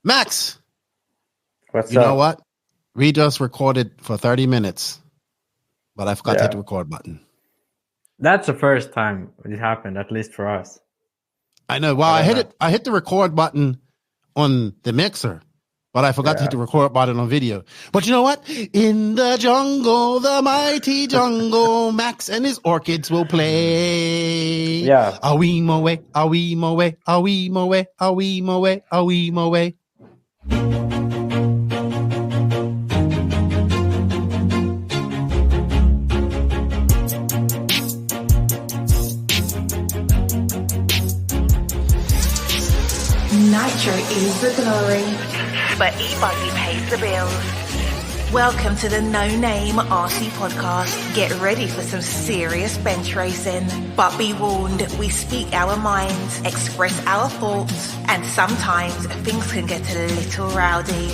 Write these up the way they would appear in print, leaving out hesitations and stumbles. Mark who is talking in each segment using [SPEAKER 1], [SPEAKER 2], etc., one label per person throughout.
[SPEAKER 1] Max,
[SPEAKER 2] What's
[SPEAKER 1] you
[SPEAKER 2] up?
[SPEAKER 1] know what? We just recorded for 30 minutes, but I forgot to hit the
[SPEAKER 2] Yeah.
[SPEAKER 1] record button.
[SPEAKER 2] That's the first time it happened, at least for us.
[SPEAKER 1] I know. Well, I hit the record button on the mixer, but I forgot to hit the record button on video. But you know what? In the jungle, the mighty jungle, Max and his orchids will play.
[SPEAKER 2] Yeah.
[SPEAKER 1] A wee mo way, a wee mo way, a wee mo way, a wee mo way, a wee mo way.
[SPEAKER 3] Nitro is the glory, but e-buggy pays the bills. Welcome to the No Name RC podcast. Get ready for some serious bench racing. But be warned, we speak our minds, express our thoughts, and sometimes things can get a little rowdy.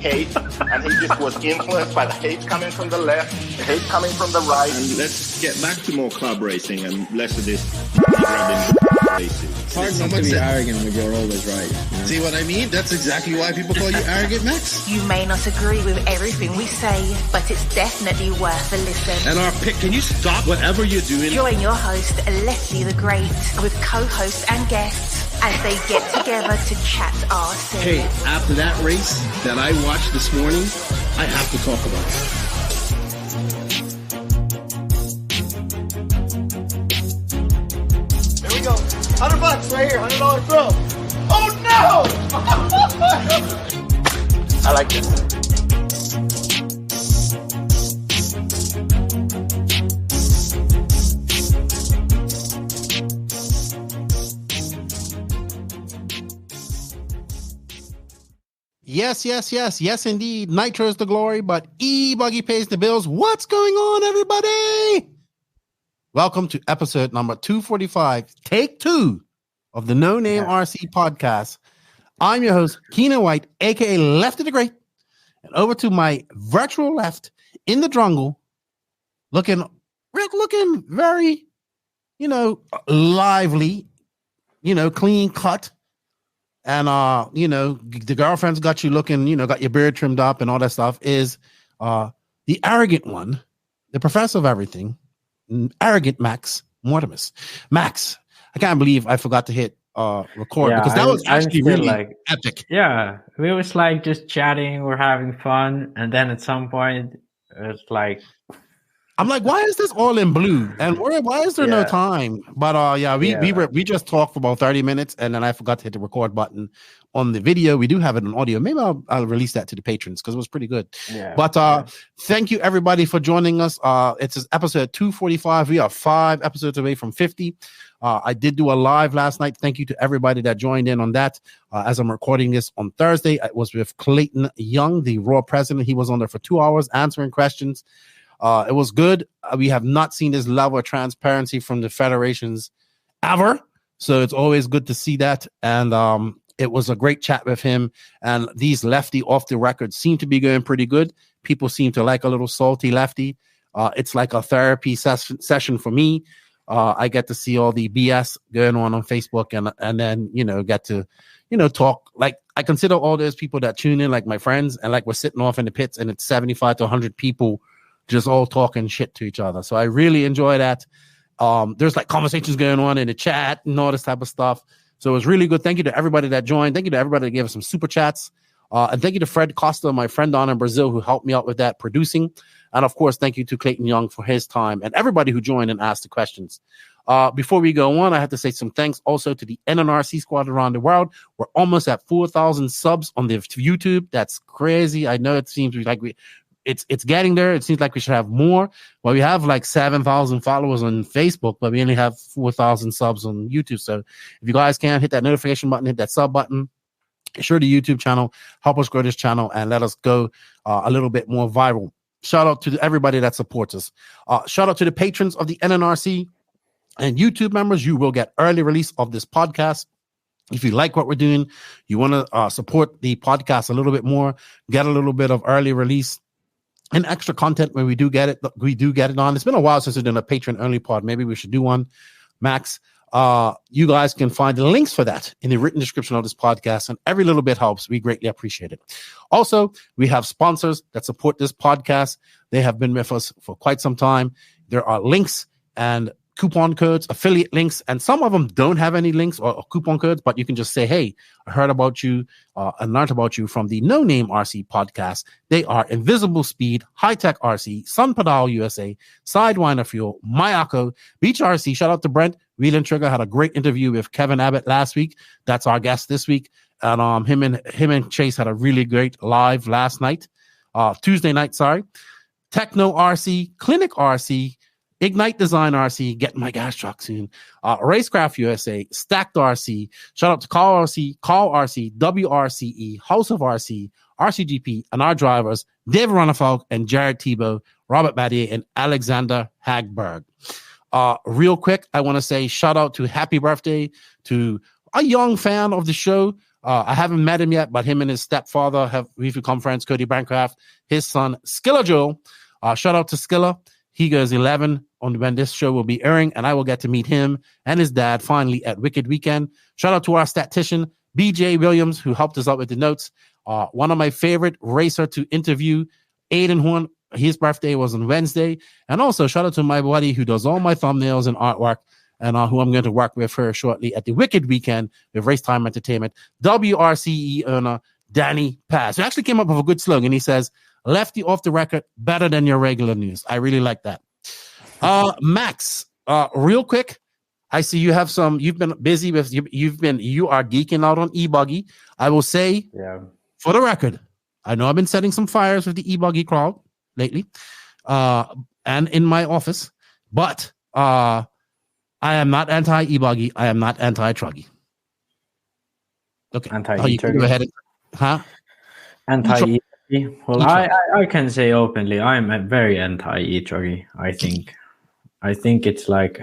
[SPEAKER 4] Hate, and he just was influenced by the hate coming from the left, the hate coming from the right.
[SPEAKER 5] And let's get back to more club racing and less of this grabbing racing.
[SPEAKER 6] It's hard not to be arrogant when you're always right. You know?
[SPEAKER 7] See what I mean? That's exactly why people call you arrogant, Max.
[SPEAKER 3] You may not agree with everything we say, but it's definitely worth a listen.
[SPEAKER 7] And our pick, can you stop whatever you're doing?
[SPEAKER 3] Join your host, Lefty the Great, with co-hosts and guests as they get together to chat RC.
[SPEAKER 7] Hey, after that race that I watched this morning, I have to talk about it.
[SPEAKER 4] Here we go. $100 right here, $100 throw. Oh no! I like this.
[SPEAKER 1] Yes, indeed. Nitro is the glory, but e-buggy pays the bills. What's going on, everybody? Welcome to episode number 245, take 2 of the No Name RC podcast. I'm your host, Keenan White, aka Lefty the Great, and over to my virtual left in the jungle, looking very, lively, clean cut. And, the girlfriend's got you looking, got your beard trimmed up and all that stuff, is the arrogant one, the professor of everything, arrogant Max Mortimus. Max, I can't believe I forgot to hit record because that was actually really epic.
[SPEAKER 2] Yeah, we was like just chatting, we're having fun, and then at some point, it's like...
[SPEAKER 1] I'm like, why is this all in blue? And why is there no time? But we just talked for about 30 minutes, and then I forgot to hit the record button on the video. We do have it on audio. Maybe I'll release that to the patrons because it was pretty good.
[SPEAKER 2] Yeah.
[SPEAKER 1] But thank you everybody for joining us. It's episode 245. We are 5 episodes away from 50. I did do a live last night. Thank you to everybody that joined in on that. As I'm recording this on Thursday, I was with Clayton Young, the Raw president. He was on there for 2 hours answering questions. It was good. We have not seen this level of transparency from the federations ever. So it's always good to see that. And it was a great chat with him. And these Lefty off the record seem to be going pretty good. People seem to like a little salty Lefty. It's like a therapy session for me. I get to see all the BS going on Facebook and then, get to, talk. Like I consider all those people that tune in, like my friends, and like we're sitting off in the pits and it's 75 to 100 people just all talking shit to each other. So I really enjoy that. There's like conversations going on in the chat and all this type of stuff. So it was really good. Thank you to everybody that joined. Thank you to everybody that gave us some super chats. And thank you to Fred Costa, my friend down in Brazil, who helped me out with that producing. And of course, thank you to Clayton Young for his time and everybody who joined and asked the questions. Before we go on, I have to say some thanks also to the NNRC squad around the world. We're almost at 4,000 subs on the YouTube. That's crazy. I know it seems like it's getting there. It seems like we should have more. Well, we have like 7,000 followers on Facebook, but we only have 4,000 subs on YouTube. So if you guys can, hit that notification button, hit that sub button, share the YouTube channel, help us grow this channel, and let us go a little bit more viral. Shout out to everybody that supports us. Shout out to the patrons of the NNRC and YouTube members. You will get early release of this podcast. If you like what we're doing, you want to support the podcast a little bit more, get a little bit of early release and extra content when we do get it on. It's been a while since we've done a patron only pod. Maybe we should do one, Max. You guys can find the links for that in the written description of this podcast, and every little bit helps. We greatly appreciate it. Also, we have sponsors that support this podcast. They have been with us for quite some time. There are links and coupon codes, affiliate links, and some of them don't have any links or coupon codes, but you can just say, hey, I heard about you and learned about you from the No Name RC podcast. They are Invisible Speed, High Tech RC, Sun Pedal USA, Sidewinder Fuel, Mayako, Beach RC. Shout out to Brent. Wheel and Trigger had a great interview with Kevin Abbott last week. That's our guest this week. And him and Chase had a really great live last night, Tuesday night, sorry. Techno RC, Clinic RC, Ignite Design RC, getting my gas truck soon. Racecraft USA, Stacked RC. Shout out to Call RC, WRCE, House of RC, RCGP, and our drivers, Dave Runafalk and Jared Tebow, Robert Battier, and Alexander Hagberg. Real quick, I want to say shout out to happy birthday to a young fan of the show. I haven't met him yet, but him and his stepfather we've become friends, Cody Bancroft, his son, Skilla Joel. Shout out to Skilla. He goes 11 on when this show will be airing, and I will get to meet him and his dad finally at Wicked Weekend. Shout out to our statistician, BJ Williams, who helped us out with the notes. One of my favorite racer to interview, Aiden Horn. His birthday was on Wednesday. And also shout out to my buddy who does all my thumbnails and artwork, and who I'm going to work with her shortly at the Wicked Weekend with Race Time Entertainment, WRCE owner Danny Paz, who actually came up with a good slogan. He says, Lefty off the record, better than your regular news. I really like that. Max, real quick, I see you have you've been busy with, you are geeking out on e-buggy. I will say, for the record, I know I've been setting some fires with the e-buggy crowd lately, and in my office, but I am not anti e-buggy. I am not anti truggy. Okay,
[SPEAKER 2] anti-e-truggy.
[SPEAKER 1] Go ahead.
[SPEAKER 2] Anti-e. Well, I can say openly, I'm a very anti-e-truggy. I think it's like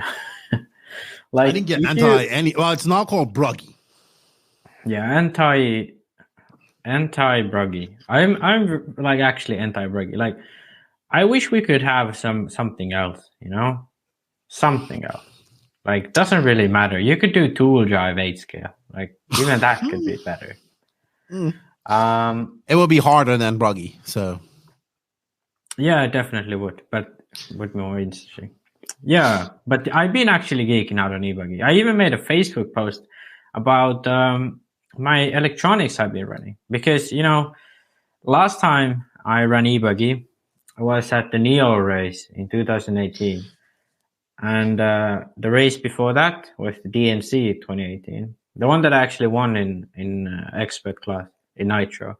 [SPEAKER 1] I didn't get anti any. Well, it's not called bruggy.
[SPEAKER 2] Yeah, anti-bruggy. I'm like actually anti-bruggy. Like, I wish we could have something else, something else. Like, doesn't really matter. You could do tool drive 8 scale. Like, even that could be better.
[SPEAKER 1] It will be harder than bruggy. So,
[SPEAKER 2] yeah, it definitely would, but would be more interesting. Yeah, but I've been actually geeking out on e-buggy. I even made a Facebook post about my electronics I've been running, because last time I ran e-buggy was at the Neo race in 2018, and the race before that was the DNC 2018, the one that I actually won in expert class in Nitro.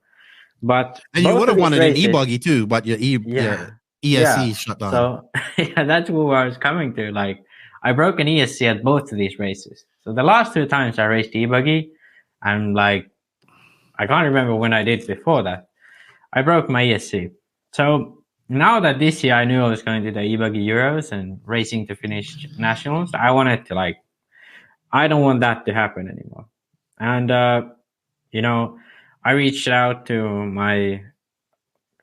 [SPEAKER 2] But
[SPEAKER 1] and you would have won it in e-buggy too, but your ESC shut down.
[SPEAKER 2] So yeah, that's who I was coming to. Like, I broke an ESC at both of these races. So the last 2 times I raced e-buggy, and like, I can't remember when I did before that, I broke my ESC. So now that this year I knew I was going to the e-buggy Euros and racing to finish nationals, I wanted to I don't want that to happen anymore. And I reached out to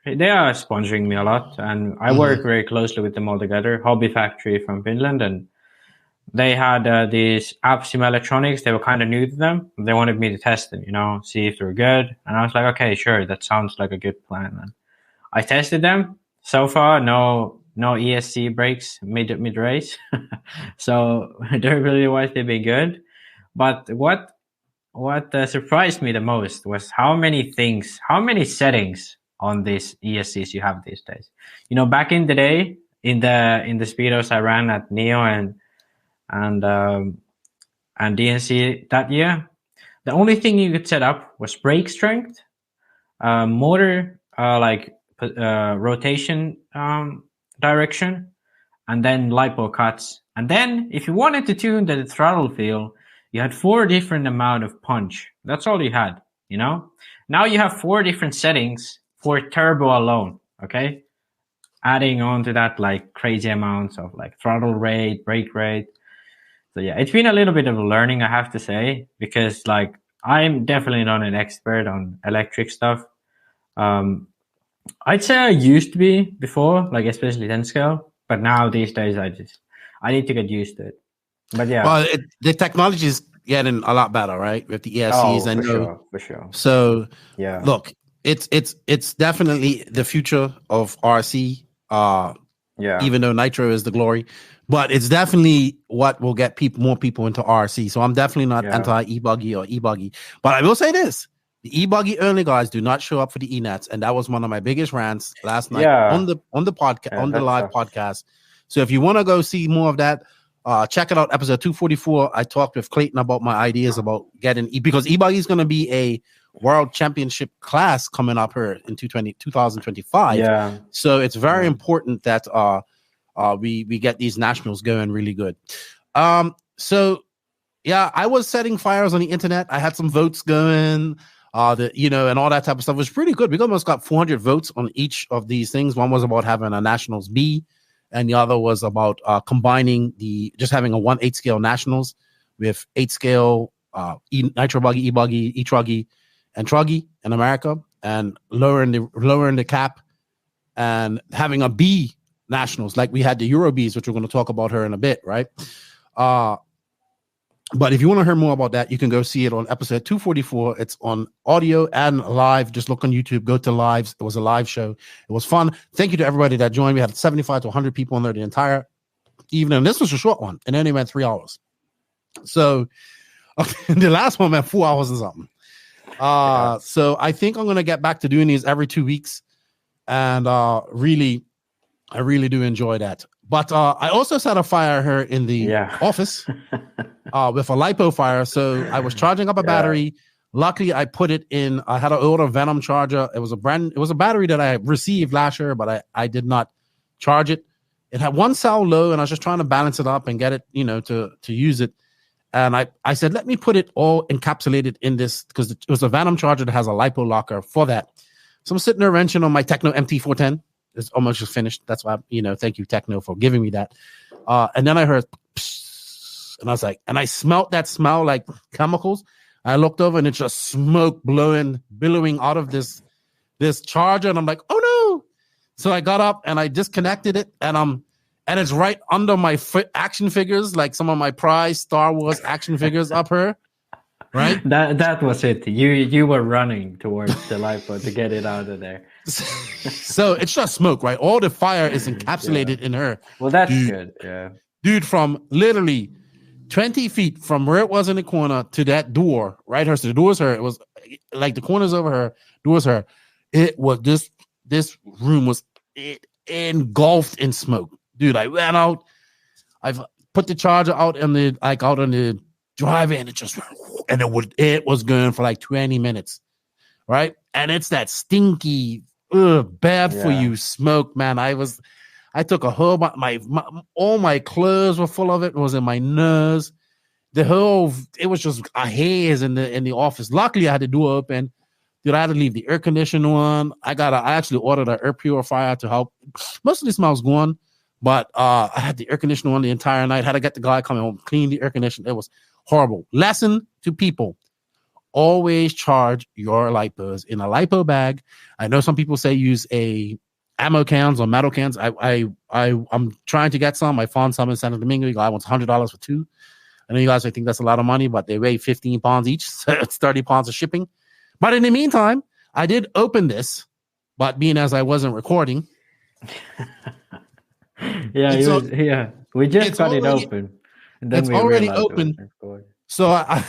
[SPEAKER 2] they are sponsoring me a lot, and I work very closely with them all together, Hobby Factory from Finland, and they had these Apsim electronics. They were kind of new to them. They wanted me to test them, see if they were good. And I was like, okay, sure, that sounds like a good plan. And I tested them. So far, no ESC breaks mid race. So durability-wise, they've been good. But what surprised me the most was how many settings on these ESCs you have these days. Back in the day, in the speedos I ran at Neo and DNC that year, the only thing you could set up was brake strength, motor rotation direction, and then lipo cuts. And then if you wanted to tune the throttle feel, you had 4 different amount of punch. That's all you had, Now you have 4 different settings for turbo alone, okay? Adding on to that crazy amounts of throttle rate, brake rate. So yeah, it's been a little bit of a learning, I have to say, because I'm definitely not an expert on electric stuff. I'd say I used to be before, especially 10 scale, but now these days I need to get used to it. But yeah.
[SPEAKER 1] Well, the technology is getting a lot better, right? With the ESCs,
[SPEAKER 2] for sure.
[SPEAKER 1] So
[SPEAKER 2] yeah,
[SPEAKER 1] look, it's definitely the future of RC. Even though Nitro is the glory, but it's definitely what will get more people into RC. So I'm definitely not anti e-buggy or e-buggy. But I will say this: the e-buggy early guys do not show up for the e-nets, and that was one of my biggest rants last night on the podcast on the live podcast. So if you want to go see more of that, check it out. Episode 244. I talked with Clayton about my ideas about getting because e-buggy is going to be a world championship class coming up here in 2025.
[SPEAKER 2] Yeah.
[SPEAKER 1] So it's very important that we get these nationals going really good. So yeah, I was setting fires on the internet. I had some votes going, and all that type of stuff. It was pretty good. We almost got 400 votes on each of these things. One was about having a nationals B, and the other was about combining just having a 1/8 scale nationals with 8 scale nitro buggy, e-buggy, e-truggy, and truggy in America, and lowering the cap and having a B nationals like we had the Euro Bs, which we're going to talk about here in a bit, right? But if you want to hear more about that, you can go see it on episode 244. It's on audio and live. Just look on YouTube, go to lives. It was a live show. It was fun. Thank you to everybody that joined. We had 75 to 100 people in there the entire evening. This was a short one, and then it went 3 hours. So the last one went 4 hours and something. So I think I'm going to get back to doing these every 2 weeks. And I really do enjoy that. But I also set a fire here in the office with a LiPo fire. So I was charging up a battery. Luckily, I put it in. I had an older Venom charger. It was a battery that I received last year, but I did not charge it. It had one cell low, and I was just trying to balance it up and get it, to use it. And I said, let me put it all encapsulated in this because it was a Venom charger that has a LiPo locker for that. So I'm sitting there wrenching on my Techno MT410. It's almost just finished. That's why, thank you, Techno, for giving me that. And then I heard, and I was like, and I smelt that smell like chemicals. I looked over and it's just smoke billowing out of this charger. And I'm like, oh no. So I got up and I disconnected it. And it's right under my action figures, like some of my prized Star Wars action figures up here. Right?
[SPEAKER 2] That was it. You were running towards the LiPo to get it out of there.
[SPEAKER 1] So it's just smoke, right? All the fire is encapsulated in her.
[SPEAKER 2] Well, that's good. Yeah.
[SPEAKER 1] Dude, from literally 20 feet from where it was in the corner to that door, right? So the door's her. It was like the corner's over her, door's her. It was this room was engulfed in smoke. Dude, I ran out. I've put the charger out on the driveway, and it was going for like 20 minutes, right? And it's that stinky, bad for you smoke, man. I took a whole all my clothes were full of it. It was in my nose. It was just a haze in the office. Luckily, I had the door open. Dude, I had to leave the air conditioner on. I actually ordered an air purifier to help. Most of the smell's gone, but I had the air conditioner on the entire night. Had to get the guy coming home, clean the air conditioner. It was horrible. Lesson to people: always charge your LiPos in a LiPo bag. I know some people say use a ammo cans or metal cans. I'm trying to get some. I found some in Santo Domingo. The guy wants $100 for 2. I know you guys think that's a lot of money, but they weigh 15 pounds each, so it's 30 pounds of shipping. But in the meantime, I did open this, but being as I wasn't recording.
[SPEAKER 2] We just got it open. And then
[SPEAKER 1] it's already open. So I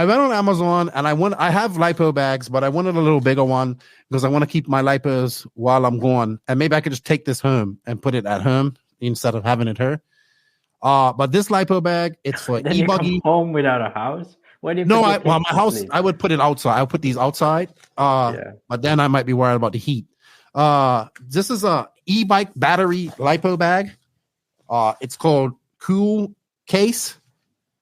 [SPEAKER 1] went on Amazon and I have LiPo bags, but I wanted a little bigger one because I want to keep my LiPos while I'm gone. And maybe I could just take this home and put it at home instead of having it here. But this LiPo bag, it's for e-buggy.
[SPEAKER 2] Home without a house?
[SPEAKER 1] My house, I would put it outside. I would put these outside. But then I might be worried about the heat. This is a e-bike battery LiPo bag. It's called Cool Case,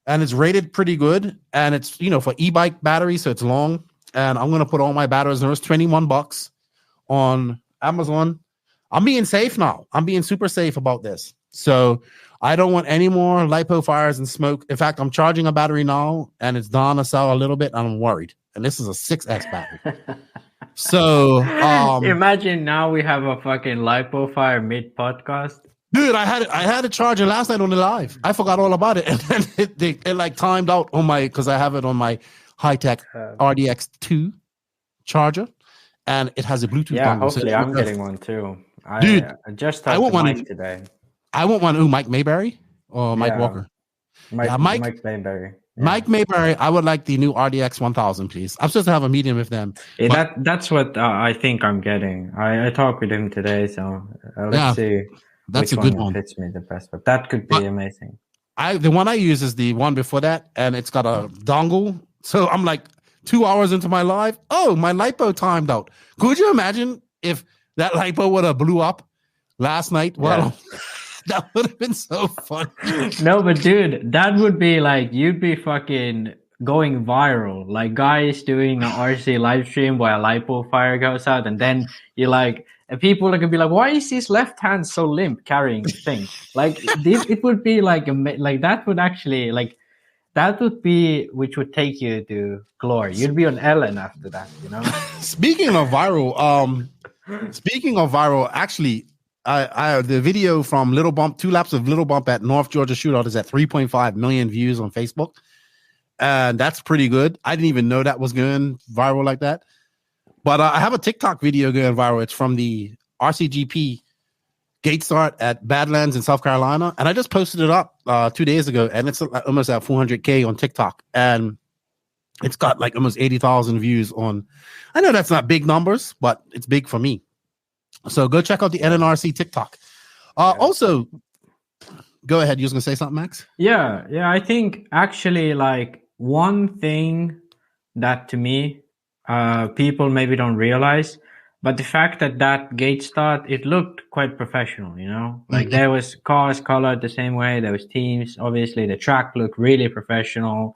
[SPEAKER 1] and it's rated pretty good. And it's for e-bike battery, so it's long. And I'm gonna put all my batteries. There was $21 on Amazon. I'm being safe now. I'm being super safe about this. So I don't want any more LiPo fires and smoke. In fact, I'm charging a battery now, and it's down to sell a little bit. And I'm worried. And this is a 6S battery. So
[SPEAKER 2] imagine now we have a fucking LiPo fire mid podcast.
[SPEAKER 1] Dude, I had a charger last night on the live. I forgot all about it, and then it like timed out on my because I have it on my high-tech RDX2 charger, and it has a Bluetooth.
[SPEAKER 2] Yeah,
[SPEAKER 1] dongle,
[SPEAKER 2] hopefully I'm getting one too.
[SPEAKER 1] Dude,
[SPEAKER 2] I just
[SPEAKER 1] I
[SPEAKER 2] had
[SPEAKER 1] want
[SPEAKER 2] the
[SPEAKER 1] one
[SPEAKER 2] mic today.
[SPEAKER 1] I want one. Ooh, Mike Mayberry or Mike Walker.
[SPEAKER 2] Mike Mayberry. Yeah.
[SPEAKER 1] Mike Mayberry. I would like the new RDX 1000, please. I'm supposed to have a meeting with them.
[SPEAKER 2] Yeah, that's what I think I'm getting. I talked with him today, so let's see.
[SPEAKER 1] That's a good one.
[SPEAKER 2] Fits me the best, but that could be amazing.
[SPEAKER 1] The one I use is the one before that, and it's got a dongle. So I'm like 2 hours into my live. Oh, my lipo timed out. Could you imagine if that lipo would have blew up last night? Well, that would have been so fun.
[SPEAKER 2] No, but dude, that would be like you'd be fucking going viral. Like guys doing an RC live stream while a lipo fire goes out, and then you're like, and people are gonna be like, "Why is his left hand so limp carrying the thing?" Like this, it would be like that would actually like that would be which would take you to glory. You'd be on Ellen after that, you know.
[SPEAKER 1] Speaking of viral, actually. I the video from Little Bump, 2 laps of Little Bump at North Georgia Shootout is at 3.5 million views on Facebook. And that's pretty good. I didn't even know that was going viral like that. But I have a TikTok video going viral. It's from the RCGP gate start at Badlands in South Carolina. And I just posted it up 2 days ago. And it's almost at 400K on TikTok. And it's got like almost 80,000 views on. I know that's not big numbers, but it's big for me. So go check out the NNRC TikTok. Also, go ahead. You was going to say something, Max?
[SPEAKER 2] Yeah. I think actually like one thing that to me, people maybe don't realize, but the fact that gate start, it looked quite professional, you know? Like there was cars colored the same way. There was teams. Obviously, the track looked really professional.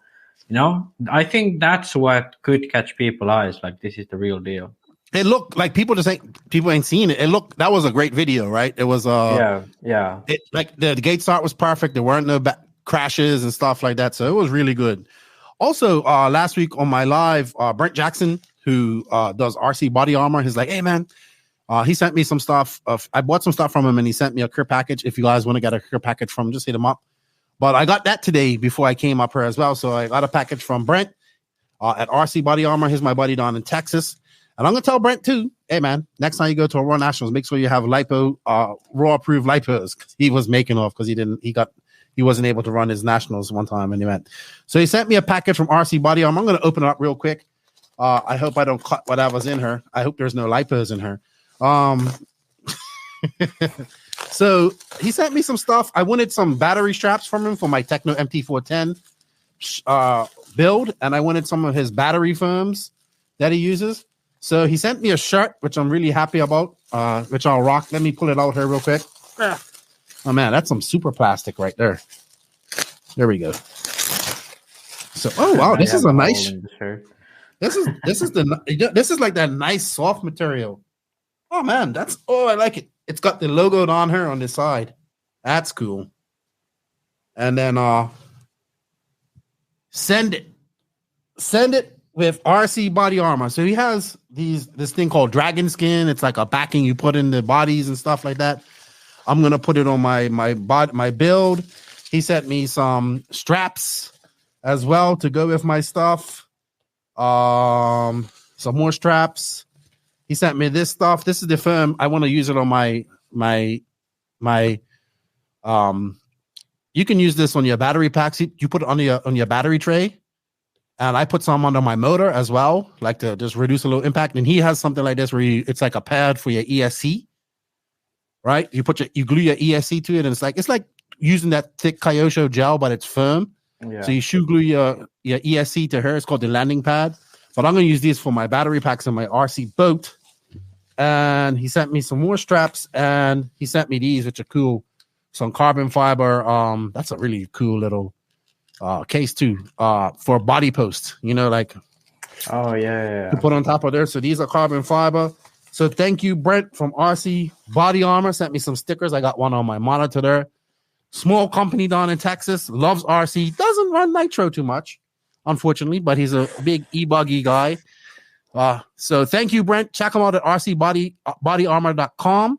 [SPEAKER 2] You know, I think that's what could catch people's eyes. Like this is the real deal.
[SPEAKER 1] It looked like people ain't seen it. That was a great video, right? It was
[SPEAKER 2] yeah.
[SPEAKER 1] It like the gate start was perfect. There weren't no crashes and stuff like that, so it was really good. Also, last week on my live, Brent Jackson, who does RC body armor, he's like, "Hey man," he sent me some stuff. I bought some stuff from him, and he sent me a care package. If you guys want to get a care package from him, just hit him up. But I got that today before I came up here as well. So I got a package from Brent at RC Body Armor. Here's my buddy down in Texas. And I'm going to tell Brent too, hey man, next time you go to a Raw Nationals, make sure you have lipo, Raw approved lipos. He was making off because he wasn't able to run his Nationals one time in the event. So he sent me a package from RC Body Armor. I'm going to open it up real quick. I hope I don't cut whatever's in her. I hope there's no lipos in her. So he sent me some stuff. I wanted some battery straps from him for my Techno MT410 build, and I wanted some of his battery foams that he uses. So he sent me a shirt, which I'm really happy about, which I'll rock. Let me pull it out here real quick. Oh man, that's some super plastic right there. There we go. So, oh wow, this is a nice. This is like that nice soft material. Oh man, I like it. It's got the logo on her on the side. That's cool. And then send it with RC Body Armor. So he has this thing called Dragon Skin. It's like a backing you put in the bodies and stuff like that. I'm gonna put it on my build. He sent me some straps as well to go with my stuff. Some more straps. He sent me this stuff. This is the foam. I want to use it on my you can use this on your battery packs. You put it on your battery tray. And I put some under my motor as well, like to just reduce a little impact. And he has something like this where it's like a pad for your ESC, right? You glue your ESC to it, and it's like using that thick Kyosho gel, but it's firm. Yeah. So you shoe glue your ESC to her. It's called the landing pad. But I'm going to use these for my battery packs in my RC boat. And he sent me some more straps, and he sent me these, which are cool. Some carbon fiber. That's a really cool little case too, for body post, like to put on top of there. So these are carbon fiber. So thank you, Brent from RC Body Armor. Sent me some stickers. I got one on my monitor there. Small company down in Texas, loves RC, doesn't run nitro too much, unfortunately, but he's a big e-buggy guy. So thank you, Brent. Check him out at rcbodyarmor.com.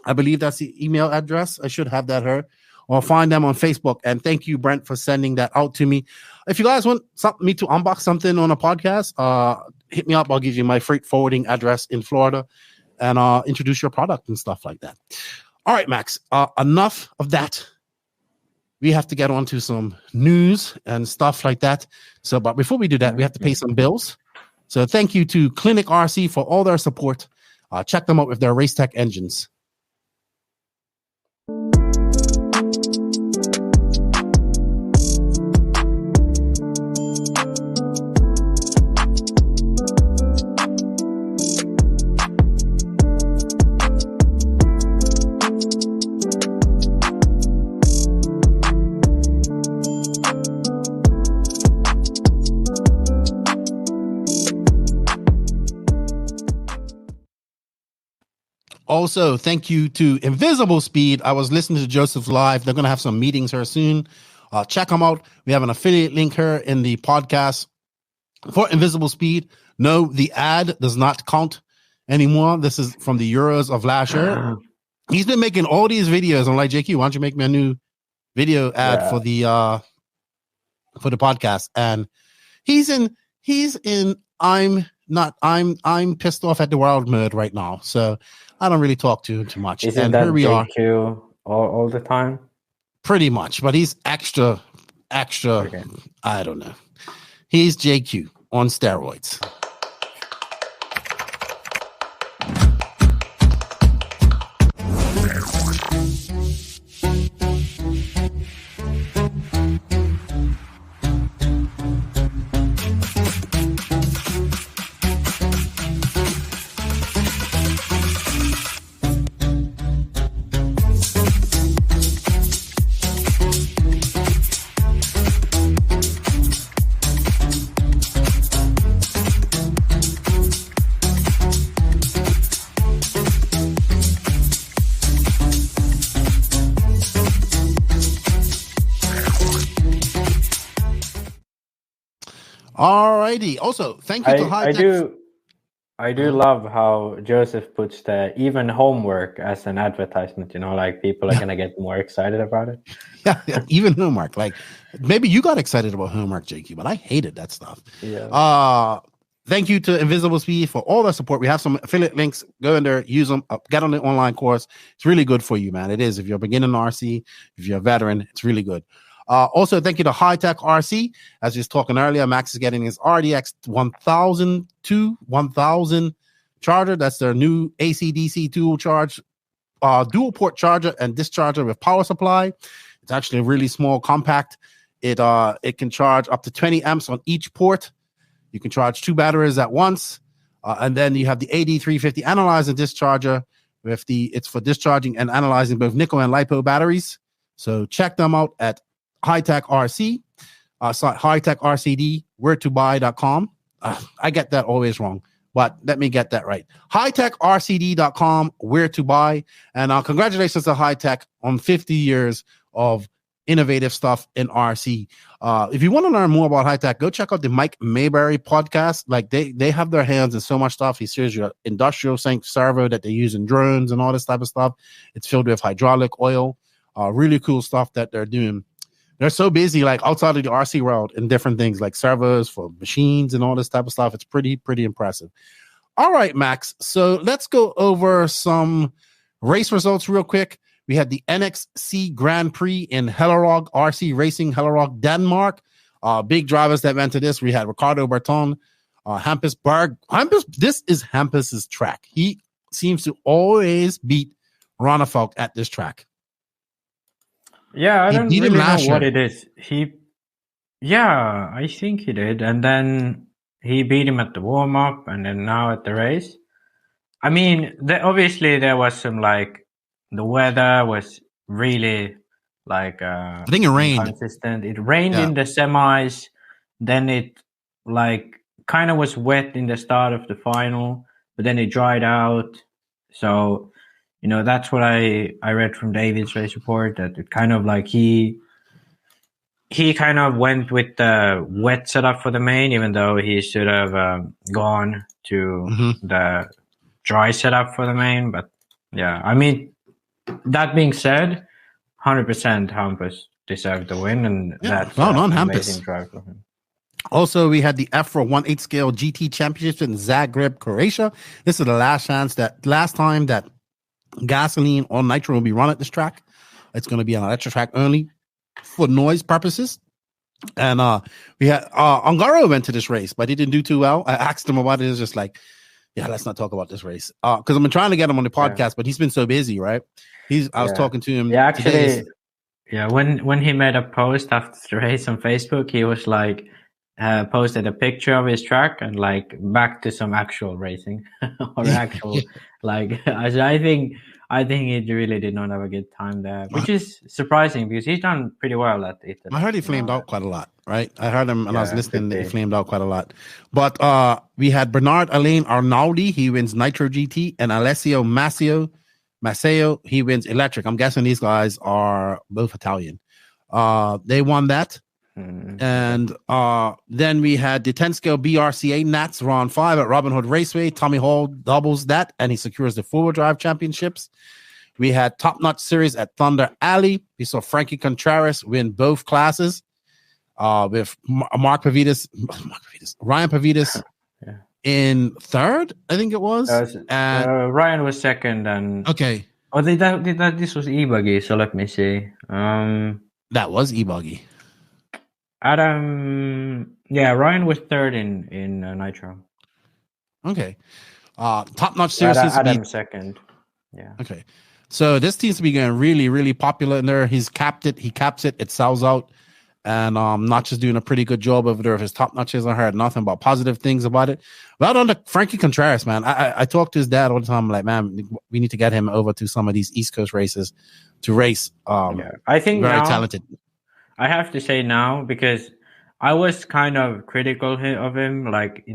[SPEAKER 1] I believe that's the email address. I should have that here. Or find them on Facebook. And thank you, Brent, for sending that out to me. If you guys want me to unbox something on a podcast, hit me up. I'll give you my freight forwarding address in Florida and introduce your product and stuff like that. All right, Max, enough of that. We have to get on to some news and stuff like that. So, but before we do that, we have to pay some bills. So thank you to Clinic RC for all their support. Check them out with their Race Tech engines. Also, thank you to Invisible Speed. I was listening to Joseph's live. They're going to have some meetings here soon. Check them out. We have an affiliate link here in the podcast for Invisible Speed. No, the ad does not count anymore. This is from the Euros of last year. He's been making all these videos. I'm like, JQ, why don't you make me a new video ad for the podcast? And he's in I'm pissed off at the world mode right now. So I don't really talk to him too much.
[SPEAKER 2] Isn't
[SPEAKER 1] and
[SPEAKER 2] that
[SPEAKER 1] here we
[SPEAKER 2] JQ all the time?
[SPEAKER 1] Pretty much, but he's extra.
[SPEAKER 2] Okay.
[SPEAKER 1] I don't know. He's JQ on steroids. Alrighty. Also, thank you to High Tech.
[SPEAKER 2] I do love how Joseph puts the even homework as an advertisement. You know, like people are gonna get more excited about it.
[SPEAKER 1] Yeah, even homework. Like maybe you got excited about homework, JQ, but I hated that stuff.
[SPEAKER 2] Yeah.
[SPEAKER 1] Thank you to Invisible Speed for all the support. We have some affiliate links. Go in there, use them, get on the online course. It's really good for you, man. It is. If you're a beginner in RC, if you're a veteran, it's really good. Also, thank you to High Tech RC. As he was talking earlier, Max is getting his RDX 1000 charger. That's their new AC/DC dual charge, dual port charger and discharger with power supply. It's actually a really small, compact. It can charge up to 20 amps on each port. You can charge 2 batteries at once, and then you have the AD350 analyzer discharger. It's for discharging and analyzing both nickel and lipo batteries. So check them out at High Tech RC, High Tech RCD, where2buy.com. I get that always wrong, but let me get that right. HighTechRCD.com, where to buy. And congratulations to High Tech on 50 years of innovative stuff in RC. If you want to learn more about High Tech, go check out the Mike Mayberry podcast. Like they have their hands in so much stuff. He shares your industrial sync servo that they use in drones and all this type of stuff. It's filled with hydraulic oil. Really cool stuff that they're doing. They're so busy, like outside of the RC world, in different things like servers for machines and all this type of stuff. It's pretty impressive. All right, Max. So let's go over some race results real quick. We had the NXC Grand Prix in Hellerog RC Racing, Hellerog, Denmark. Big drivers that went to this. We had Ricardo Berton, Hampus Berg. This is Hampus's track. He seems to always beat Ronnefeldt at this track.
[SPEAKER 2] Yeah, I don't really know what it is. I think he did. And then he beat him at the warm-up and then now at the race. I mean, obviously there was some, like, the weather was really, like... I
[SPEAKER 1] think it rained.
[SPEAKER 2] Consistent. It rained in the semis. Then it, like, kind of was wet in the start of the final. But then it dried out. So... You know, that's what I read from David's race report, that it kind of like he kind of went with the wet setup for the main, even though he should have gone to the dry setup for the main. But yeah, I mean, that being said, 100% Hampus deserved the win, and that's
[SPEAKER 1] well done,
[SPEAKER 2] an
[SPEAKER 1] Hampus.
[SPEAKER 2] amazing drive for him.
[SPEAKER 1] Also, we had the F4 1/8 scale GT Championship in Zagreb, Croatia. This is the last time that gasoline or nitro will be run at this track. It's going to be an electric track only for noise purposes. And we had Ongaro went to this race, but he didn't do too well. I asked him about it. It's just like, yeah, let's not talk about this race. Because I've been trying to get him on the podcast, but he's been so busy, right? I was talking to him.
[SPEAKER 2] Yeah, actually, when he made a post after the race on Facebook, he was like, posted a picture of his track and like back to some actual racing or actual like. I think he really did not have a good time there, which is surprising because he's done pretty well at it.
[SPEAKER 1] I heard he flamed out quite a lot, right? I heard him and I was listening. He flamed out quite a lot. But we had Bernard Alain Arnaudi. He wins Nitro GT, and Alessio Maceo. He wins Electric. I'm guessing these guys are both Italian. They won that. And then we had the 10 scale BRCA Nats round 5 at Robin Hood Raceway. Tommy Hall doubles that and he secures the 4-wheel drive championships. We had Top Notch Series at Thunder Alley. We saw Frankie Contreras win both classes with Ryan Pavidis in third, I think it was.
[SPEAKER 2] And Ryan was second. And
[SPEAKER 1] okay.
[SPEAKER 2] Oh, this was E-Buggy, so let me see.
[SPEAKER 1] That was E-Buggy.
[SPEAKER 2] Ryan was third in Nitro.
[SPEAKER 1] Okay. Top Notch Series.
[SPEAKER 2] Adam second. Yeah.
[SPEAKER 1] Okay. So this seems to be getting really, really popular in there. He's capped it. He caps it. It sells out. And Notch is doing a pretty good job over there of his top notches. I heard nothing but positive things about it. Well done to Frankie Contreras, man. I talk to his dad all the time. I'm like, man, we need to get him over to some of these East Coast races to race.
[SPEAKER 2] I think
[SPEAKER 1] very talented.
[SPEAKER 2] I have to say now, because I was kind of critical of him, like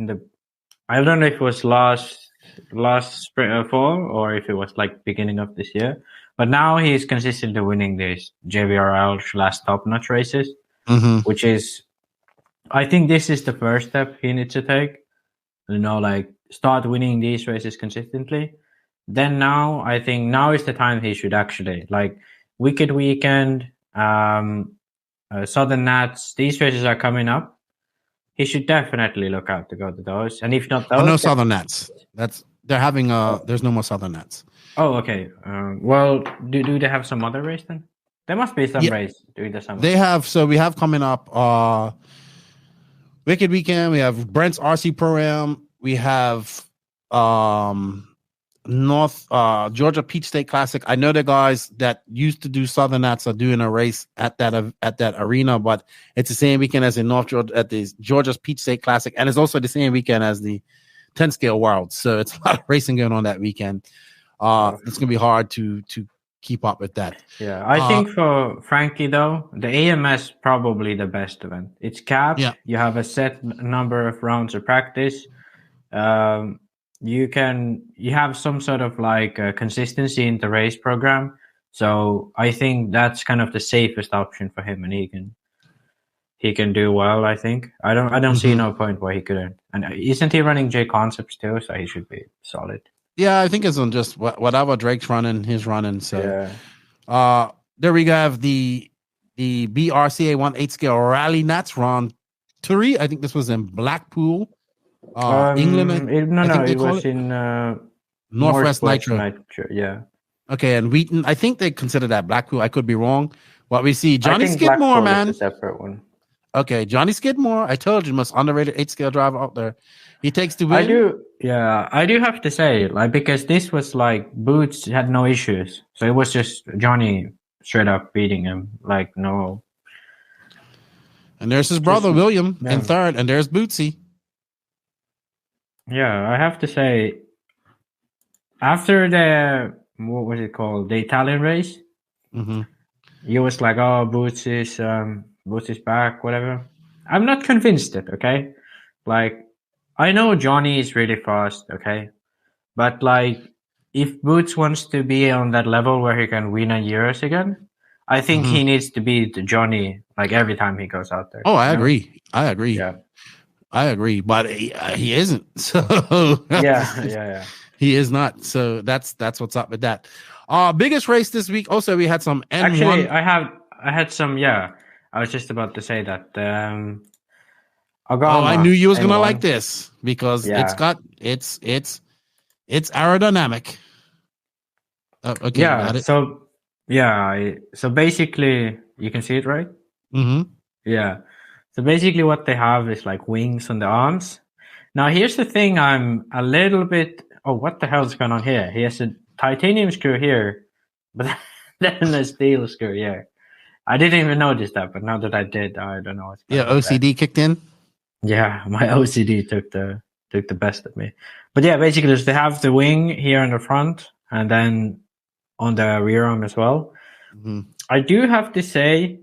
[SPEAKER 2] I don't know if it was last spring fall or if it was like beginning of this year, but now he's consistently winning these JVRL / Top Notch races, which is, I think this is the first step he needs to take, like start winning these races consistently. Then now, I think now is the time he should actually, like Wicked Weekend, Southern Nats, these races are coming up. He should definitely look out to go to those. And if not those,
[SPEAKER 1] no Southern Nats. They're having there's no more Southern Nats.
[SPEAKER 2] Oh, okay. Well, do they have some other race then? There must be some race during the summer.
[SPEAKER 1] They have. So we have coming up Wicked Weekend. We have Brent's RC Pro-Am. We have North Georgia Peach State Classic. I know the guys that used to do Southern Nats are doing a race at that arena, but it's the same weekend as in North Georgia at the Georgia's Peach State Classic, and it's also the same weekend as the 10 scale World. So it's a lot of racing going on that weekend. It's gonna be hard to keep up with that.
[SPEAKER 2] Yeah, I think for Frankie though, the AMS probably the best event. It's capped.
[SPEAKER 1] Yeah.
[SPEAKER 2] You have a set number of rounds of practice. You have some sort of like consistency in the race program. So I think that's kind of the safest option for him, and he can do well. I think I don't see no point why he couldn't. And isn't he running J Concepts too? So he should be solid. Yeah,
[SPEAKER 1] I think it's on just whatever Drake's running, he's running. So there we have the BRCA 1/8 scale Rally Nats round 3. I think this was in Blackpool, England.
[SPEAKER 2] It was in
[SPEAKER 1] Northwest Nitro.
[SPEAKER 2] Yeah.
[SPEAKER 1] Okay, and Wheaton. I think they consider that Blackpool. I could be wrong. What we see, Johnny Skidmore, man.
[SPEAKER 2] Is a separate one.
[SPEAKER 1] Okay, Johnny Skidmore. I told you, most underrated 8 scale driver out there. He takes the win.
[SPEAKER 2] I do have to say, like, because this was like Boots had no issues, so it was just Johnny straight up beating him, like no.
[SPEAKER 1] And there's his brother William in third, and there's Bootsy.
[SPEAKER 2] Yeah, I have to say, after the what was it called, the Italian race, he was like, "Oh, Boots is back," whatever. I'm not convinced it. Okay, like. I know Johnny is really fast, okay? But, like, if Boots wants to be on that level where he can win a Euros again, I think he needs to beat Johnny, like, every time he goes out there.
[SPEAKER 1] Oh, I agree. Yeah. I agree. But he isn't. So
[SPEAKER 2] Yeah.
[SPEAKER 1] He is not. So that's what's up with that. Biggest race this week. Also, we had some N1.
[SPEAKER 2] Actually, I had some. Yeah, I was just about to say that.
[SPEAKER 1] I knew you was gonna
[SPEAKER 2] N1.
[SPEAKER 1] like this because
[SPEAKER 2] Yeah.
[SPEAKER 1] it's aerodynamic. Okay,
[SPEAKER 2] Yeah.
[SPEAKER 1] got it.
[SPEAKER 2] So basically, you can see it, right?
[SPEAKER 1] Mm-hmm.
[SPEAKER 2] Yeah. So basically, what they have is like wings on the arms. Now, here's the thing. I'm a little bit. Oh, what the hell is going on here? He has a titanium screw here, but then a steel screw here. I didn't even notice that, but now that I did, I don't know what's going on.
[SPEAKER 1] OCD kicked in.
[SPEAKER 2] Yeah, my OCD took the best of me. But yeah, basically, they have the wing here in the front, and then on the rear arm as well.
[SPEAKER 1] Mm-hmm.
[SPEAKER 2] I do have to say,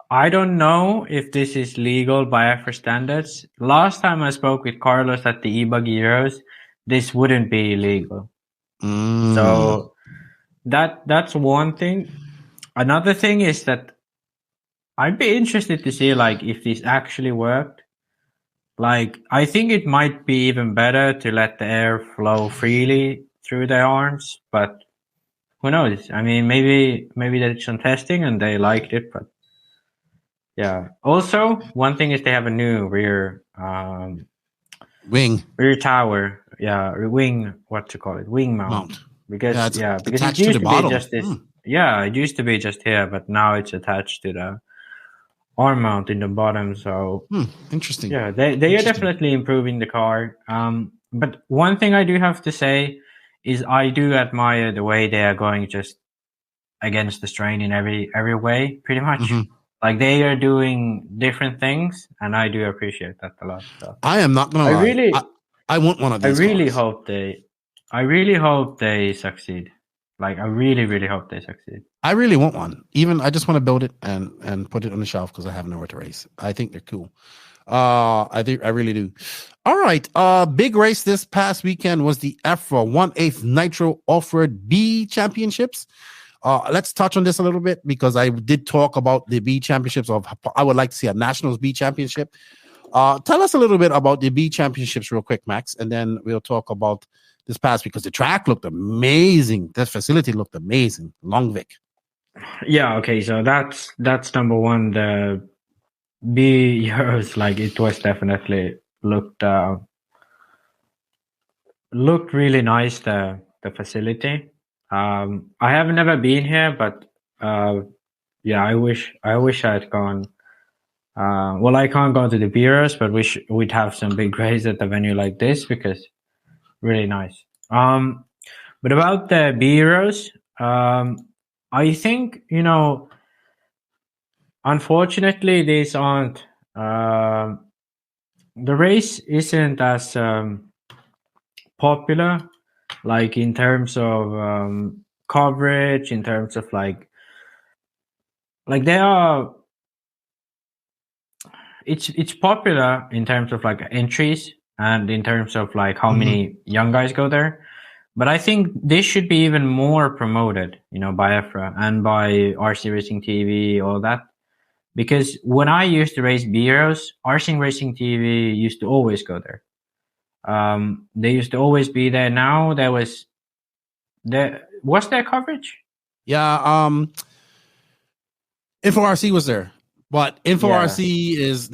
[SPEAKER 2] I don't know if this is legal by IFMAR standards. Last time I spoke with Carlos at the e-buggy Euros, this wouldn't be illegal. So that's one thing. Another thing is that I'd be interested to see like if this actually worked. Like I think it might be even better to let the air flow freely through their arms, but who knows? I mean, maybe they did some testing and they liked it, but yeah. Also, one thing is they have a new rear tower. Yeah, wing. What to call it? Wing mount. Because because it used to be just this. Yeah, it used to be just here, but now it's attached to the arm mount in the bottom. So
[SPEAKER 1] interesting.
[SPEAKER 2] Yeah, they are definitely improving the car. But one thing I do have to say is I do admire the way they are going just against the strain in every way, pretty much. Mm-hmm. Like they are doing different things, and I do appreciate that a lot. So
[SPEAKER 1] I am not gonna lie. I want one of these.
[SPEAKER 2] I really hope they succeed. Like I really hope they succeed.
[SPEAKER 1] I really want one. Even I just want to build it and put it on the shelf because I have nowhere to race. I think they're cool. I really do. All right. Big race this past weekend was the IFMAR 1/8 Nitro Off-Road B Championships. Let's touch on this a little bit because I did talk about the B Championships. I would like to see a Nationals B Championship. Tell us a little bit about the B Championships real quick, Max, and then we'll talk about this past because the track looked amazing. The facility looked amazing. Longvik.
[SPEAKER 2] Yeah. Okay. So that's number one. The B Euros, like it was definitely looked really nice. The facility. I have never been here, but yeah, I wish I had gone. Well, I can't go to the bureaus, but we'd have some big race at a venue like this because really nice. But about the bureaus, I think unfortunately these aren't. The race isn't as popular. Like in terms of coverage, in terms of like they are, it's popular in terms of like entries and in terms of like how many young guys go there. But I think this should be even more promoted, by IFMAR and by RC Racing TV, all that. Because when I used to race bureaus, RC Racing TV used to always go there. They used to always be there. Now was there coverage?
[SPEAKER 1] Yeah, InfoRC was there, but InfoRC is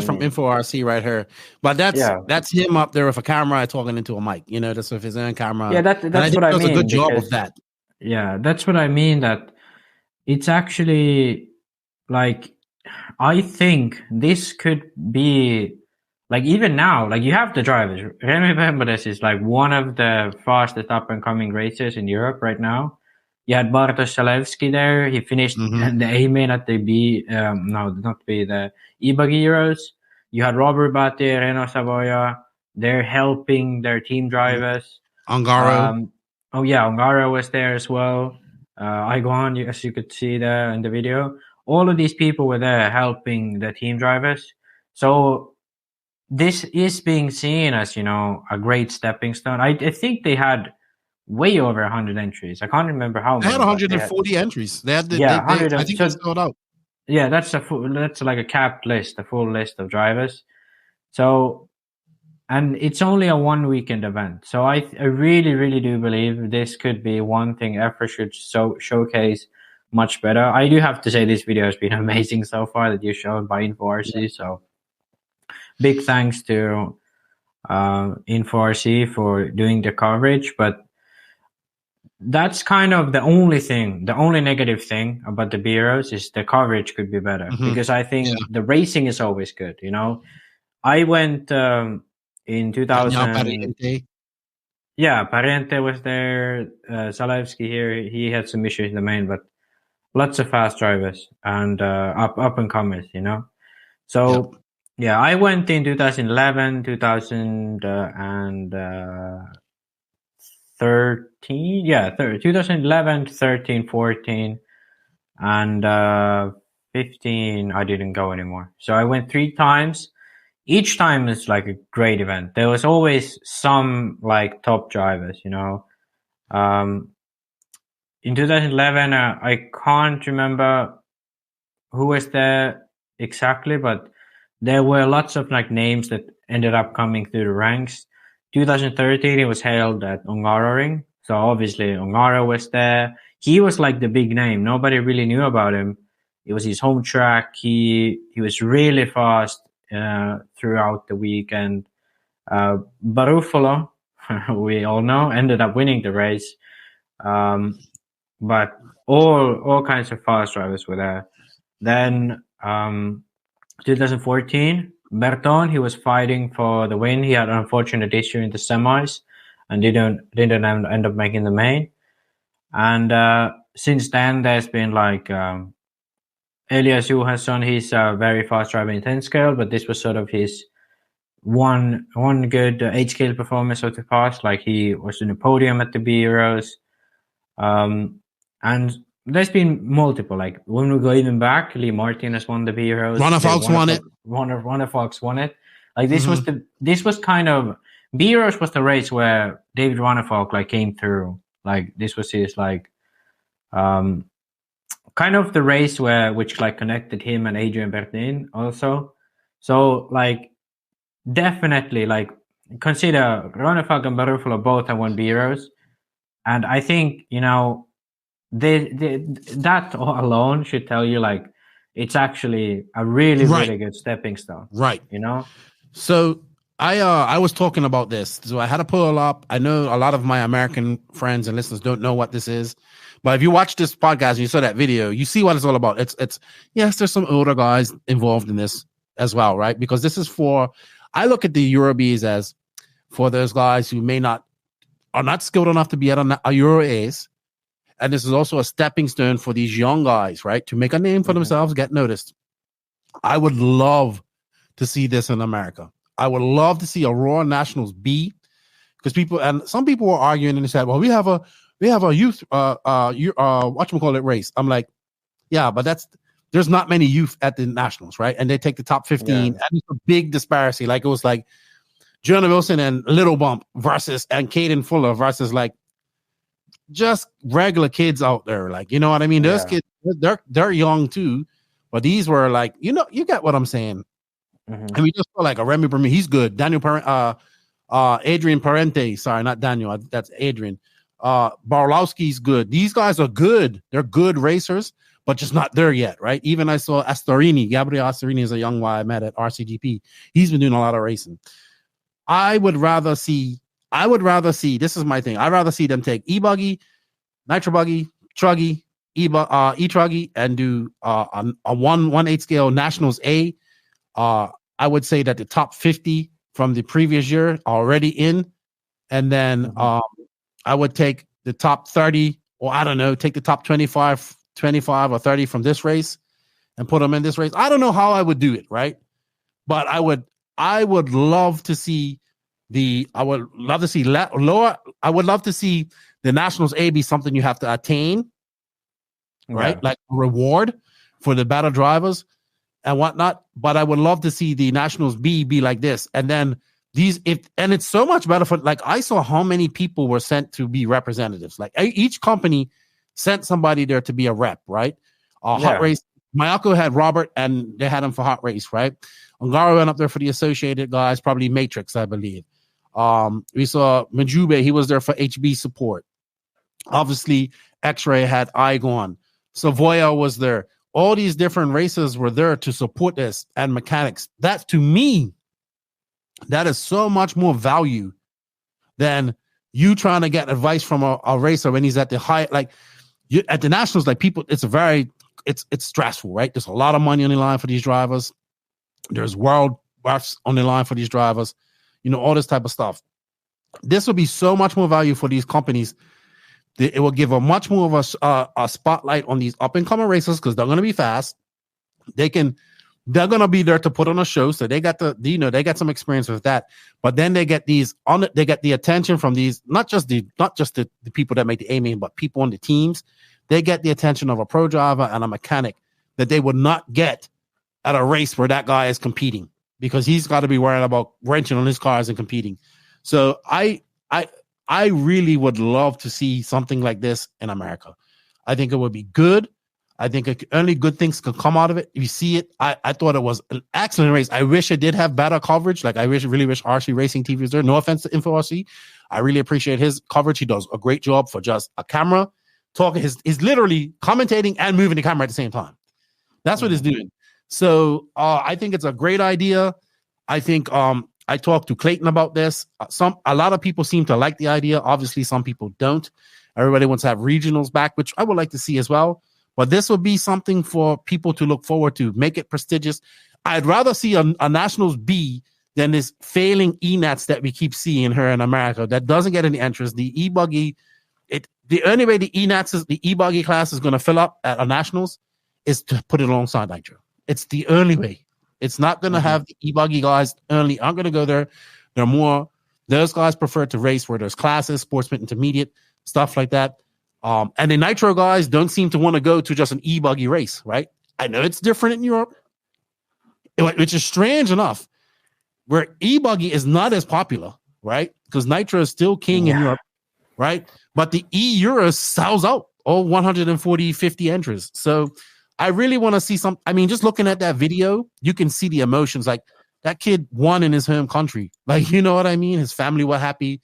[SPEAKER 1] from InfoRC right here. But that's him up there with a camera talking into a mic. That's with his own camera.
[SPEAKER 2] Yeah, that's what I mean.
[SPEAKER 1] Does a good job of that.
[SPEAKER 2] Yeah, that's what I mean. That it's actually like I think this could be. Like even now, like you have the drivers. Remy Bembedes is like one of the fastest up and coming racers in Europe right now. You had Bartosz Zalewski there. He finished the A-main at the the e-buggy Euros. You had Robert Batty, Reno Savoia. They're helping their team drivers.
[SPEAKER 1] Ongaro.
[SPEAKER 2] Ongaro was there as well. Igon, as you could see there in the video. All of these people were there helping the team drivers. So this is being seen as, a great stepping stone. I think they had way over 100 entries. I can't remember how many.
[SPEAKER 1] They had 140 entries. They had I think they sold out.
[SPEAKER 2] Yeah, that's like a capped list, a full list of drivers. So, and it's only a 1 weekend event. So I really, really do believe this could be one thing EFRA should showcase much better. I do have to say this video has been amazing so far that you showed by InfoRC. So big thanks to InfoRC for doing the coverage. But that's kind of the only negative thing about the Bureaus is the coverage could be better, because I think the racing is always good. You know, I went in 2000. Yeah, Parente was there. Zalewski here, he had some issues in the main, but lots of fast drivers and up and comers, you know. So yeah, I went in 2011, 2013. Yeah, 2011, 13, 14, and 15. I didn't go anymore. So I went 3 times. Each time is like a great event. There was always some like top drivers, you know. In 2011, I can't remember who was there exactly, but there were lots of like names that ended up coming through the ranks. 2013, it was held at Hungaroring. So obviously Ongaro was there. He was like the big name. Nobody really knew about him. It was his home track. He was really fast throughout the week. And Barufalo, we all know, ended up winning the race. But all kinds of fast drivers were there. Then 2014, Berton, he was fighting for the win. He had an unfortunate issue in the semis and didn't end up making the main. And since then, there's been like Elias Johansson. He's a very fast driver in 10 scale, but this was sort of his one good 8 scale performance of the past. Like he was in the podium at the Bureaus. And there's been multiple. Like when we go even back, Lee Martin has won the Bureaus.
[SPEAKER 1] Fox won it.
[SPEAKER 2] Fox won it. Like this was kind of Bureaus was the race where David Ronnefalk like came through. Like this was his like kind of the race which like connected him and Adrian Bertin also. So like definitely like consider Ronnefalk and Barufalo both have won Bureaus. And I think, you know, that alone should tell you like it's actually a really really good stepping stone,
[SPEAKER 1] right?
[SPEAKER 2] You know.
[SPEAKER 1] So I was talking about this, so I had to pull up. I know a lot of my American friends and listeners don't know what this is, but if you watch this podcast and you saw that video, you see what it's all about. It's yes, there's some older guys involved in this as well, right? Because this is I look at the Eurobees as for those guys who are not skilled enough to be at a Euro Ace. And this is also a stepping stone for these young guys, right? To make a name for themselves, get noticed. I would love to see this in America. I would love to see a Raw Nationals B, because some people were arguing and they said, well, we have a youth whatchamacallit race. I'm like, yeah, but there's not many youth at the Nationals, right? And they take the top 15, and it's a big disparity. Like it was like Jonah Wilson and Little Bump and Caden Fuller versus like just regular kids out there, like, you know what I mean? Those kids, they're young too, but these were like, you know, you get what I'm saying. And we just feel like a Remy Bermudez, he's good. Adrian Parente, sorry, not Daniel, that's Adrian. Barlowski's good. These guys are good. They're good racers, but just not there yet, right? Even I saw Gabriel Astorini is a young guy I met at RCGP. He's been doing a lot of racing. I would rather see, this is my thing. I'd rather see them take e-buggy, nitro buggy, truggy, e-truggy, and do a 1/8 scale Nationals A. I would say that the top 50 from the previous year are already in. And then I would take the top 30, or I don't know, take the top 25 or 30 from this race and put them in this race. I don't know how I would do it, right? But I would love to see the Nationals A be something you have to attain, right? Like a reward for the better drivers and whatnot. But I would love to see the Nationals B be like this. And then it's so much better for, like, I saw how many people were sent to be representatives. Like each company sent somebody there to be a rep, right? Hot Race Mayako had Robert, and they had him for Hot Race, right? Ongaro went up there for the Associated guys, probably Matrix, I believe. We saw Majube, he was there for HB support. Obviously, X-Ray had Igon. Savoya was there. All these different races were there to support this, and mechanics. That, to me, that is so much more value than you trying to get advice from a racer when he's at the high, like at the nationals, like people, it's stressful, right? There's a lot of money on the line for these drivers. There's world buffs on the line for these drivers, all this type of stuff. This will be so much more value for these companies. It will give a much more of a spotlight on these up and coming racers because they're going to be fast. They're going to be there to put on a show, so they got they got some experience with that. But then they get they get the attention from these not just the people that make the aiming, but people on the teams. They get the attention of a pro driver and a mechanic that they would not get at a race where that guy is competing, because he's got to be worried about wrenching on his cars and competing. So I really would love to see something like this in America. I think it would be good. I think only good things could come out of it. You see it. I thought it was an excellent race. I wish it did have better coverage. Like, really wish RC Racing TV was there. No offense to InfoRC. I really appreciate his coverage. He does a great job for just a camera. Talking, he's literally commentating and moving the camera at the same time. That's what he's doing. So I think it's a great idea. I think I talked to Clayton about this. A lot of people seem to like the idea. Obviously, some people don't. Everybody wants to have regionals back, which I would like to see as well. But this would be something for people to look forward to, make it prestigious. I'd rather see a Nationals B than this failing E-Nats that we keep seeing here in America that doesn't get any interest. The E-Buggy, the only way the E-Buggy class is going to fill up at a Nationals is to put it alongside Nitro. It's the only way. It's not going to have the E-Buggy guys only aren't going to go there. They're more, those guys prefer to race where there's classes, sportsman intermediate, stuff like that. And the Nitro guys don't seem to want to go to just an E-Buggy race, right? I know it's different in Europe, which is strange enough, where E-Buggy is not as popular, right? Because Nitro is still king in Europe, right? But the E-Euro sells out all 140, 50 entries. So I really want to see some. I mean, just looking at that video, you can see the emotions. Like, that kid won in his home country. Like, you know what I mean? His family were happy.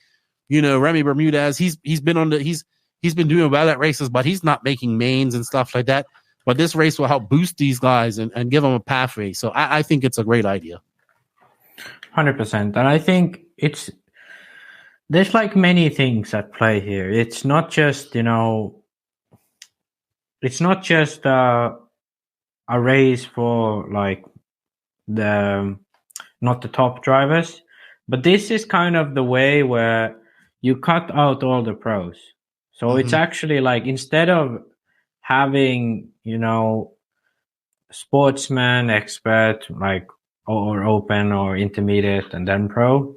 [SPEAKER 1] Remy Bermudez, he's been doing well at races, but he's not making mains and stuff like that. But this race will help boost these guys and give them a pathway. So I think it's a great idea.
[SPEAKER 2] 100%. And I think there's like many things at play here. It's not just, it's not just a race for like not the top drivers, but this is kind of the way where you cut out all the pros. So it's actually like, instead of having, sportsman, expert, like, or open or intermediate and then pro,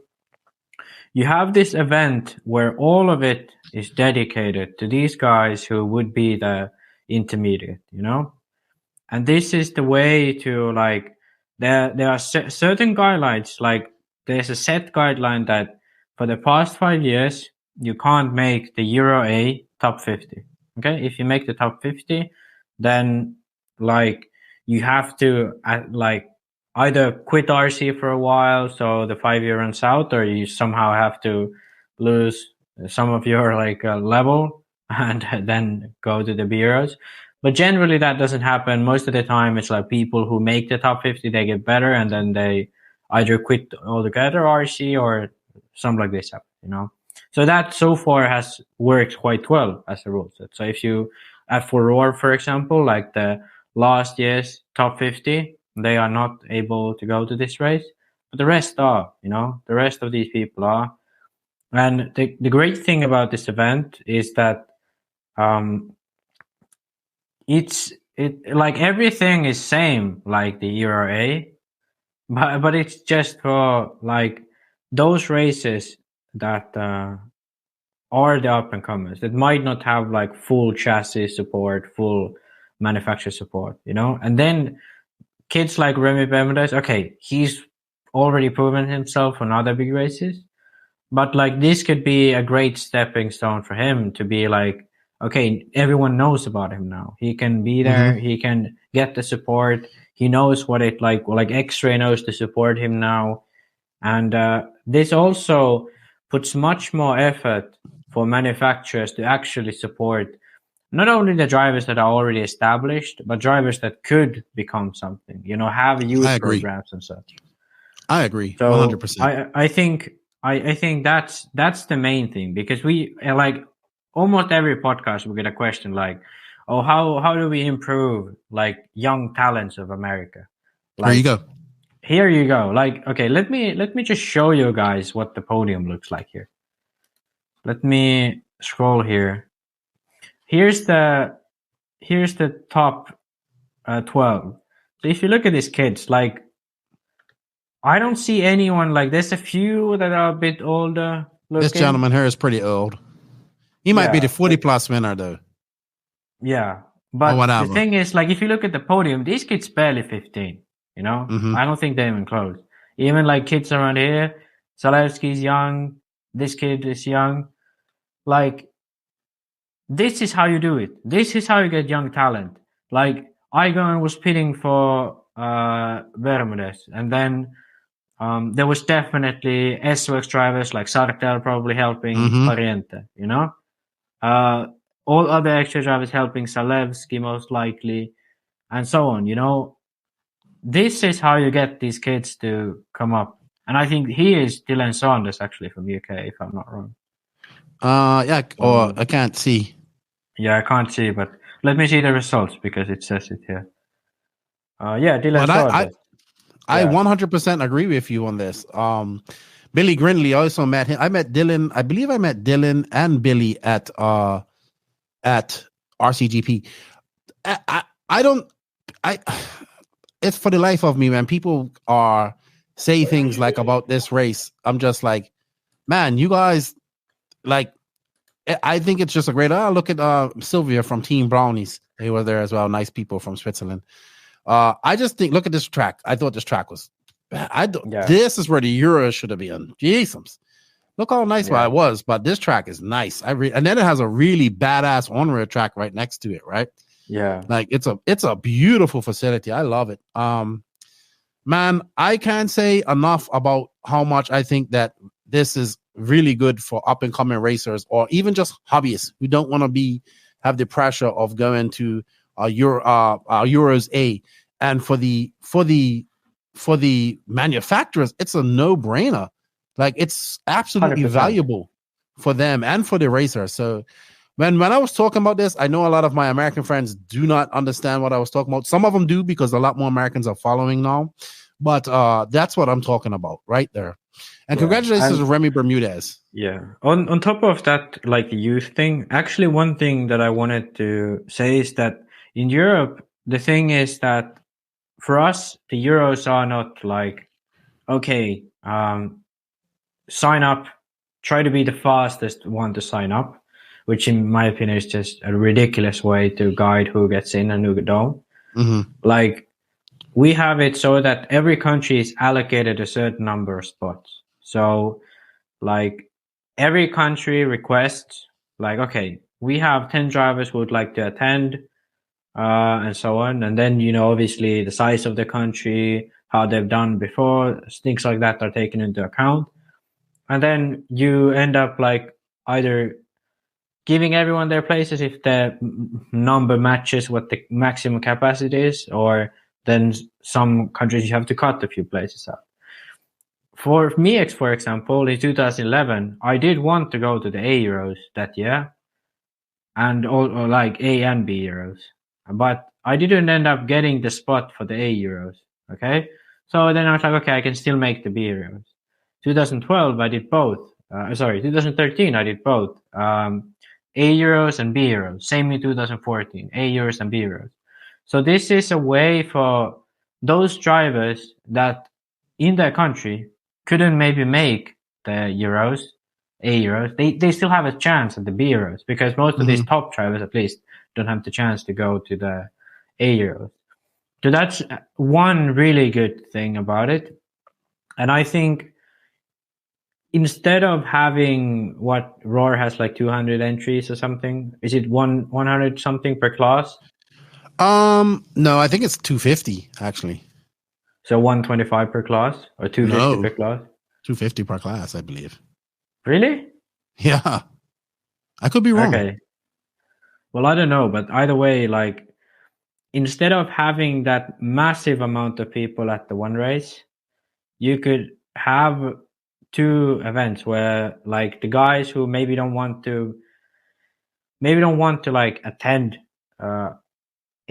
[SPEAKER 2] you have this event where all of it is dedicated to these guys who would be the intermediate, and this is the way to, like, there are certain guidelines. Like, there's a set guideline that for the past 5 years, you can't make the Euro A top 50. Okay, if you make the top 50, then like you have to either quit RC for a while, so the 5 year runs out, or you somehow have to lose some of your level and then go to the bureaus. But generally that doesn't happen. Most of the time it's like people who make the top 50, they get better, and then they either quit altogether RC or something like this happen, So that so far has worked quite well as a rule set. So if you at Furore, for example, like the last year's top 50, they are not able to go to this race, but the rest are, the rest of these people are. And the great thing about this event is that it's like everything is same like the Euro A, but it's just for like those races that are the up and comers that might not have like full chassis support, full manufacturer support, and then kids like Remy Bermudez, okay, he's already proven himself on other big races, but like this could be a great stepping stone for him to be like okay, everyone knows about him now. He can be there. He can get the support. He knows what it like X-Ray knows to support him now. And this also puts much more effort for manufacturers to actually support not only the drivers that are already established, but drivers that could become something, have youth programs and such.
[SPEAKER 1] I agree.
[SPEAKER 2] So
[SPEAKER 1] 100%.
[SPEAKER 2] I think that's the main thing, because we like almost every podcast we get a question like, oh, how do we improve like young talents of America?
[SPEAKER 1] There you go.
[SPEAKER 2] Here you go. Like, okay, let me just show you guys what the podium looks like here. Let me scroll here. Here's the top 12. So if you look at these kids, like, I don't see anyone like. There's a few that are a bit older looking.
[SPEAKER 1] This gentleman here is pretty old. He might be the 40+ winner though.
[SPEAKER 2] Yeah, but the thing is, like, if you look at the podium, these kids barely 15. I don't think they're even close. Even like kids around here, Zalewski's young. This kid is young. Like, this is how you do it. This is how you get young talent. Like, Igon was pitting for Bermudez, and then there was definitely S-Works drivers like Sartel probably helping Pariente, all other extra drivers helping Zalewski most likely, and so on, This is how you get these kids to come up. And I think he is Dylan Saunders actually from UK, if I'm not wrong.
[SPEAKER 1] Yeah, or I can't see.
[SPEAKER 2] Yeah, I can't see, but let me see the results because it says it here. Yeah, Dylan Saunders.
[SPEAKER 1] I 100% agree with you on this. Billy Grindley also met him. I believe I met Dylan and Billy at RCGP. It's for the life of me, man. People say things like about this race. I'm just like, man, you guys, like, I think it's just a great. Look at Sylvia from Team Brownies. They were there as well. Nice people from Switzerland. I just think, look at this track. I thought this track was. This is where the Euros should have been. Jesus, look how nice it was. But this track is nice. And then it has a really badass on-road track right next to it, right?
[SPEAKER 2] Yeah,
[SPEAKER 1] like it's a beautiful facility. I love it. Man, I can't say enough about how much I think that this is really good for up and coming racers, or even just hobbyists who don't want to have the pressure of going to Euros A. And for the manufacturers, it's a no-brainer. Like, it's absolutely
[SPEAKER 2] 100%.
[SPEAKER 1] valuable for them and for the racers. So when I was talking about this, I know a lot of my American friends do not understand what I was talking about. Some of them do, because a lot more Americans are following now. But that's what I'm talking about right there. And congratulations to Remy Bermudez.
[SPEAKER 2] Yeah. On top of that, like the youth thing, actually one thing that I wanted to say is that in Europe, the thing is that for us, the Euros are not like, okay, sign up, try to be the fastest one to sign up, which in my opinion is just a ridiculous way to guide who gets in and who don't. Like, we have it so that every country is allocated a certain number of spots. So, like, every country requests, like, okay, we have 10 drivers who would like to attend, and so on. And then, obviously the size of the country, how they've done before, things like that are taken into account. And then you end up like either giving everyone their places if the number matches what the maximum capacity is, or then some countries you have to cut a few places out. For me, for example, in 2011, I did want to go to the A Euros that year, and or like A and B Euros, but I didn't end up getting the spot for the A Euros. Okay, so then I was like, okay, I can still make the B Euros. 2012, I did both. 2013, I did both. A Euros and B Euros. Same in 2014, A Euros and B Euros. So this is a way for those drivers that in their country couldn't maybe make the Euros, A Euros. They still have a chance at the B Euros, because most of these top drivers at least don't have the chance to go to the A Euros. So that's one really good thing about it. And I think instead of having what Roar has like 200 entries or something, is it 100 something per class?
[SPEAKER 1] No, I think it's 250 actually.
[SPEAKER 2] So 125 per class or 250 per class?
[SPEAKER 1] 250 per class, I believe.
[SPEAKER 2] Really?
[SPEAKER 1] Yeah. I could be wrong.
[SPEAKER 2] Okay. Well, I don't know, but either way, like instead of having that massive amount of people at the one race, you could have 2 events where like the guys who maybe don't want to like attend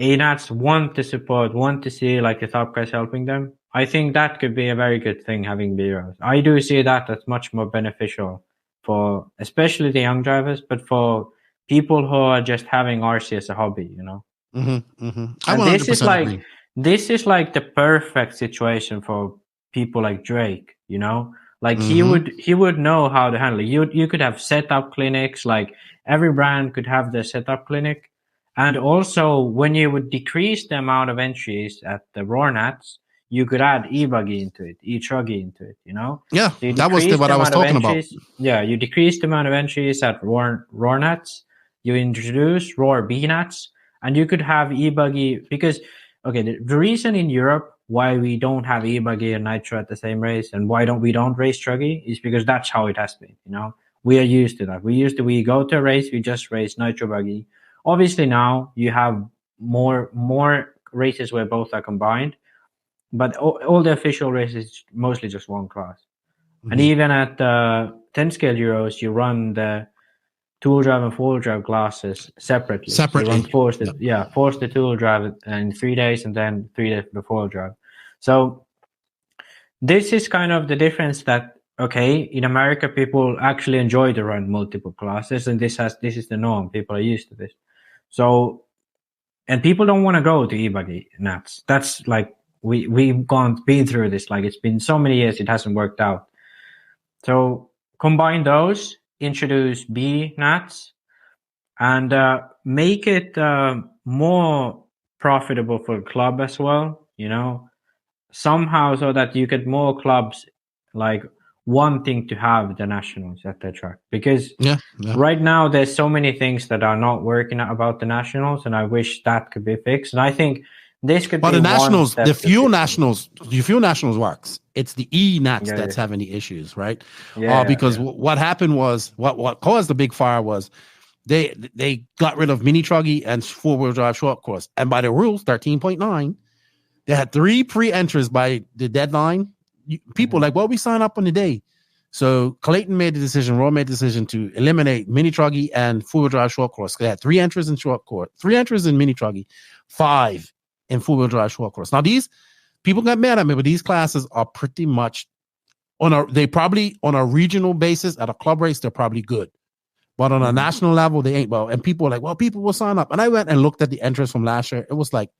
[SPEAKER 2] ANATs want to support, want to see like the top guys helping them. I think that could be a very good thing, having B-Rows. I do see that as much more beneficial for especially the young drivers, but for people who are just having RC as a hobby, you know.
[SPEAKER 1] Mm-hmm, mm-hmm. I
[SPEAKER 2] And
[SPEAKER 1] 100% agree.
[SPEAKER 2] this is like the perfect situation for people like Drake, you know. Like he would know how to handle it. You could have setup clinics, like every brand could have their setup clinic. And also when you would decrease the amount of entries at the Roar Nats, you could add e-buggy into it, e-truggy into it, you know?
[SPEAKER 1] Yeah,
[SPEAKER 2] So you
[SPEAKER 1] that was
[SPEAKER 2] decrease
[SPEAKER 1] what
[SPEAKER 2] the
[SPEAKER 1] I was
[SPEAKER 2] amount of
[SPEAKER 1] talking about.
[SPEAKER 2] entries. Yeah, you decrease the amount of entries at Roar Nats. You introduce Roar B Nats, and you could have e-buggy because, okay, the reason in Europe why we don't have e-buggy and nitro at the same race and why we don't race truggy is because that's how it has been, you know? We are used to that. We go to a race, we just race nitro buggy. Obviously now you have more races where both are combined, but all the official races mostly just one class.
[SPEAKER 1] Mm-hmm.
[SPEAKER 2] And even at 10 scale Euros, you run the two-wheel drive and four-wheel drive classes separately. So you run force the two-wheel drive in 3 days and then 3 days for the four-wheel drive. So this is kind of the difference that, okay, in America, people actually enjoy to run multiple classes, and this is the norm. People are used to this. So, and people don't want to go to e-buggy Nats. That's like, we've been through this. Like, it's been so many years, it hasn't worked out. So combine those, introduce B Nats, and make it more profitable for the club as well, you know, somehow, so that you get more clubs like wanting to have the nationals at their track. Because right now there's so many things that are not working about the nationals, and I wish that could be fixed. And I think this could be
[SPEAKER 1] the nationals,
[SPEAKER 2] the
[SPEAKER 1] fuel nationals works. It's the E-Nats that's having the issues, right? Because what happened was, what caused the big fire was they got rid of mini truggy and four-wheel drive short course. And by the rules, 13.9, they had 3 pre-entries by the deadline. People like, well, we sign up on the day. So Clayton made the decision, Roy made the decision to eliminate mini truggy and four-wheel drive short course. They had 3 entries in short course, 3 entries in mini truggy, 5 in four-wheel drive short course. Now, these people got mad at me, but these classes are pretty much on a regional basis at a club race, they're probably good. But on a national level, they ain't. Well, and people are like, well, people will sign up. And I went and looked at the entries from last year. It was like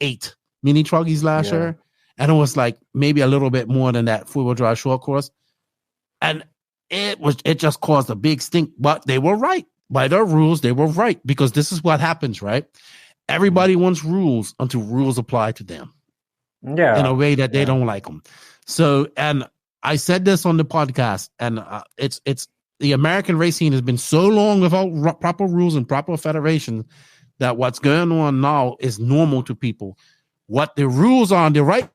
[SPEAKER 1] 8 mini truggies last year. And it was like maybe a little bit more than that four-wheel drive short course. And it just caused a big stink. But they were right. By their rules, they were right. Because this is what happens, right? Everybody wants rules until rules apply to them. Yeah. In a way that they don't like them. So, and I said this on the podcast, and it's the American race scene has been so long without proper rules and proper federation that what's going on now is normal to people. What the rules are, the right.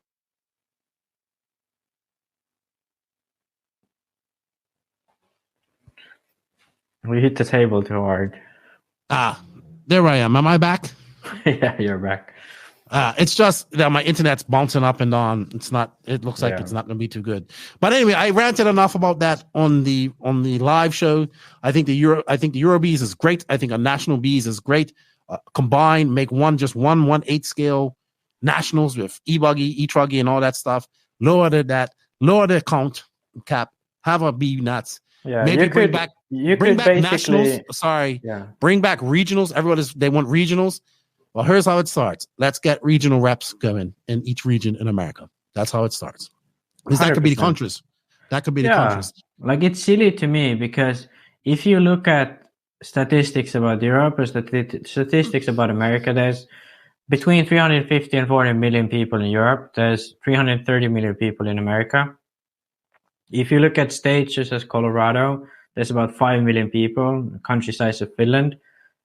[SPEAKER 2] We hit the table too hard.
[SPEAKER 1] There I am. Am I back?
[SPEAKER 2] Yeah, you're back.
[SPEAKER 1] It's just that my internet's bouncing up and down. It's not. It looks like it's not going to be too good. But anyway, I ranted enough about that on the live show. I think the Euro Bees is great. I think a national Bees is great. Combine, make one 8 scale nationals with e-buggy, e-truggy, and all that stuff. Lower the count cap. Have a B nuts.
[SPEAKER 2] Yeah,
[SPEAKER 1] maybe bring back nationals. Bring back regionals. They want regionals. Well, here's how it starts. Let's get regional reps going in each region in America. That's how it starts. Because that could be the countries. That could be the countries.
[SPEAKER 2] Like, it's silly to me because if you look at statistics about Europe or statistics about America, there's between 350 and 400 million people in Europe. There's 330 million people in America. if you look at states such as Colorado, there's about 5 million people, country size of Finland.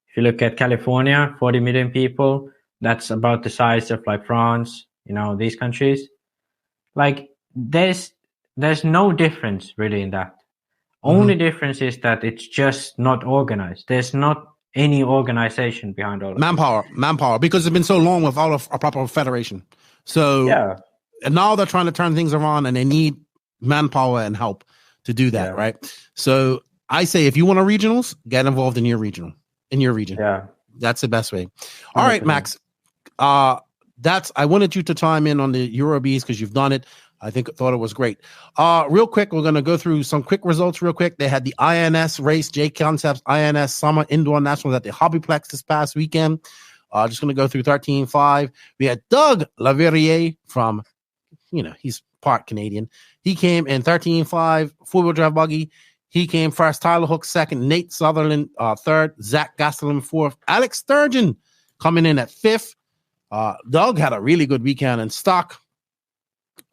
[SPEAKER 2] If you look at California, 40 million people, that's about the size of like France, these countries. Like there's no difference really in that. Only difference is that it's just not organized. There's not any organization behind all of it.
[SPEAKER 1] Manpower, because it's been so long without a proper federation. So and now they're trying to turn things around, and they need manpower and help to do that, right? So I say, if you want a regionals, get involved in your region. Yeah, that's the best way. All right, Max. I wanted you to chime in on the Eurobees because you've done it. I thought it was great. Real quick, we're going to go through some quick results real quick. They had the INS race, J Concepts INS Summer Indoor Nationals at the Hobbyplex this past weekend. Just going to go through 13.5. We had Doug Laverrier from, he's part Canadian. He came in 13.5, four-wheel drive buggy. He came first. Tyler Hook second. Nate Sutherland third. Zach Gastelum fourth. Alex Sturgeon coming in at fifth. Doug had a really good weekend in stock.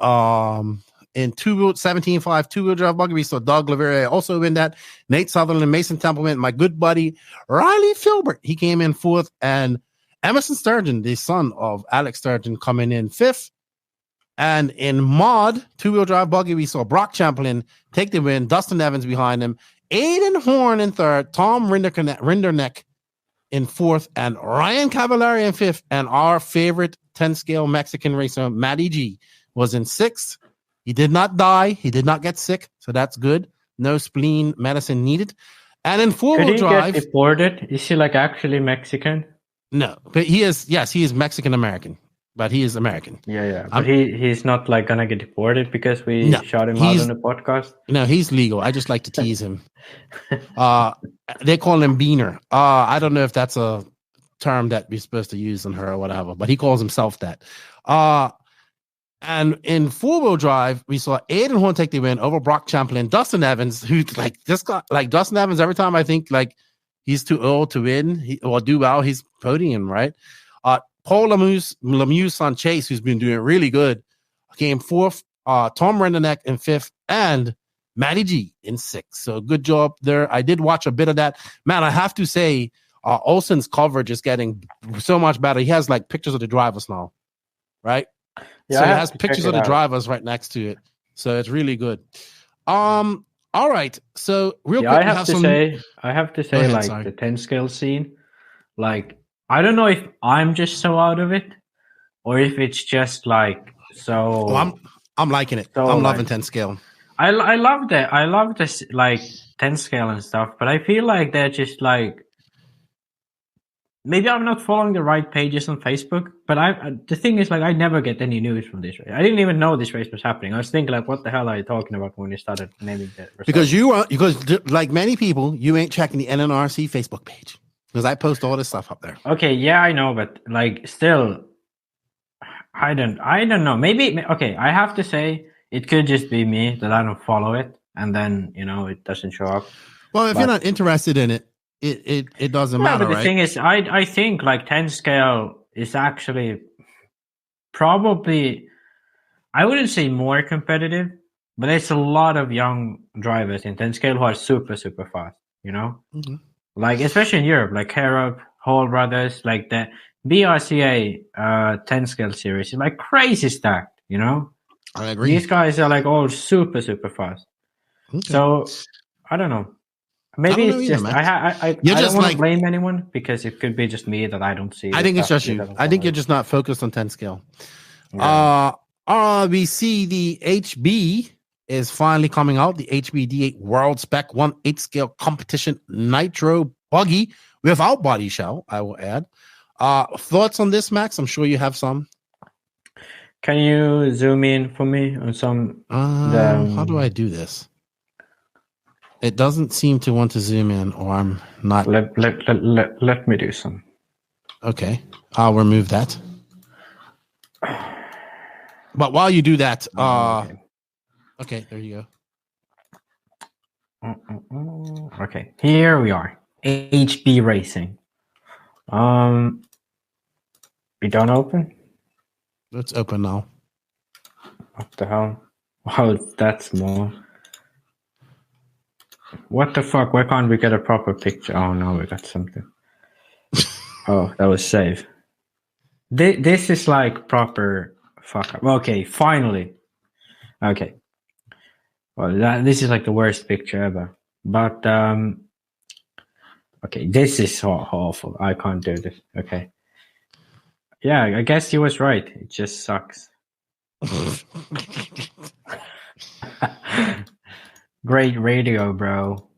[SPEAKER 1] In 17.5 two-wheel drive buggy, we saw Doug Laverrier also win that. Nate Sutherland, Mason Templeman, my good buddy Riley Filbert, he came in fourth, and Emerson Sturgeon, the son of Alex Sturgeon, coming in fifth. And in mod two-wheel drive buggy, we saw Brock Champlin take the win. Dustin Evans behind him. Aiden Horn in third. Tom Rinderneck in fourth. And Ryan Cavallari in fifth. And our favorite 10-scale Mexican racer, Matty G, was in sixth. He did not die. He did not get sick. So that's good. No spleen medicine needed. And in four-wheel drive...
[SPEAKER 2] Get deported? Is he like actually Mexican?
[SPEAKER 1] No. But he is Mexican-American. But he is American.
[SPEAKER 2] Yeah. But he's not like gonna get deported because we shot him out on the podcast.
[SPEAKER 1] No, he's legal. I just like to tease him. They call him Beaner. I don't know if that's a term that we're supposed to use on her or whatever, but he calls himself that. And in four-wheel drive, we saw Aiden Horn take the win over Brock Champlin. Dustin Evans, who Dustin Evans, every time I think like he's too old to win or do well, he's podium, right? Paul Lemieux Sanchez, who's been doing really good, came fourth. Tom Renderneck in fifth, and Matty G in sixth. So good job there. I did watch a bit of that. Man, I have to say, Olsen's coverage is getting so much better. He has like pictures of the drivers now, right? Yeah, so he has pictures of the drivers right next to it. So it's really good. All right. So real quick,
[SPEAKER 2] I have to say, like the 10 scale scene, like, I don't know if I'm just so out of it or if it's just like so.
[SPEAKER 1] Oh, I'm liking it. So I'm loving 10 scale.
[SPEAKER 2] I love that. I love this like 10 scale and stuff, but I feel like they're just like maybe I'm not following the right pages on Facebook. But the thing is, like, I never get any news from this race. I didn't even know this race was happening. I was thinking, like, what the hell are you talking about when you started naming the results?
[SPEAKER 1] Because like many people, you ain't checking the NNRC Facebook page. Because I post all this stuff up there.
[SPEAKER 2] Okay, yeah, I know, but like still, I don't know. Maybe I have to say it could just be me that I don't follow it, and then it doesn't show up.
[SPEAKER 1] Well, if you're not interested in it, it doesn't matter.
[SPEAKER 2] But the
[SPEAKER 1] right?
[SPEAKER 2] thing is, I think like 10 scale is actually probably, I wouldn't say more competitive, but there's a lot of young drivers in 10 scale who are super fast. Mm-hmm. Like, especially in Europe, like Harrop, Hall Brothers, like the BRCA 10 scale series is like crazy stacked,
[SPEAKER 1] I agree.
[SPEAKER 2] These guys are like all super fast. Okay. So, I don't know. Maybe it's just, I don't want to blame anyone because it could be just me that I don't see.
[SPEAKER 1] I think it's just you. I think you're just not focused on 10 scale. Yeah. We see the HB is finally coming out, the HBD8 World Spec 1/8 scale competition nitro buggy without body shell, I will add. Thoughts on this, Max? I'm sure you have some.
[SPEAKER 2] Can you zoom in for me on some?
[SPEAKER 1] How do I do this? It doesn't seem to want to zoom in, or I'm not.
[SPEAKER 2] Let me do some.
[SPEAKER 1] Okay, I'll remove that. But while you do that, okay, there you
[SPEAKER 2] go. Okay, here we are. HB Racing. You don't open?
[SPEAKER 1] Let's open now.
[SPEAKER 2] What the hell? Wow, it's that small. What the fuck? Why can't we get a proper picture? Oh no, we got something. Oh, that was safe. This is like proper fuck up. Okay, finally. Okay. Well, this is like the worst picture ever. But okay, this is so awful. I can't do this. Okay. Yeah, I guess he was right. It just sucks. Great radio, bro.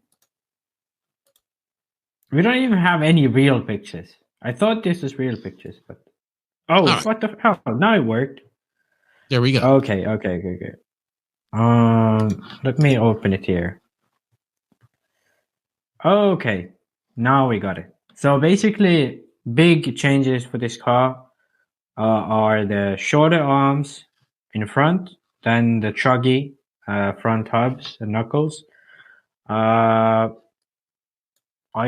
[SPEAKER 2] We don't even have any real pictures. I thought this was real pictures, but
[SPEAKER 1] right.
[SPEAKER 2] What the hell? Now it worked.
[SPEAKER 1] There we go.
[SPEAKER 2] Okay. Let me open it here. Okay, now we got it. So basically, big changes for this car are the shorter arms in front, then the truggy front hubs and knuckles. I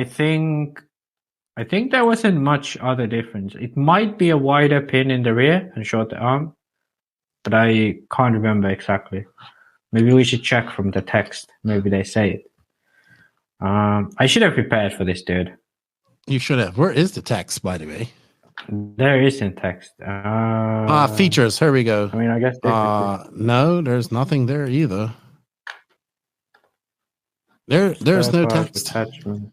[SPEAKER 2] think there wasn't much other difference. It might be a wider pin in the rear and shorter arm, but I can't remember exactly. Maybe we should check from the text. Maybe they say it. I should have prepared for this, dude.
[SPEAKER 1] You should have. Where is the text, by the way?
[SPEAKER 2] There isn't text.
[SPEAKER 1] Features. Here we go.
[SPEAKER 2] I mean, I guess.
[SPEAKER 1] No, there's nothing there either. There's no text.
[SPEAKER 2] Attachment.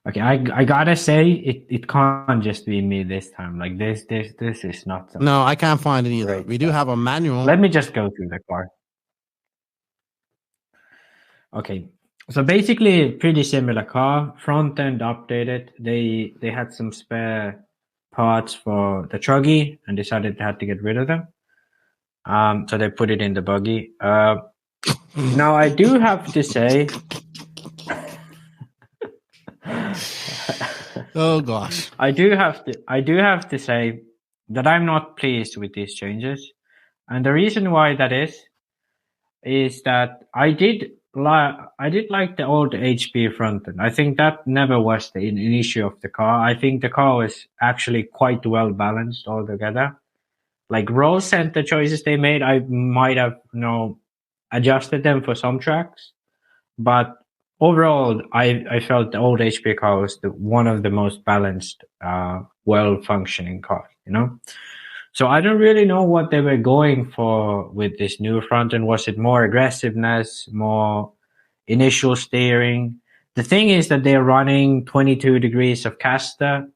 [SPEAKER 2] Okay, I gotta say it can't just be me this time. Like this is not.
[SPEAKER 1] No, I can't find it either.
[SPEAKER 2] Great
[SPEAKER 1] We do have a manual.
[SPEAKER 2] Let me just go through the car. Okay, so basically, pretty similar car. Front end updated. They had some spare parts for the truggy and decided they had to get rid of them. So they put it in the buggy. Now I do have to say.
[SPEAKER 1] Oh gosh.
[SPEAKER 2] I do have to say that I'm not pleased with these changes. And the reason why that is that I did like the old HP front end. I think that never was an issue of the car. I think the car was actually quite well balanced altogether. Like roll center choices they made, I might have adjusted them for some tracks, but overall, I felt the old HP car was one of the most balanced, well-functioning cars, So I don't really know what they were going for with this new front end. Was it more aggressiveness, more initial steering? The thing is that they're running 22 degrees of caster,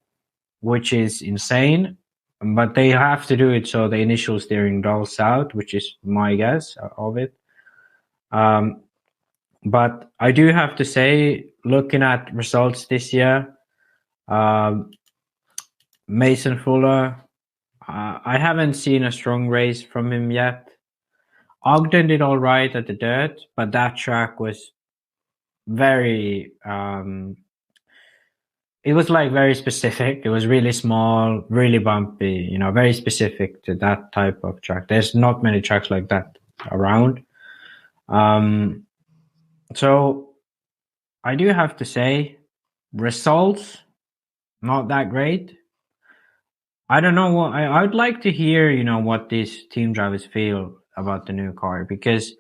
[SPEAKER 2] which is insane, but they have to do it so the initial steering dulls out, which is my guess of it. But I do have to say, looking at results this year, Mason Fuller, I haven't seen a strong race from him yet. Ogden did all right at the dirt, but that track was very, it was like very specific. It was really small, really bumpy, very specific to that type of track. There's not many tracks like that around. So I do have to say, results, not that great. I don't know what I'd like to hear, what these team drivers feel about the new car, because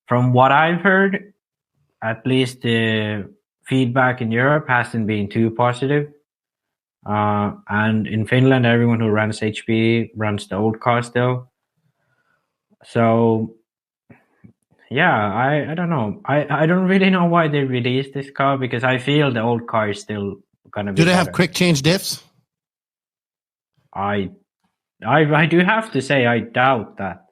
[SPEAKER 2] from what I've heard, at least the feedback in Europe hasn't been too positive. And in Finland, everyone who runs HP runs the old car still. So yeah, I don't know. I don't really know why they released this car, because I feel the old car is still gonna be
[SPEAKER 1] Do they
[SPEAKER 2] better.
[SPEAKER 1] have quick change diffs?
[SPEAKER 2] I do have to say I doubt that.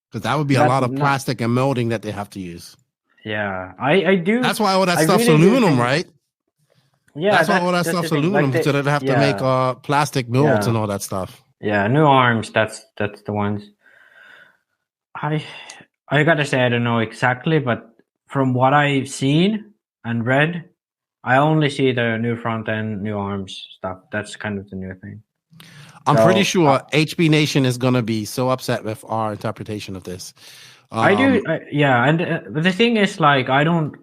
[SPEAKER 1] Because that would be a lot of plastic and molding that they have to use.
[SPEAKER 2] Yeah, I do.
[SPEAKER 1] That's why all that stuff's aluminum, right?
[SPEAKER 2] Yeah,
[SPEAKER 1] that's why all that stuff's aluminum, so they have to make plastic molds and all that stuff.
[SPEAKER 2] Yeah, new arms. That's the ones. I gotta say I don't know exactly, but from what I've seen and read, I only see the new front end, new arms stuff. That's kind of the new thing.
[SPEAKER 1] I'm pretty sure HB Nation is gonna be so upset with our interpretation of this.
[SPEAKER 2] I do, yeah. And the thing is, like, I don't,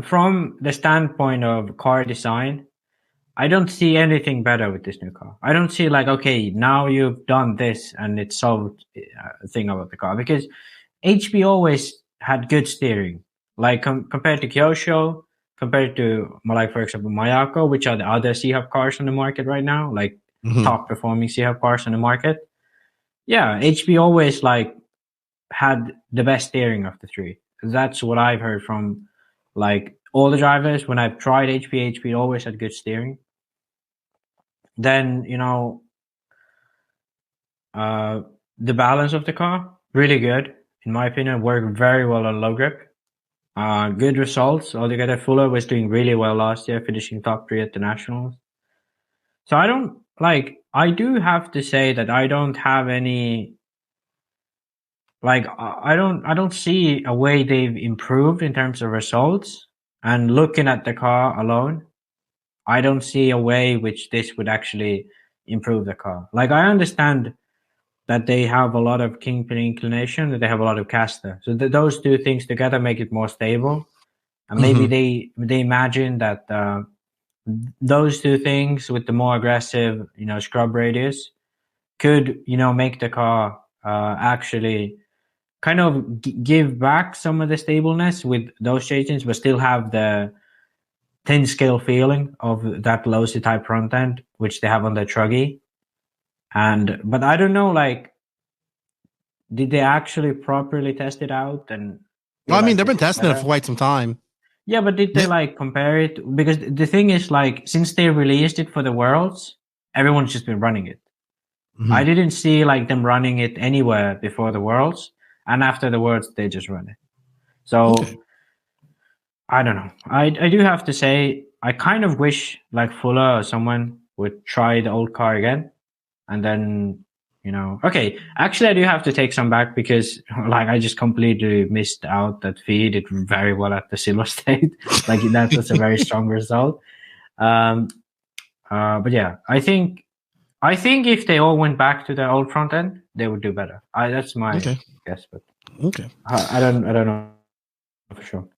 [SPEAKER 2] from the standpoint of car design, I don't see anything better with this new car. I don't see like, okay, now you've done this and it solved a thing about the car, because HB always had good steering. Like compared to Kyosho, compared to like for example Mayako, which are the other C-Hub cars on the market right now, like top performing C-Hub cars on the market. Yeah, HP always like had the best steering of the three. That's what I've heard from like all the drivers. When I've tried HP always had good steering. Then the balance of the car really good in my opinion. Worked very well on low grip. Good results altogether. Fuller was doing really well last year, finishing top 3 at the Nationals. So I do have to say that I don't have any, I don't see a way they've improved in terms of results. And looking at the car alone, I don't see a way which this would actually improve the car. Like, I understand that they have a lot of kingpin inclination, that they have a lot of caster. So those two things together make it more stable. And maybe they imagine that those two things with the more aggressive, scrub radius could, make the car actually kind of give back some of the stableness with those changes, but still have the thin scale feeling of that Losi type front end, which they have on the Truggy. But I don't know, like, did they actually properly test it out? And
[SPEAKER 1] well, I mean, they've been testing it for quite some time.
[SPEAKER 2] Yeah, but did they like compare it? Because the thing is, like, since they released it for the Worlds, everyone's just been running it. I didn't see like them running it anywhere before the Worlds, and after the Worlds, they just run it. So I don't know. I do have to say, I kind of wish like Fuller or someone would try the old car again, and then okay. Actually, I do have to take some back because like I just completely missed out that Fee did very well at the Silver State. Like that was a very strong result. But yeah, I think if they all went back to the old front end, they would do better. That's my guess, but I don't know for sure.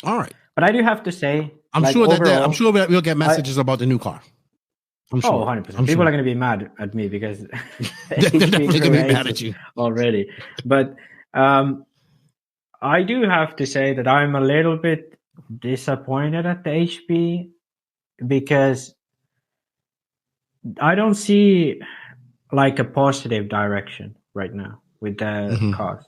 [SPEAKER 1] All right,
[SPEAKER 2] but I do have to say,
[SPEAKER 1] I'm sure that we'll get messages about the new car. I'm sure.
[SPEAKER 2] 100%. People are going to be mad at me because
[SPEAKER 1] they're definitely going to be mad at you
[SPEAKER 2] already. But I do have to say that I'm a little bit disappointed at the HP because I don't see like a positive direction right now with the cars.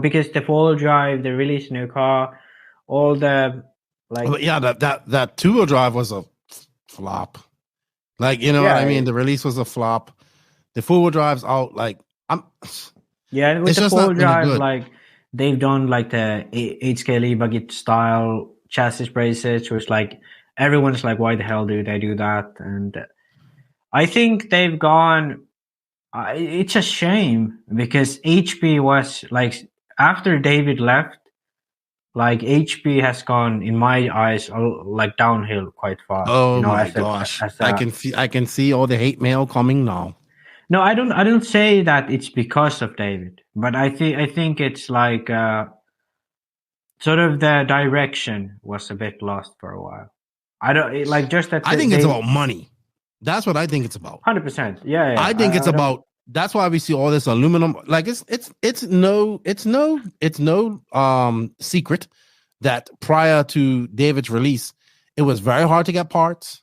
[SPEAKER 2] Because the four-wheel drive, they released a new car, all the
[SPEAKER 1] that two-wheel drive was a flop. Like, what I mean? The release was a flop. The four-wheel drive's out. Like, with
[SPEAKER 2] the four-wheel drive, like, they've done, like, the 8-scale e-buggy style chassis braces, which, like, everyone's like, why the hell do they do that? And I think they've gone... it's a shame because HP was, like, after David left, like HP has gone, in my eyes, like downhill quite far.
[SPEAKER 1] Oh my gosh! I can see all the hate mail coming now.
[SPEAKER 2] No, I don't say that it's because of David, but I think it's like sort of the direction was a bit lost for a while. I don't like just that.
[SPEAKER 1] I think it's about money. That's what I think it's about.
[SPEAKER 2] 100%. Yeah.
[SPEAKER 1] I think it's about. That's why we see all this aluminum. Like it's no secret that prior to David's release, it was very hard to get parts.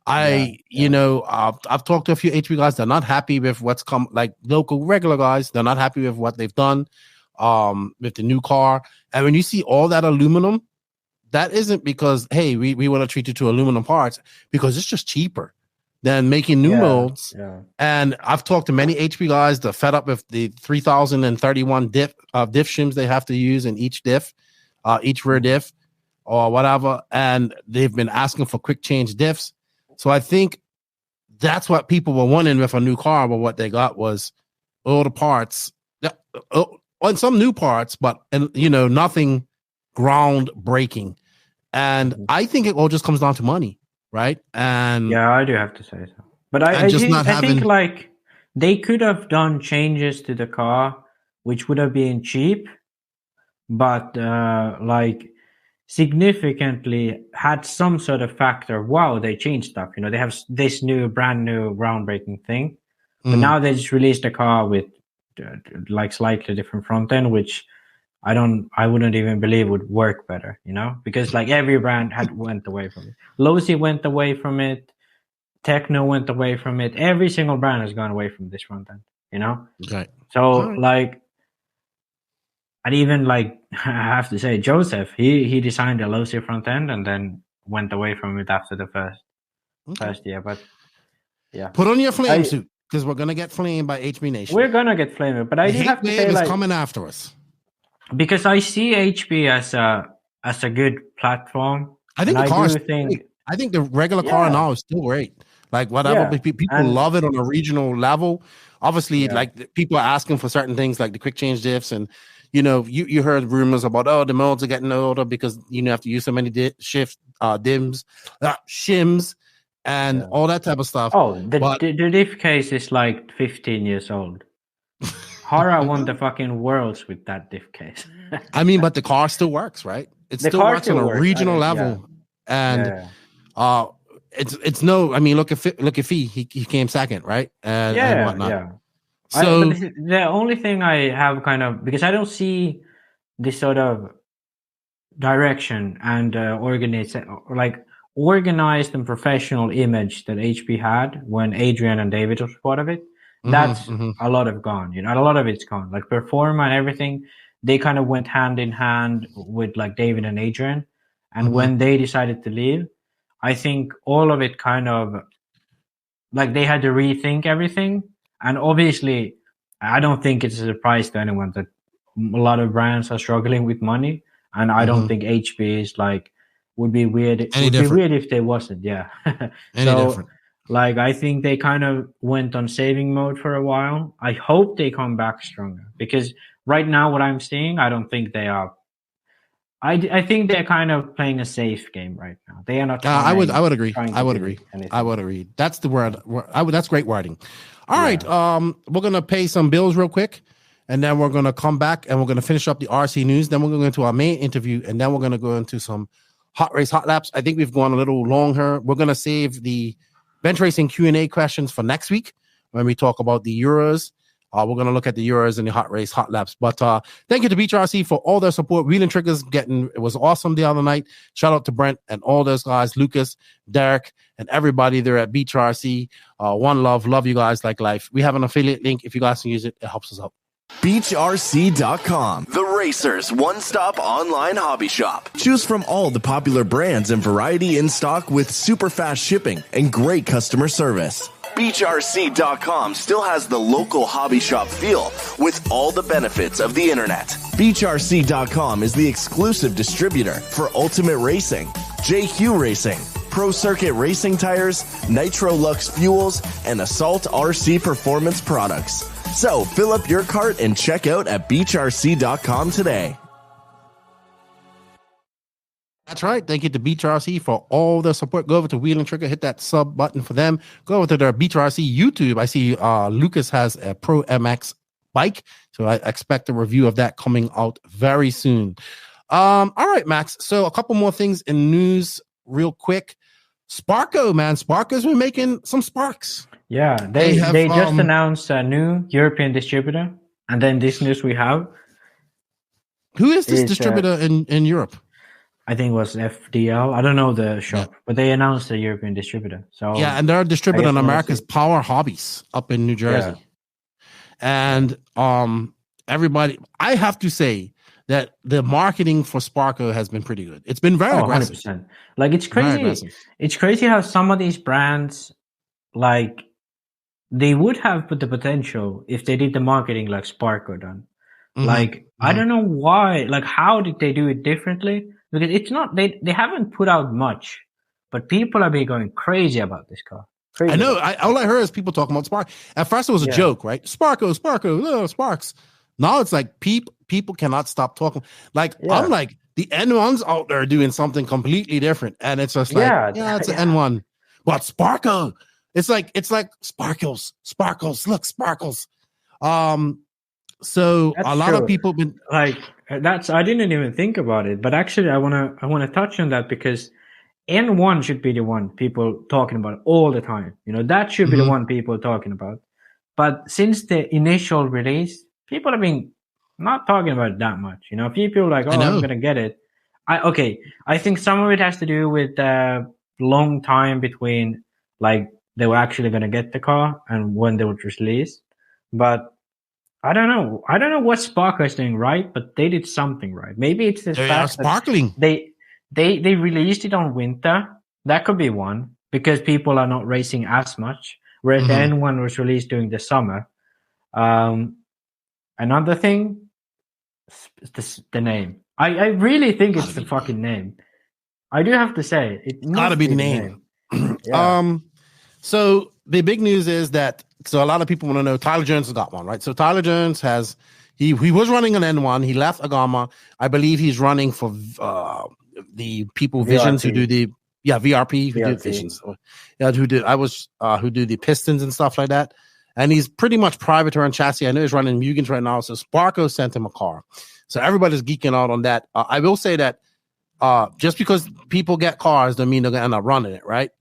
[SPEAKER 1] I've talked to a few HP guys. They're not happy with what's come. Like local regular guys, they're not happy with what they've done with the new car. And when you see all that aluminum, that isn't because hey we want to treat it to aluminum parts, because it's just cheaper than making new molds. Yeah. And I've talked to many HP guys that are fed up with the 3031 diff shims they have to use in each diff, each rear diff or whatever. And they've been asking for quick change diffs. So I think that's what people were wanting with a new car, but what they got was all the parts, on some new parts, but nothing groundbreaking. And I think it all just comes down to money. Right. And
[SPEAKER 2] yeah, I do have to say so. But I think like they could have done changes to the car, which would have been cheap, but like significantly had some sort of factor. Wow, they changed stuff. They have this brand new groundbreaking thing. But now they just released a car with like slightly different front end, which I wouldn't even believe would work better, you know, because like every brand went away from it. Losi went away from it. Techno went away from it. Every single brand has gone away from this front end, you know?
[SPEAKER 1] Okay.
[SPEAKER 2] So like, and even like, I have to say, Joseph, he designed a Losi front end and then went away from it after the first year. But yeah.
[SPEAKER 1] Put on your flame suit, because we're going to get flamed by HB Nation.
[SPEAKER 2] We're going to get flamed. But I do have to say,
[SPEAKER 1] like, coming after us.
[SPEAKER 2] Because I see HB as a good platform.
[SPEAKER 1] I think I think the regular car now is still great. Like whatever people love it on a regional level. Obviously, like people are asking for certain things like the quick change diffs, and you know, you heard rumors about the modes are getting older because you have to use so many shims, and all that type of stuff.
[SPEAKER 2] Oh, the diff case is like 15 years old. Hara won the fucking worlds with that diff case.
[SPEAKER 1] I mean, but the car still works, right? It still works on a regional level, and it's no. I mean, look at Fee. He came second, right? And whatnot.
[SPEAKER 2] Yeah.
[SPEAKER 1] So
[SPEAKER 2] the only thing I have kind of, because I don't see this sort of direction and organized and professional image that HP had when Adrian and David was part of it. That's a lot of gone, you know, a lot of it's gone. Like Performa and everything, they kind of went hand in hand with like David and Adrian. And when they decided to leave, I think all of it kind of like they had to rethink everything. And obviously, I don't think it's a surprise to anyone that a lot of brands are struggling with money. And I don't think HP is like, would be weird. It would be weird if they wasn't. Yeah.
[SPEAKER 1] Different.
[SPEAKER 2] Like, I think they kind of went on saving mode for a while. I hope they come back stronger because right now what I'm seeing, I don't think they are. I think they're kind of playing a safe game right now. They are not.
[SPEAKER 1] I would agree. I would agree. That's the word. That's great wording. All right. We're going to pay some bills real quick, and then we're going to come back and we're going to finish up the RC news. Then we're going to go into our main interview, and then we're going to go into some hot race, hot laps. I think we've gone a little long here. We're going to save the bench racing Q&A questions for next week when we talk about the Euros. We're going to look at the Euros and the hot race, hot laps. But thank you to Beach RC for all their support. Wheeling Triggers it was awesome the other night. Shout out to Brent and all those guys, Lucas, Derek, and everybody there at Beach RC. One love. Love you guys like life. We have an affiliate link. If you guys can use it, it helps us out.
[SPEAKER 8] BeachRC.com, the racers' one-stop online hobby shop. Choose from all the popular brands and variety in stock with super fast shipping and great customer service. BeachRC.com still has the local hobby shop feel with all the benefits of the internet. BeachRC.com is the exclusive distributor for Ultimate Racing, JQ Racing, Pro Circuit Racing Tires, Nitro Lux Fuels, and Assault RC Performance products. So fill up your cart and check out at BeachRC.com today.
[SPEAKER 1] That's right. Thank you to Beach RC for all the support. Go over to Wheel and Trigger, hit that sub button for them. Go over to their Beach RC YouTube. I see Lucas has a Pro MX bike, so I expect a review of that coming out very soon. All right, Max. So a couple more things in news real quick. Sparko, man. Sparko's been making some sparks.
[SPEAKER 2] Yeah, they just announced a new European distributor, and then this news we have.
[SPEAKER 1] Who is this distributor in Europe?
[SPEAKER 2] I think it was FDL. I don't know the shop, but they announced a European distributor. So
[SPEAKER 1] yeah, and they're a distributor in America's Power Hobbies up in New Jersey. Yeah. And everybody, I have to say that the marketing for Sparko has been pretty good. It's been very aggressive.
[SPEAKER 2] 100%. Like, it's crazy. It's crazy how some of these brands, like, they would have put the potential if they did the marketing like Sparko done. Like, I don't know why. Like, how did they do it differently? Because it's not, they haven't put out much, but people are going crazy about this car. Crazy.
[SPEAKER 1] I know. All I heard is people talking about Spark. At first, it was a joke, right? Sparko, Sparks. Now it's like people cannot stop talking. Like, I'm like, the N1's out there doing something completely different. And it's just like, it's an N1. But Sparko, it's like sparkles, look, sparkles. So that's a lot of people been
[SPEAKER 2] like, I didn't even think about it, but actually I wanna touch on that because N1 should be the one people talking about all the time. You know, that should be the one people talking about. But since the initial release, people have been I'm not talking about that much. You know, people are like, oh,
[SPEAKER 1] I know.
[SPEAKER 2] I'm gonna get it. I think some of it has to do with the long time between like they were actually gonna get the car and when they would release. But I don't know. I don't know what Spark is doing right, but they did something right. Maybe it's the
[SPEAKER 1] They are
[SPEAKER 2] fact that
[SPEAKER 1] sparkling.
[SPEAKER 2] they released it on winter. That could be one because people are not racing as much. Whereas the N1 was released during the summer. Another thing, the name. I really think it's the fucking name. I do have to say it
[SPEAKER 1] Gotta
[SPEAKER 2] must
[SPEAKER 1] be the name.
[SPEAKER 2] Yeah.
[SPEAKER 1] So the big news is that a lot of people want to know Tyler Jones has got one, right? So Tyler Jones he was running an N1. He left Agama. I believe he's running for the people Visions who do the VRP who do Visions. Yeah, who do the Pistons and stuff like that. And he's pretty much private to run chassis. I know he's running Mugens right now. So Sparko sent him a car. So everybody's geeking out on that. I will say that just because people get cars don't mean they're gonna end up running it, right?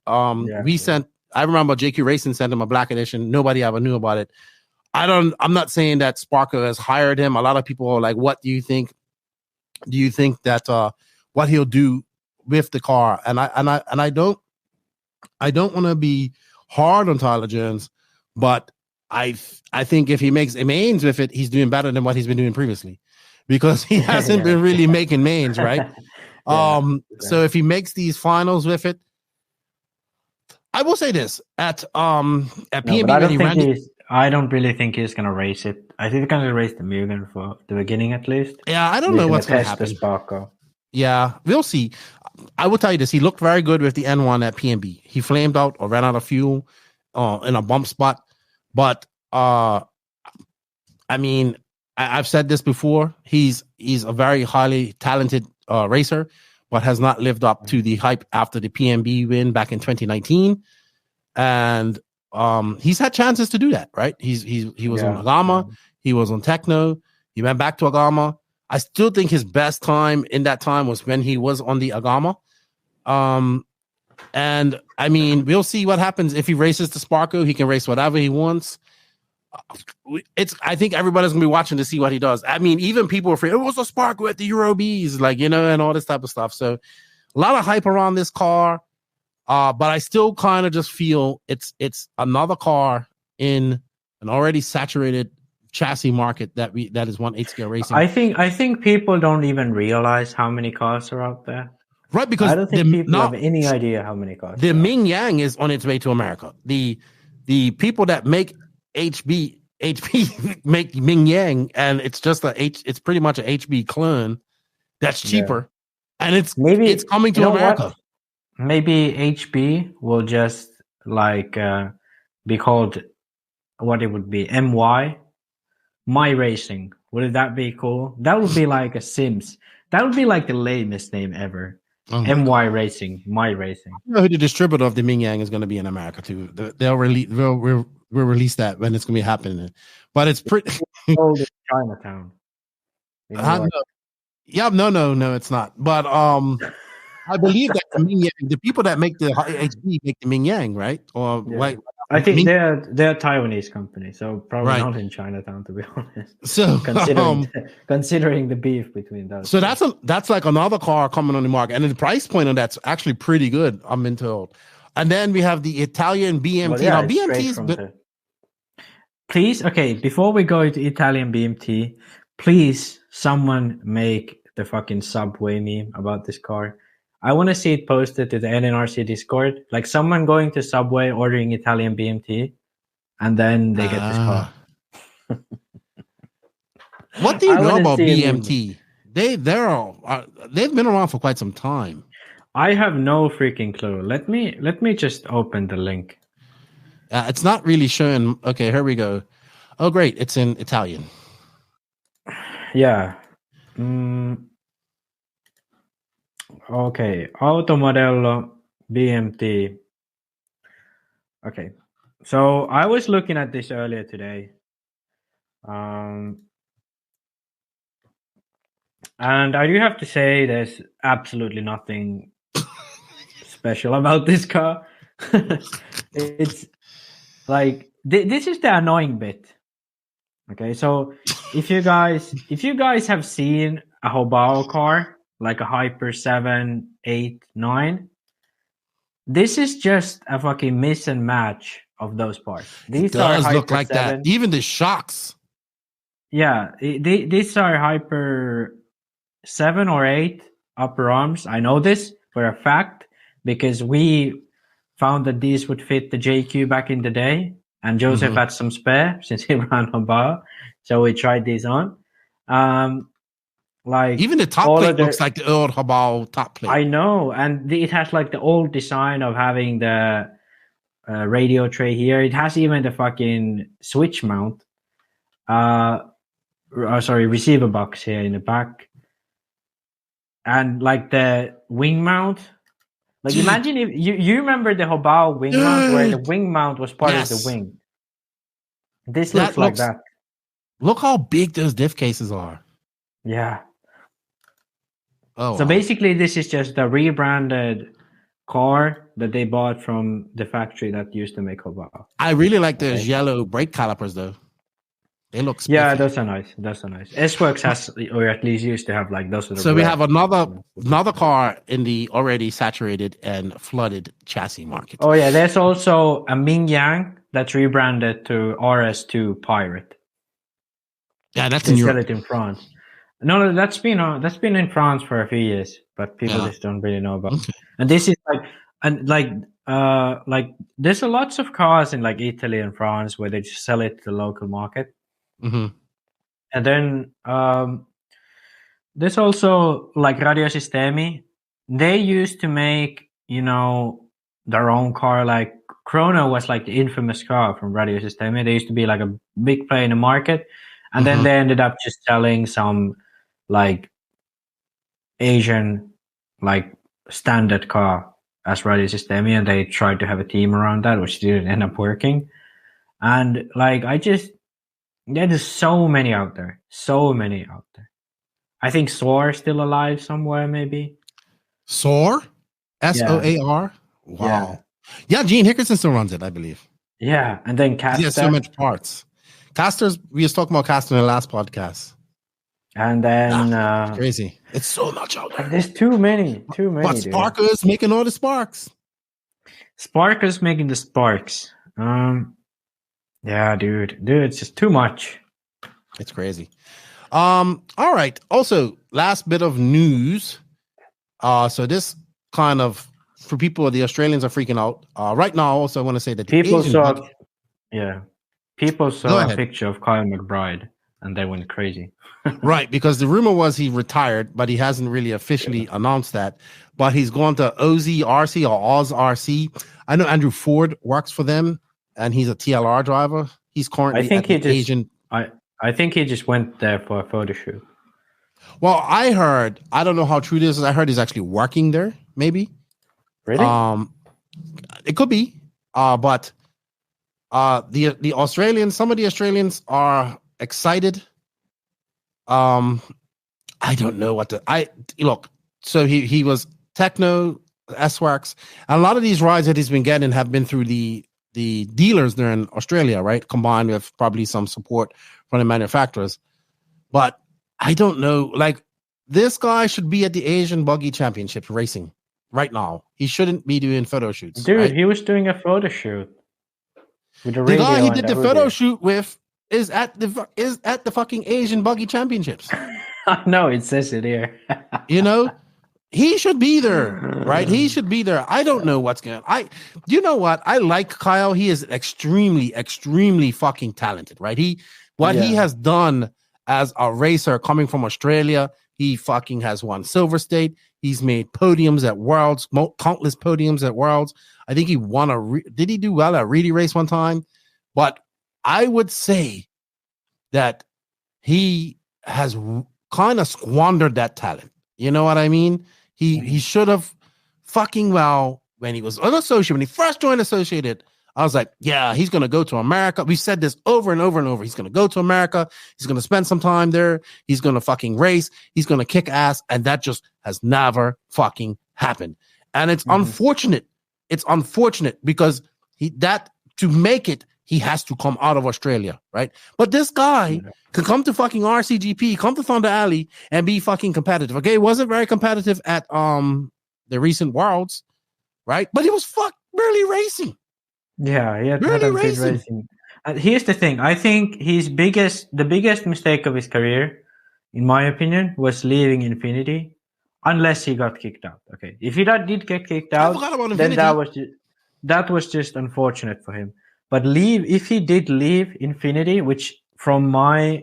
[SPEAKER 1] I remember JQ Racing sent him a black edition. Nobody ever knew about it. I'm not saying that Sparko has hired him. A lot of people are like, what do you think? Do you think that what he'll do with the car? And I don't want to be hard on Tyler Jones, but I think if he makes mains with it, he's doing better than what he's been doing previously, because he hasn't been really making mains, right? So if he makes these finals with it, I will say this at PNB.
[SPEAKER 2] I don't really think he's gonna race it. I think he's gonna race the Mugen for the beginning at least.
[SPEAKER 1] Yeah, I don't know what's gonna happen. Yeah, we'll see. I will tell you this: he looked very good with the N1 at PNB. He flamed out or ran out of fuel in a bump spot, but I mean, I've said this before. He's a very highly talented racer, but has not lived up to the hype after the PNB win back in 2019. And he's had chances to do that, right? He was on Agama, he was on Techno, he went back to Agama. I still think his best time in that time was when he was on the Agama. And I mean, we'll see what happens if he races the Sparko. He can race whatever he wants. I think everybody's gonna be watching to see what he does. I mean, even people are afraid, it was a Sparko at the Euro Bs, like, you know, and all this type of stuff. So a lot of hype around this car. But I still kind of just feel it's another car in an already saturated chassis market that is one 8-scale racing.
[SPEAKER 2] I think people don't even realize how many cars are out there.
[SPEAKER 1] Right, because
[SPEAKER 2] I don't think people have any idea how many cars.
[SPEAKER 1] The Ming Yang is on its way to America. The people that make HP make Ming Yang, and it's just it's pretty much a HB clone that's cheaper, and it's coming to America.
[SPEAKER 2] What? Maybe HB will just like be called what it would be, MY Racing. Would that be cool? That would be like a Sims. That would be like the lamest name ever. MY Racing, My Racing.
[SPEAKER 1] I know who the distributor of the Ming Yang is going to be in America too. We'll release that when it's going to be happening. But it's pretty
[SPEAKER 2] old in Chinatown.
[SPEAKER 1] No, it's not. But I believe that the Ming Yang, the people that make the HB make the Ming Yang, right? Or like,
[SPEAKER 2] I think they're a Taiwanese company, so probably not in Chinatown, to be honest.
[SPEAKER 1] So
[SPEAKER 2] considering the beef between those.
[SPEAKER 1] So that's like another car coming on the market, and the price point on that's actually pretty good, I'm been told. And then we have the Italian BMT. Now BMT
[SPEAKER 2] please, okay, before we go to Italian BMT, please someone make the fucking Subway meme about this car. I want to see it posted to the NNRC Discord. Like someone going to Subway, ordering Italian BMT, and then they get this car.
[SPEAKER 1] What do you know about BMT? They've been around for quite some time.
[SPEAKER 2] I have no freaking clue. Let me just open the link.
[SPEAKER 1] It's not really showing. Okay, here we go. Oh, great! It's in Italian.
[SPEAKER 2] Yeah. Okay, Automodello BMT. Okay, so I was looking at this earlier today, and I do have to say there's absolutely nothing special about this car. It's like this is the annoying bit. Okay, so if you guys have seen a Hobao car, like a Hyper 7, 8, 9, this is just a fucking miss and match of those parts. These
[SPEAKER 1] It
[SPEAKER 2] are
[SPEAKER 1] does
[SPEAKER 2] Hyper
[SPEAKER 1] look like
[SPEAKER 2] 7.
[SPEAKER 1] that. Even the shocks.
[SPEAKER 2] Yeah, these are Hyper 7 or 8 upper arms. I know this for a fact because we found that these would fit the JQ back in the day, and Joseph had some spare since he ran Hobao, so we tried these on. Like
[SPEAKER 1] even the top plate looks like the old Hobao top plate.
[SPEAKER 2] I know, and it has like the old design of having the radio tray here. It has even the fucking switch mount. Receiver box here in the back, and like the wing mount. Like imagine if you remember the Hobao wing mount where the wing mount was part of the wing. This looks like that.
[SPEAKER 1] Look how big those diff cases are.
[SPEAKER 2] Yeah.
[SPEAKER 1] Oh.
[SPEAKER 2] So basically, this is just a rebranded car that they bought from the factory that used to make Hobao.
[SPEAKER 1] I really like those yellow brake calipers though. They look spiffy.
[SPEAKER 2] Yeah, those are nice. S-Works has, or at least used to have like those.
[SPEAKER 1] So we have another car in the already saturated and flooded chassis market.
[SPEAKER 2] Oh yeah, there's also a Ming Yang that's rebranded to RS2 Pirate.
[SPEAKER 1] Yeah, that's
[SPEAKER 2] they
[SPEAKER 1] in
[SPEAKER 2] sell
[SPEAKER 1] Europe.
[SPEAKER 2] it in France. No, that's been in France for a few years, but people just don't really know about.
[SPEAKER 1] Okay.
[SPEAKER 2] And this is like there's lots of cars in like Italy and France where they just sell it to the local market.
[SPEAKER 1] Mm-hmm.
[SPEAKER 2] And then there's also like Radio Sistemi. They used to make, their own car. Like Chrono was like the infamous car from Radio Sistemi. They used to be like a big player in the market. And then they ended up just selling some like Asian like standard car as Radio Sistemi, and they tried to have a team around that, which didn't end up working. And like there's so many out there. I think Soar is still alive somewhere, maybe.
[SPEAKER 1] Soar? SOAR? Wow. Yeah, Gene Hickerson still runs it, I believe.
[SPEAKER 2] Yeah, and then Caster.
[SPEAKER 1] He has so much parts. Caster's, we was talking about Caster in the last podcast.
[SPEAKER 2] And then
[SPEAKER 1] crazy. It's so much out there.
[SPEAKER 2] There's too many.
[SPEAKER 1] But Sparker's making all the sparks.
[SPEAKER 2] Sparker's making the sparks. Yeah, dude, it's just too much.
[SPEAKER 1] It's crazy. All right. Also, last bit of news. So this kind of for people, the Australians are freaking out. Right now, also I want to say that
[SPEAKER 2] people saw a picture of Kyle McBride and they went crazy.
[SPEAKER 1] Right, because the rumor was he retired, but he hasn't really officially announced that. But he's going to OZRC or OzRC. I know Andrew Ford works for them, and he's a TLR driver. He's currently I think
[SPEAKER 2] he just went there for a photo shoot.
[SPEAKER 1] Well, I heard, I don't know how true this is. I heard he's actually working there, maybe.
[SPEAKER 2] Really?
[SPEAKER 1] It could be. But the Australians, some of the Australians are excited. I don't know what look. So he was Techno, S-Works, and a lot of these rides that he's been getting have been through the dealers there in Australia, right? Combined with probably some support from the manufacturers. But I don't know. Like, this guy should be at the Asian Buggy Championships racing right now. He shouldn't be doing photo shoots.
[SPEAKER 2] Dude,
[SPEAKER 1] right?
[SPEAKER 2] He was doing a photo shoot with the
[SPEAKER 1] guy he did the photo shoot with is at the fucking Asian Buggy Championships.
[SPEAKER 2] I know, it says it here.
[SPEAKER 1] He should be there, right? He should be there. I don't know what's going on. You know what? I like Kyle. He is extremely, extremely fucking talented, right? He has done as a racer coming from Australia, he fucking has won Silver State. He's made podiums at Worlds, countless podiums at Worlds. I think he won did he do well at Reedy Race one time? But I would say that he has kind of squandered that talent. You know what I mean? He should have fucking well when he was unassociated, when he first joined Associated. I was like, yeah, he's going to go to America. We said this over and over and over. He's going to go to America. He's going to spend some time there. He's going to fucking race. He's going to kick ass. And that just has never fucking happened. And it's unfortunate. It's unfortunate because to make it, he has to come out of Australia, right? But this guy can come to fucking RCGP, come to Thunder Alley, and be fucking competitive. Okay, it wasn't very competitive at the recent Worlds, right? But he was barely racing.
[SPEAKER 2] Yeah, he had
[SPEAKER 1] Barely
[SPEAKER 2] racing. Here's the thing. I think the biggest mistake of his career, in my opinion, was leaving Infinity, unless he got kicked out. Okay, if he did get kicked out, then that was just unfortunate for him. But if he did leave Infinity, which from my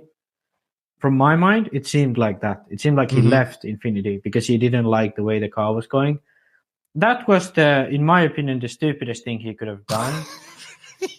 [SPEAKER 2] mind, it seemed like that. It seemed like he left Infinity because he didn't like the way the car was going. That was in my opinion, the stupidest thing he could have done.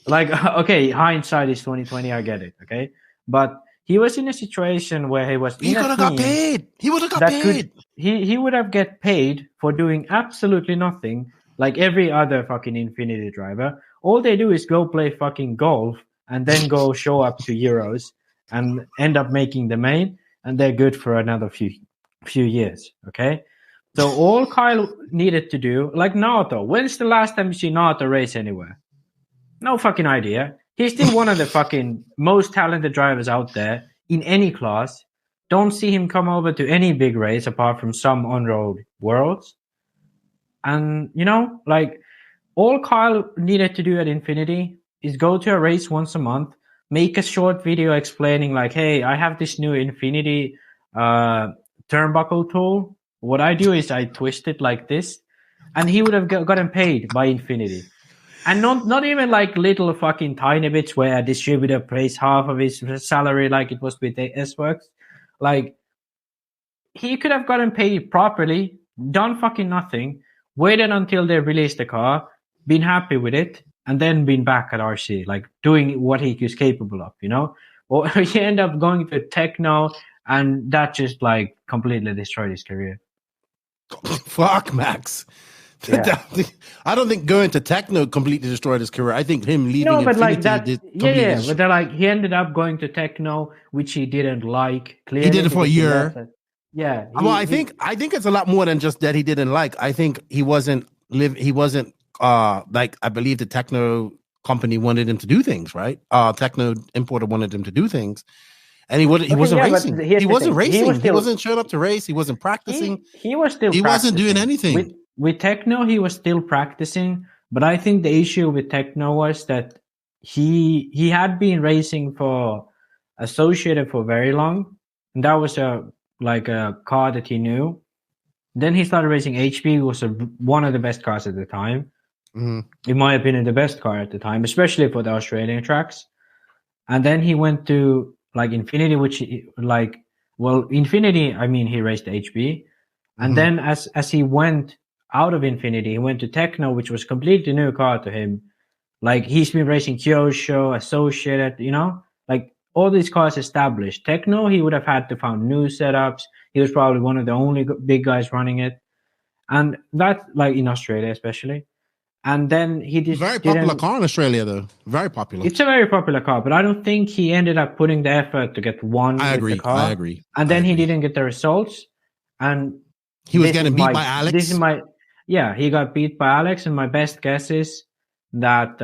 [SPEAKER 2] Like, okay, hindsight is 2020. I get it. Okay, but he was in a situation where he was.
[SPEAKER 1] He could have got paid. He would have got paid.
[SPEAKER 2] He would have get paid for doing absolutely nothing, like every other fucking Infinity driver. All they do is go play fucking golf and then go show up to Euros and end up making the main, and they're good for another few years. Okay. So all Kyle needed to do, like Naoto, when's the last time you see Naoto race anywhere? No fucking idea. He's still one of the fucking most talented drivers out there in any class. Don't see him come over to any big race apart from some on-road Worlds. And, like, all Kyle needed to do at Infinity is go to a race once a month, make a short video explaining, like, hey, I have this new Infinity turnbuckle tool. What I do is I twist it like this, and he would have gotten paid by Infinity. And not even like little fucking tiny bits where a distributor pays half of his salary like it was with the S-Works. Like, he could have gotten paid properly, done fucking nothing, waited until they released the car, been happy with it, and then been back at RC, like doing what he is capable of, Or he end up going to techno, and that just like completely destroyed his career.
[SPEAKER 1] Fuck, Max. Yeah. I don't think going to techno completely destroyed his career. I think him leaving
[SPEAKER 2] but
[SPEAKER 1] Infinity
[SPEAKER 2] like that, but they're like he ended up going to techno, which he didn't like. Clearly,
[SPEAKER 1] he did it for a year.
[SPEAKER 2] Yeah.
[SPEAKER 1] I think it's a lot more than just that he didn't like. I think he wasn't like, I believe the techno company wanted him to do things, right? Techno importer wanted him to do things. And he wasn't racing. He wasn't racing. He wasn't showing up to race. He wasn't practicing.
[SPEAKER 2] He was still.
[SPEAKER 1] He wasn't doing anything.
[SPEAKER 2] With techno, he was still practicing. But I think the issue with techno was that he had been racing for Associated for very long, and that was a car that he knew. Then he started racing HP, was one of the best cars at the time. Mm-hmm. In my opinion, the best car at the time, especially for the Australian tracks. And then he went to like Infinity, which Infinity, I mean, he raced HP. And then as he went out of Infinity, he went to Techno, which was completely new car to him. Like, he's been racing Kyosho, Associated, like all these cars established. Techno, he would have had to find new setups. He was probably one of the only big guys running it. And that, like in Australia especially. And then he just
[SPEAKER 1] very popular car in Australia, though. Very popular.
[SPEAKER 2] It's a very popular car, but I don't think he ended up putting the effort to get one.
[SPEAKER 1] I agree.
[SPEAKER 2] The car.
[SPEAKER 1] I agree.
[SPEAKER 2] And then he didn't get the results. And
[SPEAKER 1] he was getting beat by Alex.
[SPEAKER 2] He got beat by Alex, and my best guess is that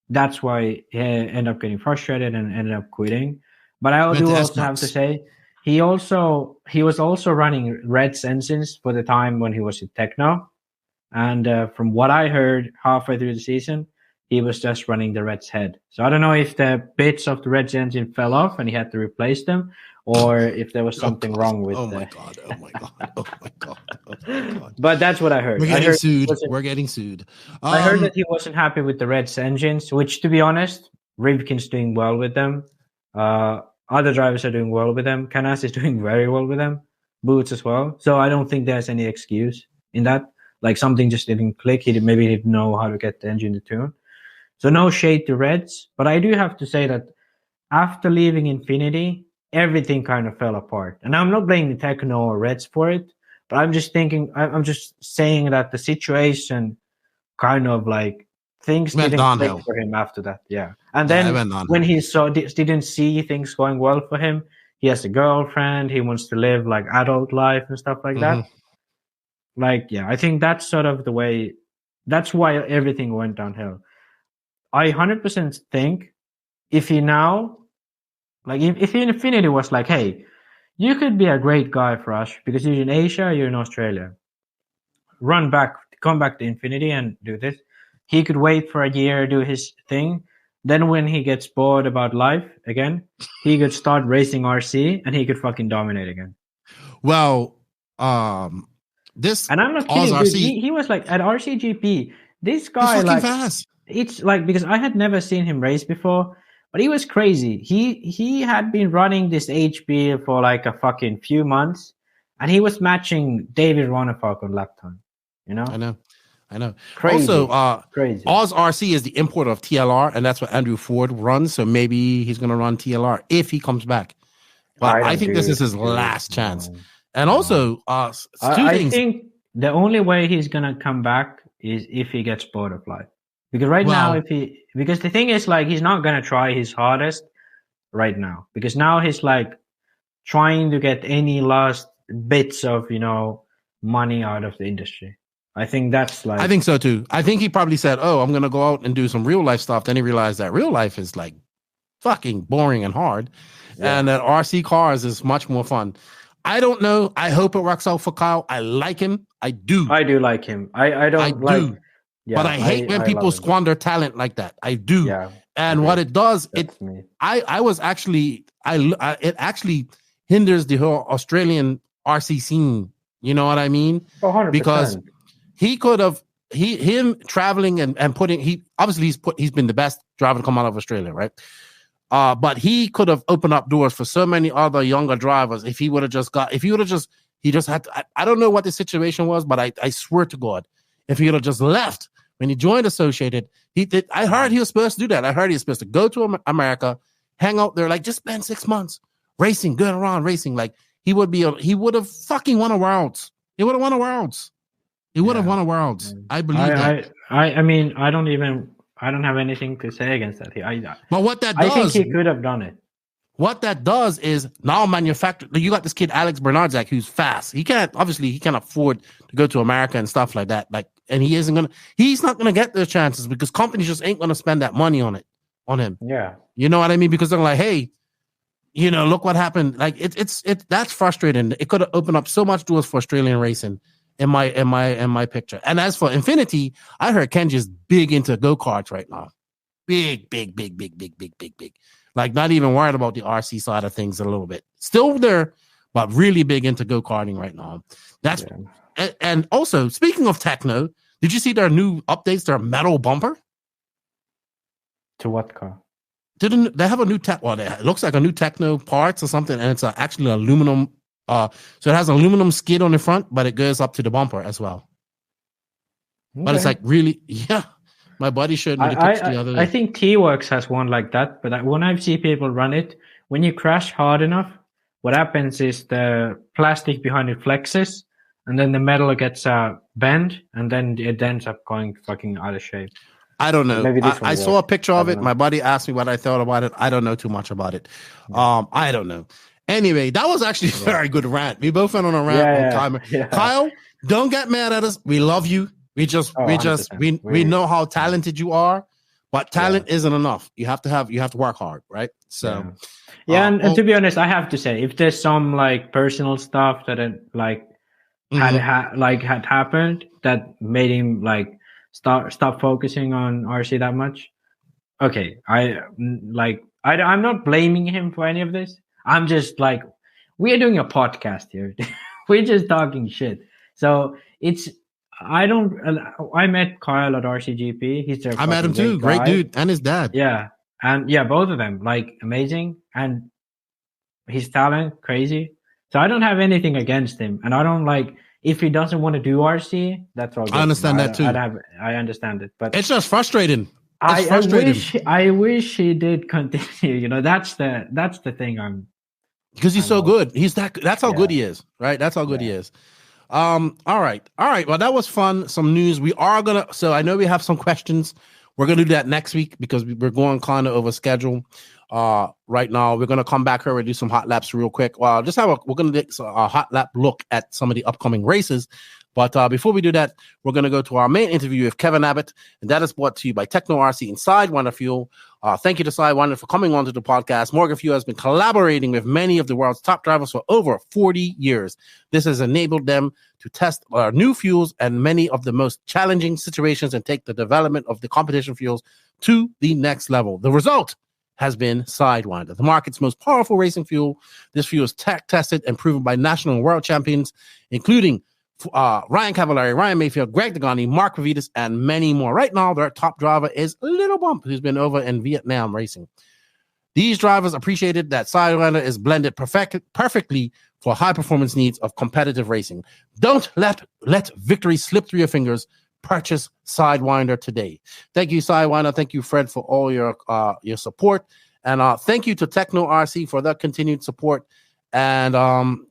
[SPEAKER 2] that's why he ended up getting frustrated and ended up quitting. But I do also have to say he was also running Red's engines for the time when he was at Techno, and from what I heard halfway through the season, he was just running the Red's head. So I don't know if the bits of the Red's engine fell off and he had to replace them, or if there was something wrong with
[SPEAKER 1] Oh my god.
[SPEAKER 2] But that's what I heard.
[SPEAKER 1] We're getting sued.
[SPEAKER 2] I heard that he wasn't happy with the Red's engines, which, to be honest, Rivkin's doing well with them. Other drivers are doing well with them. Canas is doing very well with them. Boots as well. So I don't think there's any excuse in that. Like, something just didn't click. Maybe he didn't know how to get the engine to tune. So no shade to Reds. But I do have to say that after leaving Infinity, everything kind of fell apart. And I'm not blaming Techno or Reds for it, but I'm just saying that the situation kind of like things didn't click for him after that. Yeah. And then when he didn't see things going well for him, he has a girlfriend, he wants to live like adult life and stuff like that. Like, yeah, I think that's sort of the way, that's why everything went downhill. I 100% think if he now, like if Infinity was like, hey, you could be a great guy for us because you're in Asia, you're in Australia. Come back to Infinity and do this. He could wait for a year, do his thing. Then when he gets bored about life again, he could start racing RC and he could fucking dominate again.
[SPEAKER 1] Well, this
[SPEAKER 2] and I'm not kidding, dude. He was like at RCGP. This guy like
[SPEAKER 1] fast.
[SPEAKER 2] It's like because I had never seen him race before, but he was crazy. He had been running this HB for like a fucking few months, and he was matching David Ronefalk on lap time. You know,
[SPEAKER 1] I know.
[SPEAKER 2] Crazy.
[SPEAKER 1] Also,
[SPEAKER 2] crazy.
[SPEAKER 1] Oz RC is the importer of TLR, and that's what Andrew Ford runs. So maybe he's going to run TLR if he comes back. But I think this is his last chance. And also,
[SPEAKER 2] I think the only way he's going to come back is if he gets bored of life. Because now, because the thing is, like, he's not going to try his hardest right now. Because now he's like trying to get any last bits of, money out of the industry. I think that's like.
[SPEAKER 1] I think so too. I think he probably said, "Oh, I'm going to go out and do some real life stuff." Then he realized that real life is like fucking boring and hard, and that RC cars is much more fun. I don't know. I hope it works out for Kyle. I like him. I do.
[SPEAKER 2] I do like him. I do. Yeah,
[SPEAKER 1] but I hate when people squander talent like that. I do. Yeah. And what it does, it actually hinders the whole Australian RC scene. You know what I mean?
[SPEAKER 2] 100%.
[SPEAKER 1] Because he could have him traveling and putting he's been the best driver to come out of Australia, right? But he could have opened up doors for so many other younger drivers if he would have just had to, I don't know what the situation was, but I swear to God, if he would have just left when he joined Associated, I heard he was supposed to do that. I heard he was supposed to go to America, hang out there, like just spend 6 months racing, going around racing. Like he would have fucking won a Worlds. He would have won a Worlds. He would have won a Worlds. I believe that.
[SPEAKER 2] I mean, I don't have anything to say against that.
[SPEAKER 1] But what that does,
[SPEAKER 2] I think he could have done it.
[SPEAKER 1] What that does is now manufacture. You got this kid Alex Bernardzak who's fast. He can't afford to go to America and stuff like that. Like, and he's not gonna get those chances because companies just ain't gonna spend that money on him.
[SPEAKER 2] Yeah,
[SPEAKER 1] you know what I mean? Because they're like, hey, look what happened. Like it's that's frustrating. It could have opened up so much doors for Australian racing. In my picture. And as for Infinity, I heard Kenji's big into go-karts right now. Big. Like not even worried about the RC side of things a little bit. Still there, but really big into go-karting right now. And also, speaking of techno, did you see their new updates, their metal bumper?
[SPEAKER 2] To what car?
[SPEAKER 1] They have a new it looks like a new techno parts or something, and it's actually aluminum. So it has an aluminum skid on the front, but it goes up to the bumper as well. Okay. But it's like really, my buddy showed me the picture the other day.
[SPEAKER 2] I think T-Works has one like that, but when I see people run it, when you crash hard enough, what happens is the plastic behind it flexes, and then the metal gets bent, and then it ends up going fucking out of shape.
[SPEAKER 1] I don't know. I saw a picture of it. My buddy asked me what I thought about it. I don't know too much about it. I don't know. Anyway, that was actually a very good rant. We both went on a rant on Kyle. Yeah. Kyle, don't get mad at us. We love you. We know how talented you are, but talent isn't enough. You have to work hard, right? So
[SPEAKER 2] and to be honest, I have to say, if there's some like personal stuff that had happened that made him like stop focusing on RC that much. Okay, I'm not blaming him for any of this. I'm just like, we are doing a podcast here. We're just talking shit. So I met Kyle at RCGP.
[SPEAKER 1] I met him too. Great dude. And his dad.
[SPEAKER 2] Yeah. And both of them, like, amazing. And his talent, crazy. So I don't have anything against him. And I don't if he doesn't want to do RC, that's all good.
[SPEAKER 1] I understand that too.
[SPEAKER 2] I understand it. But
[SPEAKER 1] it's just frustrating.
[SPEAKER 2] I wish he did continue. That's the thing.
[SPEAKER 1] Because he's so good. That's how good he is, right? That's how good he is. All right. Well, that was fun. Some news. So I know we have some questions. We're gonna do that next week because we're going kind of over schedule. right now. We're going to come back here and do some hot laps real quick. Well, we're going to take a hot lap look at some of the upcoming races. But before we do that, we're going to go to our main interview with Kevin Abbott, and that is brought to you by Techno RC and Sidewinder Fuel. Thank you to Sidewinder for coming onto the podcast. Morgan Fuel has been collaborating with many of the world's top drivers for over 40 years. This has enabled them to test new fuels and many of the most challenging situations and take the development of the competition fuels to the next level. The result has been Sidewinder, the market's most powerful racing fuel. This fuel is tested and proven by national and world champions, including Ryan Cavallari, Ryan Mayfield, Greg Degani, Mark Pavidis, and many more. Right now, their top driver is Little Bump, who's been over in Vietnam racing. These drivers appreciated that Sidewinder is blended perfectly for high-performance needs of competitive racing. Don't let victory slip through your fingers. Purchase Sidewinder today. Thank you, Sidewinder. Thank you, Fred, for all your support. And thank you to Techno RC for their continued support. And Techno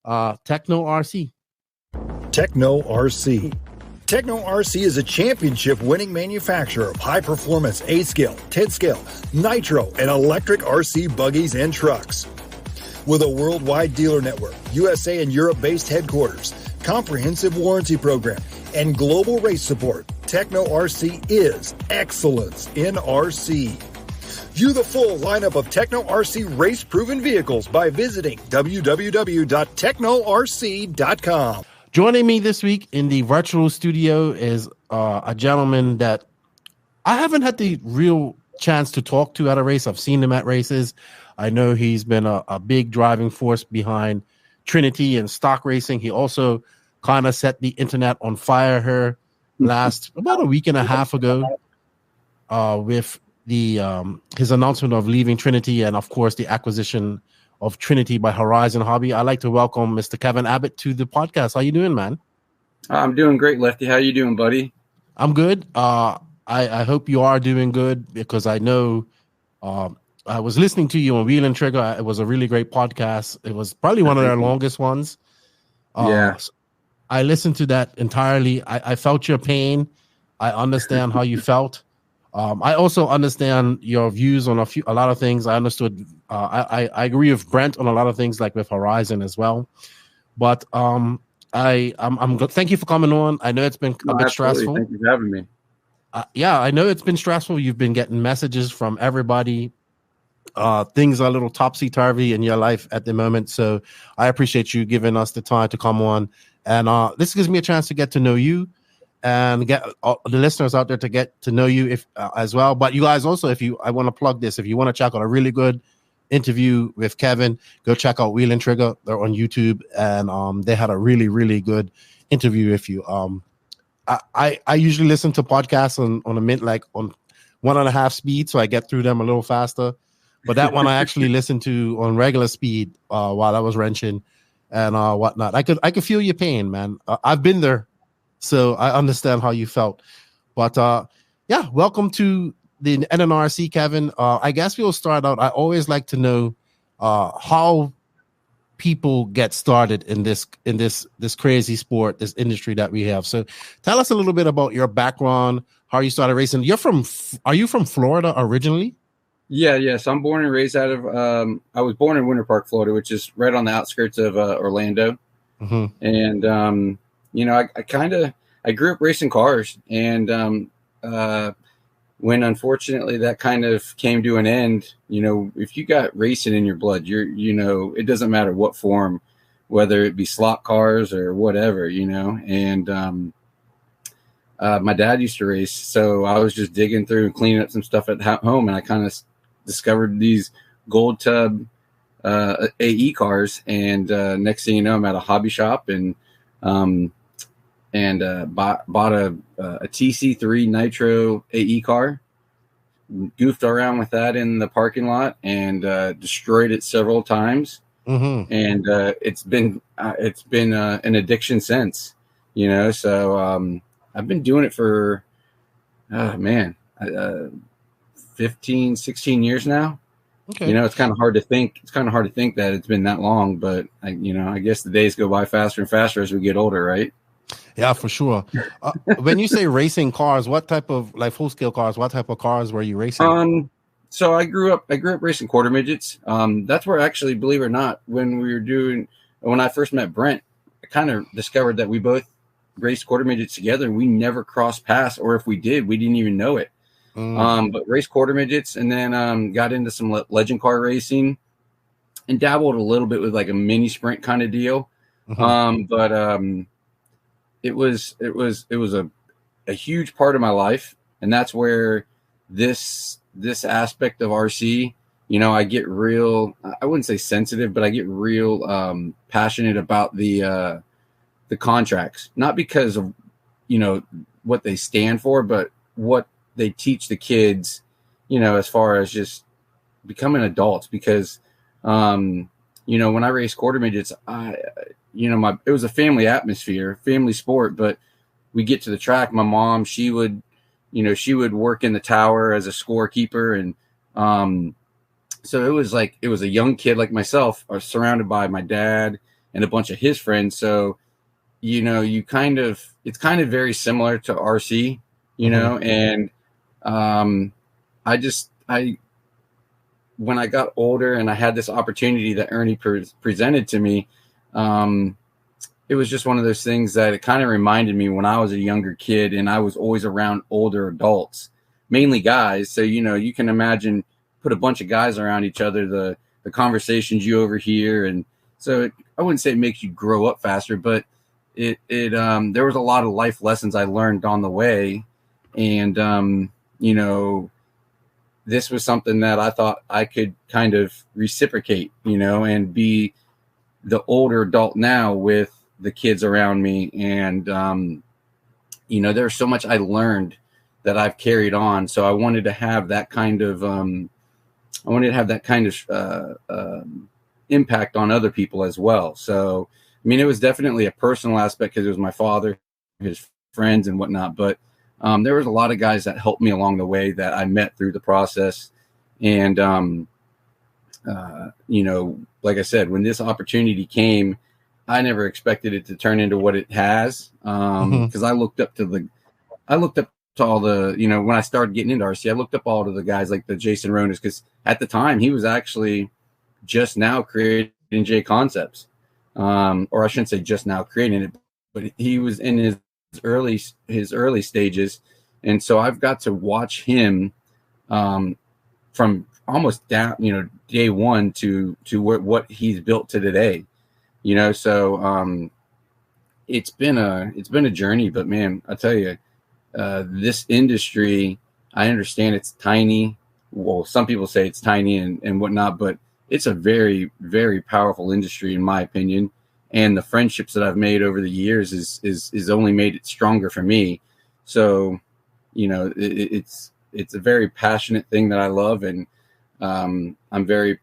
[SPEAKER 1] RC.
[SPEAKER 9] Techno RC. Techno RC is a championship-winning manufacturer of high-performance A-scale, 10-scale, nitro, and electric RC buggies and trucks. With a worldwide dealer network, USA and Europe-based headquarters, comprehensive warranty program, and global race support, Techno RC is excellence in RC. View the full lineup of Techno RC race-proven vehicles by visiting www.technorc.com.
[SPEAKER 1] Joining me this week in the virtual studio is a gentleman that I haven't had the real chance to talk to at a race. I've seen him at races. I know he's been a big driving force behind Trinity and stock racing. He also kind of set the internet on fire here about a week and a half ago with the his announcement of leaving Trinity and, of course, the acquisition of Trinity by Horizon Hobby. I'd like to welcome Mr. Kevin Abbott to the podcast. How you doing, man?
[SPEAKER 10] I'm doing great, Lefty. How you doing, buddy?
[SPEAKER 1] I'm good. I hope you are doing good because I know I was listening to you on Wheel and Trigger. It was a really great podcast. It was probably one of their longest ones.
[SPEAKER 10] Yeah.
[SPEAKER 1] I listened to that entirely. I felt your pain. I understand how you felt. I also understand your views on a lot of things. I understood. I agree with Brent on a lot of things, like with Horizon as well. But I'm good. Thank you for coming on. I know it's been a bit stressful.
[SPEAKER 10] Thank you for having me.
[SPEAKER 1] Yeah, I know it's been stressful. You've been getting messages from everybody. Things are a little topsy-turvy in your life at the moment. So I appreciate you giving us the time to come on. And this gives me a chance to get to know you and get the listeners out there to get to know you as well. But you guys also, I want to plug this, if you want to check out a really good interview with Kevin, go check out Wheel and Trigger. They're on YouTube, and they had a really, really good interview with you. I usually listen to podcasts on a minute, like on 1.5 speed, so I get through them a little faster. But that one I actually listened to on regular speed while I was wrenching and whatnot. I could feel your pain, man. I've been there, so I understand how you felt. But yeah, welcome to the NNRC, Kevin. I guess we'll start out. I always like to know how people get started in this crazy sport, this industry that we have. So tell us a little bit about your background, how you started racing. Are you from Florida originally?
[SPEAKER 10] Yes. I'm born and raised out of I was born in Winter Park, Florida, which is right on the outskirts of Orlando. Mm-hmm. And I grew up racing cars, and when unfortunately that kind of came to an end, if you got racing in your blood, it doesn't matter what form, whether it be slot cars or whatever, and my dad used to race. So I was just digging through and cleaning up some stuff at home, and I kind of discovered these gold tub AE cars. And next thing you know, I'm at a hobby shop and bought a TC3 Nitro AE car, goofed around with that in the parking lot, and destroyed it several times. Mm-hmm. And it's been an addiction since, so I've been doing it for 15, 16 years now. Okay. It's kind of hard to think. It's kind of hard to think that it's been that long, but I guess the days go by faster and faster as we get older, right?
[SPEAKER 1] Yeah, for sure. When you say racing cars, what type of, like, full scale cars? What type of cars were you racing?
[SPEAKER 10] So I grew up racing quarter midgets. That's where actually, believe it or not, when I first met Brent, I kind of discovered that we both raced quarter midgets together, and we never crossed paths, or if we did, we didn't even know it. But raced quarter midgets, and then got into some legend car racing, and dabbled a little bit with like a mini sprint kind of deal. But it was a huge part of my life, and that's where this aspect of RC, I get real, I wouldn't say sensitive, but I get real passionate about the contracts, not because of what they stand for, but what they teach the kids, as far as just becoming adults. Because when I raced quarter midgets, it was a family atmosphere, family sport, but we get to the track, my mom, she would work in the tower as a scorekeeper, and so it was a young kid like myself, surrounded by my dad and a bunch of his friends. So it's kind of very similar to RC, and when I got older and I had this opportunity that Ernie presented to me, it was just one of those things that it kind of reminded me when I was a younger kid and I was always around older adults, mainly guys. So, you can imagine, put a bunch of guys around each other, the conversations you overhear. And so I wouldn't say it makes you grow up faster, but there was a lot of life lessons I learned on the way. And, this was something that I thought I could kind of reciprocate, and be the older adult now with the kids around me. And, there's so much I learned that I've carried on. So I wanted to have that kind of, impact on other people as well. So, it was definitely a personal aspect because it was my father, his friends and whatnot, but there was a lot of guys that helped me along the way that I met through the process. And, like I said, when this opportunity came, I never expected it to turn into what it has. Because I looked up to all the, when I started getting into RC, I looked up all of the guys like the Jason Ronas, because at the time he was actually just now creating J Concepts. Or I shouldn't say just now creating it, but he was in his early stages. And so I've got to watch him from almost down, day one to what he's built to today, so it's been a journey. But man, I tell you, this industry, I understand it's tiny. Well, some people say it's tiny and whatnot, but it's a very, very powerful industry in my opinion. And the friendships that I've made over the years is only made it stronger for me. So, it's a very passionate thing that I love. And I'm very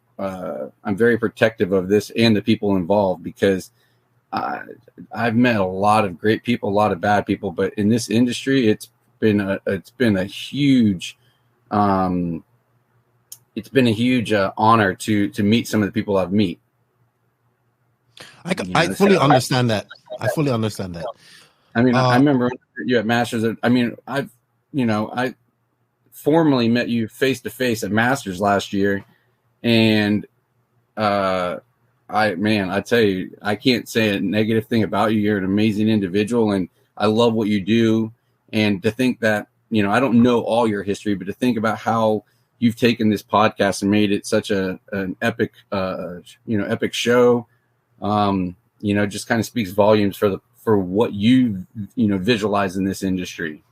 [SPEAKER 10] protective of this and the people involved, because I've met a lot of great people, a lot of bad people, but in this industry, it's been a huge honor to meet some of the people I've met.
[SPEAKER 1] I fully understand that. I fully understand that.
[SPEAKER 10] I remember you at Masters. I formally met you face to face at Masters last year, and I tell you, I can't say a negative thing about you. You're an amazing individual, and I love what you do. And to think that, I don't know all your history, but to think about how you've taken this podcast and made it such an epic, epic show, just kind of speaks volumes for what you visualize in this industry.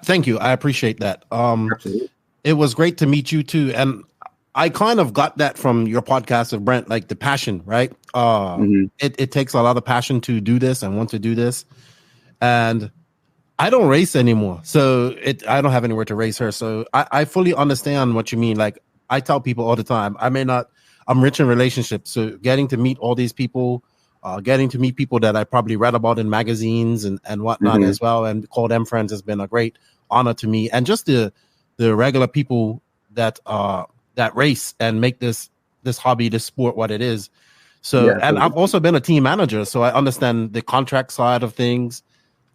[SPEAKER 1] Thank you. I appreciate that.
[SPEAKER 10] Absolutely.
[SPEAKER 1] It was great to meet you too. And I kind of got that from your podcast of Brent, like the passion, right? It takes a lot of passion to do this and want to do this. And I don't race anymore. So I don't have anywhere to race her. So I fully understand what you mean. Like I tell people all the time, I'm rich in relationships. So getting to meet all these people, getting to meet people that I probably read about in magazines and whatnot as well, and call them friends has been a great honor to me. And just the regular people that race and make this hobby, this sport, what it is. So, yeah, and I've also been a team manager, so I understand the contract side of things,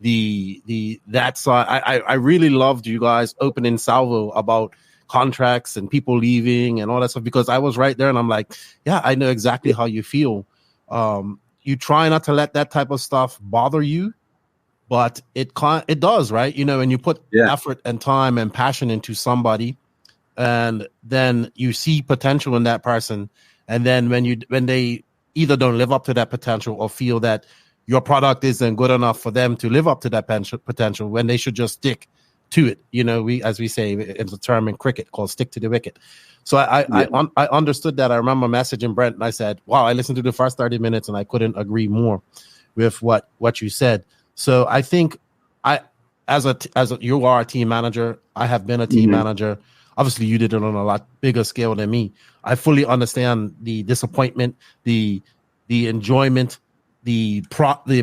[SPEAKER 1] that side. I really loved you guys opening salvo about contracts and people leaving and all that stuff, because I was right there and I'm like, yeah, I know exactly how you feel. You try not to let that type of stuff bother you, but it does, right? You know, and you put effort and time and passion into somebody, and then you see potential in that person, and then when they either don't live up to that potential or feel that your product isn't good enough for them to live up to that potential, when they should just stick to it. You know, as we say, it's a term in cricket called "stick to the wicket." So I understood that. I remember messaging Brent and I said, "Wow, I listened to the first 30 minutes and I couldn't agree more with what you said." So I think as you are a team manager, I have been a team manager. Obviously, you did it on a lot bigger scale than me. I fully understand the disappointment, the enjoyment, the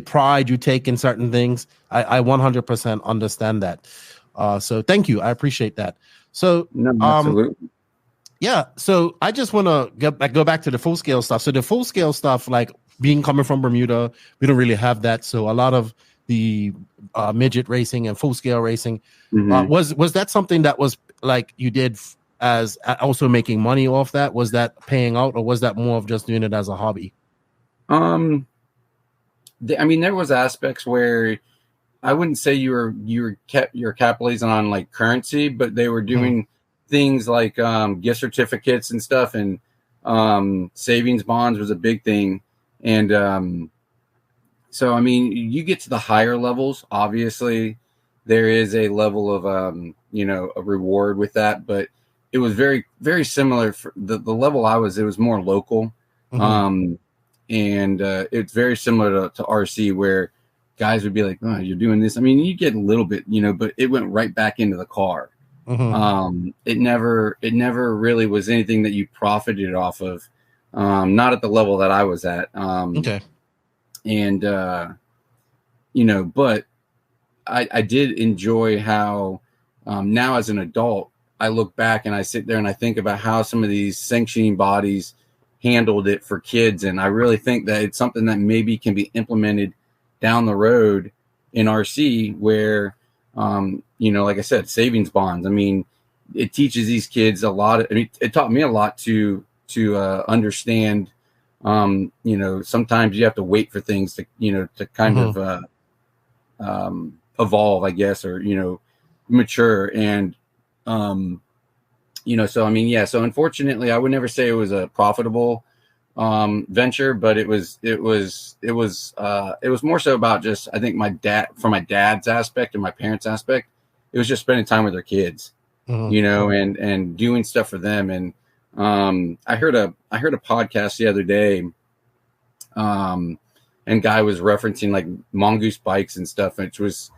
[SPEAKER 1] pride you take in certain things. I 100% understand that. So thank you. I appreciate that. So
[SPEAKER 10] absolutely.
[SPEAKER 1] Yeah. So I just want to go back to the full scale stuff. So the full scale stuff, like coming from Bermuda, we don't really have that. So a lot of the midget racing and full scale racing, was that something that was like you did as also making money off that? Was that paying out, or was that more of just doing it as a hobby?
[SPEAKER 10] I mean, there was aspects where I wouldn't say you're capitalizing on like currency, but they were doing things like gift certificates and stuff, and savings bonds was a big thing. And so, I mean, you get to the higher levels, obviously there is a level of a reward with that, but it was very, very similar for the level I was. It was more local. And it's very similar to RC, where guys would be like, "Oh, you're doing this." I mean, you get a little bit, but it went right back into the car. It never really was anything that you profited off of. Not at the level that I was at.
[SPEAKER 1] Okay.
[SPEAKER 10] And, but I did enjoy how, now as an adult, I look back and I sit there and I think about how some of these sanctioning bodies handled it for kids. And I really think that it's something that maybe can be implemented down the road in RC, where, like I said, savings bonds. I mean, it teaches these kids a lot. It taught me a lot to understand, sometimes you have to wait for things to kind of evolve, I guess, or, mature. And, so, I mean, yeah, so unfortunately I would never say it was a profitable venture, but it was more so about just, I think from my dad's aspect and my parents' aspect, it was just spending time with their kids, and doing stuff for them. And I heard a podcast the other day, and guy was referencing like mongoose bikes and stuff, which was,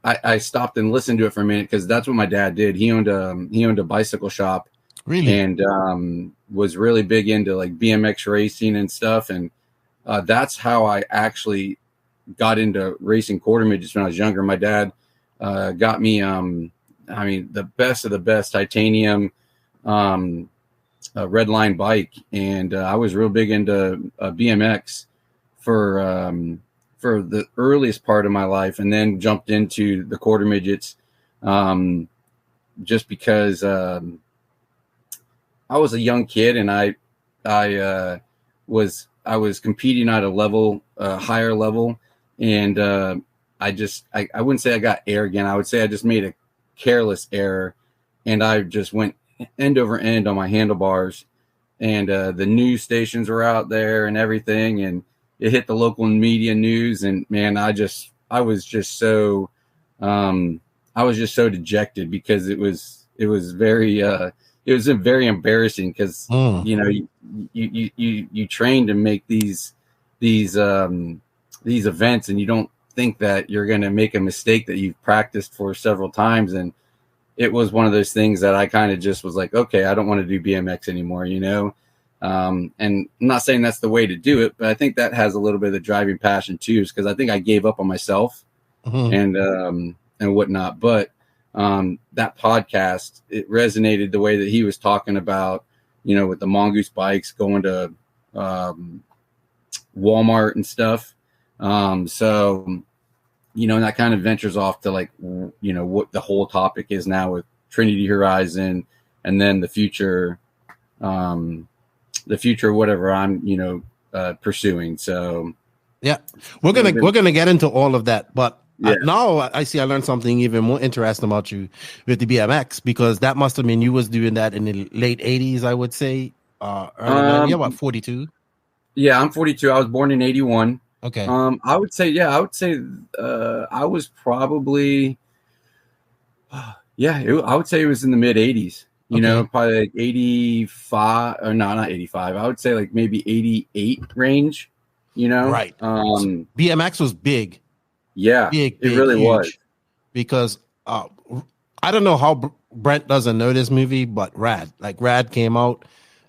[SPEAKER 10] I stopped and listened to it for a minute, because that's what my dad did. He owned a bicycle shop,
[SPEAKER 1] really,
[SPEAKER 10] and was really big into like BMX racing and stuff. And that's how I actually got into racing quarter midgets when I was younger. My dad got me, the best of the best titanium red line bike, and I was real big into BMX for the earliest part of my life, and then jumped into the quarter midgets just because I was a young kid, and I was competing at a higher level, and I wouldn't say I got arrogant. I would say I just made a careless error, and I just went end over end on my handlebars, and the news stations were out there and everything, and it hit the local media news, and man, I was just so dejected, because it was very embarrassing, because you train to make these events, and you don't think that you're going to make a mistake that you've practiced for several times. And it was one of those things that I kind of just was like, okay, I don't want to do BMX anymore, and I'm not saying that's the way to do it, but I think that has a little bit of the driving passion too, because I think I gave up on myself and whatnot. But that podcast, it resonated the way that he was talking about, with the mongoose bikes, going to Walmart and stuff. So, and that kind of ventures off to like, what the whole topic is now with Trinity Horizon and then the future whatever I'm pursuing. So
[SPEAKER 1] yeah, we're gonna get into all of that, but now I see I learned something even more interesting about you with the BMX, because that must have been you was doing that in the late 80s, I would say. You're what, 42?
[SPEAKER 10] Yeah, I'm 42. I was born in 81.
[SPEAKER 1] Okay.
[SPEAKER 10] I would say I was probably I would say it was in the mid 80s. Probably like 85, or no, not 85. I would say like maybe 88 range.
[SPEAKER 1] Right. BMX was big.
[SPEAKER 10] Yeah,
[SPEAKER 1] big,
[SPEAKER 10] it really
[SPEAKER 1] huge,
[SPEAKER 10] was.
[SPEAKER 1] Because I don't know how Brent doesn't know this movie, but Rad came out.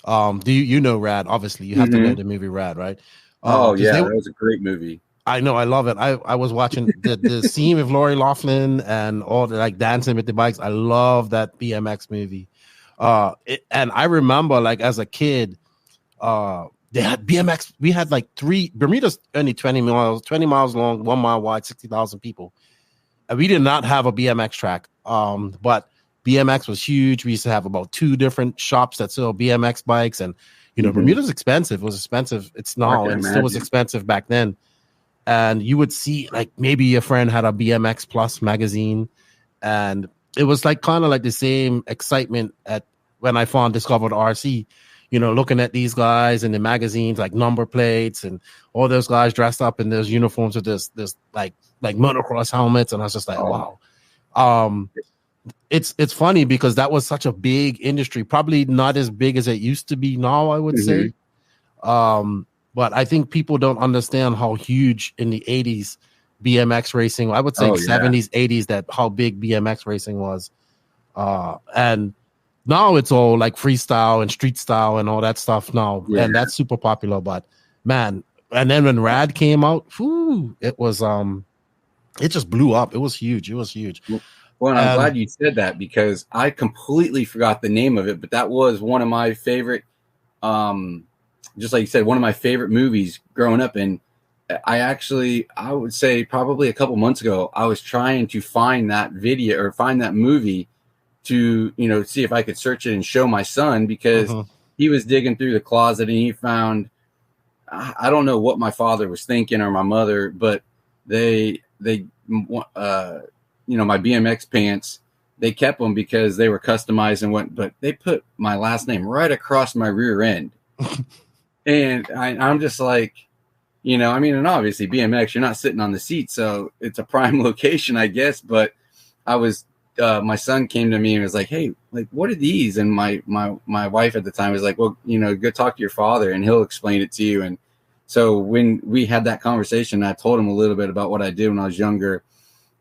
[SPEAKER 1] Do you know Rad? Obviously, you have to know the movie Rad, right?
[SPEAKER 10] That was a great movie.
[SPEAKER 1] I know, I love it. I was watching the scene with Lori Loughlin and all the dancing with the bikes. I love that BMX movie. And I remember as a kid, they had BMX. We had Bermuda's only 20 miles long, 1 mile wide, 60,000 people. And we did not have a BMX track. But BMX was huge. We used to have about 2 different shops that sell BMX bikes. And, Bermuda's expensive. It was expensive. It's now, and still was expensive back then. And you would see maybe your friend had a BMX Plus magazine. And it was kind of the same excitement when I discovered RC. Looking at these guys in the magazines, number plates and all those guys dressed up in those uniforms with this motocross helmets, and I was just wow. It's funny because that was such a big industry, probably not as big as it used to be now, I would say. But I think people don't understand how huge in the 80s BMX racing. I would say 70s, 80s how big BMX racing was, and now it's all freestyle and street style and all that stuff now. Yeah. And that's super popular, but man. And then when Rad came out, it was, it just blew up. It was huge.
[SPEAKER 10] Well, I'm glad you said that, because I completely forgot the name of it, but that was one of my favorite, just like you said, one of my favorite movies growing up. And I would say probably a couple months ago, I was trying to find that video or find that movie to see if I could search it and show my son, because he was digging through the closet and he found, I don't know what my father was thinking or my mother, but my BMX pants, they kept them because they were customized but they put my last name right across my rear end. And I'm just and obviously BMX, you're not sitting on the seat, so it's a prime location, I guess. But I was, my son came to me and was like, "Hey, what are these?" And my wife at the time was like, "Well, go talk to your father and he'll explain it to you." And so when we had that conversation, I told him a little bit about what I did when I was younger.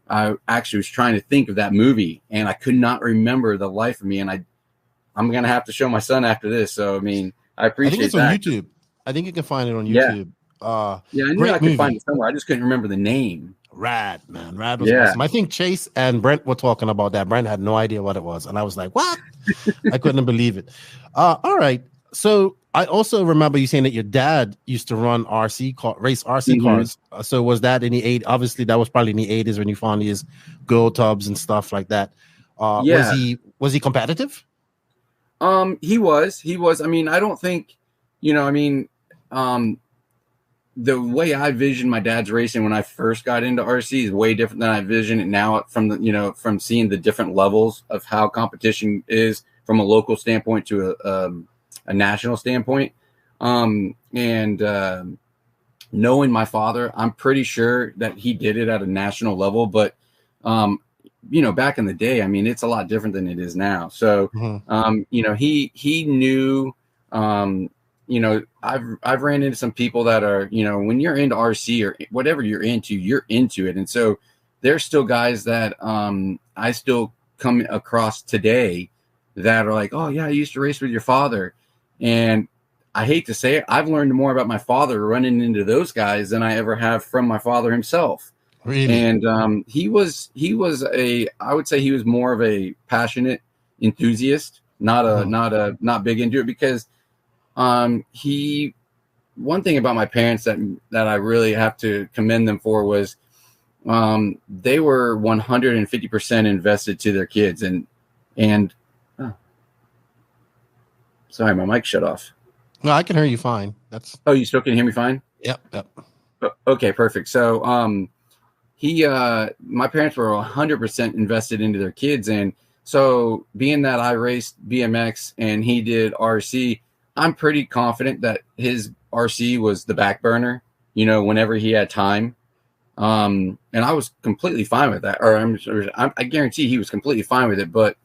[SPEAKER 10] I actually was trying to think of that movie and I could not remember the life of me. And I'm going to have to show my son after this. So, I appreciate
[SPEAKER 1] it's
[SPEAKER 10] that.
[SPEAKER 1] on YouTube. I think you can find it on YouTube.
[SPEAKER 10] I knew I could find it somewhere. I just couldn't remember the name.
[SPEAKER 1] Rad, man. Rad was awesome. I think Chase and Brent were talking about that. Brent had no idea what it was. And I was like, what? I couldn't believe it. All right. So I also remember you saying that your dad used to run race RC cars. So was that in the 80s? Obviously, that was probably in the 80s when you found his girl tubs and stuff like that. Was he competitive?
[SPEAKER 10] He was. I don't think, the way I visioned my dad's racing when I first got into RC is way different than I vision it now from seeing the different levels of how competition is from a local standpoint to a national standpoint. And knowing my father, I'm pretty sure that he did it at a national level, but back in the day, it's a lot different than it is now. So, he knew, I've ran into some people that are, when you're into RC or whatever you're into it. And so there's still guys that I still come across today that are like, "Oh yeah, I used to race with your father." And I hate to say it, I've learned more about my father running into those guys than I ever have from my father himself.
[SPEAKER 1] Really?
[SPEAKER 10] And I would say he was more of a passionate enthusiast, not big into it, because one thing about my parents that I really have to commend them for was they were 150% invested to their kids, and Sorry, my mic shut off.
[SPEAKER 1] No, I can hear you fine. That's.
[SPEAKER 10] Oh, you still can hear me fine?
[SPEAKER 1] Yep.
[SPEAKER 10] Okay, perfect. So, my parents were 100% invested into their kids, and so being that I raced BMX and he did RC, I'm pretty confident that his RC was the back burner, whenever he had time. And I was completely fine with that, or I guarantee he was completely fine with it. But,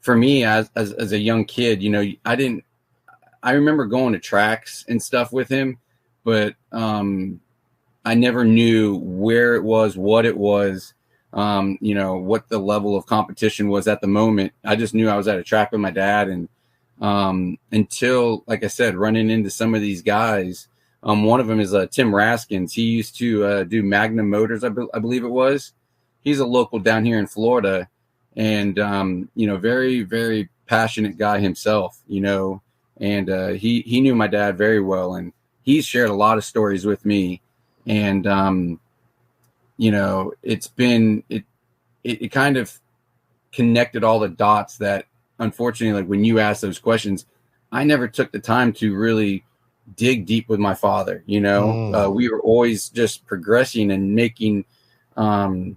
[SPEAKER 10] for me as a young kid, I remember going to tracks and stuff with him, but, I never knew where it was, what it was, what the level of competition was at the moment. I just knew I was at a track with my dad. And, until, like I said, running into some of these guys, one of them is Tim Raskins. He used to do Magnum Motors, I believe it was. He's a local down here in Florida, and very, very passionate guy himself. And he knew my dad very well, and he's shared a lot of stories with me. And it's been it kind of connected all the dots that, unfortunately, like when you ask those questions, I never took the time to really dig deep with my father. We were always just progressing and making, I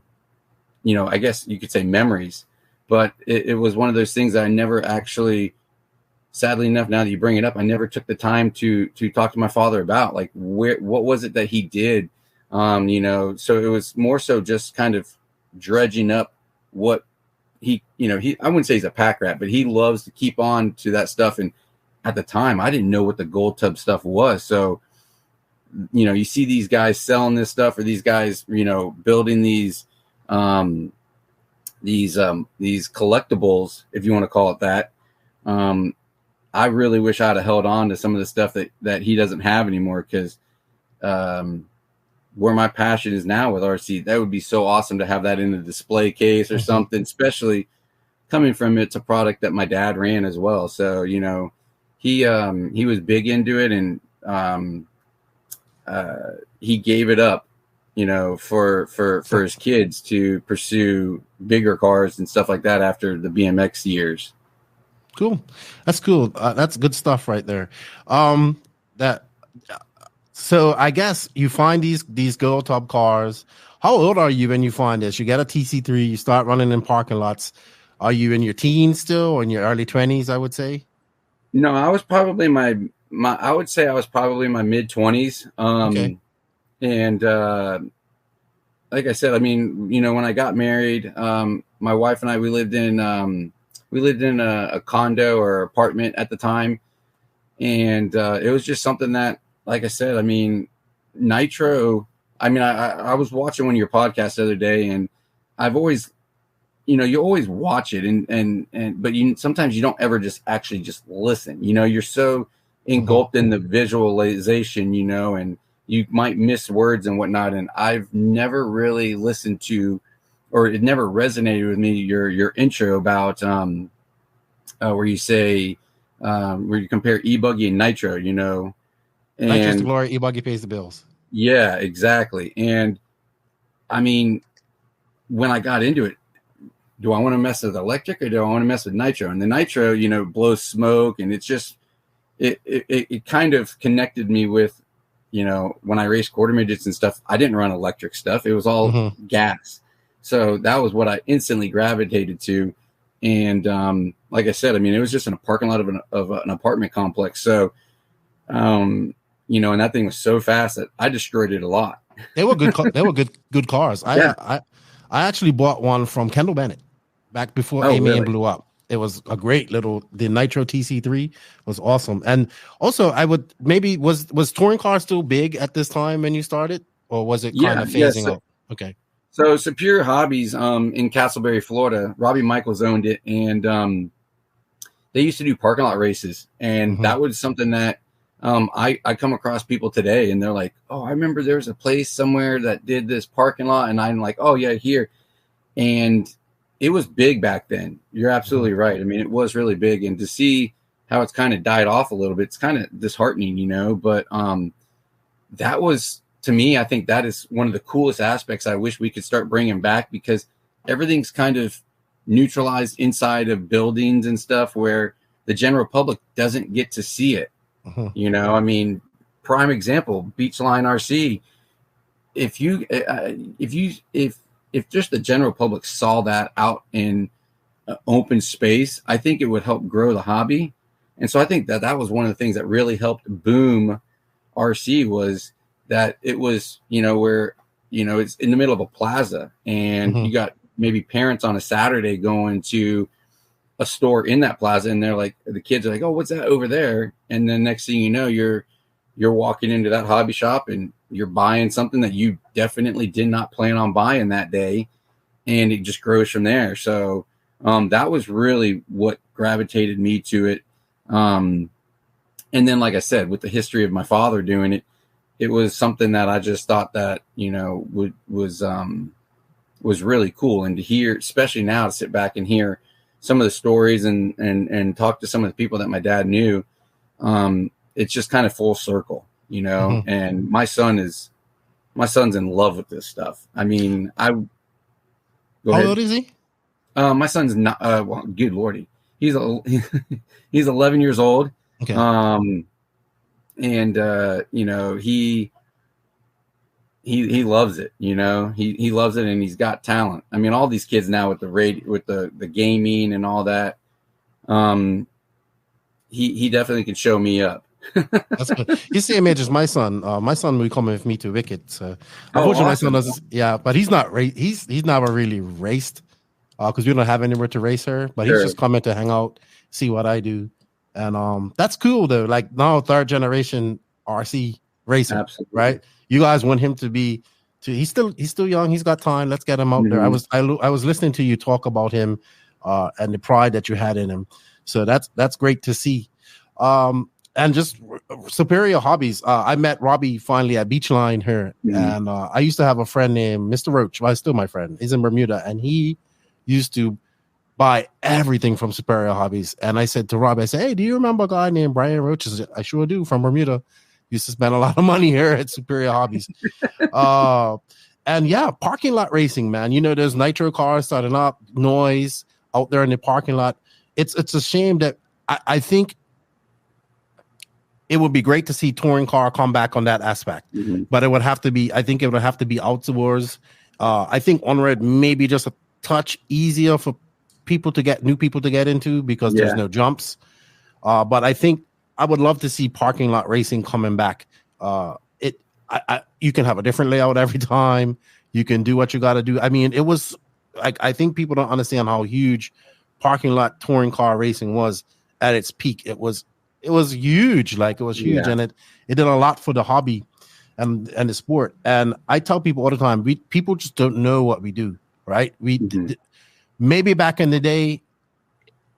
[SPEAKER 10] guess you could say memories, but it was one of those things that I never actually, sadly enough, now that you bring it up, I never took the time to talk to my father about, like, what was it that he did? So it was more so just kind of dredging up what he I wouldn't say he's a pack rat, but he loves to keep on to that stuff. And at the time, I didn't know what the gold tub stuff was. So, you see these guys selling this stuff, or these guys, building these collectibles, if you want to call it that. I really wish I'd have held on to some of the stuff that he doesn't have anymore, because where my passion is now with RC, that would be so awesome to have that in a display case or something, especially coming from it's a product that my dad ran as well. So, he was big into it, and he gave it up, for his kids to pursue bigger cars and stuff like that after the BMX years.
[SPEAKER 1] Cool. That's cool. That's good stuff right there. So I guess you find these gold tub cars. How old are you when you find this? You get a TC3, you start running in parking lots. Are you in your teens still, or in your early 20s, I would say?
[SPEAKER 10] No, I was probably I would say I was probably in my mid 20s.
[SPEAKER 1] Okay.
[SPEAKER 10] And like I said, I mean, when I got married, my wife and I, we lived in a condo or apartment at the time. And it was just something that, like I said, I mean, nitro, I mean, I was watching one of your podcasts the other day, and I've always, you always watch it, but sometimes you don't ever just actually just listen. You're so engulfed in the visualization, and you might miss words and whatnot. And I've never really listened to, or it never resonated with me, your intro about where you say where you compare e-buggy and nitro, and
[SPEAKER 1] Nitro's the glory, e-buggy pays the bills.
[SPEAKER 10] Yeah, exactly. And I mean, when I got into it, do I want to mess with electric, or do I want to mess with nitro? And the nitro, blows smoke, and it's just it kind of connected me with, when I raced quarter midgets and stuff, I didn't run electric stuff. It was all gas. So that was what I instantly gravitated to. And like I said, I mean, it was just in a parking lot of an apartment complex. So, and that thing was so fast that I destroyed it a lot.
[SPEAKER 1] They were good. They were good cars.
[SPEAKER 10] Yeah.
[SPEAKER 1] I actually bought one from Kendall Bennett back before
[SPEAKER 10] really?
[SPEAKER 1] blew up. It was a great the Nitro TC3 was awesome. And also, was touring cars still big at this time when you started, or was it kind of phasing out? Okay.
[SPEAKER 10] So Superior Hobbies in Castleberry, Florida, Robbie Michaels owned it, and they used to do parking lot races, and that was something that I come across people today, and they're like, "Oh, I remember there was a place somewhere that did this parking lot," and I'm like, "Oh yeah, here," and it was big back then. You're absolutely right. I mean, it was really big, and to see how it's kind of died off a little bit, it's kind of disheartening, But that was, to me, I think that is one of the coolest aspects I wish we could start bringing back, because everything's kind of neutralized inside of buildings and stuff where the general public doesn't get to see it. You know, I mean, prime example, Beachline RC. If just the general public saw that out in open space, I think it would help grow the hobby. And so I think that was one of the things that really helped boom RC, was that it was, you know, where, you know, it's in the middle of a plaza, and you got maybe parents on a Saturday going to a store in that plaza, and they're like, the kids are like, oh, what's that over there? And then next thing you know, you're walking into that hobby shop and you're buying something that you definitely did not plan on buying that day, and it just grows from there. So that was really what gravitated me to it. And then, like I said, with the history of my father doing it, it was something that I just thought that, you know, was really cool. And to hear, especially now, to sit back and hear some of the stories and talk to some of the people that my dad knew, it's just kind of full circle, you know. And my son's in love with this stuff. I mean,
[SPEAKER 1] How old is he?
[SPEAKER 10] My son's not, well, good Lordy. He's 11 years old.
[SPEAKER 1] Okay.
[SPEAKER 10] And you know, he loves it, you know, he loves it, and he's got talent. I mean, all these kids now with the gaming and all that, he definitely can show me up.
[SPEAKER 1] That's good. He's the same age as my son. My son will come with me to Wicked. So unfortunately, my son doesn't. Yeah, but he's not. He's never really raced because we don't have anywhere to race her. But he's just coming to hang out, see what I do, and that's cool though. Like now, third generation RC racer,
[SPEAKER 10] absolutely.
[SPEAKER 1] Right? You guys want him to be. He's still young. He's got time. Let's get him out there. I was listening to you talk about him and the pride that you had in him. So that's great to see. And just superior hobbies. I met Robbie finally at Beachline here, and I used to have a friend named Mr. Roach. Well, he's still my friend. He's in Bermuda, and he used to buy everything from Superior Hobbies. And I said to Robbie, I said, "Hey, do you remember a guy named Brian Roach?" He said, "I sure do, from Bermuda. Used to spend a lot of money here at Superior Hobbies." And yeah, parking lot racing, man. You know, there's nitro cars starting up, noise out there in the parking lot. It's a shame that I think it would be great to see touring car come back on that aspect, but it would have to be. I think it would have to be outdoors. I think on-road maybe just a touch easier for new people to get into because there's no jumps. But I think I would love to see parking lot racing coming back. You can have a different layout every time. You can do what you got to do. I mean, it was like, I think people don't understand how huge parking lot touring car racing was at its peak. It was huge. Like it was huge, and it did a lot for the hobby and the sport. And I tell people all the time, people just don't know what we do, right? Maybe back in the day,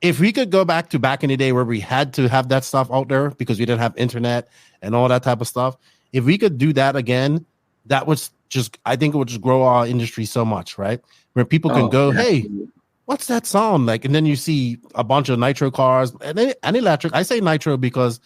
[SPEAKER 1] if we could go back in the day where we had to have that stuff out there because we didn't have internet and all that type of stuff, if we could do that again, that was just, I think it would just grow our industry so much, right? Where people can go, hey, what's that sound like? And then you see a bunch of nitro cars and electric. I say nitro because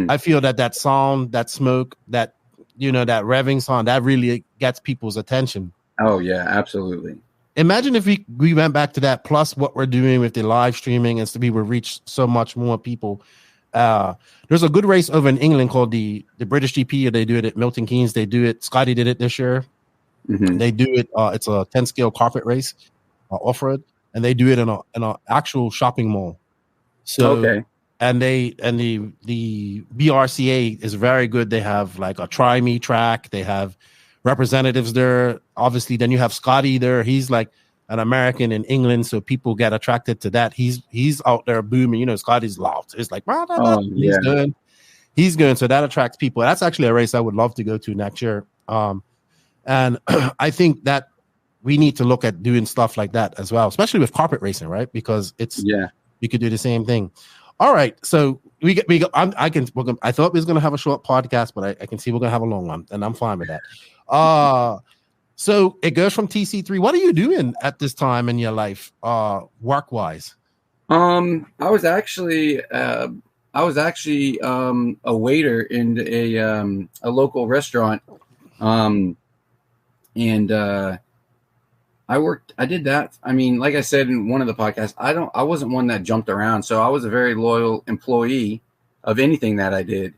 [SPEAKER 1] I feel that sound, that smoke, that, you know, that revving sound, that really gets people's attention.
[SPEAKER 10] Oh yeah, absolutely.
[SPEAKER 1] Imagine if we went back to that, plus what we're doing with the live streaming, and so we would reach so much more people. There's a good race over in England called the British GP. They do it at Milton Keynes. They do it. Scotty did it this year. They do it. It's a 10 scale carpet race, off-road, and they do it in an actual shopping mall. So and the BRCA is very good. They have like a Try Me track. They have representatives there. Obviously, then you have Scotty there. He's like an American in England, so people get attracted to that. He's out there booming. You know, Scotty's loud. It's like, he's good. So that attracts people. That's actually a race I would love to go to next year. And I think that we need to look at doing stuff like that as well, especially with carpet racing, right? Because you could do the same thing. All right, so I thought we was gonna have a short podcast, but I can see we're gonna have a long one, and I'm fine with that. So it goes from TC3. What are you doing at this time in your life, work wise?
[SPEAKER 10] I was actually a waiter in a local restaurant, and I did that. I mean, like I said in one of the podcasts, I wasn't one that jumped around. So I was a very loyal employee of anything that I did.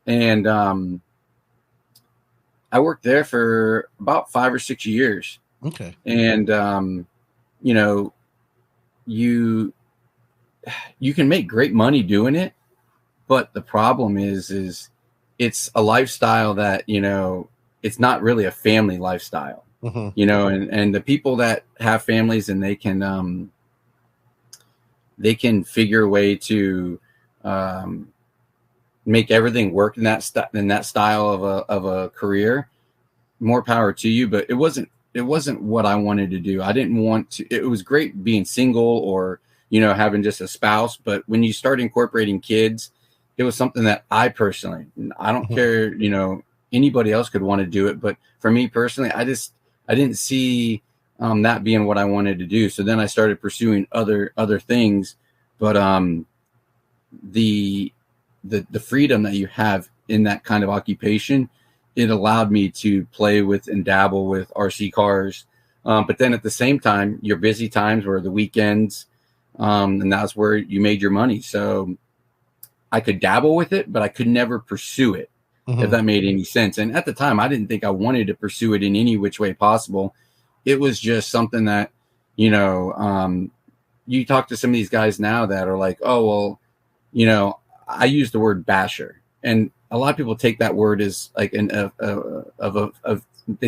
[SPEAKER 10] And I worked there for about 5 or 6 years.
[SPEAKER 1] Okay.
[SPEAKER 10] And, you know, you can make great money doing it. But the problem is it's a lifestyle that, you know, it's not really a family lifestyle. You know, and the people that have families and they can figure a way to make everything work in that style of a career, more power to you. But it wasn't what I wanted to do. I didn't want to. It was great being single or, you know, having just a spouse. But when you start incorporating kids, it was something that I personally, I don't care, you know, anybody else could want to do it. But for me personally, I didn't see that being what I wanted to do. So then I started pursuing other things. But the freedom that you have in that kind of occupation, it allowed me to play with and dabble with RC cars. But then at the same time, your busy times were the weekends, and that's where you made your money. So I could dabble with it, but I could never pursue it. If that made any sense. And at the time, I didn't think I wanted to pursue it in any which way possible. It was just something that, you know, you talk to some of these guys now that are like, oh, well, you know, I use the word basher. And a lot of people take that word as like they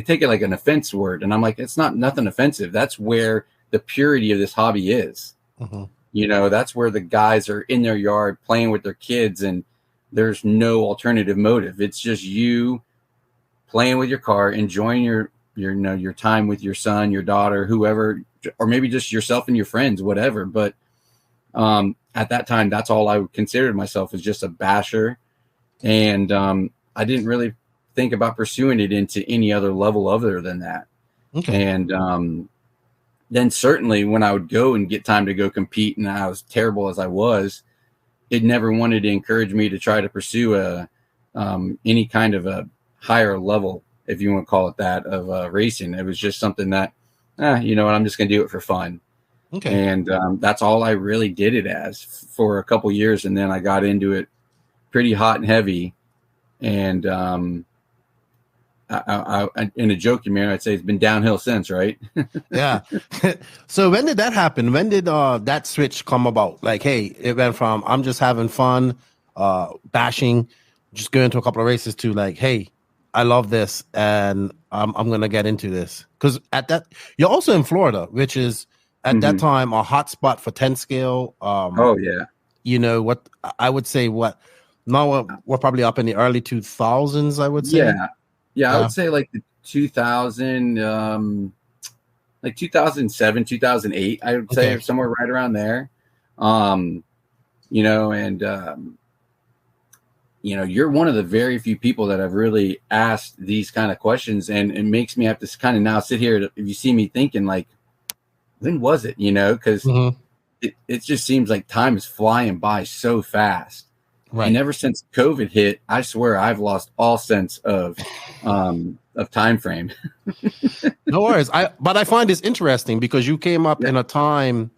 [SPEAKER 10] take it like an offense word. And I'm like, it's nothing offensive. That's where the purity of this hobby is. You know, that's where the guys are in their yard playing with their kids and there's no alternative motive. It's just you playing with your car, enjoying your time with your son, your daughter, whoever, or maybe just yourself and your friends, whatever. But at that time, that's all I considered myself, as just a basher. And I didn't really think about pursuing it into any other level other than that. Okay. And then certainly when I would go and get time to go compete, and I was terrible as I was, it never wanted to encourage me to try to pursue any kind of a higher level, if you want to call it that, of racing. It was just something that, you know what, I'm just going to do it for fun. Okay. And that's all I really did it as for a couple years. And then I got into it pretty hot and heavy. And I in a joking manner, I'd say it's been downhill since, right?
[SPEAKER 1] Yeah. So when did that happen? When did that switch come about? Like, hey, it went from I'm just having fun, bashing, just going to a couple of races to like, hey, I love this and I'm gonna get into this. Because at that, you're also in Florida, which is at that time a hot spot for 10 scale.
[SPEAKER 10] Oh yeah.
[SPEAKER 1] You know what I would say? Now we're probably up in the early 2000s. I would say.
[SPEAKER 10] Yeah, I would say like the 2000, like 2007, 2008, I would say somewhere right around there. You know, and, you know, you're one of the very few people that have really asked these kind of questions, and it makes me have to kind of now sit here. If you see me thinking like, when was it, you know, because it just seems like time is flying by so fast. Right. And ever since COVID hit, I swear I've lost all sense of time frame.
[SPEAKER 1] No worries. But I find this interesting because you came up in a time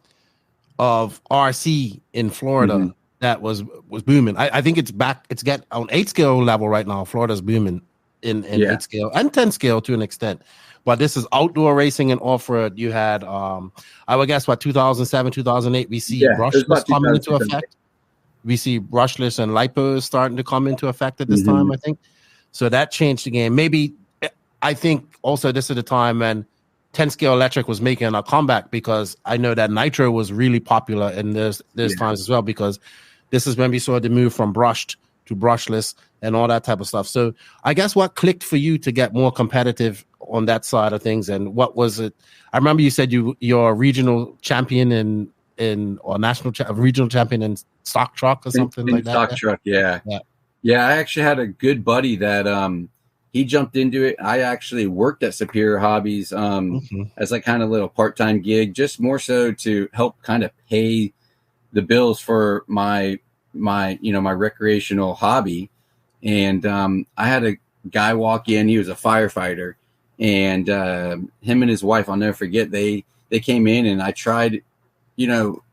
[SPEAKER 1] of RC in Florida that was booming. I think it's back. It's get on 8 scale level right now. Florida's booming in 8 scale and 10 scale to an extent. But this is outdoor racing and off-road. You had, I would guess, 2007, 2008, we see brushless coming into effect. We see brushless and lipos starting to come into effect at this time, I think. So that changed the game. Maybe, I think also this is the time when 10 scale electric was making a comeback, because I know that nitro was really popular in those times as well, because this is when we saw the move from brushed to brushless and all that type of stuff. So I guess what clicked for you to get more competitive on that side of things, and what was it? I remember you said you're a regional champion or regional champion in stock truck or something like that.
[SPEAKER 10] Stock truck, yeah. I actually had a good buddy that he jumped into it. I actually worked at Superior Hobbies as like kind of a little part-time gig, just more so to help kind of pay the bills for my recreational hobby. And I had a guy walk in. He was a firefighter, and him and his wife, I'll never forget. They came in, and I tried. You know,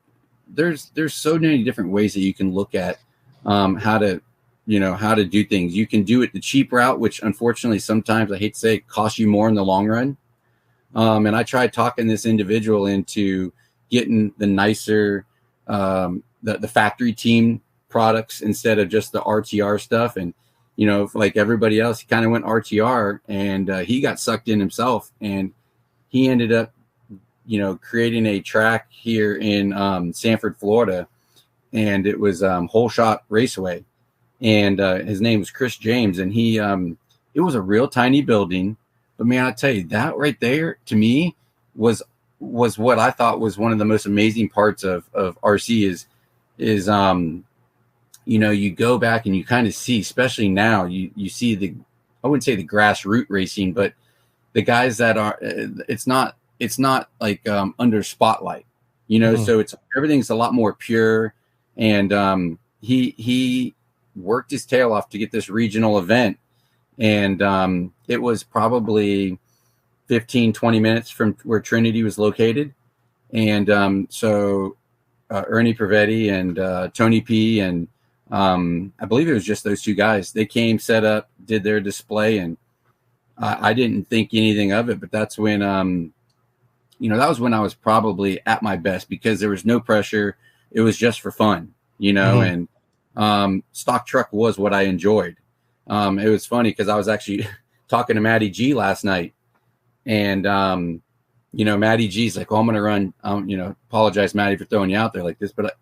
[SPEAKER 10] there's so many different ways that you can look at how to do things. You can do it the cheap route, which unfortunately sometimes, I hate to say it, costs you more in the long run. And I tried talking this individual into getting the nicer, the factory team products instead of just the RTR stuff. And, you know, like everybody else, he kind of went RTR, and he got sucked in himself, and he ended up, you know, creating a track here in Sanford, Florida, and it was Whole Shot Raceway, and his name was Chris James, and he it was a real tiny building, but man, I tell you, that right there to me was what I thought was one of the most amazing parts of RC is you know, you go back and you kind of see, especially now, you see I wouldn't say the grassroots racing, but the guys that are, it's not like under spotlight, you know, so everything's a lot more pure. And he worked his tail off to get this regional event. And it was probably 15-20 minutes from where Trinity was located. And so Ernie Prevetti and Tony P and I believe it was just those two guys. They came, set up, did their display, and I didn't think anything of it. But that's when you know, that was when I was probably at my best, because there was no pressure. It was just for fun, you know, and stock truck was what I enjoyed. It was funny because I was actually talking to Matty G last night, and you know, Matty G's like, "Oh, I'm going to run." You know, apologize, Matty, for throwing you out there like this, but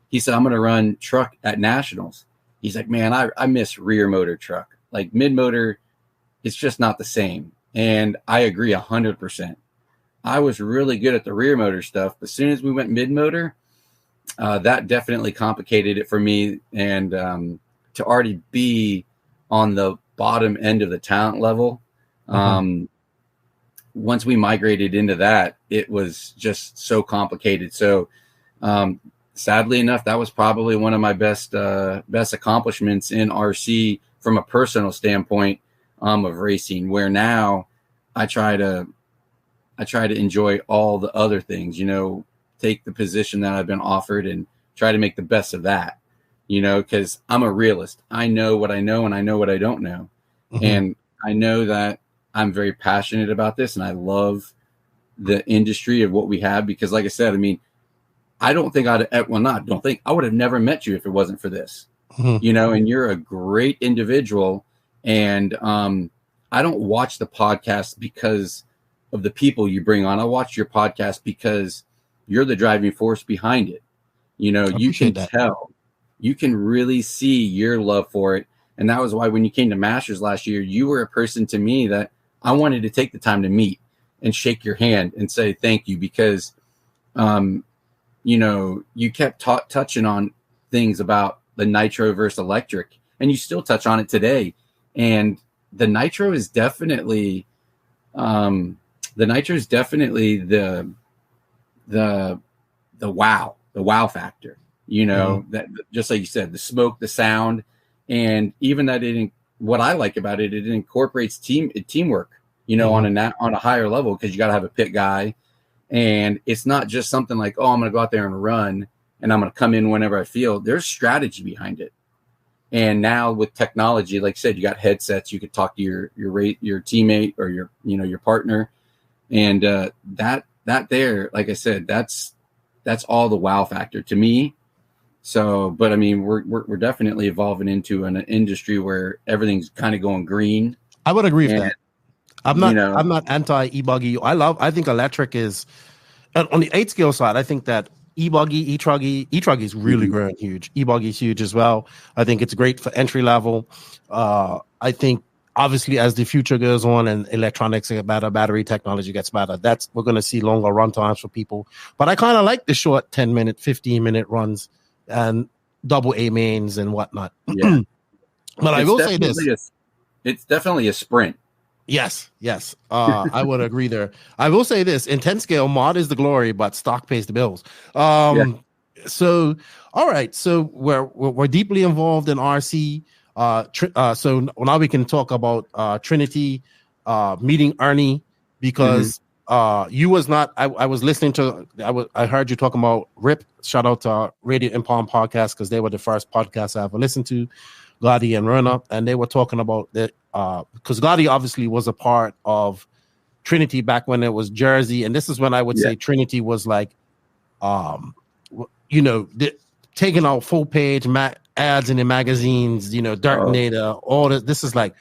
[SPEAKER 10] he said, "I'm going to run truck at nationals." He's like, "Man, I miss rear motor truck. Like mid motor, it's just not the same." And I agree 100%. I was really good at the rear motor stuff, but as soon as we went mid motor, that definitely complicated it for me. And to already be on the bottom end of the talent level, once we migrated into that, it was just so complicated. So sadly enough, that was probably one of my best accomplishments in RC from a personal standpoint of racing, where now I try to enjoy all the other things, you know, take the position that I've been offered and try to make the best of that, you know, because I'm a realist. I know what I know, and I know what I don't know. And I know that I'm very passionate about this, and I love the industry of what we have, because like I said, I mean, I don't think I would have never met you if it wasn't for this, you know, and you're a great individual. And I don't watch the podcast because of the people you bring on. I watch your podcast because you're the driving force behind it. You know, you can tell, you can really see your love for it. And that was why when you came to Masters last year, you were a person to me that I wanted to take the time to meet and shake your hand and say thank you, because, you know, you kept touching on things about the nitro versus electric, and you still touch on it today. And the nitro is definitely, the wow factor, you know, that just like you said, the smoke, the sound, and even that what I like about it, it incorporates teamwork, you know, on a higher level, because you got to have a pit guy, and it's not just something like, oh, I'm going to go out there and run and I'm going to come in whenever I feel. There's strategy behind it. And now with technology, like I said, you got headsets, you could talk to your teammate or your partner. And that there, like I said, that's all the wow factor to me. So, but I mean, we're definitely evolving into an industry where everything's kind of going green.
[SPEAKER 1] I would agree with that. I'm not anti e-buggy. I think electric is on the 8 scale side. I think that e-buggy, e-truggy is really growing huge. E-buggy is huge as well. I think it's great for entry level. I think obviously as the future goes on and electronics get better, battery technology gets better, we're going to see longer run times for people. But I kind of like the short 10-minute, 15-minute runs and double A mains and whatnot.
[SPEAKER 10] Yeah.
[SPEAKER 1] But I will say this.
[SPEAKER 10] It's definitely a sprint.
[SPEAKER 1] Yes. I would agree there. I will say this: in 10 scale, mod is the glory, but stock pays the bills. So, all right. So we're deeply involved in RC. So now we can talk about Trinity. meeting Ernie because you was not. I was listening to. I heard you talking about Rip. Shout out to Radio Impalm podcast because they were the first podcast I ever listened to. Gotti and Rona, and they were talking about that because Gotti obviously was a part of Trinity back when it was Jersey, and this is when I would say Trinity was like, taking out full page ads in the magazines, Darkinator, all this. This is like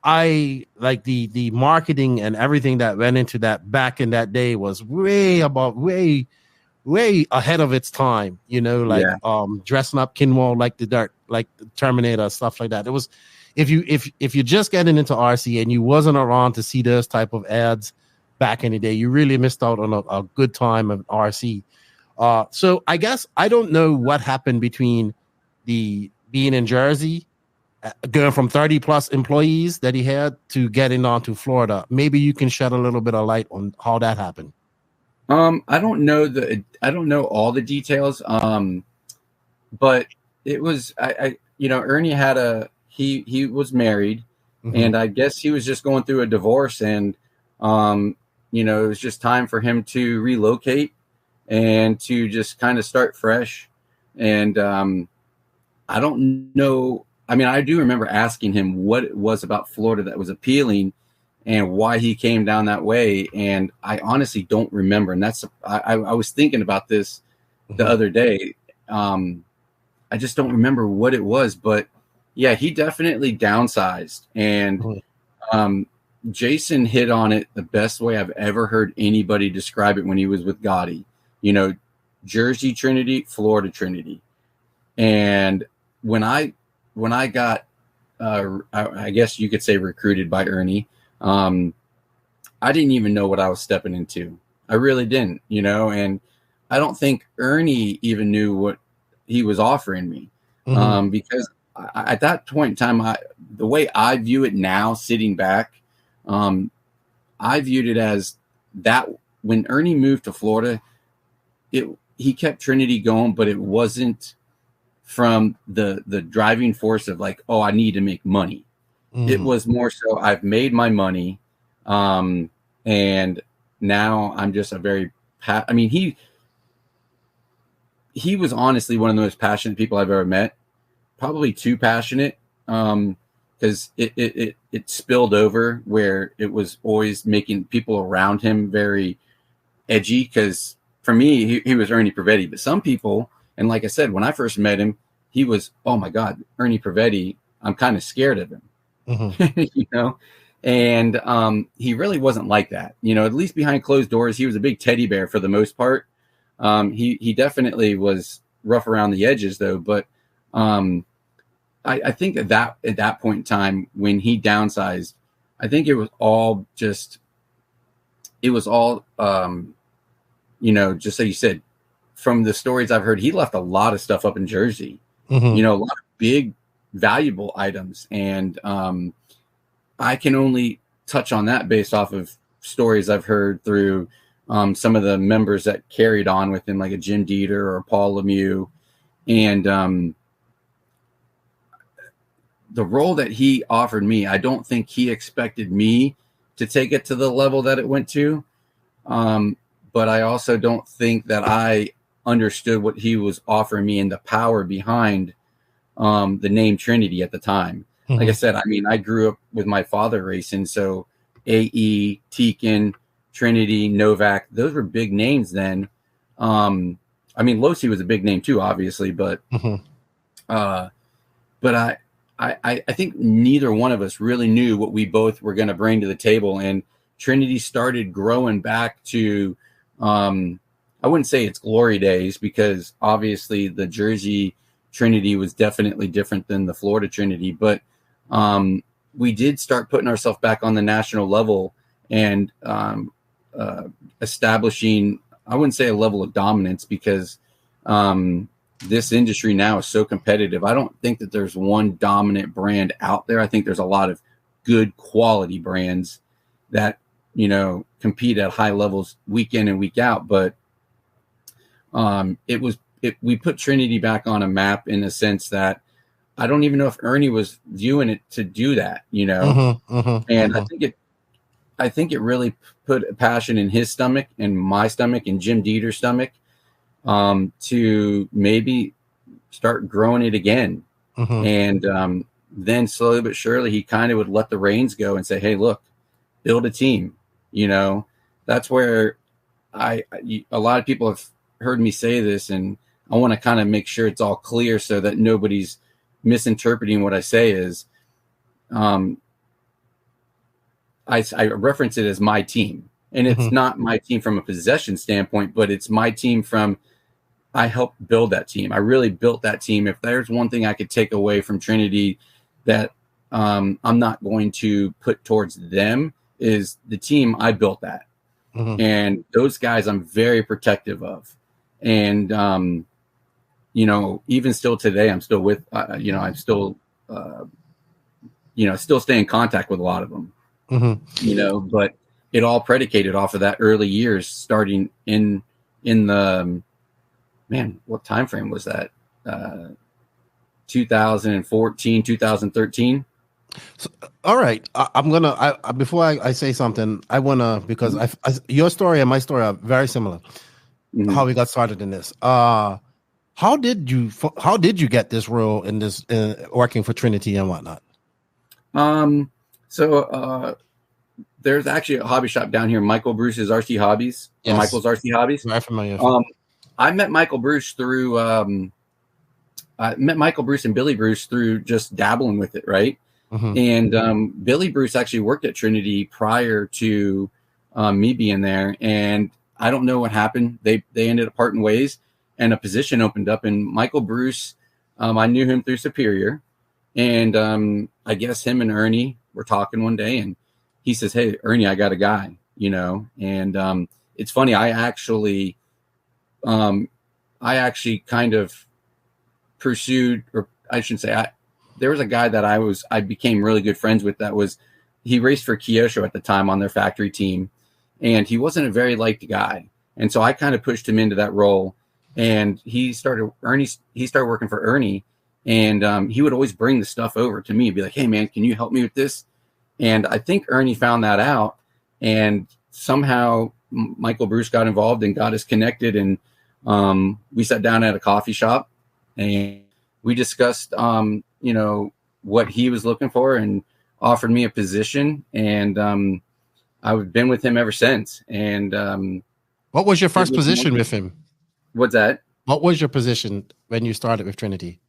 [SPEAKER 1] I like the marketing and everything that went into that back in that day was way ahead of its time, dressing up Kinwall like the Terminator, stuff like that. It was if you're just getting into RC and you wasn't around to see those type of ads back in the day, you really missed out on a good time of RC. So I guess I don't know what happened between the being in Jersey, going from 30 plus employees that he had to getting on to Florida. Maybe you can shed a little bit of light on how that happened.
[SPEAKER 10] I don't know all the details. But it was, Ernie had he was married and I guess he was just going through a divorce and, it was just time for him to relocate and to just kind of start fresh. And, I don't know. I mean, I do remember asking him what it was about Florida that was appealing and why he came down that way. And I honestly don't remember. And that's, I was thinking about this the other day. I just don't remember what it was, but yeah, he definitely downsized. And Jason hit on it the best way I've ever heard anybody describe it when he was with Gotti. Jersey Trinity, Florida Trinity. And when I got, I guess you could say recruited by Ernie, I didn't even know what I was stepping into. I really didn't, and I don't think Ernie even knew what he was offering me. Because at that point in time, the way I view it now, sitting back, I viewed it as that when Ernie moved to Florida, he kept Trinity going, but it wasn't from the driving force of like, oh, I need to make money. It was more so I've made my money. And now I'm just he was honestly one of the most passionate people I've ever met, probably too passionate. Because it spilled over where it was always making people around him very edgy. Because for me, he was Ernie Prevetti, but some people, and like I said, when I first met him, he was, oh my God, Ernie Prevetti, I'm kind of scared of him, and he really wasn't like that. At least behind closed doors, he was a big teddy bear for the most part. He definitely was rough around the edges though, but I think at that point in time when he downsized, I think it was all just like you said, from the stories I've heard, he left a lot of stuff up in Jersey, a lot of big valuable items. And I can only touch on that based off of stories I've heard through some of the members that carried on with him, like a Jim Dieter or Paul Lemieux. And the role that he offered me, I don't think he expected me to take it to the level that it went to. But I also don't think that I understood what he was offering me and the power behind the name Trinity at the time. Like I said, I grew up with my father racing. So AE, Tekin, Trinity, Novak, those were big names then. Losi was a big name too, obviously, but I think neither one of us really knew what we both were going to bring to the table. And Trinity started growing back to, I wouldn't say it's glory days, because obviously the Jersey Trinity was definitely different than the Florida Trinity, but we did start putting ourselves back on the national level and establishing, I wouldn't say a level of dominance, because this industry now is so competitive. I don't think that there's one dominant brand out there. I think there's a lot of good quality brands that, compete at high levels week in and week out. But we put Trinity back on a map in the sense that I don't even know if Ernie was viewing it to do that, you know. And I think it really put a passion in his stomach and my stomach and Jim Dieter's stomach to maybe start growing it again. And then slowly but surely, he kind of would let the reins go and say, hey, look, build a team. You know, that's where a lot of people have heard me say this, and I want to kind of make sure it's all clear so that nobody's misinterpreting what I say is I reference it as my team, and it's not my team from a possession standpoint, but it's my team from I helped build that team. I really built that team. If there's one thing I could take away from Trinity that I'm not going to put towards them is the team. I built that. And those guys I'm very protective of. And, you know, even still today, I'm still with, you know, I'm still, you know, still stay in contact with a lot of them, you know, but it all predicated off of that early years starting in the, man, what time frame was that? 2014, 2013.
[SPEAKER 1] So, all right, I'm gonna. Before I say something, I wanna because your story and my story are very similar. How we got started in this. How did you get this role in this working for Trinity and whatnot?
[SPEAKER 10] So there's actually a hobby shop down here, Michael Bruce's RC Hobbies. Yes. Michael's RC Hobbies.
[SPEAKER 1] Very familiar.
[SPEAKER 10] I met Michael Bruce through. I met Michael Bruce and Billy Bruce through just dabbling with it, right? And Billy Bruce actually worked at Trinity prior to me being there, and I don't know what happened. They ended up parting ways, and a position opened up. And Michael Bruce, I knew him through Superior, and I guess him and Ernie were talking one day, and he says, "Hey, Ernie, I got a guy," you know. And it's funny. I actually kind of pursued, or I shouldn't say, there was a guy that I became really good friends with he raced for Kyosho at the time on their factory team, and he wasn't a very liked guy. And so I kind of pushed him into that role, and he started working for Ernie, and he would always bring the stuff over to me and be like, "Hey man, can you help me with this?" And I think Ernie found that out, and somehow Michael Bruce got involved and got us connected. And we sat down at a coffee shop and we discussed, you know, what he was looking for, and offered me a position. And I've been with him ever since. And
[SPEAKER 1] what was your first position with him?
[SPEAKER 10] What's that?
[SPEAKER 1] What was your position when you started with Trinity?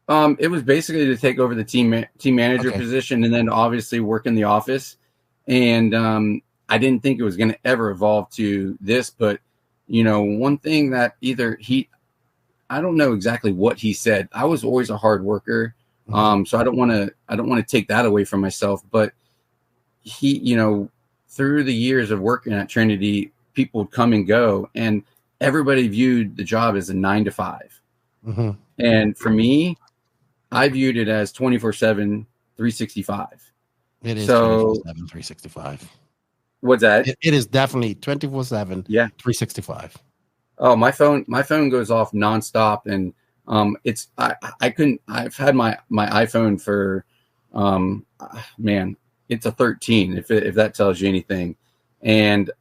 [SPEAKER 10] It was basically to take over the team manager position, and then obviously work in the office. And I didn't think it was going to ever evolve to this, but you know, one thing that I don't know exactly what he said. I was always a hard worker. So I don't want to take that away from myself, but he, you know, through the years of working at Trinity, people would come and go, and everybody viewed the job as a 9 to 5. And for me, I viewed it as 24/7, 365.
[SPEAKER 1] It is 24/7, 365.
[SPEAKER 10] What's that?
[SPEAKER 1] It is definitely 24/7, 365.
[SPEAKER 10] Oh, my phone goes off nonstop, and I've had my iPhone for man, it's a 13 if that tells you anything. And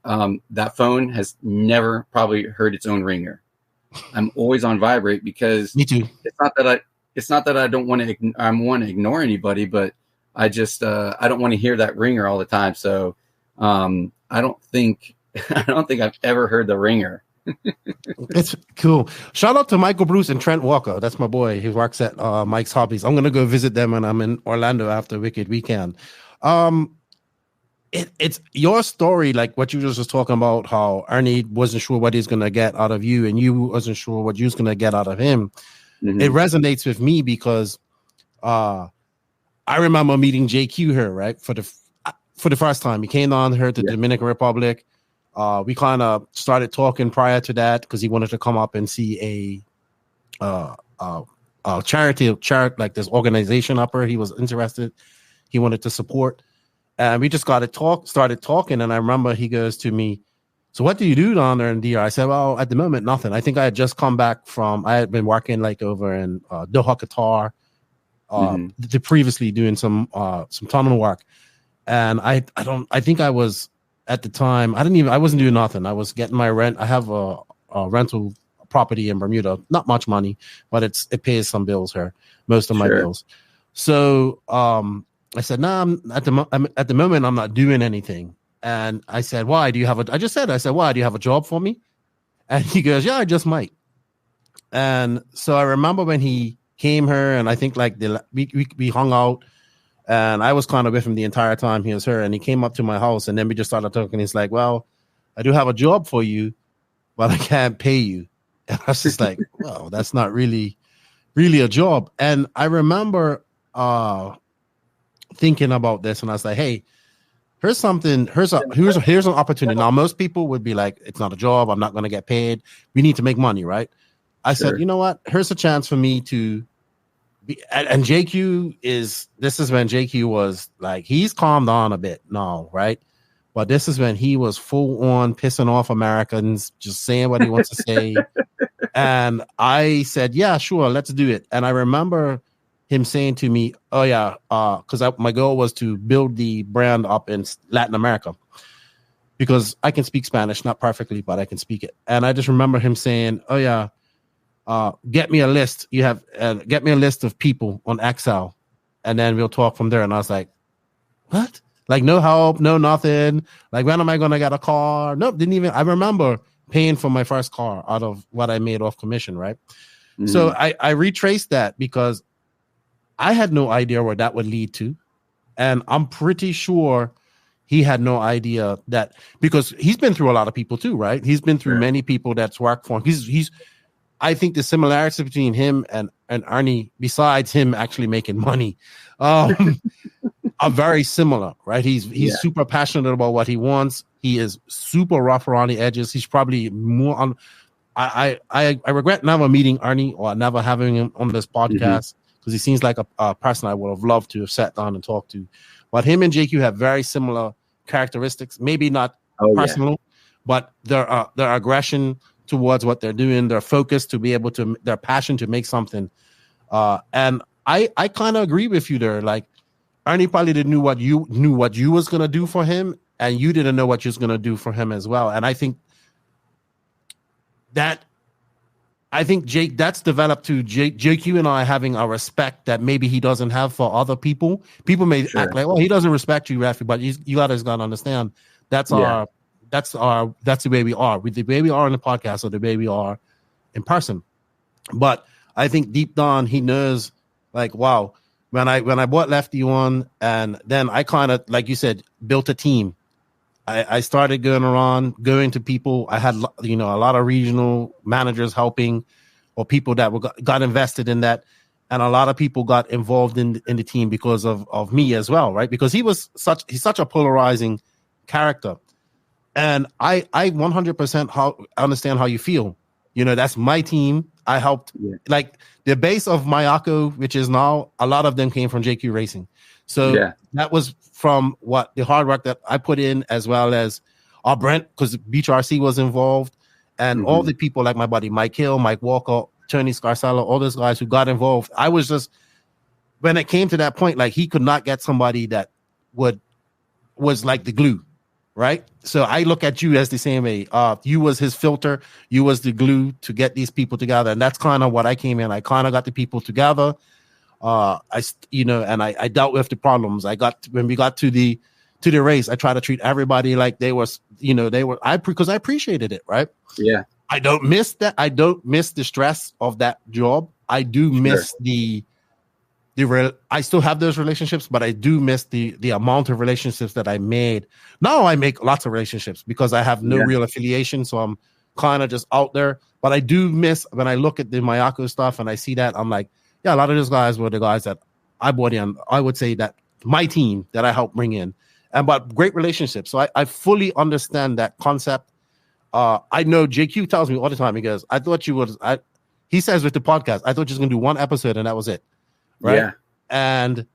[SPEAKER 10] that phone has never probably heard its own ringer. I'm always on vibrate because
[SPEAKER 1] me too.
[SPEAKER 10] It's not that I don't want to ignore anybody, but I just I don't want to hear that ringer all the time. So I don't think I've ever heard the ringer.
[SPEAKER 1] It's cool. Shout out to Michael Bruce and Trent Walker. That's my boy. He works at Mike's Hobbies. I'm gonna go visit them when I'm in Orlando after Wicked Weekend. It's your story, like what you just was talking about, how Ernie wasn't sure what he's gonna get out of you, and you wasn't sure what you was gonna get out of him. It resonates with me because I remember meeting JQ here, right, for the first time. He came down here to the Dominican Republic. We kind of started talking prior to that because he wanted to come up and see a charity, like this organization up here. He was interested. He wanted to support. And we just started talking. And I remember he goes to me, "So what do you do down there in DR?" I said, "Well, at the moment, nothing. I think I had just come back I had been working like over in Doha, Qatar, previously doing some tunnel work, and I think I was at the time I wasn't doing nothing. I was getting my rent. I have a rental property in Bermuda, not much money, but it pays some bills here, most of my bills. So I said, no, at the moment I'm not doing anything. And I said, why do you have I said, why do you have a job for me? And he goes, yeah, I just might. And so I remember when he came here, and I think like we hung out, and I was kind of with him the entire time he was here. And he came up to my house, and then we just started talking. He's like, well, I do have a job for you, but I can't pay you. And I was just like, well, that's not really a job. And I remember thinking about this, and I was like, hey, here's an opportunity. Now, most people would be like, it's not a job, I'm not going to get paid, we need to make money, right? I said, you know what, here's a chance for me to be, and this is when JQ was like, he's calmed down a bit now, right? But this is when he was full on pissing off Americans, just saying what he wants to say. And I said, yeah, sure, let's do it. And I remember him saying to me, oh yeah, because my goal was to build the brand up in Latin America, because I can speak Spanish, not perfectly, but I can speak it. And I just remember him saying, oh yeah, get me a list. Get me a list of people on Excel, and then we'll talk from there. And I was like, what? Like, no help, no nothing. Like, when am I going to get a car? Nope, didn't even. I remember paying for my first car out of what I made off commission, right? Mm-hmm. So I retraced that, because I had no idea where that would lead to. And I'm pretty sure he had no idea that, because he's been through a lot of people too, right? He's been through many people that's worked for him. I think the similarities between him and Ernie, besides him actually making money, are very similar, right? He's super passionate about what he wants. He is super rough around the edges. He's probably more on. I regret never meeting Ernie or never having him on this podcast, because he seems like a person I would have loved to have sat down and talked to. But him and JQ have very similar characteristics. Maybe not personal, but their aggression towards what they're doing, their focus to be able to, their passion to make something. And I kind of agree with you there. Like, Ernie probably didn't know what you was gonna do for him, and you didn't know what you was gonna do for him as well. And I think Jake, that's developed to JQ and I having a respect that maybe he doesn't have for other people. People may act like, well, he doesn't respect you, Rafi, but you guys gotta understand that's the way we are. The way we are on the podcast, or the way we are in person. But I think deep down he knows, like, wow, when I bought Lefty on, and then I kind of, like you said, built a team. I started going to people. I had, a lot of regional managers helping, or people that got invested in that. And a lot of people got involved in the team because of me as well, right? Because he's such a polarizing character. And I 100% understand how you feel. That's my team. I helped, like, the base of Mayako, which is now, a lot of them came from JQ Racing. So that was from the hard work that I put in, as well as our Brent, because Beach RC was involved, and all the people like my buddy Mike Hill, Mike Walker, Tony Scarcella, all those guys who got involved. I was just, when it came to that point, like, he could not get somebody that was like the glue. Right. So I look at you as the same way. You was his filter. You was the glue to get these people together. And that's kind of what I came in. I kind of got the people together. And I dealt with the problems. When we got to the race, I tried to treat everybody like they was, because I appreciated it. Right.
[SPEAKER 10] Yeah.
[SPEAKER 1] I don't miss that. I don't miss the stress of that job. I do miss I still have those relationships, but I do miss the amount of relationships that I made. Now I make lots of relationships because I have no real affiliation, so I'm kind of just out there. But I do miss, when I look at the Mayako stuff and I see that, I'm like, yeah, a lot of those guys were the guys that I brought in. I would say that my team that I helped bring in, but great relationships. So I fully understand that concept. I know JQ tells me all the time. He goes, "I thought you would." He says with the podcast, "I thought you was going to do one episode and that was it." Right. Yeah. And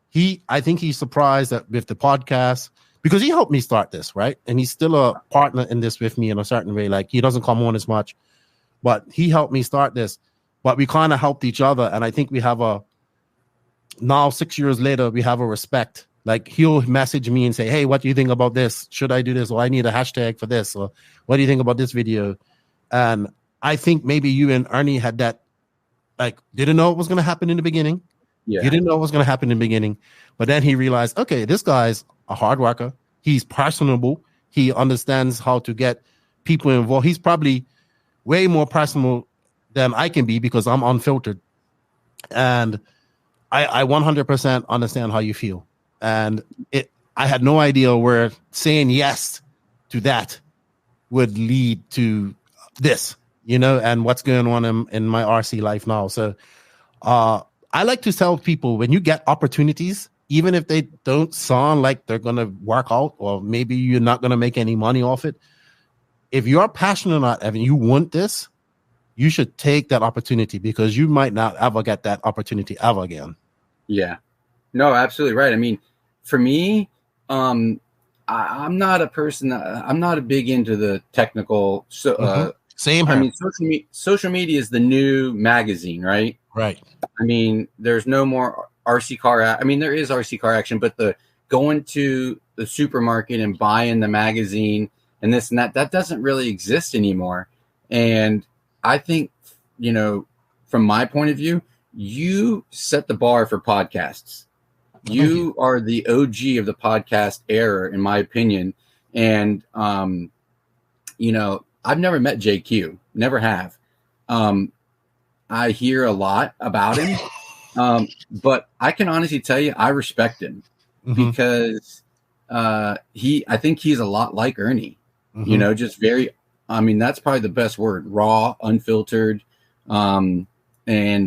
[SPEAKER 1] I think he's surprised that with the podcast, because he helped me start this, right? And he's still a partner in this with me in a certain way. Like, he doesn't come on as much, but he helped me start this. But we kind of helped each other. And I think we have now 6 years later, we have a respect. Like he'll message me and say, hey, what do you think about this? Should I do this? Or I need a hashtag for this. Or what do you think about this video? And I think maybe you and Ernie had that, like, didn't know it was going to happen in the beginning.
[SPEAKER 10] Yeah.
[SPEAKER 1] You didn't know it was going to happen in the beginning. But then he realized, okay, this guy's a hard worker. He's personable. He understands how to get people involved. He's probably way more personal than I can be because I'm unfiltered. And I 100% understand how you feel. And I had no idea where saying yes to that would lead to this, you know, and what's going on in my RC life now. So I like to tell people, when you get opportunities, even if they don't sound like they're going to work out, or maybe you're not going to make any money off it, if you're passionate about it and you want this, you should take that opportunity, because you might not ever get that opportunity ever again.
[SPEAKER 10] Yeah, no, absolutely right. I mean, for me, I'm not a person I'm not a big into the technical. So,
[SPEAKER 1] same here.
[SPEAKER 10] I mean, social media is the new magazine, right?
[SPEAKER 1] Right.
[SPEAKER 10] I mean, there's no more RC car. I mean, there is RC car action, but the going to the supermarket and buying the magazine and this and that doesn't really exist anymore. And I think, you know, from my point of view, you set the bar for podcasts. You are the OG of the podcast era, in my opinion. And, you know, I've never met JQ, never have. I hear a lot about him, but I can honestly tell you, I respect him because I think he's a lot like Ernie, you know, just very, I mean, that's probably the best word, raw, unfiltered. And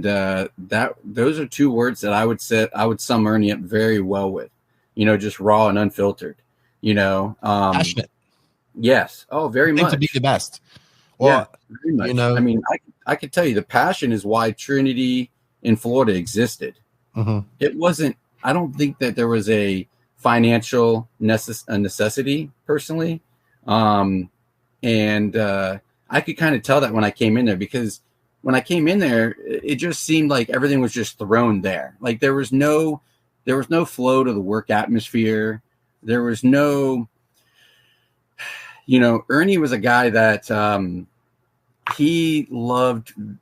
[SPEAKER 10] those are two words that I would sum Ernie up very well with, you know, just raw and unfiltered, you know.
[SPEAKER 1] Passionate.
[SPEAKER 10] Yes. Oh, very much.
[SPEAKER 1] To be the best.
[SPEAKER 10] Well, yeah, very much.
[SPEAKER 1] You know,
[SPEAKER 10] I mean, I could tell you the passion is why Trinity in Florida existed. It wasn't, I don't think that there was a financial necessity personally. And I could kind of tell that when I came in there, because when I came in there, it just seemed like everything was just thrown there. Like there was no flow to the work atmosphere. There was no, you know, Ernie was a guy that he loved to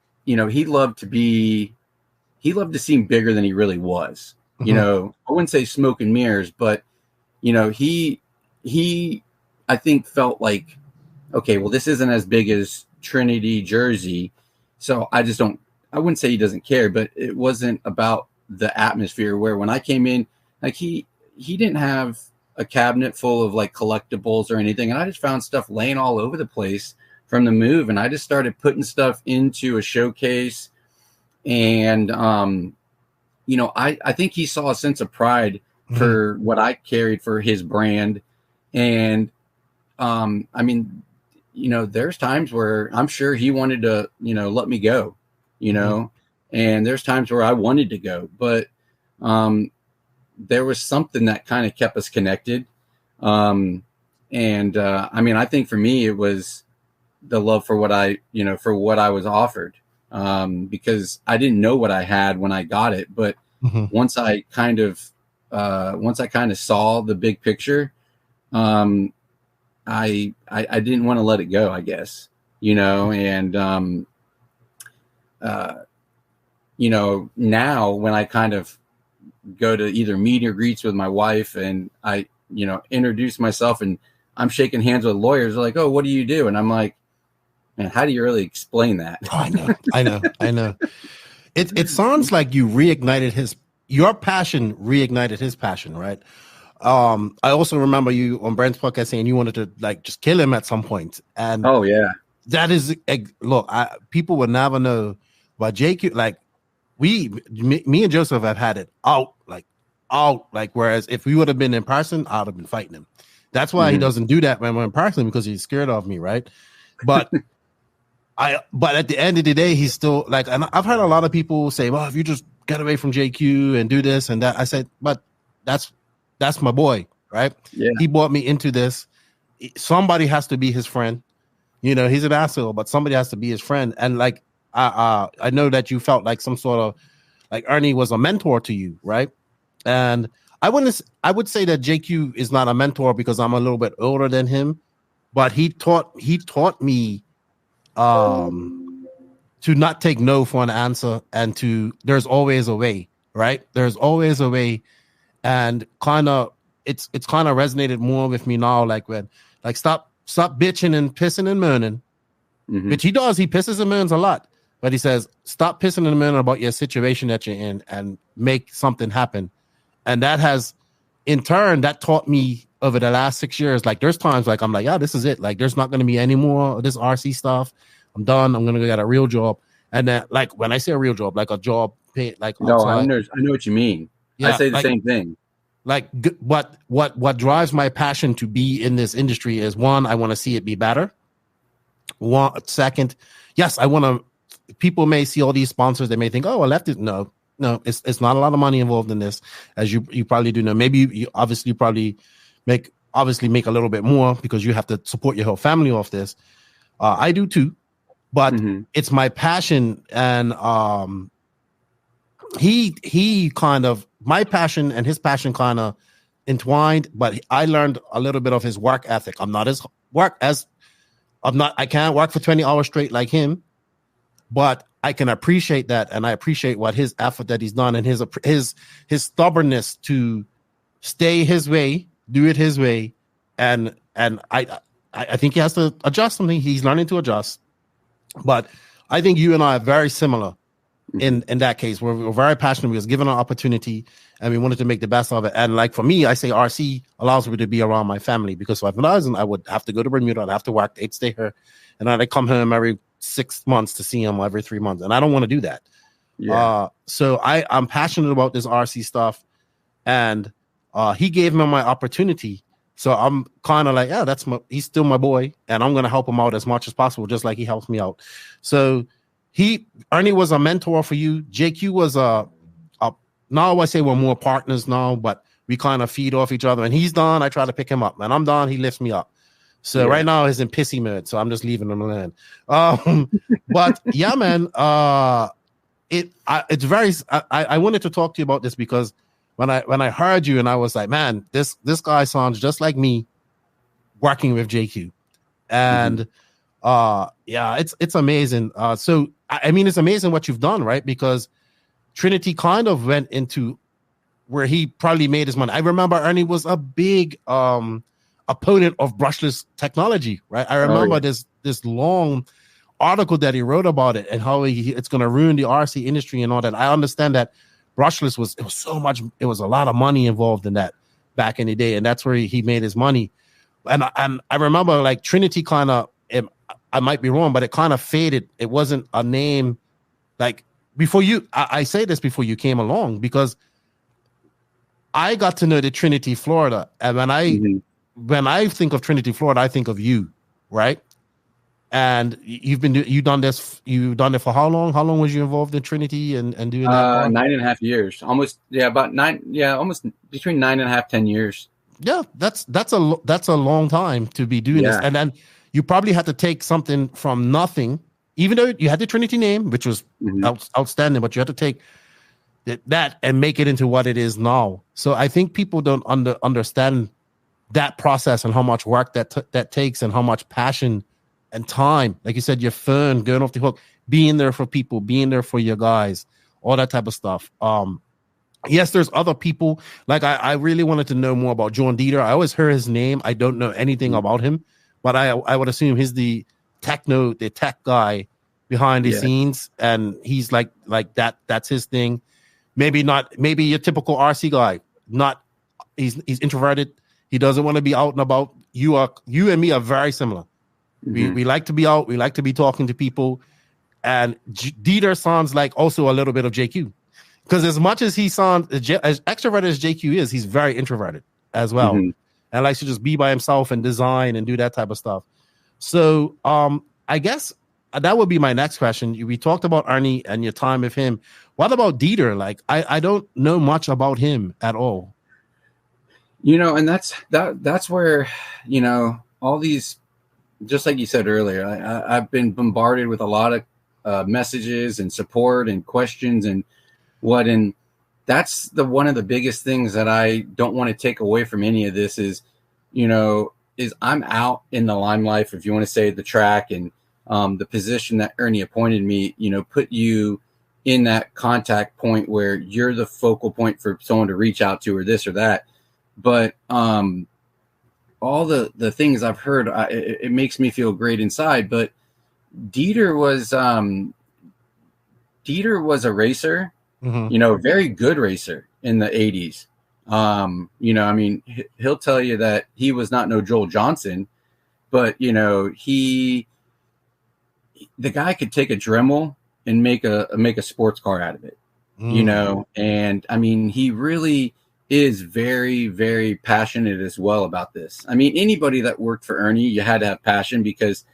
[SPEAKER 10] seem bigger than he really was. You know, I wouldn't say smoke and mirrors, but you know, he I think felt like, okay, well, this isn't as big as Trinity, Jersey. So I wouldn't say he doesn't care, but it wasn't about the atmosphere, where when I came in, like he didn't have a cabinet full of like collectibles or anything. And I just found stuff laying all over the place from the move. And I just started putting stuff into a showcase. And, you know, I think he saw a sense of pride for what I carried for his brand. And, I mean, you know, there's times where I'm sure he wanted to, you know, let me go, you know, and there's times where I wanted to go, but there was something that kind of kept us connected. I mean, I think for me, it was the love for what I was offered, because I didn't know what I had when I got it. But once I kind of saw the big picture, I didn't want to let it go, I guess, you know, and, you know, now when I kind of go to either meet or greets with my wife and I, you know, introduce myself and I'm shaking hands with lawyers, they're like, oh, what do you do? And I'm like, man, how do you really explain that?
[SPEAKER 1] Oh, I know. It sounds like you reignited your passion reignited his passion, right? I also remember you on Brent's podcast saying you wanted to like just kill him at some point. And
[SPEAKER 10] oh yeah,
[SPEAKER 1] that is, look, people would never know, but JQ, like me and Joseph have had it out, whereas if we would have been in person, I'd have been fighting him. That's why he doesn't do that when we're in person, because he's scared of me, right? But but at the end of the day, he's still like, and I've heard a lot of people say, well, if you just get away from JQ and do this and that, I said, but that's my boy, right? Yeah. He brought me into this. Somebody has to be his friend. You know, he's an asshole, but somebody has to be his friend. And like, I know that you felt like some sort of like Ernie was a mentor to you, right? And I would say that JQ is not a mentor because I'm a little bit older than him, but he taught me to not take no for an answer, and there's always a way, right? There's always a way, and it's kind of resonated more with me now. Like when, like stop bitching and pissing and moaning, which he does. He pisses and moans a lot, but he says stop pissing and moaning about your situation that you're in and make something happen. And that has, in turn, that taught me over the last 6 years. Like there's times like I'm like, yeah, this is it. Like there's not going to be any more of this RC stuff. I'm done. I'm gonna get a real job. And then, like when I say a real job, like a job paid, like
[SPEAKER 10] no,
[SPEAKER 1] outside.
[SPEAKER 10] I know what you mean.
[SPEAKER 1] Yeah,
[SPEAKER 10] I say the
[SPEAKER 1] like,
[SPEAKER 10] same thing.
[SPEAKER 1] Like what drives my passion to be in this industry is, one, I want to see it be better. Second, yes, I want to. People may see all these sponsors, they may think, oh, well, Lefty. No, it's not a lot of money involved in this, as you probably do know. Maybe you obviously probably make a little bit more because you have to support your whole family off this. I do too. But it's my passion, and he kind of, my passion and his passion kind of entwined. But I learned a little bit of his work ethic. I can't work for 20 hours straight like him, but I can appreciate that, and I appreciate what his effort that he's done, and his stubbornness to stay his way, do it his way, and I think he has to adjust something. He's learning to adjust. But I think you and I are very similar in that case. We're very passionate. We was given an opportunity, and we wanted to make the best of it. And like for me, I say RC allows me to be around my family, because if I wasn't, I would have to go to Bermuda. I'd have to work. They'd stay here, and I'd come home every 6 months to see him every 3 months, and I don't want to do that. Yeah. So I'm passionate about this RC stuff, and he gave me my opportunity. So I'm kind of like, yeah, he's still my boy, and I'm going to help him out as much as possible, just like he helps me out. So Ernie was a mentor for you. JQ was now I say we're more partners now, but we kind of feed off each other. And he's done, I try to pick him up. And I'm done, he lifts me up. So right now he's in pissy mode, so I'm just leaving him alone. But yeah, man, it's very. I wanted to talk to you about this because when I heard you, and I was like, man, this guy sounds just like me working with JQ. And yeah, it's amazing. So I mean, it's amazing what you've done, right? Because Trinity kind of went into where he probably made his money. I remember Ernie was a big opponent of brushless technology, right? I remember this long article that he wrote about it and how it's going to ruin the RC industry and all that. I understand that brushless was a lot of money involved in that back in the day, and that's where he made his money. And I remember like Trinity kind of, I might be wrong, but it kind of faded. It wasn't a name like before you. I say this before you came along, because I got to know the Trinity, Florida, and when I think of Trinity, Florida, I think of you, right? And you've done this. You've done it for how long? How long was you involved in Trinity and doing that?
[SPEAKER 10] 9.5 years, almost. Yeah, about 9. Yeah, almost between 9.5, 10 years. Yeah,
[SPEAKER 1] that's a long time to be doing this, and then you probably had to take something from nothing, even though you had the Trinity name, which was outstanding, but you had to take that and make it into what it is now. So I think people don't understand that process and how much work that takes, and how much passion and time, like you said, your phone going off the hook, being there for people, being there for your guys, all that type of stuff. Yes, there's other people. Like I really wanted to know more about John Dieter. I always heard his name. I don't know anything about him, but I would assume he's the tech guy behind the scenes, and he's like that. That's his thing. Maybe your typical RC guy. He's introverted. He doesn't want to be out and about. You and me are very similar. We like to be out. We like to be talking to people. And Dieter sounds like also a little bit of JQ. Because as much as he sounds as extroverted as JQ is, he's very introverted as well. And likes to just be by himself and design and do that type of stuff. So I guess that would be my next question. We talked about Ernie and your time with him. What about Dieter? Like I don't know much about him at all.
[SPEAKER 10] And that's where, all these, just like you said earlier, I've been bombarded with a lot of messages and support and questions, and And that's one of the biggest things that I don't want to take away from any of this is, is I'm out in the limelight, if you want to say, the track, and the position that Ernie appointed me, put you in that contact point where you're the focal point for someone to reach out to, or this or that. But all the things I've heard, it makes me feel great inside. But Dieter was a racer, very good racer in the 80s. I mean, he'll tell you that he was not no Joel Johnson, but the guy could take a Dremel and make a sports car out of it, and I mean, he really is very, very passionate as well about this. I mean, anybody that worked for Ernie, you had to have passion, because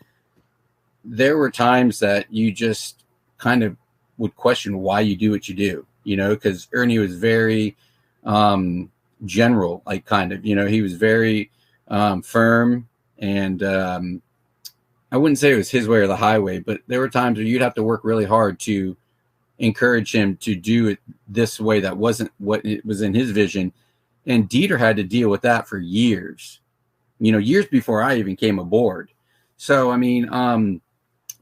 [SPEAKER 10] there were times that you just kind of would question why you do what you do, because Ernie was very general, like kind of, he was very firm, and I wouldn't say it was his way or the highway, but there were times where you'd have to work really hard to encourage him to do it this way that wasn't what it was in his vision. And Dieter had to deal with that for years, years before I even came aboard. So, I mean,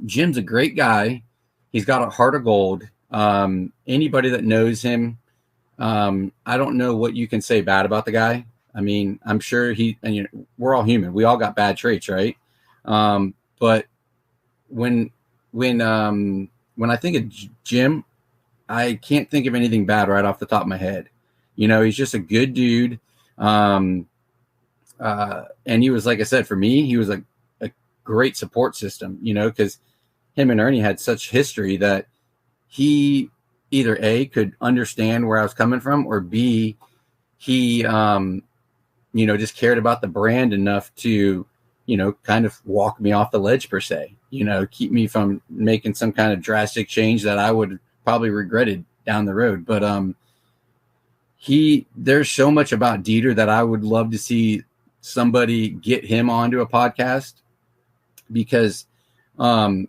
[SPEAKER 10] Jim's a great guy. He's got a heart of gold. Anybody that knows him, I don't know what you can say bad about the guy. I mean, I'm sure we're all human. We all got bad traits, right? But when I think of Jim, I can't think of anything bad right off the top of my head. He's just a good dude. And he was, like I said, for me, he was a great support system, because him and Ernie had such history that he either A, could understand where I was coming from, or B, he, just cared about the brand enough to, kind of walk me off the ledge, per se, keep me from making some kind of drastic change that I would probably regretted down the road. But there's so much about Dieter that I would love to see somebody get him onto a podcast, because, Ernie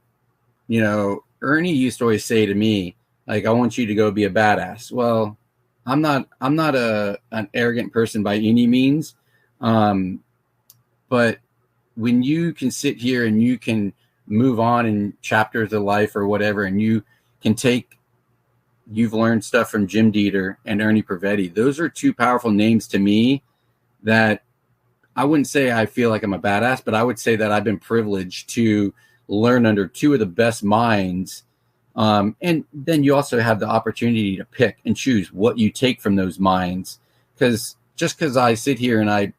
[SPEAKER 10] used to always say to me, like, I want you to go be a badass. Well, I'm not an arrogant person by any means. But when you can sit here and you can move on in chapters of life or whatever, and you've learned stuff from Jim Dieter and Ernie Pervetti, those are two powerful names to me that I wouldn't say I feel like I'm a badass, but I would say that I've been privileged to learn under two of the best minds. And then you also have the opportunity to pick and choose what you take from those minds. Because just because I sit here and I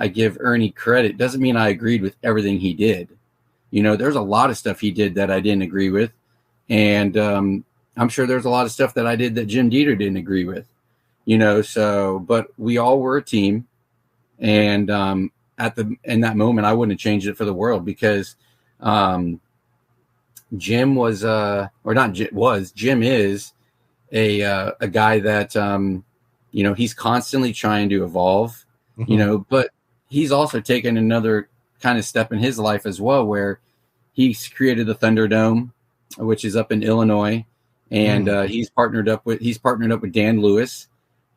[SPEAKER 10] give Ernie credit doesn't mean I agreed with everything he did. There's a lot of stuff he did that I didn't agree with. And I'm sure there's a lot of stuff that I did that Jim Dieter didn't agree with, but we all were a team. And in that moment, I wouldn't have changed it for the world, because Jim is a guy that, he's constantly trying to evolve, but he's also taken another kind of step in his life as well, where he's created the Thunderdome, which is up in Illinois. And he's partnered up with Dan Lewis,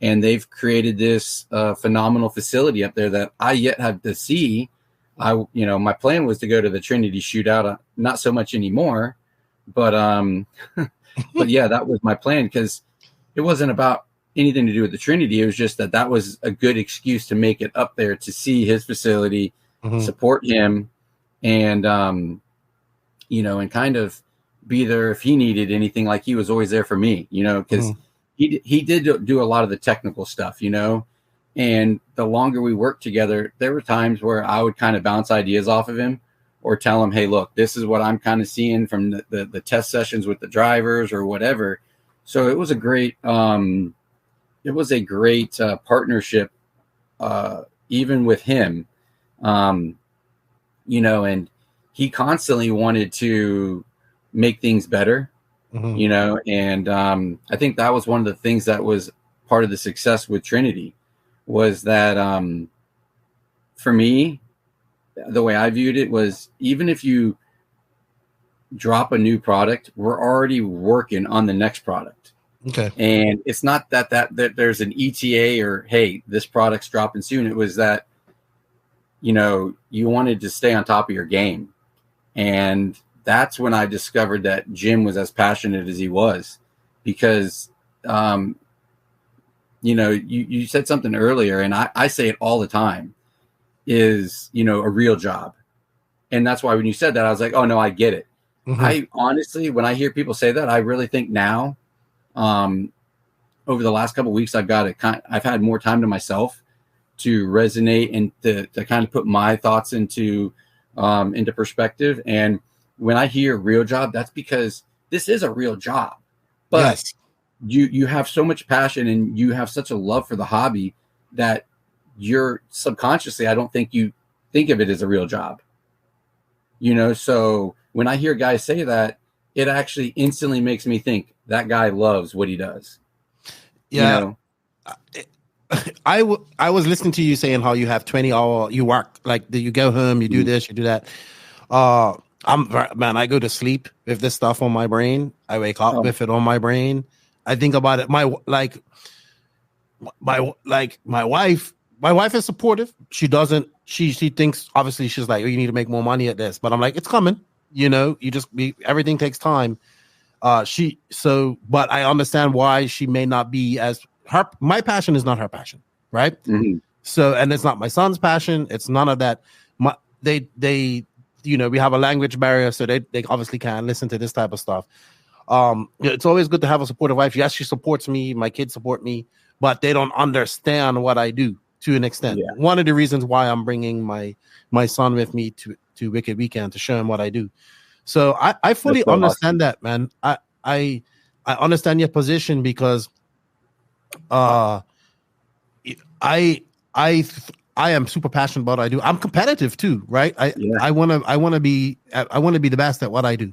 [SPEAKER 10] and they've created this phenomenal facility up there that I yet have to see. My plan was to go to the Trinity shootout, not so much anymore, but but yeah, that was my plan, because it wasn't about anything to do with the Trinity. It was just that was a good excuse to make it up there to see his facility, support him, and and kind of be there if he needed anything. Like, he was always there for me, because he did do a lot of the technical stuff, and the longer we worked together, there were times where I would kind of bounce ideas off of him, or tell him, hey, look, this is what I'm kind of seeing from the test sessions with the drivers or whatever. So it was a great partnership, even with him, and he constantly wanted to make things better, and I think that was one of the things that was part of the success with Trinity, was that for me, the way I viewed it was, even if you drop a new product, we're already working on the next product.
[SPEAKER 1] Okay.
[SPEAKER 10] And it's not that there's an ETA or, hey, this product's dropping soon. It was that, you wanted to stay on top of your game. And that's when I discovered that Jim was as passionate as he was, because, you said something earlier, and I say it all the time, is, a real job. And that's why when you said that, I was like, oh, no, I get it. Mm-hmm. I honestly, when I hear people say that, I really think now, over the last couple of weeks, I've had more time to myself to resonate and to kind of put my thoughts into perspective. And when I hear real job, that's because this is a real job. But
[SPEAKER 1] yes,
[SPEAKER 10] you have so much passion and you have such a love for the hobby that you're subconsciously, I don't think you think of it as a real job. So when I hear guys say that, it actually instantly makes me think that guy loves what he does.
[SPEAKER 1] Yeah. I was listening to you saying how you have 20-hour, you work, like you go home, you do this, you do that. I go to sleep with this stuff on my brain. I wake up with it on my brain. I think about it. My wife is supportive. She doesn't, she thinks, obviously she's like, oh, you need to make more money at this, but I'm like, it's coming, everything takes time. But I understand why she may not be my passion is not her passion. Right. Mm-hmm. So, and it's not my son's passion. It's none of that. We have a language barrier, so they obviously can't listen to this type of stuff. It's always good to have a supportive wife. Yes, she supports me. My kids support me, but they don't understand what I do to an extent. Yeah. One of the reasons why I'm bringing my son with me to Wicked Weekend to show him what I do. So I fully understand that, man. I understand your position because I am super passionate about what I do. I'm competitive too, right? I want to be the best at what I do.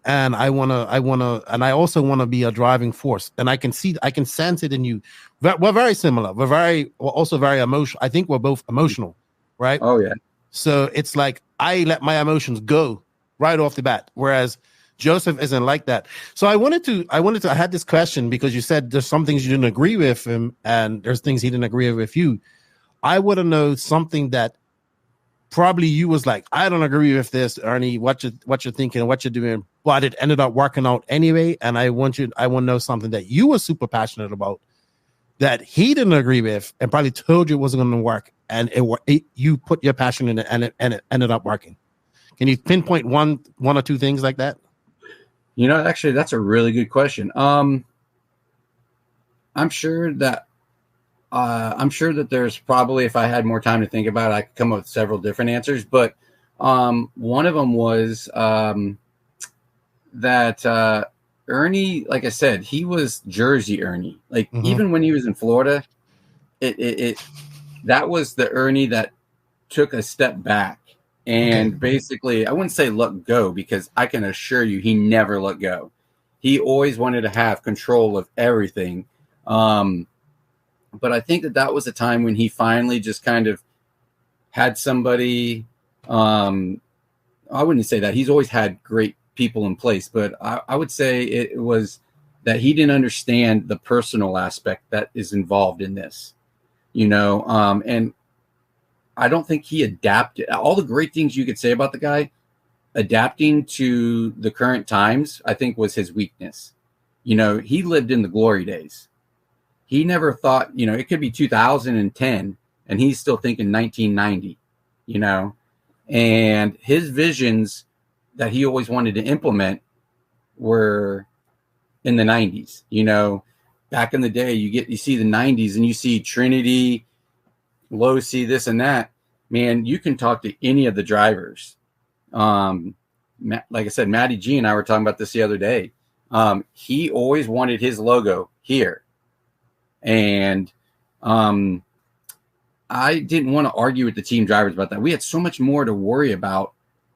[SPEAKER 1] And I also want to be a driving force. And I can sense it in you. We're very similar. We're also very emotional. I think we're both emotional, right?
[SPEAKER 10] Oh yeah.
[SPEAKER 1] So it's like I let my emotions go right off the bat, whereas Joseph isn't like that. So I had this question because you said there's some things you didn't agree with him, and there's things he didn't agree with you. I want to know something that probably you was like, I don't agree with this, Ernie. What you're thinking, what you're doing, but it ended up working out anyway. And I want to know something that you were super passionate about that he didn't agree with, and probably told you it wasn't going to work, and you put your passion in it, and it ended up working. Can you pinpoint one or two things like that?
[SPEAKER 10] Actually, that's a really good question. I'm sure that there's probably, if I had more time to think about it, I could come up with several different answers. But one of them was that Ernie, like I said, he was Jersey Ernie. Like even when he was in Florida, that was the Ernie that took a step back and basically, I wouldn't say let go, because I can assure you he never let go. He always wanted to have control of everything. But I think that was a time when he finally just kind of had somebody. I wouldn't say that. He's always had great people in place, but I would say it was that he didn't understand the personal aspect that is involved in this, and I don't think he adapted. All the great things you could say about the guy, adapting to the current times, I think was his weakness. He lived in the glory days. He never thought, it could be 2010 and he's still thinking 1990, and his visions that he always wanted to implement were in the 90s. Back in the day, you see the 90s and you see Trinity, Low C, this and that. Man, you can talk to any of the drivers. Like I said, Matty G and I were talking about this the other day. He always wanted his logo here. And I didn't want to argue with the team drivers about that. We had so much more to worry about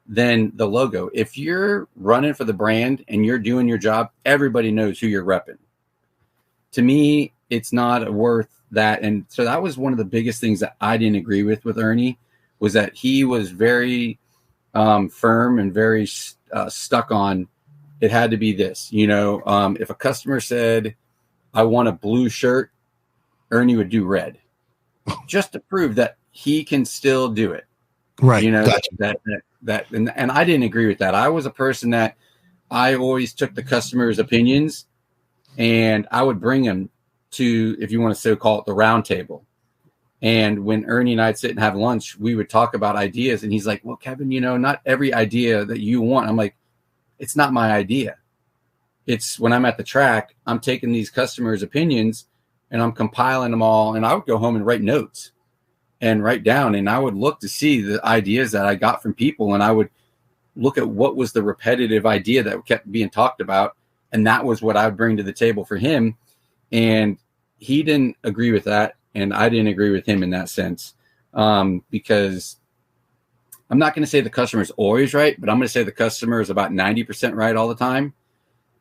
[SPEAKER 10] than the logo. If you're running for the brand and you're doing your job, everybody knows who you're repping. To me, it's not worth that. And so that was one of the biggest things that I didn't agree with Ernie, was that he was very firm and very stuck on it had to be this. If a customer said, I want a blue shirt, Ernie would do red, just to prove that he can still do it.
[SPEAKER 1] Right.
[SPEAKER 10] You know,
[SPEAKER 1] Gotcha.
[SPEAKER 10] and I didn't agree with that. I was a person that I always took the customer's opinions and I would bring them to, if you want to so call it, the round table. And when Ernie and I'd sit and have lunch, we would talk about ideas. And he's like, well, Kevin, you know, not every idea that you want. I'm like, it's not my idea. It's when I'm at the track, I'm taking these customers' opinions and I'm compiling them all. And I would go home and write notes and write down. And I would look to see the ideas that I got from people. And I would look at what was the repetitive idea that kept being talked about. And that was what I would bring to the table for him. And he didn't agree with that. And I didn't agree with him in that sense, because I'm not going to say the customer is always right, but I'm going to say the customer is about 90% right all the time.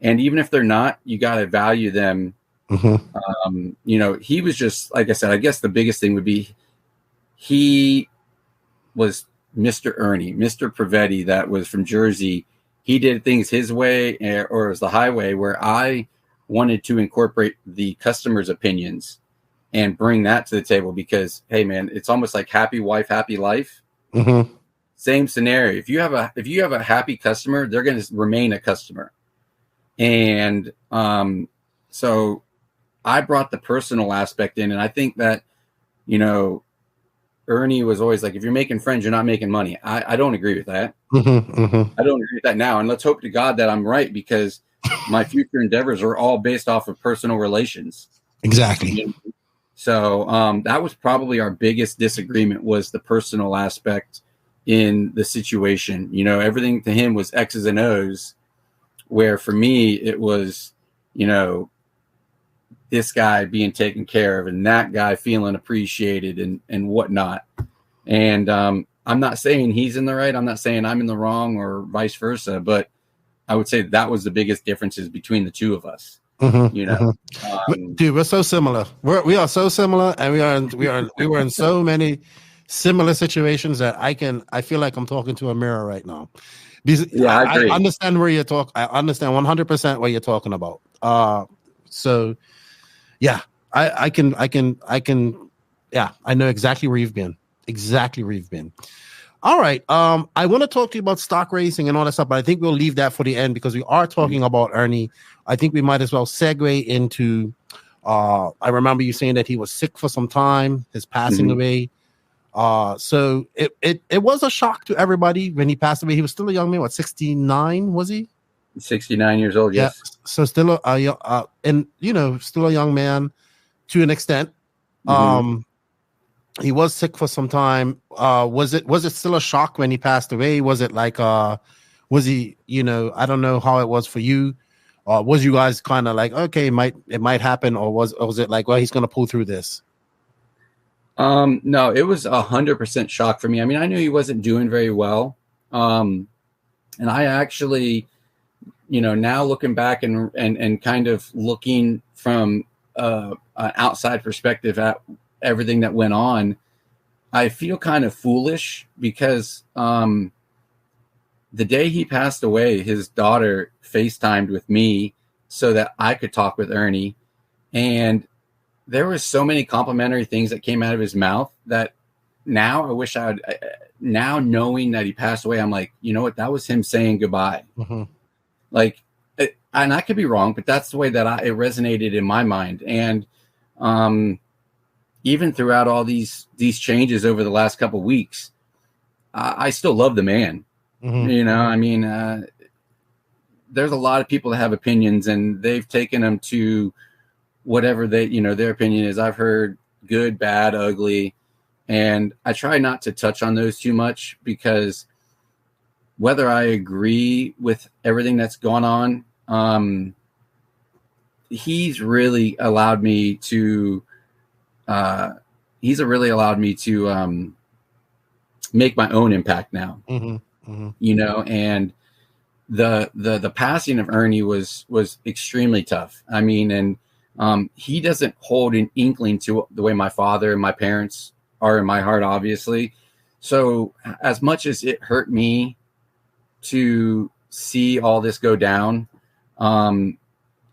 [SPEAKER 10] And even if they're not, you got to value them.
[SPEAKER 1] Mm-hmm.
[SPEAKER 10] You know, he was just, like I said, I guess the biggest thing would be he was Mr. Ernie, Mr. Prevetti, that was from Jersey. He did things his way, or it was the highway, where I wanted to incorporate the customer's opinions and bring that to the table because, hey, man, it's almost like happy wife, happy life.
[SPEAKER 1] Mm-hmm.
[SPEAKER 10] Same scenario. If you have a happy customer, they're going to remain a customer. And so I brought the personal aspect in, and I think that, you know, Ernie was always like, if you're making friends, you're not making money. I don't agree with that.
[SPEAKER 1] Mm-hmm. Mm-hmm.
[SPEAKER 10] I don't agree with that now. And let's hope to God that I'm right, because my future endeavors are all based off of personal relations.
[SPEAKER 1] Exactly.
[SPEAKER 10] So that was probably our biggest disagreement, was the personal aspect in the situation. You know, everything to him was X's and O's, where for me it was, you know, this guy being taken care of and that guy feeling appreciated and whatnot. And I'm not saying he's in the right. I'm not saying I'm in the wrong or vice versa, but I would say that was the biggest differences between the two of us.
[SPEAKER 1] Mm-hmm,
[SPEAKER 10] you know,
[SPEAKER 1] dude, we're so similar. We are so similar, and we were in so many similar situations that I feel like I'm talking to a mirror right now. Because
[SPEAKER 10] yeah, I agree.
[SPEAKER 1] I understand where you're talking. I understand 100% what you're talking about. So yeah, I can. Yeah, I know exactly where you've been. Exactly where you've been. All right. I want to talk to you about stock racing and all that stuff, but I think we'll leave that for the end because we are talking about Ernie. I think we might as well segue into. I remember you saying that he was sick for some time, his passing away. So it was a shock to everybody when he passed away. He was still a young man. What, 69 was he?
[SPEAKER 10] 69 years old. Yes.
[SPEAKER 1] Yeah. So still and you know, still a young man to an extent. He was sick for some time. Was it still a shock when he passed away? Was it like was he, you know, I don't know how it was for you. Was you guys kind of like, okay, it might happen, or was it like, well, he's gonna pull through this?
[SPEAKER 10] No, it was 100% shock for me. I mean, I knew he wasn't doing very well. And I actually, you know, now looking back and kind of looking from an outside perspective at everything that went on, I feel kind of foolish because the day he passed away, his daughter FaceTimed with me so that I could talk with Ernie. And there were so many complimentary things that came out of his mouth that now I wish I would, now knowing that he passed away, I'm like, you know what, that was him saying goodbye. Like, and I could be wrong, but that's the way that it resonated in my mind. And even throughout all these changes over the last couple of weeks, I still love the man. You know, I mean, there's a lot of people that have opinions and they've taken them to whatever their opinion is. I've heard good, bad, ugly, and I try not to touch on those too much because whether I agree with everything that's gone on, he's really allowed me to make my own impact now. You know, and the passing of Ernie was extremely tough. I mean, and he doesn't hold an inkling to the way my father and my parents are in my heart, obviously. So as much as it hurt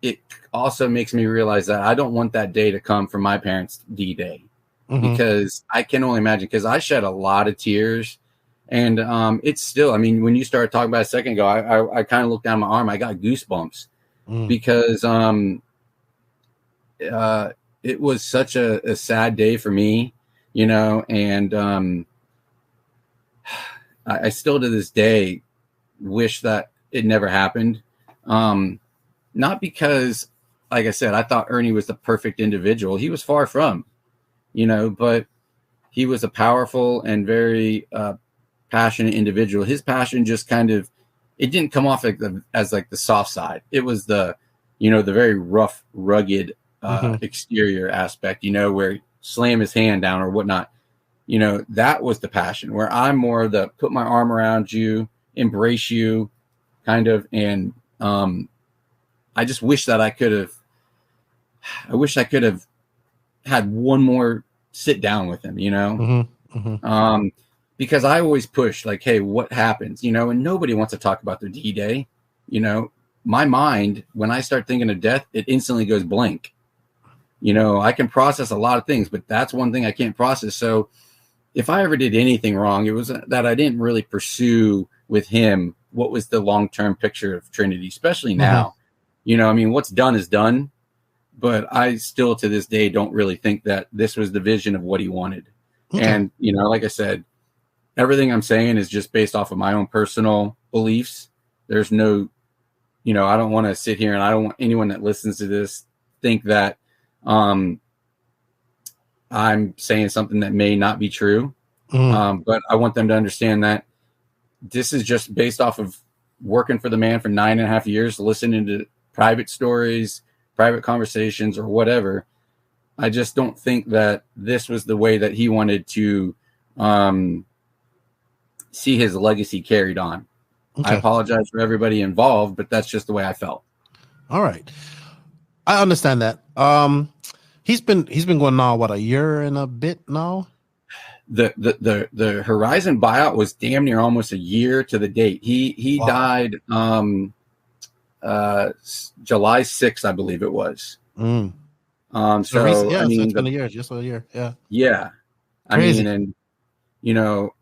[SPEAKER 10] it it also makes me realize that I don't want that day to come for my parents' D-Day, because I can only imagine, because I shed a lot of tears. And it's still, I mean, when you started talking about a second ago, I kind of looked down my arm. I got goosebumps because it was such a sad day for me, you know, and I still to this day wish that it never happened. Not because, like I said, I thought Ernie was the perfect individual. He was far from, you know, but he was a powerful and very passionate individual. His passion just kind of, it didn't come off as the soft side. It was the, you know, the very rough, rugged exterior aspect, you know, where slam his hand down or whatnot. You know, that was the passion, where I'm more the put my arm around you, embrace you kind of. And I just wish that I wish I could have had one more sit down with him, you know? Because I always push like, hey, what happens, you know, and nobody wants to talk about their D-Day. You know, my mind, when I start thinking of death, it instantly goes blank. You know, I can process a lot of things, but that's one thing I can't process. So if I ever did anything wrong, it was that I didn't really pursue with him what was the long-term picture of Trinity, especially now. You know, I mean, what's done is done, but I still to this day don't really think that this was the vision of what he wanted. And, you know, like I said, everything I'm saying is just based off of my own personal beliefs. There's no, you know, I don't want to sit here, and I don't want anyone that listens to this think that I'm saying something that may not be true. But I want them to understand that this is just based off of working for the man for 9.5 years, listening to private stories, private conversations, or whatever. I just don't think that this was the way that he wanted to see his legacy carried on. I apologize for everybody involved, but that's just the way I felt.
[SPEAKER 1] All right. I understand that. He's been going now, what, a year and a bit now?
[SPEAKER 10] The Horizon buyout was damn near almost a year to the date. He died July 6th, I believe it was.
[SPEAKER 1] So
[SPEAKER 10] I mean,
[SPEAKER 1] it's been a year, just a year.
[SPEAKER 10] Yeah.
[SPEAKER 1] Crazy.
[SPEAKER 10] I mean, and you know,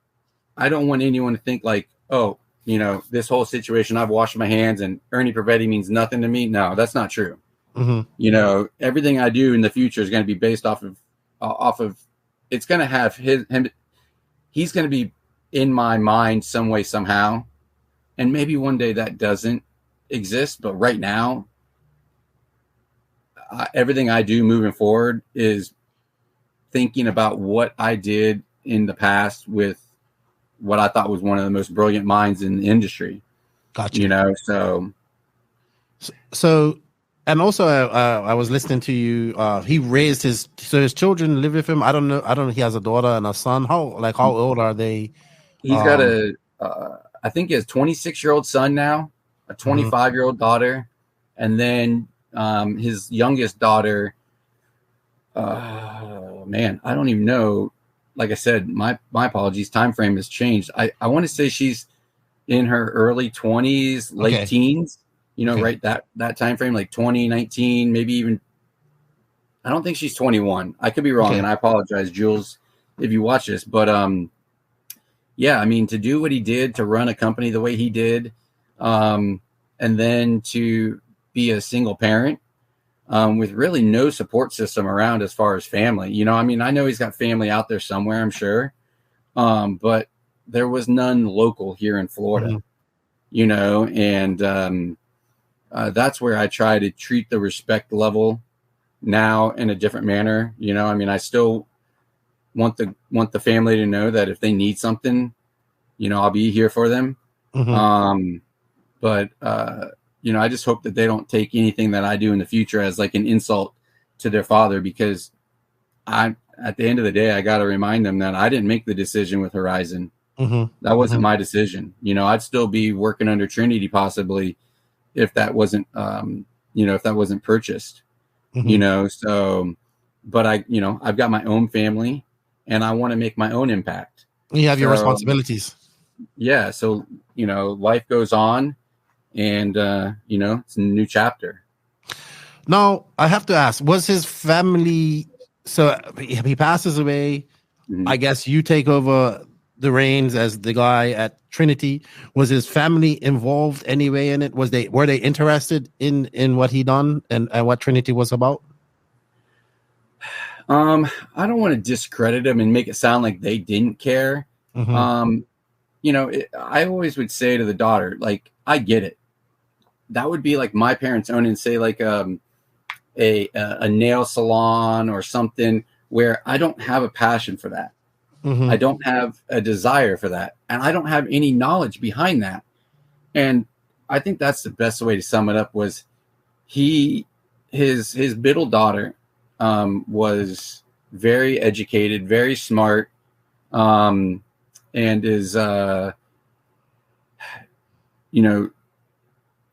[SPEAKER 10] I don't want anyone to think like, oh, you know, this whole situation, I've washed my hands and Ernie Pavetti means nothing to me. No, that's not true. You know, everything I do in the future is going to be based off of it's going to have him. He's going to be in my mind some way, somehow. And maybe one day that doesn't exist. But right now, everything I do moving forward is thinking about what I did in the past with what I thought was one of the most brilliant minds in the industry.
[SPEAKER 1] Gotcha.
[SPEAKER 10] You know,
[SPEAKER 1] so and also I was listening to you. He raised his children live with him. I don't know. He has a daughter and a son. How old are they?
[SPEAKER 10] He's got I think he has 26-year-old son now, a 25-year-old daughter, and then his youngest daughter. Man, I don't even know. Like I said, my apologies. Time frame has changed. I want to say she's in her early 20s, late teens. You know, right? That time frame, like 2019, maybe even. I don't think she's 21. I could be wrong, and I apologize, Jules, if you watch this. But yeah, I mean, to do what he did, to run a company the way he did, and then to be a single parent. With really no support system around as far as family. You know, I mean, I know he's got family out there somewhere, I'm sure. But there was none local here in Florida, you know, and that's where I try to treat the respect level now in a different manner. You know, I mean, I still want the family to know that if they need something, you know, I'll be here for them. But you know, I just hope that they don't take anything that I do in the future as like an insult to their father, because at the end of the day, I got to remind them that I didn't make the decision with Horizon. That wasn't my decision. You know, I'd still be working under Trinity possibly if that wasn't, you know, if that wasn't purchased, you know, so, but I've got my own family and I want to make my own impact.
[SPEAKER 1] You have your responsibilities.
[SPEAKER 10] Yeah. So, you know, life goes on. And, you know, it's a new chapter.
[SPEAKER 1] Now, I have to ask, was his family, so he passes away.
[SPEAKER 10] Mhm.
[SPEAKER 1] I guess you take over the reins as the guy at Trinity. Was his family involved anyway in it? Were they interested in what he done and what Trinity was about?
[SPEAKER 10] I don't want to discredit him and make it sound like they didn't care.
[SPEAKER 1] Mhm.
[SPEAKER 10] I always would say to the daughter, like, I get it. That would be like my parents owning, say, like a nail salon or something, where I don't have a passion for that.
[SPEAKER 1] Mhm.
[SPEAKER 10] I don't have a desire for that, and I don't have any knowledge behind that. And I think that's the best way to sum it up. Was his middle daughter was very educated, very smart, and is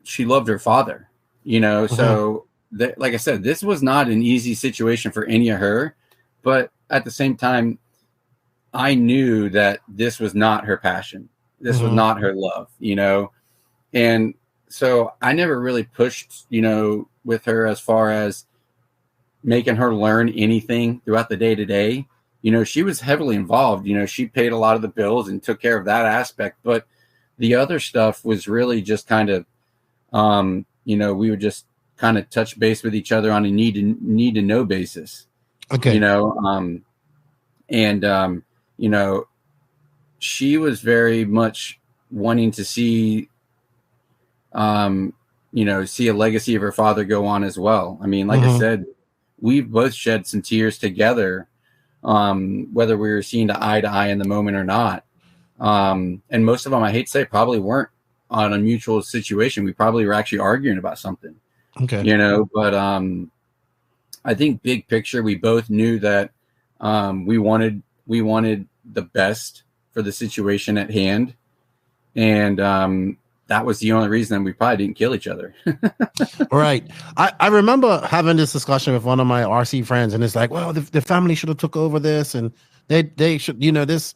[SPEAKER 10] she loved her father, so like I said, this was not an easy situation for any of her, but at the same time, I knew that this was not her passion. This was not her love, and so I never really pushed, with her as far as making her learn anything throughout the day to day. She was heavily involved. She paid a lot of the bills and took care of that aspect, but the other stuff was really just kind of, we would just kind of touch base with each other on a need to know basis.
[SPEAKER 1] Okay.
[SPEAKER 10] She was very much wanting to see, see a legacy of her father go on as well. I mean, like I said, we've both shed some tears together, whether we were seeing eye to eye in the moment or not. And most of them, I hate to say, probably weren't on a mutual situation. We probably were actually arguing about something.
[SPEAKER 1] Okay.
[SPEAKER 10] But I think big picture, we both knew that we wanted the best for the situation at hand. And that was the only reason we probably didn't kill each other.
[SPEAKER 1] Right. I remember having this discussion with one of my RC friends, and it's like, well, the family should have took over this, and they should, this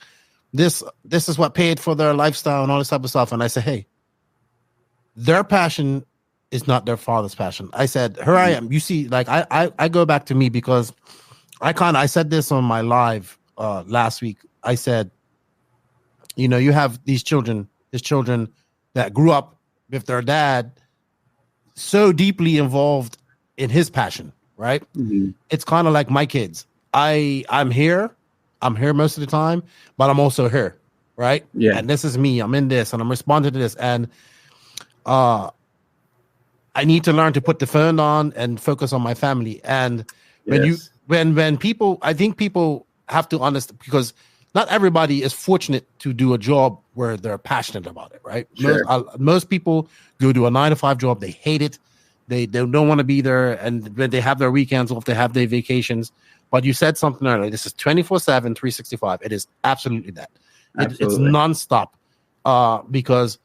[SPEAKER 1] is what paid for their lifestyle and all this type of stuff. And I said, hey, their passion is not their father's passion. I said, here I am. You see, like I go back to me, because I said this on my live last week. I said, you have his children that grew up with their dad so deeply involved in his passion, right?
[SPEAKER 10] Mm-hmm.
[SPEAKER 1] It's kind of like my kids. I'm here most of the time, but I'm also here, right?
[SPEAKER 10] Yeah.
[SPEAKER 1] And this is me. I'm in this, and I'm responding to this, and I need to learn to put the phone on and focus on my family. And when people, I think people have to understand, because not everybody is fortunate to do a job where they're passionate about it, right?
[SPEAKER 10] Sure.
[SPEAKER 1] Most people go to a 9-to-5 job. They hate it. They don't want to be there. And when they have their weekends off, they have their vacations. But you said something earlier. This is 24/7, 365. It is absolutely that. It's nonstop, because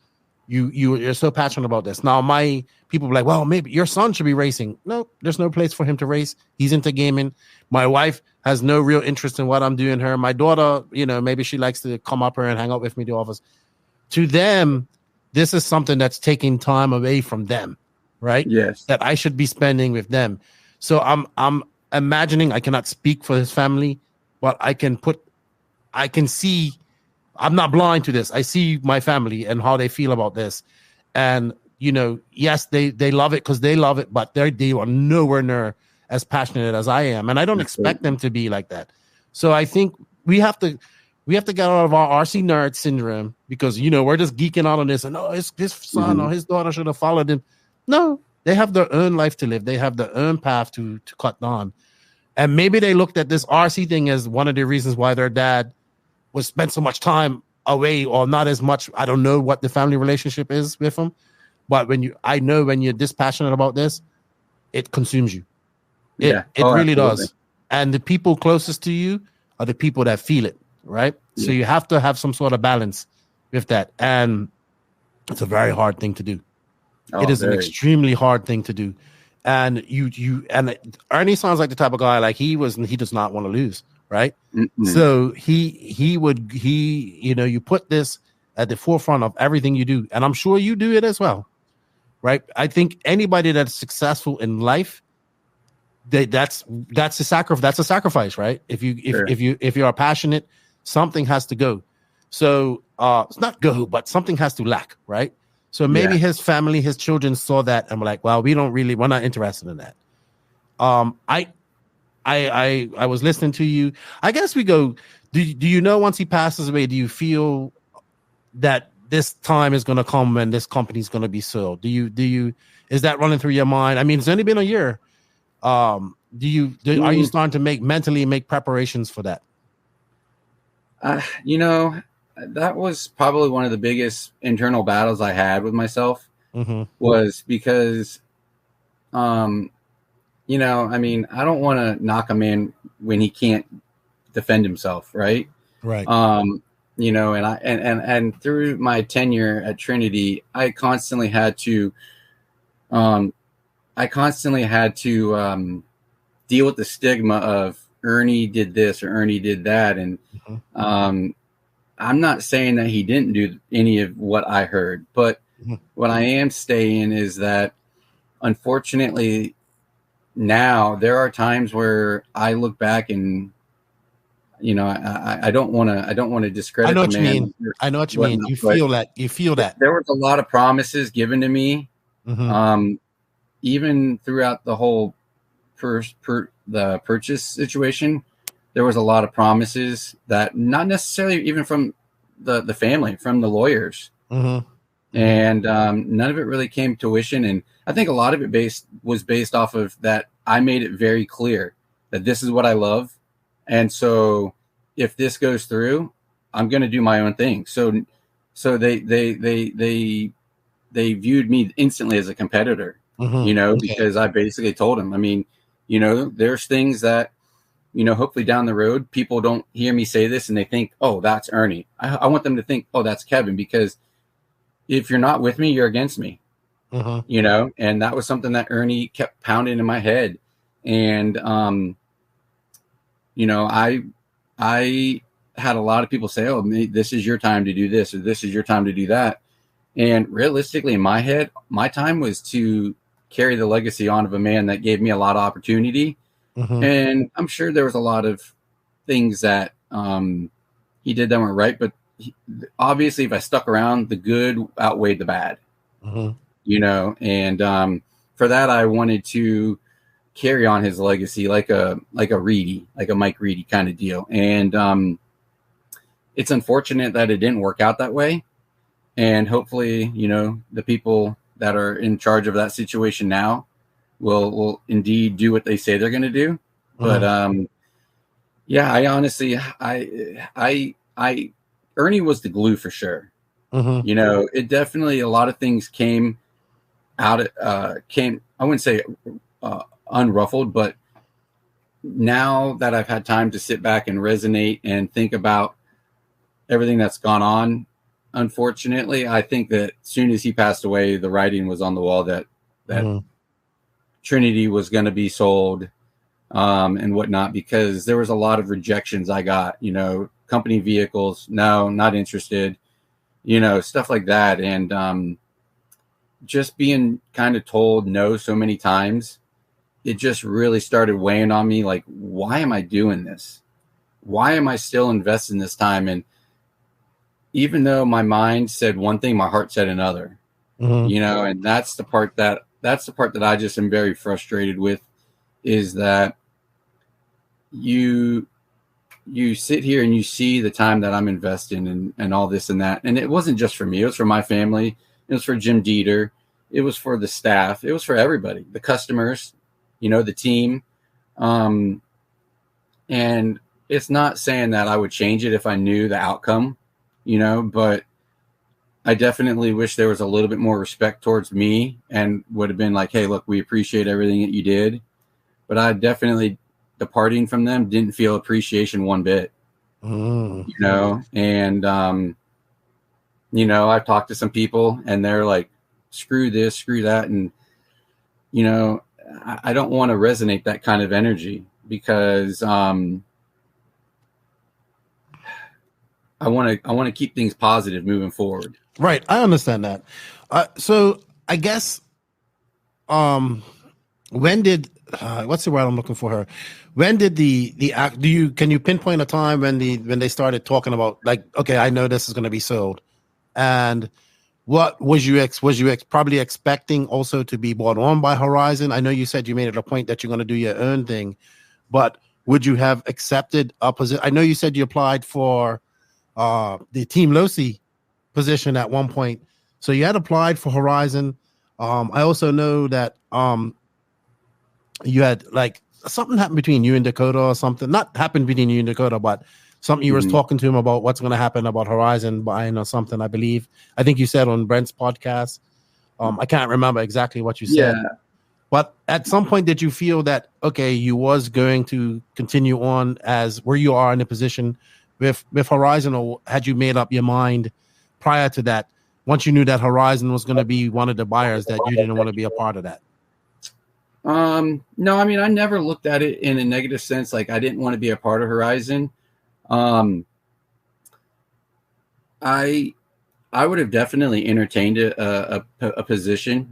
[SPEAKER 1] you're so passionate about this. Now, my people are like, well, maybe your son should be racing. No, there's no place for him to race. He's into gaming. My wife has no real interest in what I'm doing her. My daughter, maybe she likes to come up here and hang out with me at the office. To them, this is something that's taking time away from them, right?
[SPEAKER 10] Yes.
[SPEAKER 1] That I should be spending with them. So I'm imagining, I cannot speak for his family, but I can see, I'm not blind to this. I see my family and how they feel about this. And, yes, they love it because they love it, but they are nowhere near as passionate as I am. And I don't expect them to be like that. So I think we have to get out of our RC nerd syndrome, because, we're just geeking out on this, and his son or his daughter should have followed him. No, they have their own life to live. They have their own path to cut on. And maybe they looked at this RC thing as one of the reasons why their dad was spent so much time away, or not as much. I don't know what the family relationship is with him, but when you're this passionate about this, it consumes you. It really does. And the people closest to you are the people that feel it, right? Yeah. So you have to have some sort of balance with that. And it's a very hard thing to do. It is an extremely hard thing to do. And and Ernie sounds like the type of guy, like he does not want to lose, right? Mm-hmm. So you put this at the forefront of everything you do. And I'm sure you do it as well. right? I think anybody that's successful in life, that's a sacrifice, right? If you're passionate, something has to go. So it's not go, but something has to lack, right? So maybe his family, his children saw that and were like, well, we're not interested in that. I was listening to you. I guess we go, do you know, once he passes away, do you feel that this time is going to come when this company is going to be sold? Is that running through your mind? I mean, it's only been a year. Are you starting to mentally make preparations for that?
[SPEAKER 10] That was probably one of the biggest internal battles I had with myself, was because, I mean, I don't want to knock a man when he can't defend himself. Right.
[SPEAKER 1] Right.
[SPEAKER 10] And through my tenure at Trinity, I constantly had to deal with the stigma of Ernie did this or Ernie did that. And, I'm not saying that he didn't do any of what I heard, but what I am saying is that, unfortunately, now there are times where I look back and, I don't want to discredit.
[SPEAKER 1] I know what you mean. You feel that.
[SPEAKER 10] There was a lot of promises given to me, even throughout the whole the purchase situation. There was a lot of promises that not necessarily even from the family, from the lawyers. And none of it really came to fruition. And I think a lot of it was based off of that. I made it very clear that this is what I love. And so if this goes through, I'm going to do my own thing. So they viewed me instantly as a competitor, because I basically told them, I mean, there's things that, hopefully down the road, people don't hear me say this and they think, oh, that's Ernie. I want them to think, oh, that's Kevin, because if you're not with me, you're against me, and that was something that Ernie kept pounding in my head. And, I had a lot of people say, oh, this is your time to do this, or this is your time to do that. And realistically, in my head, my time was to carry the legacy on of a man that gave me a lot of opportunity. And I'm sure there was a lot of things that he did that weren't right, but obviously if I stuck around, the good outweighed the bad, and for that, I wanted to carry on his legacy like a Reedy, like a Mike Reedy kind of deal. And it's unfortunate that it didn't work out that way. And hopefully, the people that are in charge of that situation now will indeed do what they say they're going to do. But I honestly, Ernie was the glue for sure. It definitely, a lot of things came out. I wouldn't say unruffled, but now that I've had time to sit back and resonate and think about everything that's gone on, unfortunately, I think that as soon as he passed away, the writing was on the wall that Trinity was going to be sold and whatnot, because there was a lot of rejections I got, company vehicles, no, not interested, stuff like that. And just being kind of told no so many times, it just really started weighing on me. Like, why am I doing this? Why am I still investing this time? And even though my mind said one thing, my heart said another, and that's the part that I just am very frustrated with, is that you sit here and you see the time that I'm investing and all this and that. And it wasn't just for me. It was for my family. It was for Jim Dieter. It was for the staff. It was for everybody, the customers, the team. And it's not saying that I would change it if I knew the outcome, but I definitely wish there was a little bit more respect towards me and would have been like, hey, look, we appreciate everything that you did. But I definitely, departing from them, didn't feel appreciation one bit, and, I've talked to some people and they're like, screw this, screw that. And, I don't want to resonate that kind of energy, because I want to keep things positive moving forward.
[SPEAKER 1] Right. I understand that. So I guess when did what's the word I'm looking for her? When did can you pinpoint a time when they started talking about, like, okay, I know this is going to be sold, and what was you probably expecting also to be bought on by Horizon? I know you said you made it a point that you're going to do your own thing, but would you have accepted a position? I know you said you applied for the Team Losi position at one point, so you had applied for Horizon. I also know that you had, like, something happened between you and Dakota, or something. Not happened between you and Dakota, but something you were talking to him about what's going to happen about Horizon buying or something, I believe. I think you said on Brent's podcast. I can't remember exactly what you said.
[SPEAKER 10] Yeah.
[SPEAKER 1] But at some point, did you feel that, okay, you was going to continue on as where you are in a position with Horizon, or had you made up your mind prior to that, once you knew that Horizon was going to be one of the buyers, that you didn't want to be a part of that?
[SPEAKER 10] No, I mean, I never looked at it in a negative sense. Like, I didn't want to be a part of Horizon. I would have definitely entertained a position,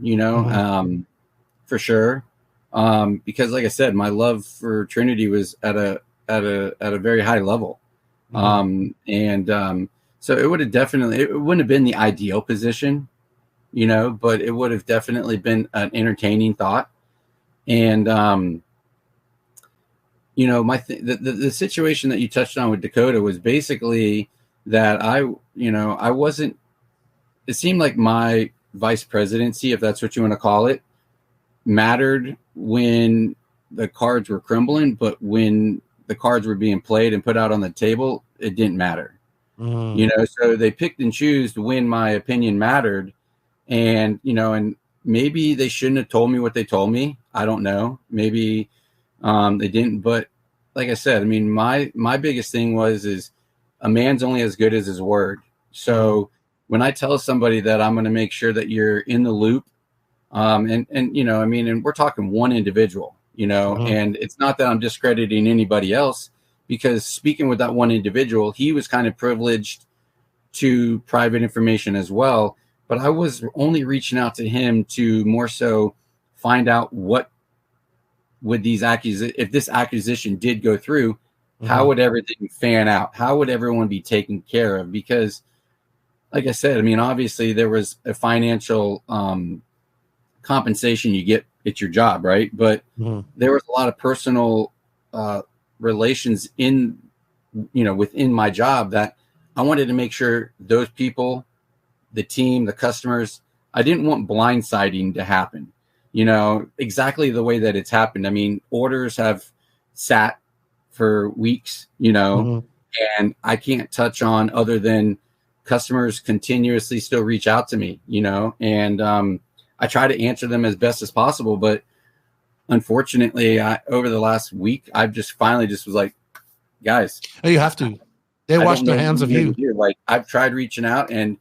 [SPEAKER 10] for sure. Because, like I said, my love for Trinity was at a very high level. So it would have it wouldn't have been the ideal position, but it would have definitely been an entertaining thought. And, the situation that you touched on with Dakota was basically that I wasn't, it seemed like my vice presidency, if that's what you want to call it, mattered when the cards were crumbling, but when the cards were being played and put out on the table, it didn't matter. So they picked and chose when my opinion mattered. And, and maybe they shouldn't have told me what they told me. I don't know. Maybe they didn't. But like I said, I mean, my biggest thing is a man's only as good as his word. So when I tell somebody that I'm going to make sure that you're in the loop, and we're talking one individual, and it's not that I'm discrediting anybody else, because speaking with that one individual, he was kind of privileged to private information as well. But I was only reaching out to him to more so find out what would if this acquisition did go through, how would everything fan out? How would everyone be taken care of? Because, like I said, I mean, obviously there was a financial compensation you get at your job, right? But there was a lot of personal relations within my job that I wanted to make sure those people, the team, the customers, I didn't want blindsiding to happen, exactly the way that it's happened. I mean, orders have sat for weeks, and I can't touch on other than customers continuously still reach out to me, and I try to answer them as best as possible. But unfortunately, over the last week, I've just finally was like, guys,
[SPEAKER 1] you have to. They wash their hands of you.
[SPEAKER 10] Like, I've tried reaching out, and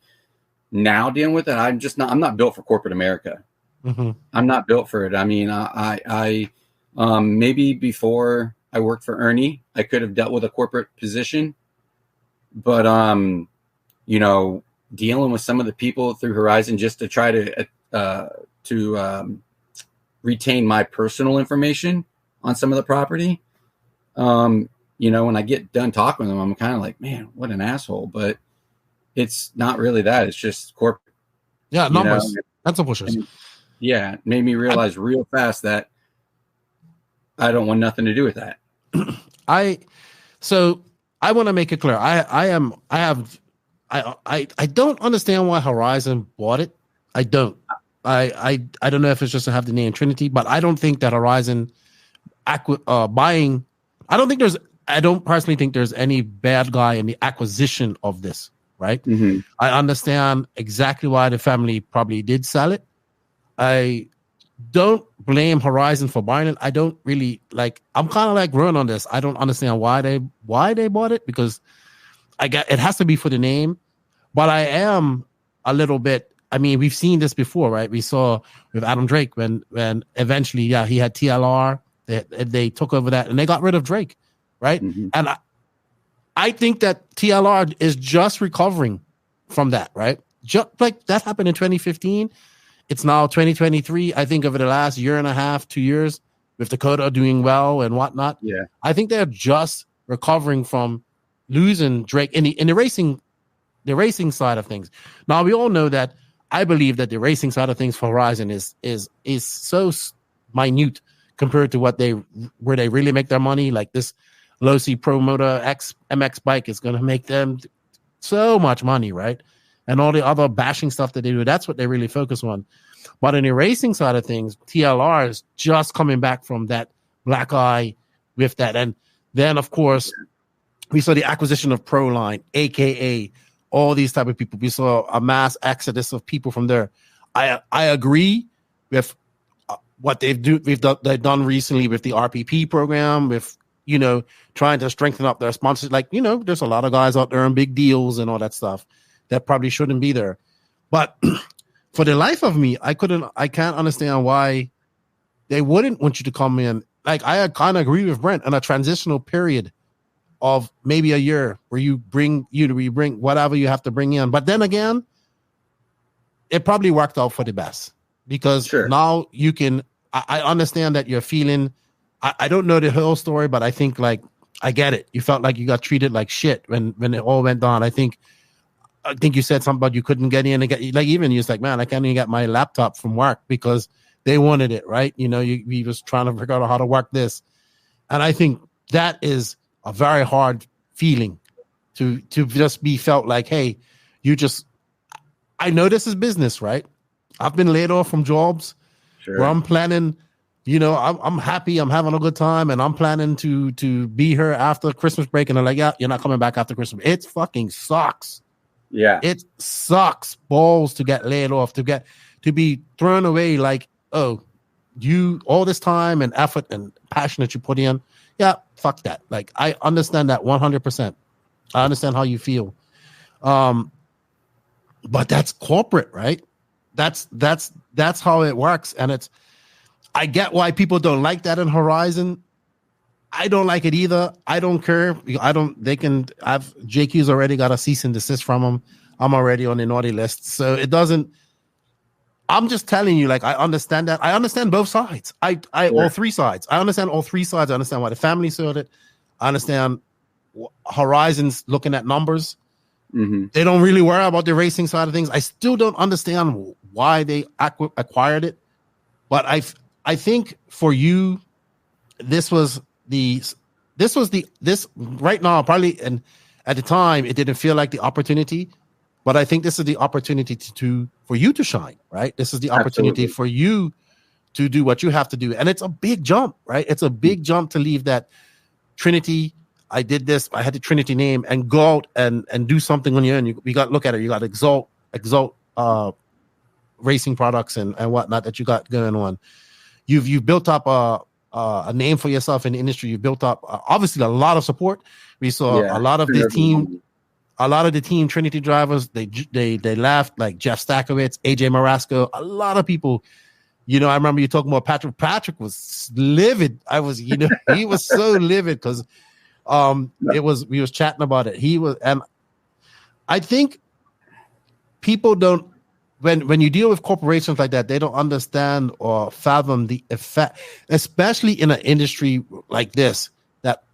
[SPEAKER 10] now dealing with it, I'm not built for corporate America. I'm not built for it. I mean, I maybe before I worked for Ernie, I could have dealt with a corporate position, but dealing with some of the people through Horizon just to try to retain my personal information on some of the property. When I get done talking with them, I'm kind of like, man, what an asshole. But it's not really that. It's just corporate.
[SPEAKER 1] Yeah, numbers. That's a bullshit.
[SPEAKER 10] Yeah, it made me realize real fast that I don't want nothing to do with that.
[SPEAKER 1] So I want to make it clear. I don't understand why Horizon bought it. I don't. I don't know if it's just to have the name Trinity, but I don't think that Horizon buying. I don't personally think there's any bad guy in the acquisition of this. Right. I understand exactly why the family probably did sell it. I don't blame Horizon for buying it. I don't really I'm kind of like Ron on this. I don't understand why they bought it, because it has to be for the name. But I am a little bit. I mean, we've seen this before, right? We saw with Adam Drake when eventually, he had TLR. They took over that and they got rid of Drake, right? And I think that TLR is just recovering from that, right? Just like that happened in 2015. it's now 2023. I think over the last year and a half, 2 years, with Dakota doing well and whatnot.
[SPEAKER 10] Yeah.
[SPEAKER 1] I think they're just recovering from losing Drake in the racing side of things. Now we all know that I believe that the racing side of things for Horizon is so minute compared to where they really make their money. Like this Low C Pro Motor X MX bike is going to make them so much money, right? And all the other bashing stuff that they do, that's what they really focus on. But in the racing side of things, TLR is just coming back from that black eye with that. And then, of course, we saw the acquisition of Proline, a.k.a. all these type of people. We saw a mass exodus of people from there. I agree with what they've done recently with the RPP program, with, trying to strengthen up their sponsors. Like, there's a lot of guys out there on big deals and all that stuff that probably shouldn't be there. But for the life of me, I can't understand why they wouldn't want you to come in. Like, I kind of agree with Brent in a transitional period of maybe a year where you bring whatever you have to bring in. But then again, it probably worked out for the best, because now you can, I understand that you're feeling, I don't know the whole story, but I think, like, I get it. You felt like you got treated like shit when it all went down. I think you said something about you couldn't get in and get, like, even you was like, man, I can't even get my laptop from work because they wanted it, right? You was trying to figure out how to work this. And I think that is a very hard feeling to just be felt like, hey, I know this is business, right? I've been laid off from jobs where I'm planning, I'm happy, I'm having a good time, and I'm planning to be here after Christmas break. And they're like, yeah, you're not coming back after Christmas. It fucking sucks.
[SPEAKER 10] Yeah.
[SPEAKER 1] It sucks balls to get laid off, to be thrown away. Like, oh, you, all this time and effort and passion that you put in. Yeah, fuck that. Like, I understand that 100%. I understand how you feel. But that's corporate, right? That's how it works. And I get why people don't like that in Horizon. I don't like it either. I don't care. JQ's already got a cease and desist from them. I'm already on the naughty list. So it doesn't, I'm just telling you, like, I understand that. I understand both sides. All three sides. I understand all three sides. I understand why the family sold it. I understand Horizon's looking at numbers.
[SPEAKER 10] Mm-hmm.
[SPEAKER 1] They don't really worry about the racing side of things. I still don't understand why they acquired it. But I think for you, this right now, probably, and at the time it didn't feel like the opportunity, but I think this is the opportunity for you to shine, right? This is the opportunity for you to do what you have to do. And it's a big jump, right? It's a big jump to leave that Trinity. I did this, I had the Trinity name, and go out and do something on your own. You got, look at it, you got Exalt racing products and whatnot that you got going on. You've built up a name for yourself in the industry. You've built up obviously a lot of support. We saw a lot of the team Trinity drivers. They left, like Jeff Stakowitz, AJ Marasco, a lot of people. I remember you talking about Patrick. Patrick was livid. He was so livid because we was chatting about it. And I think people don't, when you deal with corporations like that, they don't understand or fathom the effect, especially in an industry like this, that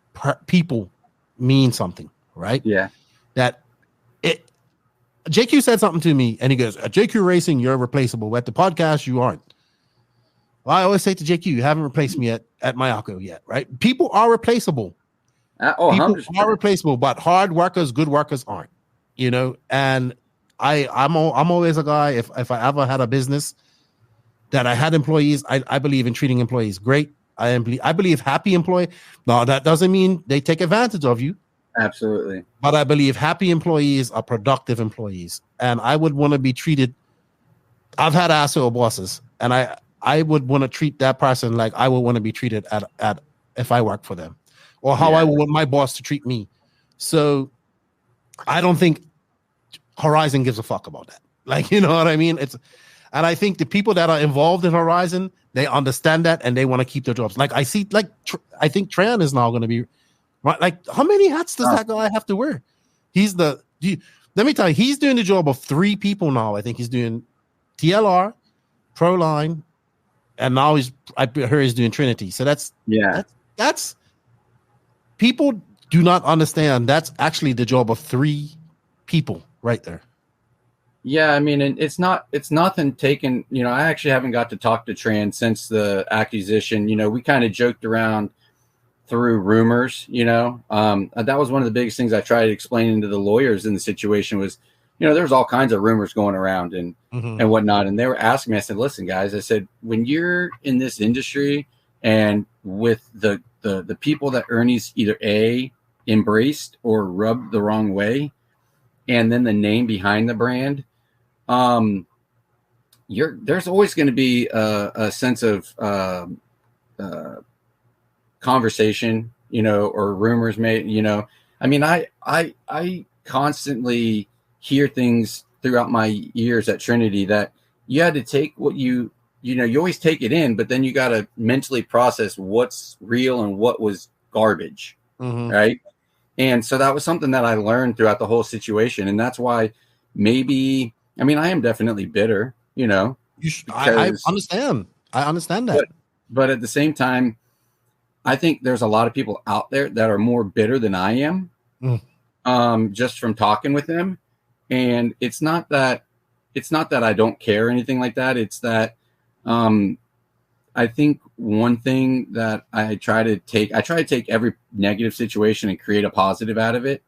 [SPEAKER 1] people mean something, right?
[SPEAKER 10] Yeah.
[SPEAKER 1] JQ said something to me, and he goes, at JQ Racing, you're replaceable. At the podcast, you aren't. Well, I always say to JQ, you haven't replaced me at Mayako yet, right? People are replaceable. People
[SPEAKER 10] 100%.
[SPEAKER 1] are replaceable, but hard workers, good workers aren't. And I'm always a guy. If I ever had a business that I had employees, I believe in treating employees great. I believe happy employee. Now that doesn't mean they take advantage of you.
[SPEAKER 10] Absolutely.
[SPEAKER 1] But I believe happy employees are productive employees, and I would want to be treated. I've had asshole bosses, and I would want to treat that person like I would want to be treated at if I work for them, or how I would want my boss to treat me. So I don't think Horizon gives a fuck about that. Like, you know what I mean? And I think the people that are involved in Horizon, they understand that and they want to keep their jobs. Like I see, like I think Tran is now going to be right. Like, how many hats does that guy have to wear? Let me tell you, he's doing the job of 3 people now. I think he's doing TLR, Proline, and now I heard he's doing Trinity. So that's people do not understand. That's actually the job of 3 people right there.
[SPEAKER 10] Yeah, I mean, and it's nothing taken. I actually haven't got to talk to Tran since the acquisition. We kind of joked around through rumors. That was one of the biggest things I tried explaining to the lawyers in the situation was, there's all kinds of rumors going around and whatnot. And they were asking me, I said, listen, guys, I said, when you're in this industry and with the people that Ernie's either embraced or rubbed the wrong way, and then the name behind the brand, there's always going to be a sense of conversation, or rumors made. I mean, I constantly hear things throughout my years at Trinity that you had to take what you always take it in, but then you got to mentally process what's real and what was garbage, right? And so that was something that I learned throughout the whole situation, and that's why maybe. I mean, I am definitely bitter,
[SPEAKER 1] I understand. I understand that.
[SPEAKER 10] But at the same time, I think there's a lot of people out there that are more bitter than I am, just from talking with them. And it's not that I don't care or anything like that. It's that I think one thing that I try to take every negative situation and create a positive out of it.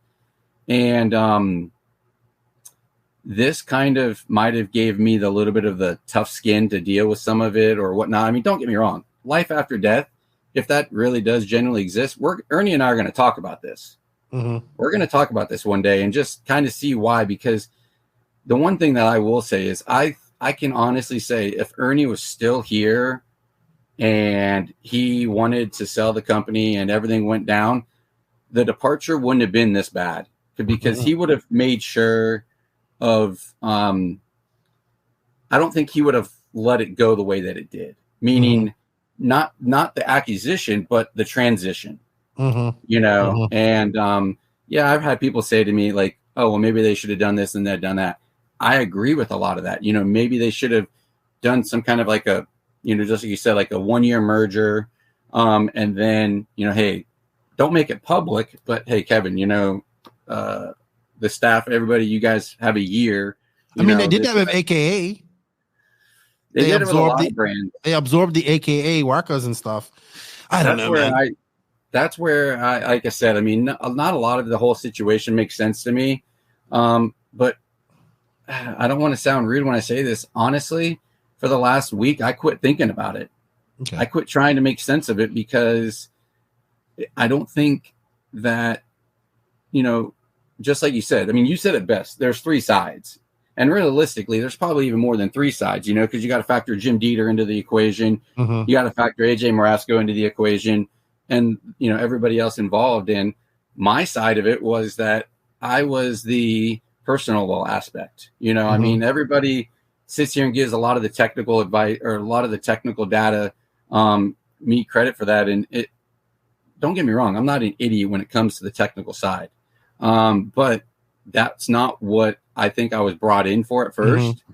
[SPEAKER 10] And this kind of might have gave me the little bit of the tough skin to deal with some of it or whatnot. I mean, don't get me wrong. Life after death, if that really does genuinely exist, Ernie and I are going to talk about this. We're going to talk about this one day and just kind of see why. Because the one thing that I will say is I can honestly say if Ernie was still here and he wanted to sell the company and everything went down, the departure wouldn't have been this bad because he would have made sure of I don't think he would have let it go the way that it did, meaning not the acquisition but the transition, and I've had people say to me like, oh well, maybe they should have done this and they've done that. I agree with a lot of that. Maybe they should have done some kind of like a just like you said, like a 1-year merger, and then hey, don't make it public, but hey Kevin, the staff, everybody, you guys have a year.
[SPEAKER 1] They did that with AKA. They
[SPEAKER 10] did it with a lot
[SPEAKER 1] absorbed
[SPEAKER 10] of brands.
[SPEAKER 1] They absorbed the AKA workers and stuff. I don't know, man.
[SPEAKER 10] That's where I, like I said, I mean, not a lot of the whole situation makes sense to me. But I don't want to sound rude when I say this. Honestly, for the last week, I quit thinking about it. Okay. I quit trying to make sense of it because I don't think that, just like you said, I mean, you said it best. There's 3 sides. And realistically, there's probably even more than 3 sides, because you got to factor Jim Dieter into the equation. You got to factor AJ Marasco into the equation and, everybody else involved. And my side of it was that I was the personal aspect. I mean, everybody sits here and gives a lot of the technical advice or a lot of the technical data, me credit for that. And don't get me wrong, I'm not an idiot when it comes to the technical side. But that's not what I think I was brought in for at first.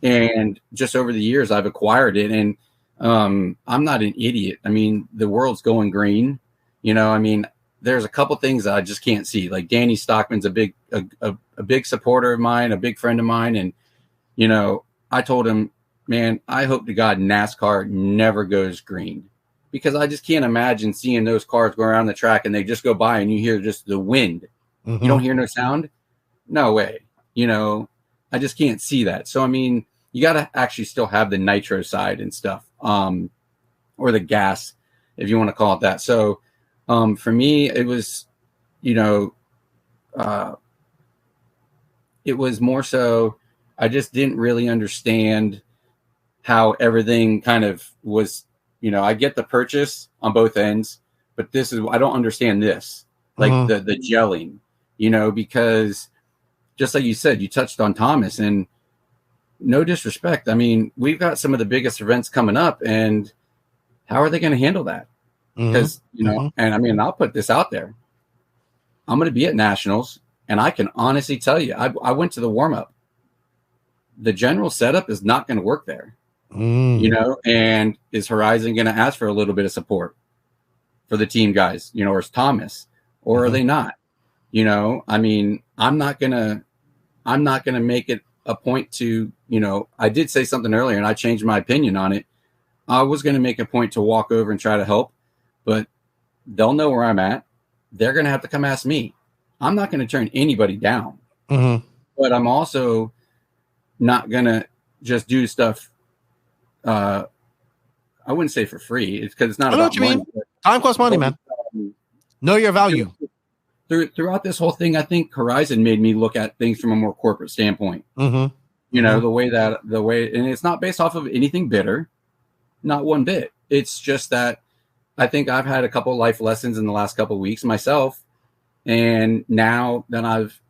[SPEAKER 10] And just over the years, I've acquired it. And I'm not an idiot. I mean, the world's going green. I mean, there's a couple things that I just can't see. Like Danny Stockman's a big supporter of mine, a big friend of mine. And, I told him, man, I hope to God NASCAR never goes green because I just can't imagine seeing those cars go around the track and they just go by and you hear just the wind. You don't hear no sound? No way. I just can't see that. So, I mean, you got to actually still have the nitro side and stuff, or the gas, if you want to call it that. So, for me, it was, it was more so I just didn't really understand how everything kind of was, I get the purchase on both ends, but I don't understand this, like the gelling, because just like you said, you touched on Thomas and no disrespect. I mean, we've got some of the biggest events coming up and how are they going to handle that? Because, and I mean, I'll put this out there. I'm going to be at Nationals and I can honestly tell you, I went to the warm up. The general setup is not going to work there. You know, and is Horizon going to ask for a little bit of support for the team guys, you know, or is Thomas, or are they not? You know, I mean, I'm not going to make it a point to, you know, I did say something earlier and I changed my opinion on it. I was going to make a point to walk over and try to help, but they'll know where I'm at. They're going to have to come ask me. I'm not going to turn anybody down, but I'm also not going to just do stuff. I wouldn't say for free. It's because it's not about money.
[SPEAKER 1] Time costs money, man. Know your value.
[SPEAKER 10] Throughout this whole thing, I think Horizon made me look at things from a more corporate standpoint. You know, the way, and it's not based off of anything bitter, not one bit. It's just that I think I've had a couple of life lessons in the last couple of weeks myself. And now that I've,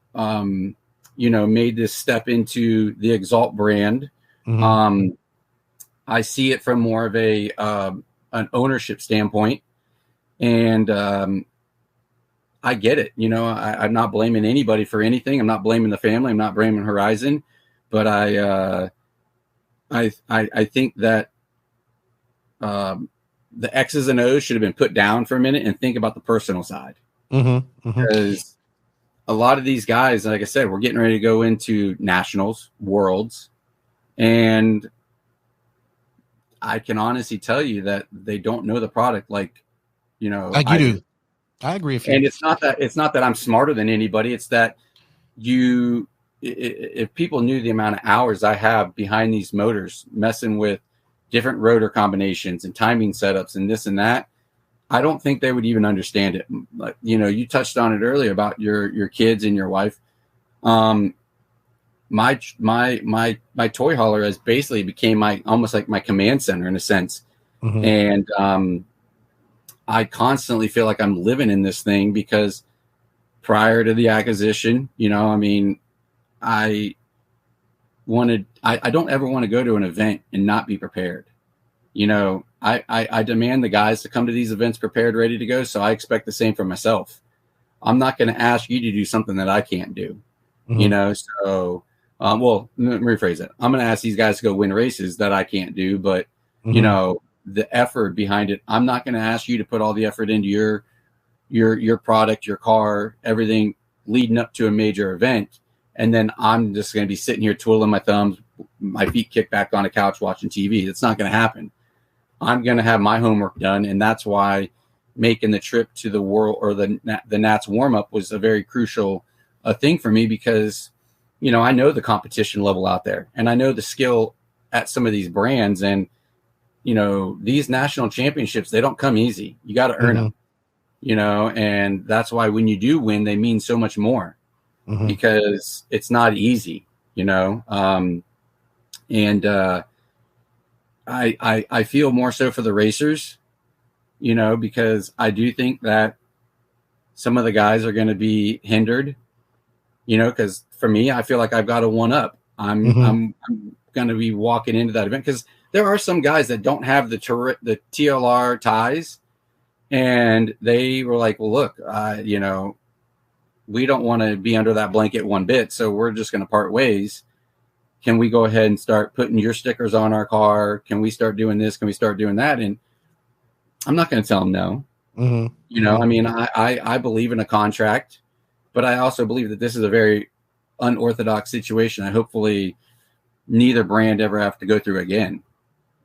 [SPEAKER 10] you know, made this step into the Exalt brand, I see it from more of an ownership standpoint. And I get it. You know, I'm not blaming anybody for anything. I'm not blaming the family. I'm not blaming Horizon. But I think that the X's and O's should have been put down for a minute and think about the personal side. Because a lot of these guys, like I said, we're getting ready to go into nationals, worlds, and I can honestly tell you that they don't know the product like, you know,
[SPEAKER 1] like you do. I agree with you.
[SPEAKER 10] And it's not that I'm smarter than anybody. It's that if people knew the amount of hours I have behind these motors, messing with different rotor combinations and timing setups and this and that, I don't think they would even understand it. Like, you know, you touched on it earlier about your kids and your wife. My toy hauler has basically became almost like my command center in a sense. And I constantly feel like I'm living in this thing because prior to the acquisition, you know, I mean, I don't ever want to go to an event and not be prepared. You know, I demand the guys to come to these events prepared, ready to go. So I expect the same for myself. I'm not going to ask you to do something that I can't do, you know? So, well, let me rephrase it. I'm going to ask these guys to go win races that I can't do, but you know, the effort behind it, I'm not going to ask you to put all the effort into your product, your car, everything leading up to a major event. And then I'm just going to be sitting here twiddling my thumbs, my feet kicked back on a couch watching TV. It's not going to happen. I'm going to have my homework done. And that's why making the trip to the world or the Nats warm up was a very crucial thing for me because, you know, I know the competition level out there and I know the skill at some of these brands. And, you know, these national championships, they don't come easy. You got to earn them, you know, and that's why when you do win, they mean so much more because it's not easy, you know. I feel more so for the racers, you know, because I do think that some of the guys are going to be hindered, you know, because for me, I feel like I've got a one up. I'm going to be walking into that event because there are some guys that don't have the TLR ties, and they were like, well, look, you know, we don't want to be under that blanket one bit, so we're just going to part ways. Can we go ahead and start putting your stickers on our car? Can we start doing this? Can we start doing that? And I'm not going to tell them no. You know, I mean, I believe in a contract, but I also believe that this is a very unorthodox situation. I hopefully neither brand ever have to go through again.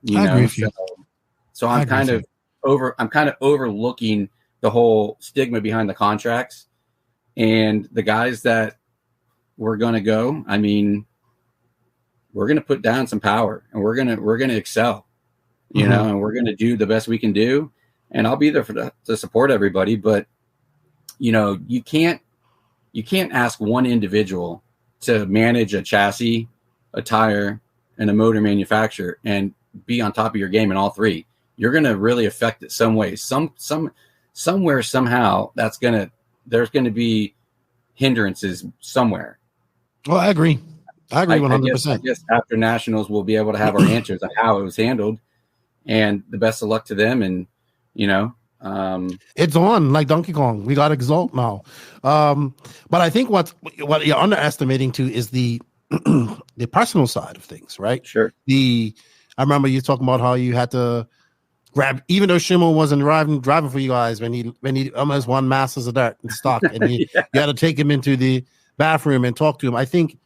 [SPEAKER 10] You know, so I'm kind of overlooking the whole stigma behind the contracts and the guys that we're going to go. I mean, we're going to put down some power and we're going to excel, you know, and we're going to do the best we can do. And I'll be there to support everybody. But, you know, you can't ask one individual to manage a chassis, a tire, and a motor manufacturer and be on top of your game in all three. You're going to really affect it some way. Somewhere, somehow, there's going to be hindrances somewhere.
[SPEAKER 1] Well, I agree 100%.
[SPEAKER 10] I guess after nationals, we'll be able to have our answers on how it was handled, and the best of luck to them. And, you know,
[SPEAKER 1] it's on like Donkey Kong. We got Exalt now. But I think what you're underestimating too is the personal side of things, right?
[SPEAKER 10] Sure.
[SPEAKER 1] I remember you talking about how you had to grab, even though Schimmel wasn't driving for you guys when he almost won Masters of Dirt in stock, and you had to take him into the bathroom and talk to him. I think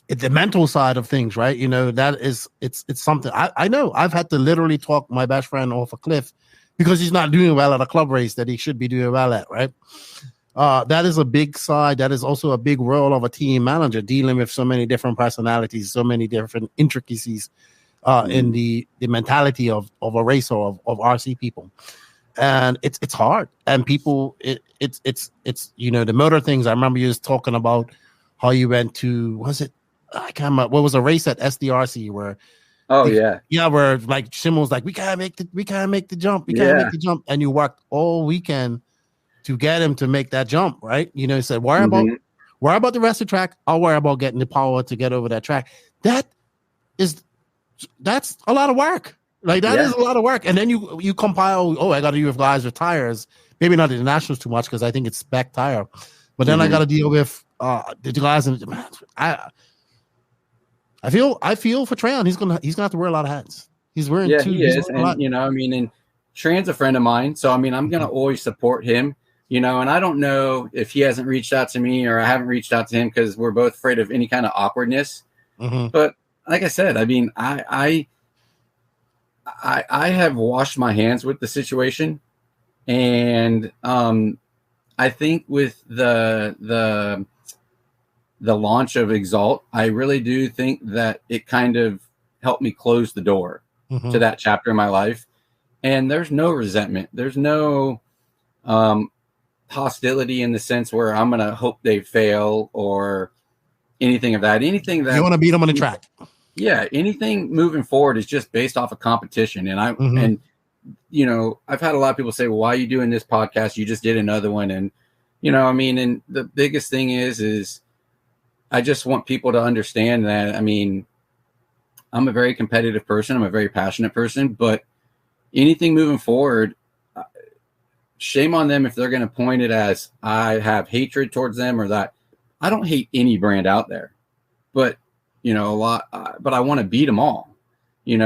[SPEAKER 1] the mental side of things, right? That is it's something I know. I've had to literally talk my best friend off a cliff because he's not doing well at a club race that he should be doing well at, right? That is a big side. That is also a big role of a team manager, dealing with so many different personalities, so many different intricacies in the mentality of a racer, of RC people. And it's hard. And people, it's the motor things. I remember you was talking about how you went to, I can't remember, what was a race at SDRC where where like Schimmel's like, we can't make the jump, make the jump, and you worked all weekend to get him to make that jump, right? He said, worry about the rest of the track, I'll worry about getting the power to get over that track. That's a lot of work. Like that is a lot of work. And then you compile, I got to deal with guys with tires, maybe not the nationals too much because I think it's spec tire, but then I got to deal with the guys. And I feel for Tran. He's gonna have to wear a lot of hats. He's wearing two.
[SPEAKER 10] He is, and and Tran's a friend of mine, so I'm gonna always support him. And I don't know if he hasn't reached out to me or I haven't reached out to him because we're both afraid of any kind of awkwardness. But like I said, I have washed my hands with the situation, and I think with the launch of Exalt, I really do think that it kind of helped me close the door to that chapter in my life. And there's no resentment. There's no hostility in the sense where I'm going to hope they fail or anything of that. Anything that
[SPEAKER 1] you want to beat them on the track.
[SPEAKER 10] Yeah. Anything moving forward is just based off of competition. And I've had a lot of people say, well, why are you doing this podcast? You just did another one. And, and the biggest thing is I just want people to understand that, I'm a very competitive person. I'm a very passionate person, but anything moving forward, shame on them if they're going to point it as I have hatred towards them or that. I don't hate any brand out there, but a lot, but I want to beat them all,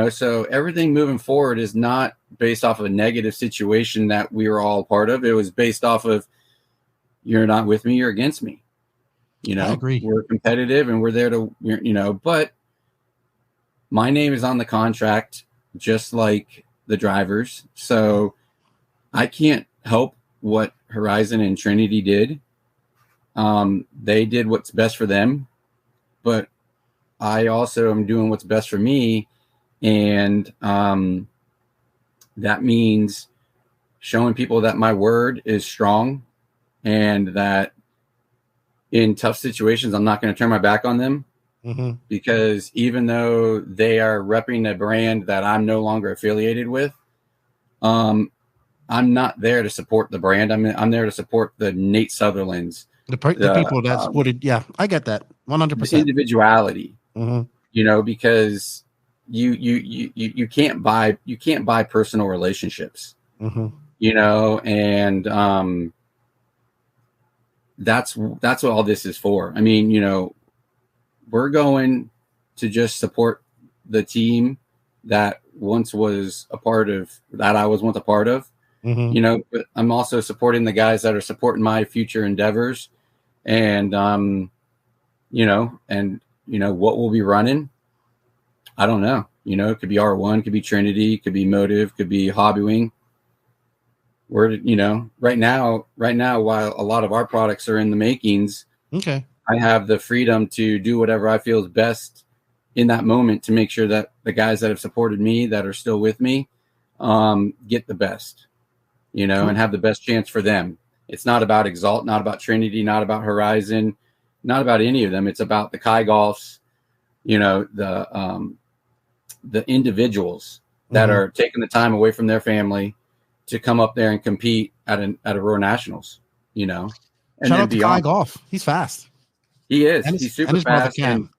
[SPEAKER 10] so everything moving forward is not based off of a negative situation that we were all a part of. It was based off of, you're not with me, you're against me.
[SPEAKER 1] I agree.
[SPEAKER 10] We're competitive and we're there to, but my name is on the contract, just like the drivers. So I can't help what Horizon and Trinity did. They did what's best for them, but I also am doing what's best for me. And that means showing people that my word is strong and that in tough situations, I'm not going to turn my back on them because even though they are repping a brand that I'm no longer affiliated with, I'm not there to support the brand. I'm there to support the Nate Sutherlands, the
[SPEAKER 1] people that supported. Yeah, I get that 100%.
[SPEAKER 10] Individuality, because you can't buy personal relationships, and that's what all this is for. We're going to just support the team that once was a part of that I was once a part of, but I'm also supporting the guys that are supporting my future endeavors and, what we'll be running. I don't know, it could be R1, could be Trinity, could be Motive, could be Hobbywing. We're, right now, while a lot of our products are in the makings, I have the freedom to do whatever I feel is best in that moment to make sure that the guys that have supported me, that are still with me, get the best, and have the best chance for them. It's not about Exalt, not about Trinity, not about Horizon, not about any of them. It's about the Kai Golfs, the individuals that are taking the time away from their family to come up there and compete at a Roar Nationals, and
[SPEAKER 1] shout out to Kai Golf. He's fast.
[SPEAKER 10] He is. He's super fast. And,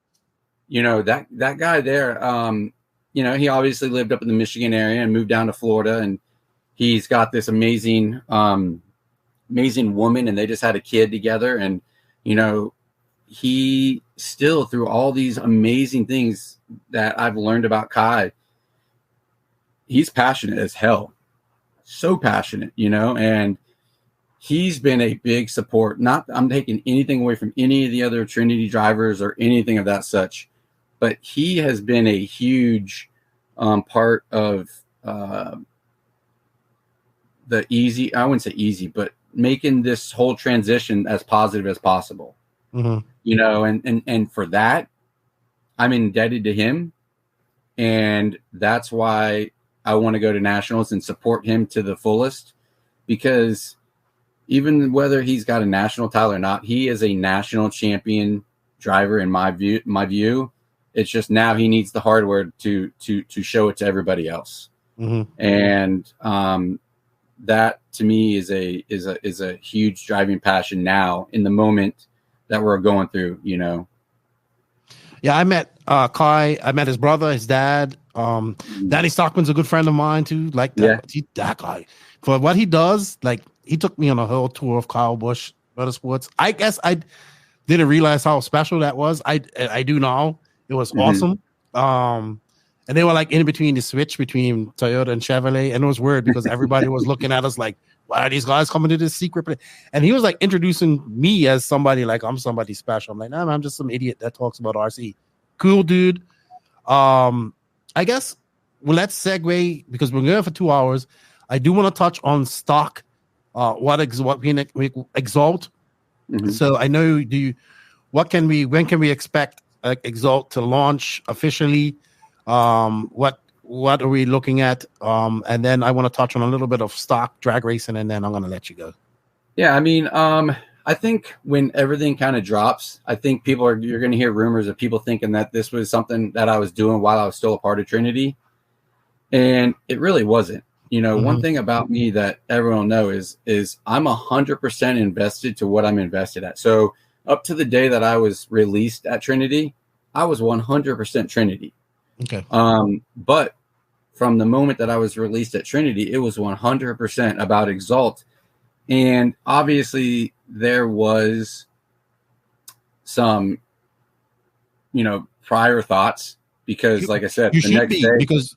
[SPEAKER 10] that guy there, he obviously lived up in the Michigan area and moved down to Florida, and he's got this amazing woman, and they just had a kid together. And, he still, through all these amazing things that I've learned about Kai, he's passionate as hell, so passionate, and he's been a big support. Not I'm taking anything away from any of the other Trinity drivers or anything of that such, but he has been a huge part of the easy, I wouldn't say easy, but making this whole transition as positive as possible. And for that, I'm indebted to him. And that's why I want to go to nationals and support him to the fullest, because even whether he's got a national title or not, he is a national champion driver in my view. It's just now he needs the hardware to show it to everybody else. And that to me is a huge driving passion now in the moment that we're going through,
[SPEAKER 1] Yeah, I met Kai. I met his brother, his dad. Danny Stockman's a good friend of mine too. Like that, that guy, for what he does, like he took me on a whole tour of Kyle Busch Motorsports. I guess I didn't realize how special that was. I do now. It was awesome. And they were like in between the switch between Toyota and Chevrolet, and it was weird because everybody was looking at us like, why are these guys coming to this secret place? And he was like introducing me as somebody like I'm somebody special. I'm like, nah, man, I'm just some idiot that talks about RC. Cool dude. I guess let's segue because we're going for 2 hours. I do want to touch on stock. What Exalt. So I know when can we expect Exalt to launch officially? What are we looking at? And then I want to touch on a little bit of stock drag racing, and then I'm going to let you go.
[SPEAKER 10] Yeah, I mean, I think when everything kind of drops, I think you're going to hear rumors of people thinking that this was something that I was doing while I was still a part of Trinity. And it really wasn't. One thing about me that everyone knows is I'm 100% invested to what I'm invested at. So up to the day that I was released at Trinity, I was 100% Trinity.
[SPEAKER 1] Okay.
[SPEAKER 10] But from the moment that I was released at Trinity, it was 100% about Exalt. And obviously there was some, prior thoughts because like I said,
[SPEAKER 1] the next day, because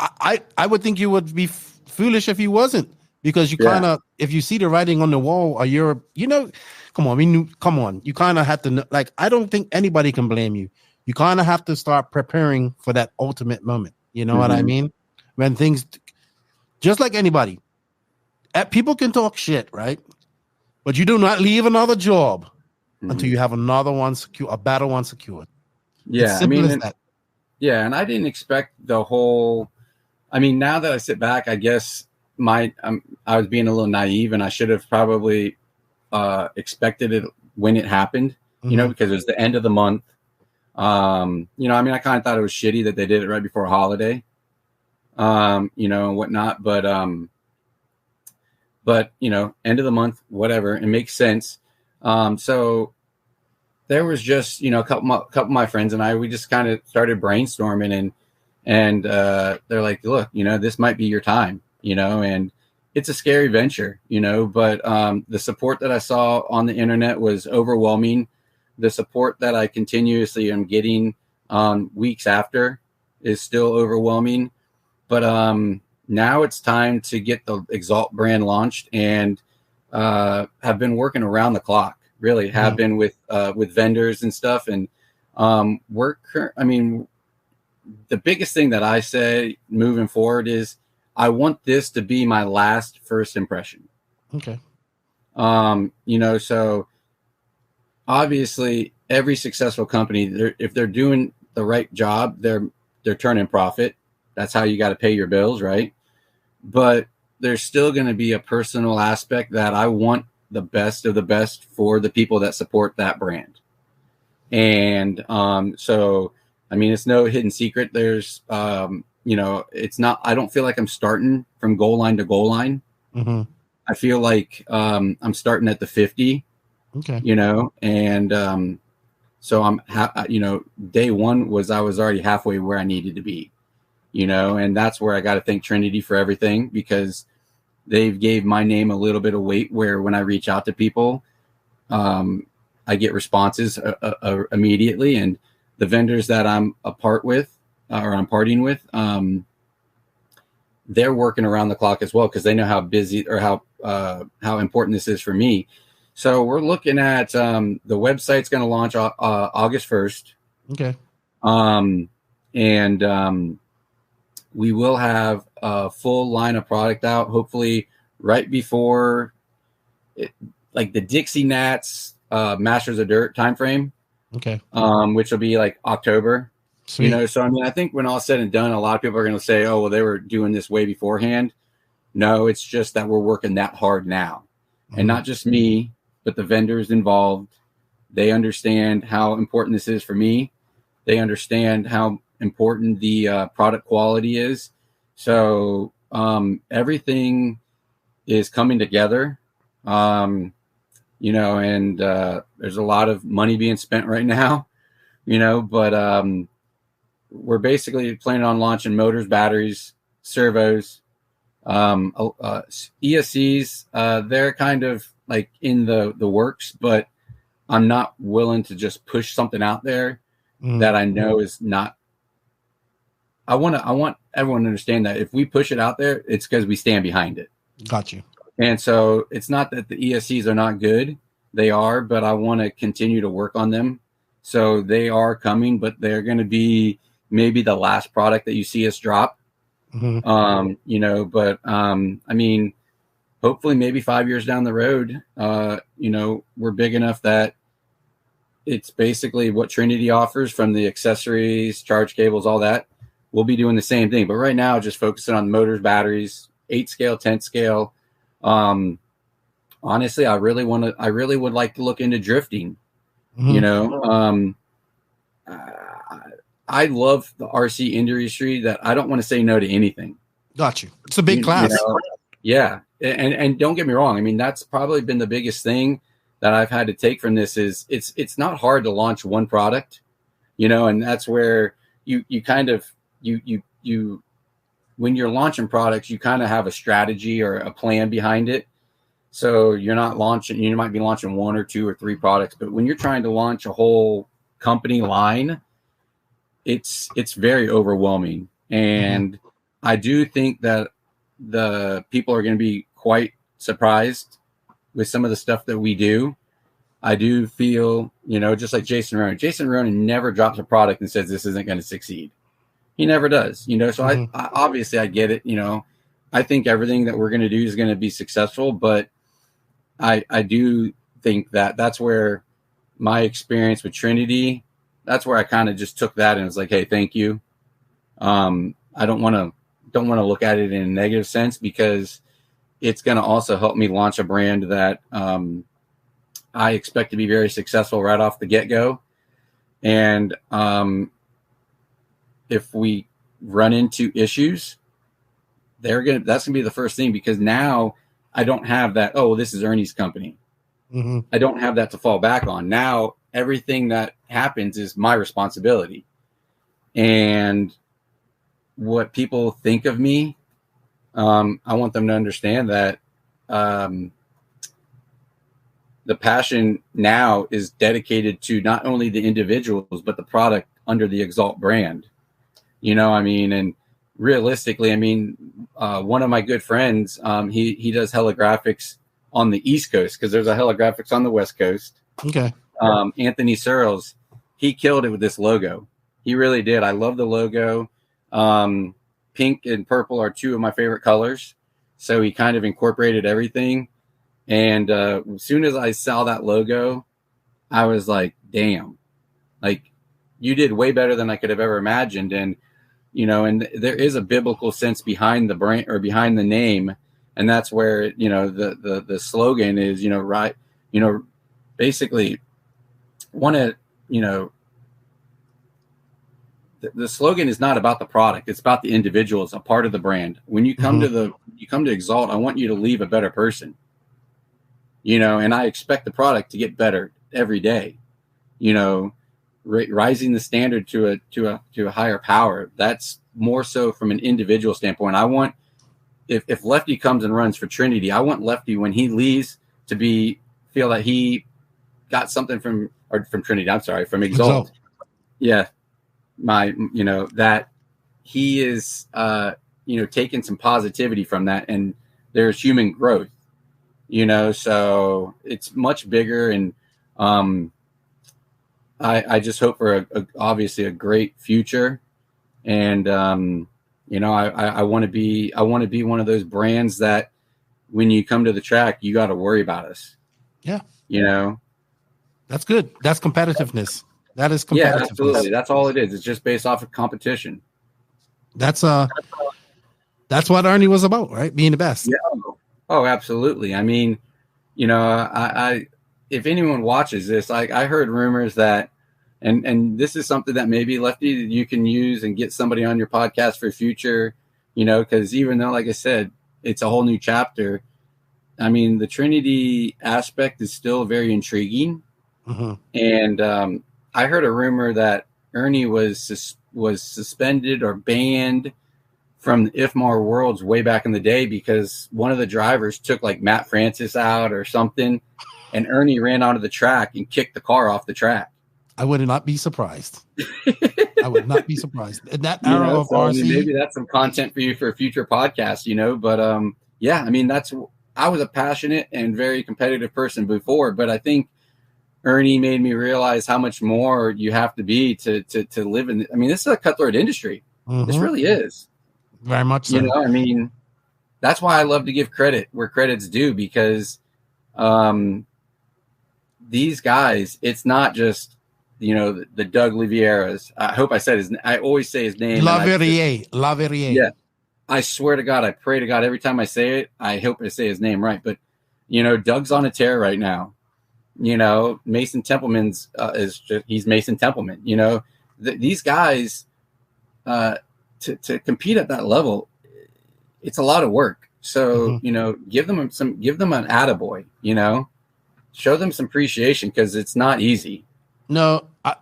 [SPEAKER 1] I would think you would be foolish if you wasn't, because you kind of, if you see the writing on the wall or you're, come on, you kind of have to know, like, I don't think anybody can blame you. You kind of have to start preparing for that ultimate moment. You know what I mean? When things, just like anybody, people can talk shit, right? But you do not leave another job until you have another one secure, a better one secured.
[SPEAKER 10] Yeah, I mean, and I didn't expect the whole. I mean, now that I sit back, I guess I was being a little naive, and I should have probably expected it when it happened. Because it was the end of the month. I mean, I kind of thought it was shitty that they did it right before a holiday, and whatnot. But end of the month, whatever, it makes sense. So there was just, a couple of my friends and we just kind of started brainstorming and they're like, look, this might be your time, and it's a scary venture, but the support that I saw on the internet was overwhelming. The support that I continuously am getting weeks after is still overwhelming. But now it's time to get the Exalt brand launched, and have been working around the clock. Really have been with vendors and stuff. And I mean, the biggest thing that I say moving forward is I want this to be my last first impression.
[SPEAKER 1] Okay.
[SPEAKER 10] So obviously every successful company, if they're doing the right job, they're turning profit. That's how you got to pay your bills, right? But there's still going to be a personal aspect that I want the best of the best for the people that support that brand. And so, I mean, it's no hidden secret. There's, it's not, I don't feel like I'm starting from goal line to goal line. I feel like I'm starting at the 50.
[SPEAKER 1] Okay.
[SPEAKER 10] And so I'm, day one I was already halfway where I needed to be, and that's where I got to thank Trinity for everything, because they've gave my name a little bit of weight where when I reach out to people, I get responses immediately. And the vendors that I'm a part with, or I'm partying with, they're working around the clock as well because they know how busy or how important this is for me. So we're looking at the website's going to launch August 1st.
[SPEAKER 1] Okay.
[SPEAKER 10] And we will have a full line of product out, hopefully right before like the Dixie Nats Masters of Dirt timeframe.
[SPEAKER 1] Okay.
[SPEAKER 10] Which will be like October.
[SPEAKER 1] Sweet.
[SPEAKER 10] You know, so I mean, I think when all said and done, a lot of people are going to say, "Oh, well, they were doing this way beforehand." No, it's just that we're working that hard now, and not just me, but the vendors involved. They understand how important this is for me. They understand how important the product quality is. So everything is coming together. You know, and there's a lot of money being spent right now. You know, but we're basically planning on launching motors, batteries, servos, ESCs. They're kind of like in the works, but I'm not willing to just push something out there that I know is not. I want everyone to understand that if we push it out there, it's because we stand behind it.
[SPEAKER 1] Got you.
[SPEAKER 10] And so it's not that the ESCs are not good. They are, but I want to continue to work on them. So they are coming, but they're going to be maybe the last product that you see us drop. You know, but I mean, hopefully maybe 5 years down the road, you know, we're big enough that it's basically what Trinity offers from the accessories, charge cables, all that. We'll be doing the same thing. But right now, just focusing on motors, batteries, 8 scale, 10 scale. Honestly, I really would like to look into drifting. You know, I love the RC industry that I don't want to say no to anything.
[SPEAKER 1] Got you. It's a big class.
[SPEAKER 10] You know? Yeah. And don't get me wrong. I mean, that's probably been the biggest thing that I've had to take from this is it's not hard to launch one product, you know, and that's where you kind of, you when you're launching products, you kind of have a strategy or a plan behind it. So you're not launching, you might be launching 1 or 2 or 3 products, but when you're trying to launch a whole company line, it's very overwhelming. And I do think that the people are going to be quite surprised with some of the stuff that we do. I do feel, you know, just like Jason Ronan never drops a product and says this isn't going to succeed. He never does, you know, so I obviously I get it. You know, I think everything that we're going to do is going to be successful, but I do think that that's where my experience with Trinity, that's where I kind of just took that and was like, hey, thank you. I don't want to look at it in a negative sense because it's going to also help me launch a brand that I expect to be very successful right off the get-go. And if we run into issues, that's going to be the first thing, because now I don't have that, oh, this is Ernie's company. I don't have that to fall back on. Now everything that happens is my responsibility. And what people think of me, I want them to understand that the passion now is dedicated to not only the individuals, but the product under the Exalt brand. You know, I mean, and realistically, I mean, one of my good friends, he does holographics on the East Coast because there's a holographics on the West Coast.
[SPEAKER 1] Okay.
[SPEAKER 10] Anthony Searles, he killed it with this logo. He really did. I love the logo. Pink and purple are 2 of my favorite colors. So he kind of incorporated everything. And as soon as I saw that logo, I was like, damn, like you did way better than I could have ever imagined. And, you know, and there is a biblical sense behind the brand or behind the name. And that's where, you know, the slogan is, you know, right. You know, basically want to, you know, the slogan is not about the product. It's about the individual. It's a part of the brand. When you come to Exalt, I want you to leave a better person, you know, and I expect the product to get better every day, you know, rising the standard to a higher power. That's more so from an individual standpoint. I want, if Lefty comes and runs for Trinity, I want Lefty when he leaves to feel that he got something from Trinity. I'm sorry, from Exalt. Yeah. You know, that he is taken some positivity from that, and there's human growth, so it's much bigger. And I just hope for obviously a great future. And, I want to be one of those brands that when you come to the track, you got to worry about us.
[SPEAKER 1] Yeah.
[SPEAKER 10] That's
[SPEAKER 1] good. That's competitiveness. That is competitiveness.
[SPEAKER 10] Yeah, absolutely. That's all it is. It's just based off of competition.
[SPEAKER 1] That's what Ernie was about, right? Being the best.
[SPEAKER 10] Yeah. Oh, absolutely. I mean, I if anyone watches this, I heard rumors that, and this is something that maybe Lefty you can use and get somebody on your podcast for future, because even though, like I said, it's a whole new chapter. I mean, the Trinity aspect is still very intriguing.
[SPEAKER 1] Mm-hmm.
[SPEAKER 10] And I heard a rumor that Ernie was suspended or banned from the IFMAR Worlds way back in the day because one of the drivers took like Matt Francis out or something, and Ernie ran onto the track and kicked the car off the track.
[SPEAKER 1] I would not be surprised. I would not be surprised. In that era of RC,
[SPEAKER 10] I mean, maybe that's some content for you for a future podcast, But yeah, I mean, I was a passionate and very competitive person before, but I think Ernie made me realize how much more you have to be to live in. I mean, this is a cutthroat industry.
[SPEAKER 1] Mm-hmm.
[SPEAKER 10] This really is.
[SPEAKER 1] Very much so.
[SPEAKER 10] I mean, that's why I love to give credit where credit's due, because these guys, it's not just, the Doug Livieras. I hope I said I always say his name.
[SPEAKER 1] Laverrier.
[SPEAKER 10] Yeah. I swear to God, I pray to God every time I say it. I hope I say his name right. But, Doug's on a tear right now. Mason Templeman's he's Mason Templeman. These guys to compete at that level, it's a lot of work. So, give them an attaboy, show them some appreciation because it's not easy.
[SPEAKER 1] No, I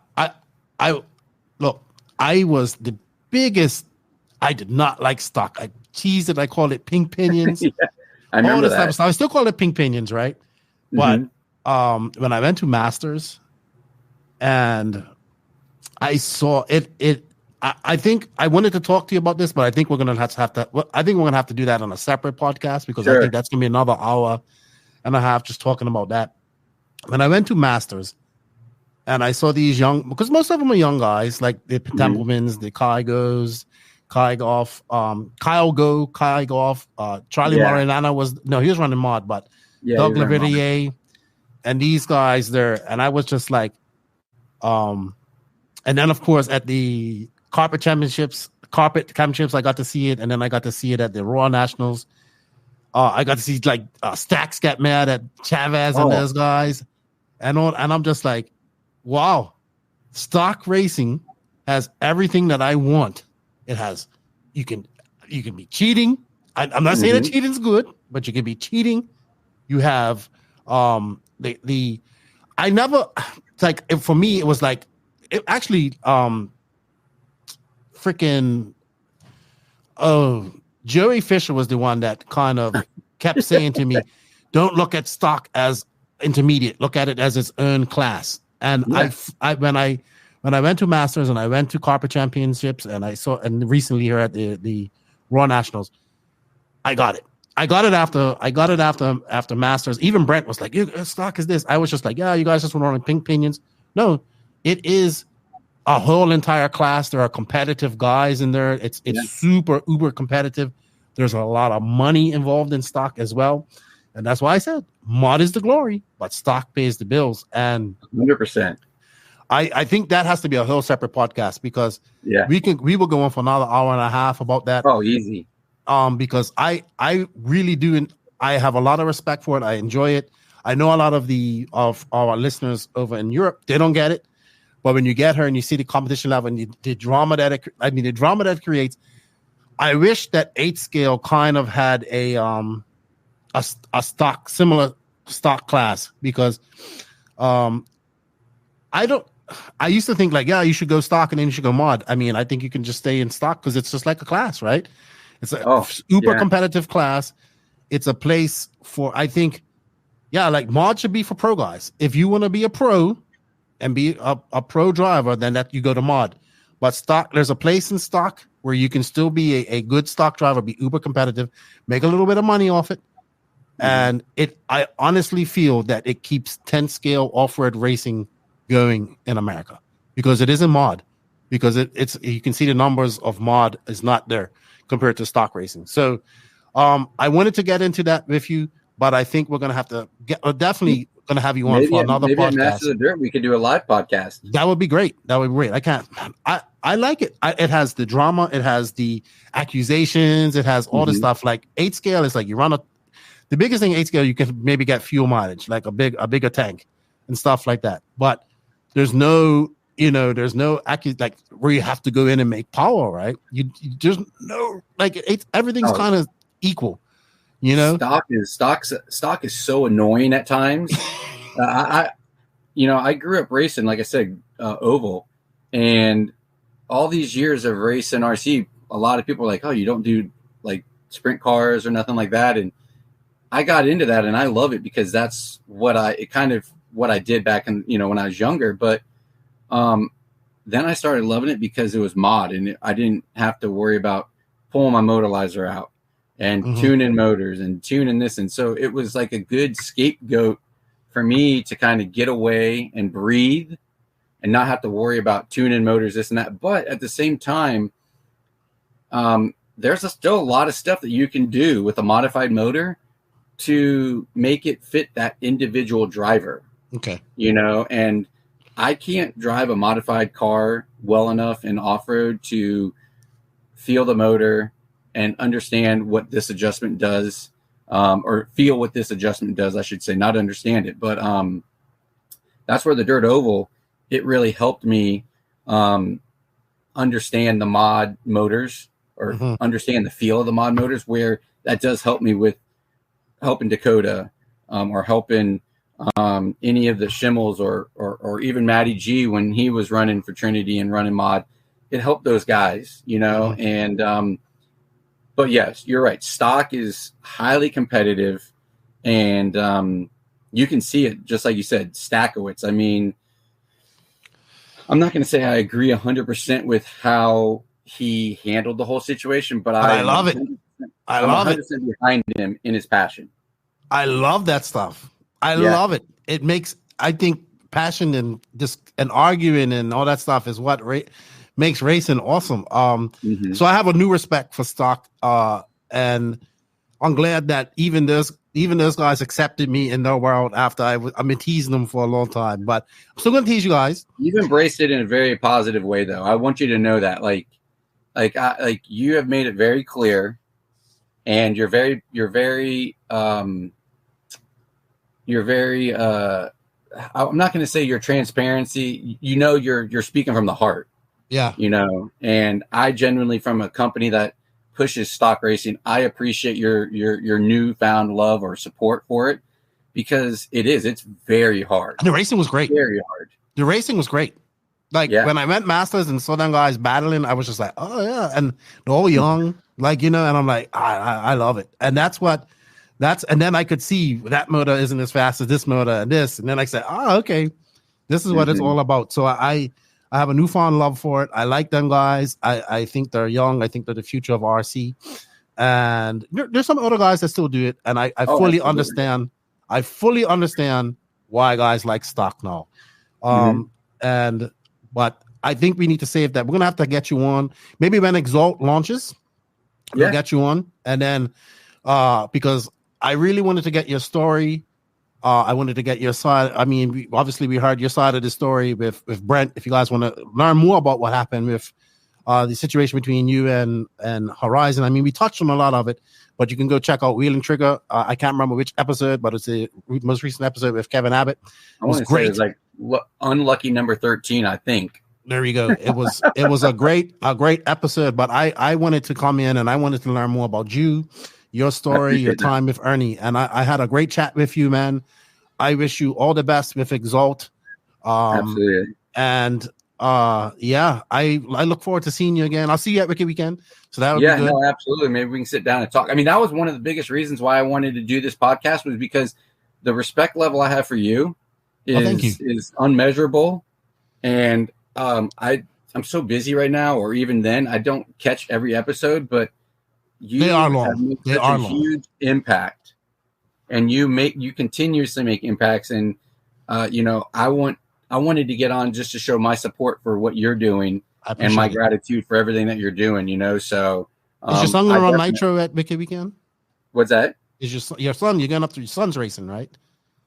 [SPEAKER 1] look, I was the biggest. I did not like stock. I teased it. I called it pink pinions.
[SPEAKER 10] Yeah, I remember that.
[SPEAKER 1] Stuff. I still call it pink pinions, right?
[SPEAKER 10] Mm-hmm.
[SPEAKER 1] But when I went to Masters and I saw it, I think I wanted to talk to you about this, but I think we're gonna have to. I think we're gonna have to do that on a separate podcast because I think that's gonna be another hour and a half just talking about that. When I went to Masters and I saw these because most of them are young guys, like the Templemans, the Kygos, Kyle Goff, Charlie Marinana he was running mod, but Doug Leverrier and these guys there, and I was just like, and then of course at the carpet championships, I got to see it, and then I got to see it at the Raw Nationals. I got to see like Stacks get mad at Chavez and those guys, and I'm just like, wow, stock racing has everything that I want. It has, you can be cheating. I'm not saying that cheating's good, but you can be cheating. You have for me it was like Joey Fisher was the one that kind of kept saying to me, don't look at stock as intermediate, look at it as its own class. And when I went to Masters and I went to Carpet Championships and recently here at the Raw Nationals, I got it. I got it after Masters. Even Brent was like, stock is this. I was just like, yeah, you guys just went on pink pinions. No, it is a whole entire class. There are competitive guys in there. It's super uber competitive. There's a lot of money involved in stock as well. And that's why I said mod is the glory, but stock pays the bills. And
[SPEAKER 10] 100%.
[SPEAKER 1] I think that has to be a whole separate podcast because we will go on for another hour and a half about that.
[SPEAKER 10] Oh, easy.
[SPEAKER 1] Because I really do. I have a lot of respect for it. I enjoy it. I know a lot of our listeners over in Europe, they don't get it. But when you get her and you see the competition level and the drama that it creates, I wish that 8 scale kind of had a similar stock class because I used to think like, yeah, you should go stock and then you should go mod. I mean, I think you can just stay in stock because it's just like a class, right? It's a super competitive class. It's a place for, I think, like mod should be for pro guys. If you want to be a pro and be a pro driver, then that you go to mod. But stock, there's a place in stock where you can still be a good stock driver, be uber competitive, make a little bit of money off it. And I honestly feel that it keeps 10 scale off-road racing going in America because it isn't mod, because it's you can see the numbers of mod is not there compared to stock racing. So I wanted to get into that with you, but I think we're going to have to definitely going to have you on for another podcast.
[SPEAKER 10] Maybe at Masters of Dirt, we could do a live podcast.
[SPEAKER 1] That would be great. That would be great. I like it. It has the drama. It has the accusations. It has all the stuff. Like 8 scale is like you run the biggest thing 8 scale, you can maybe get fuel mileage, like a bigger tank and stuff like that. But there's no like where you have to go in and make power, right? You just no, like everything's kind of equal.
[SPEAKER 10] Stock is so annoying at times. I grew up racing, like I said, oval, and all these years of racing RC, a lot of people are like, oh, you don't do like sprint cars or nothing like that. And I got into that and I love it because that's what I did back in, when I was younger. But then I started loving it because it was mod and I didn't have to worry about pulling my motorizer out and tuning motors and tuning this. And so it was like a good scapegoat for me to kind of get away and breathe and not have to worry about tuning motors, this and that. But at the same time, there's still a lot of stuff that you can do with a modified motor to make it fit that individual driver.
[SPEAKER 1] Okay.
[SPEAKER 10] And I can't drive a modified car well enough in off-road to feel the motor and understand what this adjustment does, or feel what this adjustment does, I should say, not understand it. But that's where the Dirt Oval, it really helped me understand the mod motors or understand the feel of the mod motors, where that does help me with helping Dakota or helping any of the Schimmels or even Matty G when he was running for Trinity and running mod. It helped those guys, and but yes, you're right. Stock is highly competitive, and you can see it, just like you said, Stackowitz. I mean, I'm not going to say I agree 100% with how he handled the whole situation, but I
[SPEAKER 1] love it. I'm 100%
[SPEAKER 10] behind him in his passion.
[SPEAKER 1] I love that stuff. I love it. It makes, I think, passion and arguing and all that stuff is what makes racing awesome. So I have a new respect for stock, and I'm glad that even those guys accepted me in their world after I've been teasing them for a long time. But I'm still going to tease you guys.
[SPEAKER 10] You've embraced it in a very positive way, though. I want you to know that, like you have made it very clear, and you're very I'm not going to say your transparency. You're speaking from the heart.
[SPEAKER 1] Yeah.
[SPEAKER 10] And I genuinely, from a company that pushes stock racing, I appreciate your newfound love or support for it, because it's very hard.
[SPEAKER 1] And the racing was great.
[SPEAKER 10] Very hard.
[SPEAKER 1] The racing was great. Like when I went Masters and saw them guys battling, I was just like, oh yeah. And they're all young, and I'm like, I love it. And and then I could see that motor isn't as fast as this motor and this. And then I said, oh, okay, this is what it's all about. So I have a newfound love for it. I like them guys. I think they're young. I think they're the future of RC. And there's some other guys that still do it. And I fully understand. I fully understand why guys like stock now. But I think we need to save that. We're going to have to get you on. Maybe when Exalt launches, we'll get you on. And then because I really wanted to get your story. I wanted to get your side. I mean, we heard your side of the story with Brent. If you guys want to learn more about what happened with the situation between you and Horizon, I mean, we touched on a lot of it, but you can go check out Wheel and Trigger. I can't remember which episode, but it's the most recent episode with Kevin Abbott. It was great.
[SPEAKER 10] It was like unlucky number 13, I think.
[SPEAKER 1] There you go. It was a great episode, but I wanted to come in and I wanted to learn more about you, your story, your time with Ernie. And I had a great chat with you, man. I wish you all the best with Exalt.
[SPEAKER 10] Absolutely.
[SPEAKER 1] And I look forward to seeing you again. I'll see you at Wiki Weekend. So that would be good.
[SPEAKER 10] No, absolutely. Maybe we can sit down and talk. I mean, that was one of the biggest reasons why I wanted to do this podcast, was because the respect level I have for you is unmeasurable. And I'm so busy right now, or even then, I don't catch every episode. But
[SPEAKER 1] they are long. They are long.
[SPEAKER 10] Huge impact, and you continuously make impacts. And I wanted to get on just to show my support for what you're doing and my gratitude for everything that you're doing. So
[SPEAKER 1] is your son gonna run Nitro at Wicked Weekend?
[SPEAKER 10] What's that?
[SPEAKER 1] Is your son? You're going up to your son's racing, right?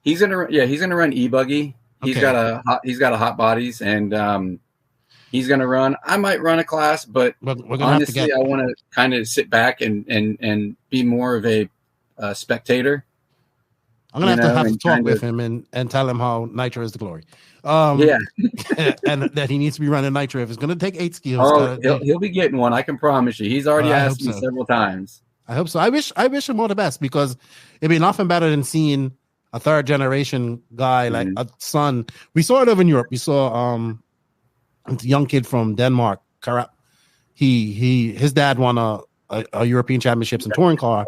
[SPEAKER 10] He's gonna run e-buggy. He's got a hot bodies, and he's gonna run. I might run a class, but honestly, I want to kind of sit back and be more of a spectator.
[SPEAKER 1] I'm gonna have to talk with him and tell him how Nitro is the glory. And that he needs to be running Nitro if it's going to take 8 skills.
[SPEAKER 10] Oh, he'll be getting one. I can promise you. He's already asked me several times.
[SPEAKER 1] I hope so. I wish him all the best, because it'd be nothing better than seeing a third generation guy like a son. We saw it over in Europe. We saw a young kid from Denmark. His dad won a European Championships in touring car,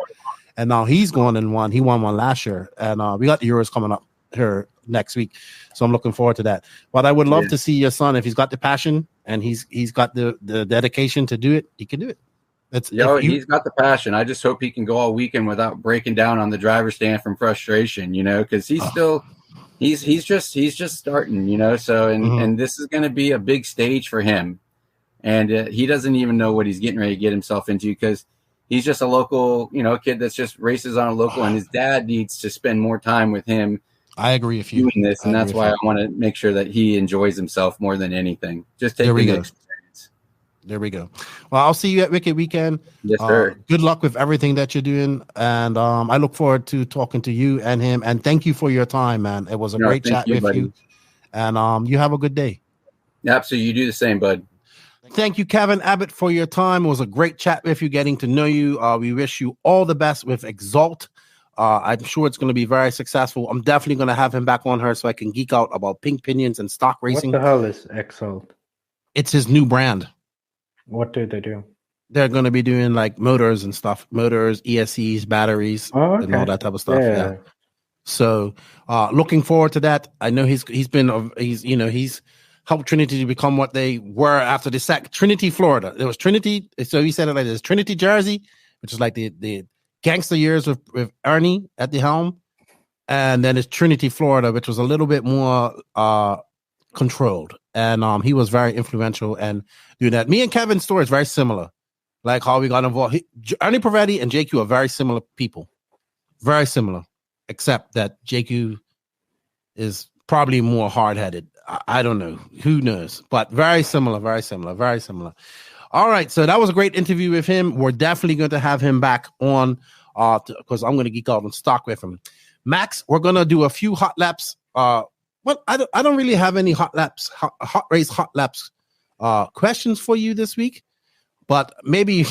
[SPEAKER 1] and now he's going and won. He won one last year, and we got the Euros coming up here next week, so I'm looking forward to that. But I would love to see your son, if he's got the passion and he's got the dedication to do it, he can do it.
[SPEAKER 10] He's got the passion. I just hope he can go all weekend without breaking down on the driver's stand from frustration, because he's still he's just starting, so and this is going to be a big stage for him, and he doesn't even know what he's getting ready to get himself into, because he's just a local kid that's just races on a local, and his dad needs to spend more time with him.
[SPEAKER 1] I agree with you
[SPEAKER 10] doing this, and that's why I want to make sure that he enjoys himself more than anything. Just taking the experience.
[SPEAKER 1] There we go. Well, I'll see you at Wicked Weekend.
[SPEAKER 10] Yes, sir.
[SPEAKER 1] Good luck with everything that you're doing. And I look forward to talking to you and him. And thank you for your time, man. It was a great chat with you. And you have a good day.
[SPEAKER 10] Absolutely. You do the same, bud.
[SPEAKER 1] Thank you, Kevin Abbott, for your time. It was a great chat with you, getting to know you. We wish you all the best with Exalt. I'm sure it's going to be very successful. I'm definitely going to have him back on her so I can geek out about pink pinions and stock racing.
[SPEAKER 2] What the hell is Exalt?
[SPEAKER 1] It's his new brand.
[SPEAKER 2] What do they do?
[SPEAKER 1] They're going to be doing like motors and stuff, ESCs, batteries, and all that type of stuff. Yeah. So, looking forward to that. I know he's helped Trinity to become what they were after the sack. Trinity, Florida. There was Trinity. So he said it like this: Trinity, Jersey, which is like the gangster years with Ernie at the helm, and then it's Trinity, Florida, which was a little bit more controlled. And he was very influential and doing that. Me and Kevin's story is very similar, like how we got involved. Ernie Pavetti and JQ are very similar people, very similar, except that JQ is probably more hard-headed. I don't know, who knows, but very similar. All right, so that was a great interview with him. We're definitely going to have him back on because I'm going to geek out on stock with him. Max, we're going to do a few hot laps. Well, I don't really have any hot race questions for you this week, but maybe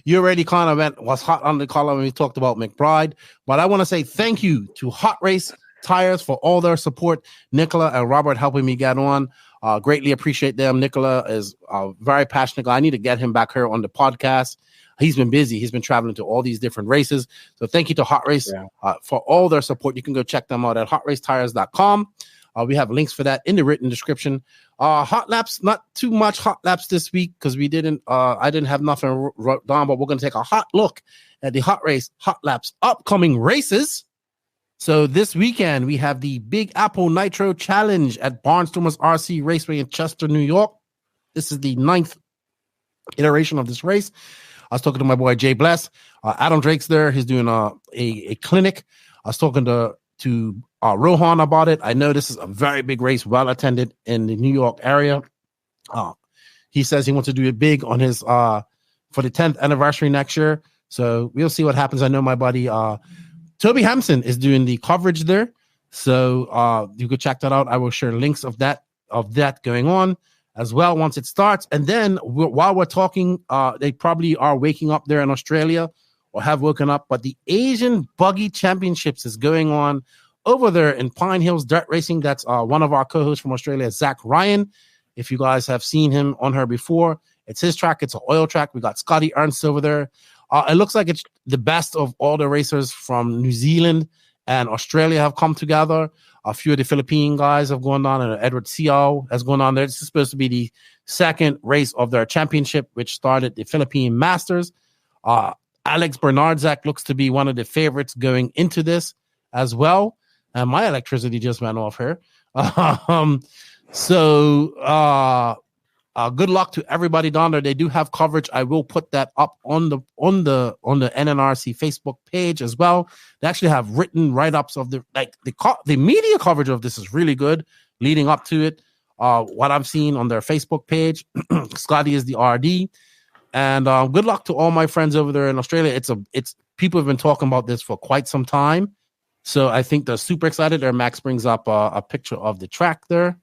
[SPEAKER 1] you already kind of was hot on the collar when we talked about McBride. But I want to say thank you to Hot Race Tires for all their support. Nicola and Robert helping me get on. Greatly appreciate them. Nicola is a very passionate guy. I need to get him back here on the podcast. He's been busy. He's been traveling to all these different races. So thank you to Hot Race for all their support. You can go check them out at hotracetires.com. We have links for that in the written description. Hot laps, not too much hot laps this week because I didn't have nothing wrote down, but we're going to take a hot look at the Hot Race Hot Laps upcoming races. So this weekend, we have the Big Apple Nitro Challenge at Barnstormers RC Raceway in Chester, New York. This is the 9th iteration of this race. I was talking to my boy Jay Bless. Adam Drake's there. He's doing a clinic. I was talking to Rohan about it. I know this is a very big race, well attended in the New York area. He says he wants to do it big on his for the 10th anniversary next year. So we'll see what happens. I know my buddy Toby Hampson is doing the coverage there. So you could check that out. I will share links of that going on as well once it starts. And then while we're talking, they probably are waking up there in Australia or have woken up, but the Asian Buggy Championships is going on over there in Pine Hills Dirt Racing. That's one of our co-hosts from Australia, Zach Ryan. If you guys have seen him on her before, it's his track. It's an oil track. We got Scotty Ernst over there. It looks like it's the best of all the racers from New Zealand and Australia have come together. A few of the Philippine guys have gone on, and Edward Siao has gone on there. This is supposed to be the second race of their championship, which started the Philippine Masters. Alex Bernardzak looks to be one of the favorites going into this as well. And my electricity just went off here. Good luck to everybody down there. They do have coverage. I will put that up on the NNRC Facebook page as well. They actually have written write-ups of the media coverage of this is really good leading up to it. What I've seen on their Facebook page. Scotty is the RD. And good luck to all my friends over there in Australia. It's people have been talking about this for quite some time. So I think they're super excited. There, Max brings up a picture of the track there.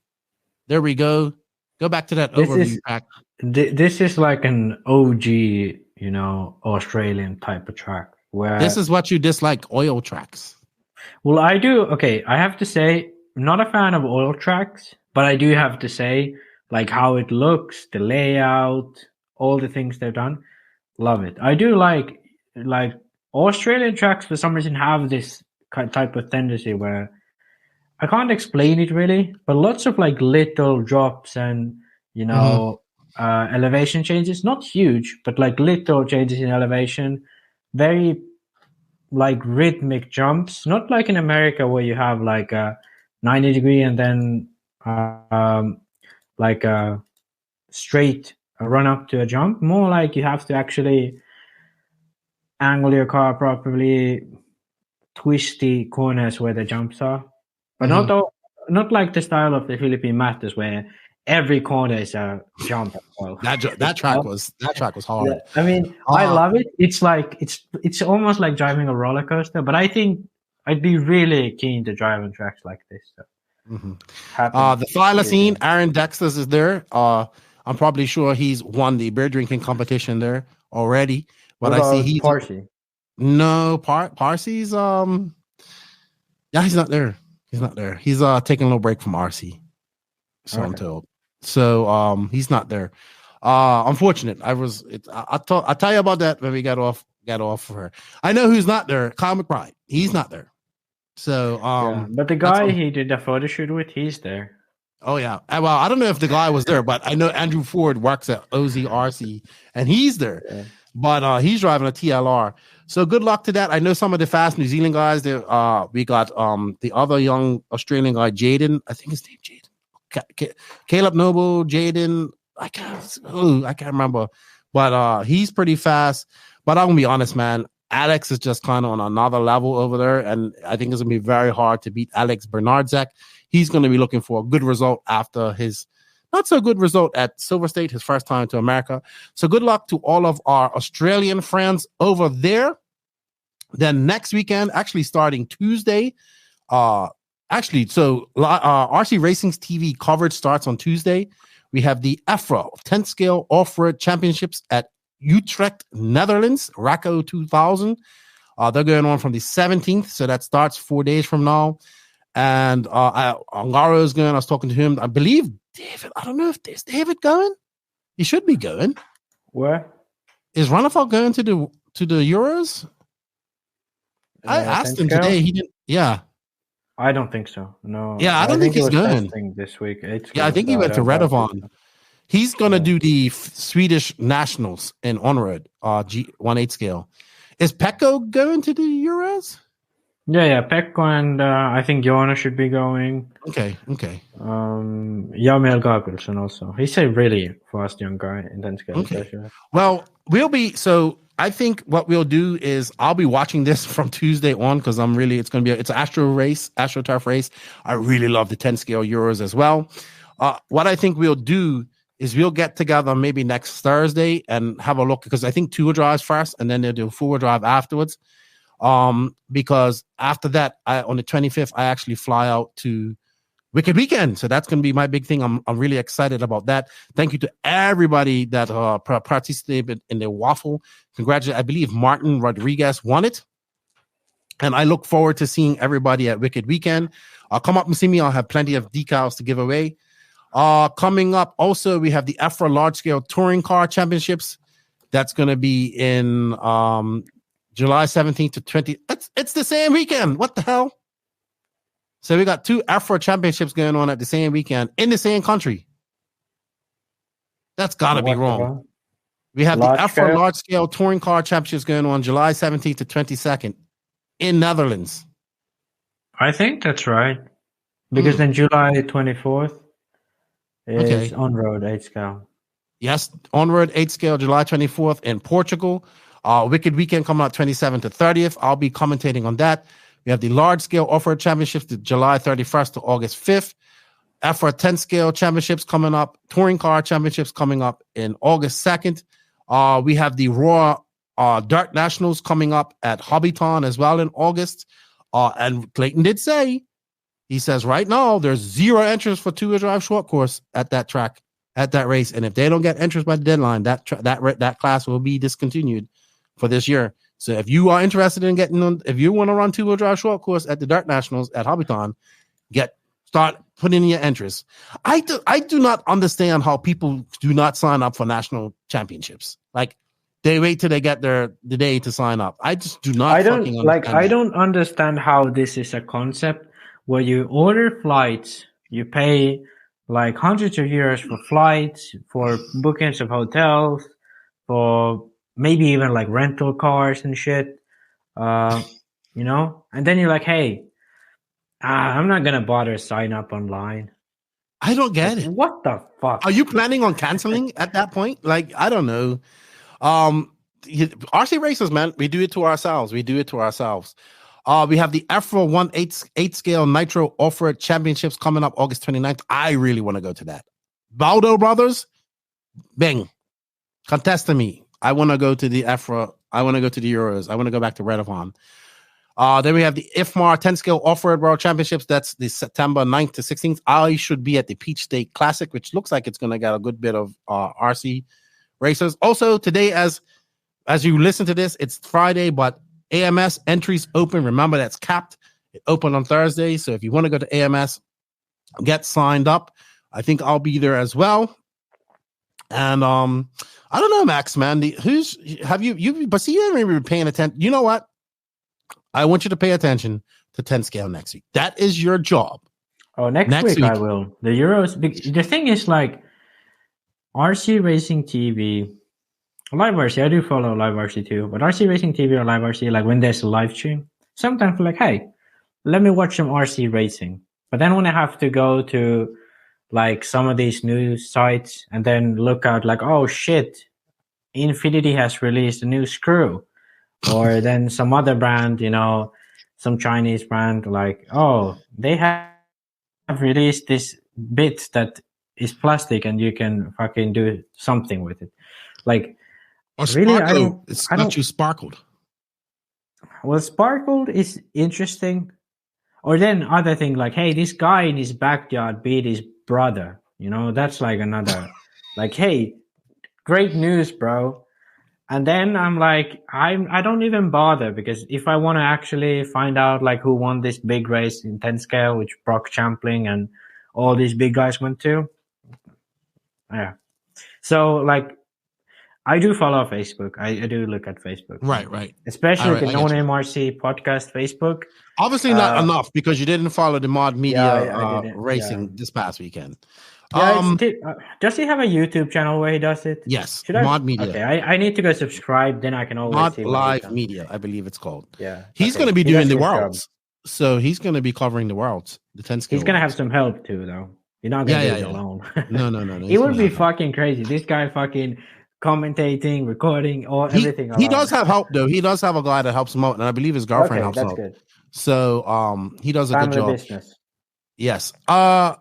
[SPEAKER 1] There we go. Go back to that overview track.
[SPEAKER 2] This is like an OG, Australian type of track. Where
[SPEAKER 1] this is what you dislike, oil tracks.
[SPEAKER 2] Well, I do. Okay, I have to say, I'm not a fan of oil tracks, but I do have to say, like how it looks, the layout, all the things they've done, love it. I do like Australian tracks for some reason have this type of tendency where I can't explain it really, but lots of like little drops and elevation changes, not huge, but like little changes in elevation, very like rhythmic jumps, not like in America where you have like a 90 degree and then like a straight run up to a jump. More like you have to actually angle your car properly, twist the corners where the jumps are, but not like the style of the Philippine Masters where every corner is a jump as well.
[SPEAKER 1] That track was hard.
[SPEAKER 2] Yeah. I mean, I love it. It's like it's almost like driving a roller coaster. But I think I'd be really keen to drive on tracks like this. So.
[SPEAKER 1] The thylacine, Aaron Dexter's is there. I'm probably sure he's won the beer drinking competition there already. But I see he's
[SPEAKER 2] Parsi.
[SPEAKER 1] No, Parsi's he's not there. He's not there. He's taking a little break from RC. So I'm told. So he's not there. Unfortunate. I'll tell you about that when we got off for her. I know who's not there. Kyle McBride. He's not there. So
[SPEAKER 2] but the guy he did the photo shoot with, he's there.
[SPEAKER 1] Oh yeah. Well, I don't know if the guy was there, but I know Andrew Ford works at OZRC and he's there. Yeah. But he's driving a TLR. So good luck to that. I know some of the fast New Zealand guys there. We got the other young Australian guy, Jaden. I think his name Jaden. Caleb Noble, Jaden. I can't remember. But he's pretty fast. But I'm gonna be honest, man. Alex is just kind of on another level over there, and I think it's gonna be very hard to beat Alex Bernardzak. He's gonna be looking for a good result after his not so good result at Silver State, his first time to America. So good luck to all of our Australian friends over there. Then next weekend, actually starting Tuesday, RC Racing's TV coverage starts on Tuesday. We have the IFMAR 10 scale off-road championships at Utrecht, Netherlands, Racco 2000. They're going on from the 17th, so that starts 4 days from now. And Angaro is going. I was talking to him. I believe David. I don't know if there's David going. He should be going.
[SPEAKER 2] Where
[SPEAKER 1] is Runafel going to the Euros? I asked him today. He didn't. Yeah.
[SPEAKER 2] I don't think so. No.
[SPEAKER 1] Yeah, I don't think he's going
[SPEAKER 2] this week.
[SPEAKER 1] I think he went to Redovon. He's going to do the Swedish Nationals in on-road, G18 scale. Is Pecco going to the Euros?
[SPEAKER 2] Yeah, Pecco and I think Jonas should be going.
[SPEAKER 1] Okay.
[SPEAKER 2] Jamel Gabrielson also. He's a really fast young guy in 10 scale.
[SPEAKER 1] Okay. Well, I think what we'll do is I'll be watching this from Tuesday on because it's going to be it's an AstroTurf race. I really love the 10 scale Euros as well. What I think we'll do is we'll get together maybe next Thursday and have a look because I think 2-wheel drives first and then they'll do 4-wheel drive afterwards. Because after that, on the 25th, I actually fly out to Wicked Weekend. So that's going to be my big thing. I'm really excited about that. Thank you to everybody that participated in the waffle. Congratulations. I believe Martin Rodriguez won it. And I look forward to seeing everybody at Wicked Weekend. Come up and see me. I'll have plenty of decals to give away. Coming up, also, we have the EFRA Large Scale Touring Car Championships. That's going to be in July 17th to 20th. It's the same weekend. What the hell? So we got 2 IFMAR championships going on at the same weekend in the same country. That's got to be wrong. We have the IFMAR large scale touring car championships going on July 17th to 22nd in Netherlands.
[SPEAKER 2] I think that's right. Because then July 24th is on-road 8 scale.
[SPEAKER 1] Yes, on-road 8 scale, July 24th in Portugal. Wicked Weekend coming out 27th to 30th. I'll be commentating on that. We have the large scale off-road championships to July 31st to August 5th. IFMAR 10 scale championships coming up. Touring car championships coming up in August 2nd. We have the Raw Dirt Nationals coming up at Hobbyton as well in August. And Clayton did say, he says right now there's 0 entries for two-wheel drive short course at that track, at that race. And if they don't get entries by the deadline, that class will be discontinued for this year. So if you are interested in getting on, if you want to run two-wheel drive short course at the Dirt Nationals at Hobbyton, start putting in your entries. I do not understand how people do not sign up for national championships. Like they wait till they get the day to sign up. I just do not.
[SPEAKER 2] I don't understand how this is a concept where you order flights, you pay like hundreds of euros for flights, for bookings of hotels, for maybe even like rental cars and shit, and then you're like, hey, I'm not going to bother sign up online.
[SPEAKER 1] I don't get it.
[SPEAKER 2] What the fuck?
[SPEAKER 1] Are you planning on canceling at that point? Like, I don't know. RC races, man, we do it to ourselves. We have the IFMAR 1/8 scale Nitro Off-Road Championships coming up August 29th. I really want to go to that. Baldo Brothers, bang, contest to me. I want to go to the IFMAR. I want to go to the Euros. I want to go back to Redovon. Then we have the IFMAR 10 scale Off-Road World Championships. That's the September 9th to 16th. I should be at the Peach State Classic, which looks like it's going to get a good bit of RC racers. Also, today, as you listen to this, it's Friday, but AMS entries open. Remember, that's capped. It opened on Thursday. So if you want to go to AMS, get signed up. I think I'll be there as well. And I don't know, Max, man. But see, you haven't even been paying attention. You know what? I want you to pay attention to 10 scale next week. That is your job.
[SPEAKER 2] Oh, next week I will. The Euros. The thing is, like, RC Racing TV, Live RC. I do follow Live RC too, but RC Racing TV or Live RC, like when there's a live stream, sometimes I'm like, hey, let me watch some RC racing. But then when I have to go to like some of these news sites and then look out like, oh shit, Infinity has released a new screw. Or then some other brand, some Chinese brand, like, oh, they have released this bit that is plastic and you can fucking do something with it. Like,
[SPEAKER 1] or really, it's not you sparkled.
[SPEAKER 2] Well, sparkled is interesting. Or then other thing like, hey, this guy in his backyard beat his brother. That's like another, like, hey, great news, bro. And then I'm like, I don't even bother, because if I want to actually find out like who won this big race in 10 scale, which Brock Champling and all these big guys went to. Yeah. So like, I do follow Facebook. I do look at Facebook.
[SPEAKER 1] Right.
[SPEAKER 2] Especially the No Name RC podcast Facebook.
[SPEAKER 1] Obviously not enough, because you didn't follow the Mod Media racing this past weekend.
[SPEAKER 2] Does he have a YouTube channel where he does it?
[SPEAKER 1] Yes, Mod Media.
[SPEAKER 2] Okay, I need to go subscribe. Then I can always
[SPEAKER 1] Mod
[SPEAKER 2] see
[SPEAKER 1] Live Media, I believe it's called.
[SPEAKER 2] Yeah,
[SPEAKER 1] he's going to be doing the Worlds, so he's going to be covering the Worlds, the 10 scale.
[SPEAKER 2] He's going to have some help too, though. You're not going to do it alone.
[SPEAKER 1] No.
[SPEAKER 2] It would be fucking crazy. This guy fucking commentating, recording, everything.
[SPEAKER 1] He does have help though. He does have a guy that helps him out, and I believe his girlfriend helps out. Good. So he does a good job.
[SPEAKER 2] Business.
[SPEAKER 1] Yes.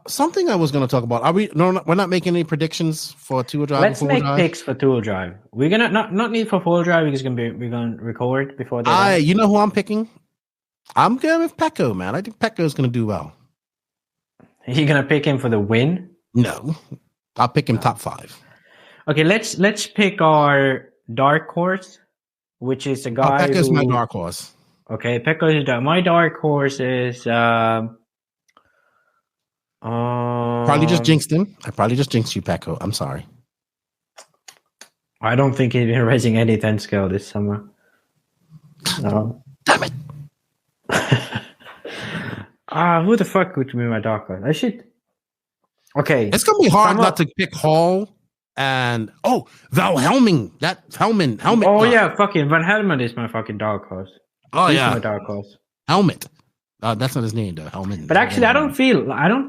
[SPEAKER 1] Something I was going to talk about. We're not making any predictions for two-wheel drive.
[SPEAKER 2] Let's make picks for two-wheel drive. We're gonna not need for four-wheel drive because we're gonna record before that.
[SPEAKER 1] You know who I'm picking? I'm going with Pecco, man. I think Pecco's going to do well.
[SPEAKER 2] Are you gonna pick him for the win?
[SPEAKER 1] No, I'll pick him top 5.
[SPEAKER 2] Okay, let's pick our dark horse, which is a guy.
[SPEAKER 1] Pecco's my dark horse.
[SPEAKER 2] Okay, Pecco is my dark horse is.
[SPEAKER 1] Probably just jinxed him. I probably just jinxed you, Pecco. I'm sorry.
[SPEAKER 2] I don't think he's been racing any 10 scale this summer. No.
[SPEAKER 1] Damn it.
[SPEAKER 2] Who the fuck would be my dark horse? I should. Okay.
[SPEAKER 1] It's gonna be hard not to pick Hall and Val Helming. That Helmet.
[SPEAKER 2] Oh yeah, fucking Van Helmond is my fucking dark horse.
[SPEAKER 1] Oh
[SPEAKER 2] He's
[SPEAKER 1] yeah,
[SPEAKER 2] my dark horse.
[SPEAKER 1] Helmet. That's not his name though. Helmet.
[SPEAKER 2] But actually, I don't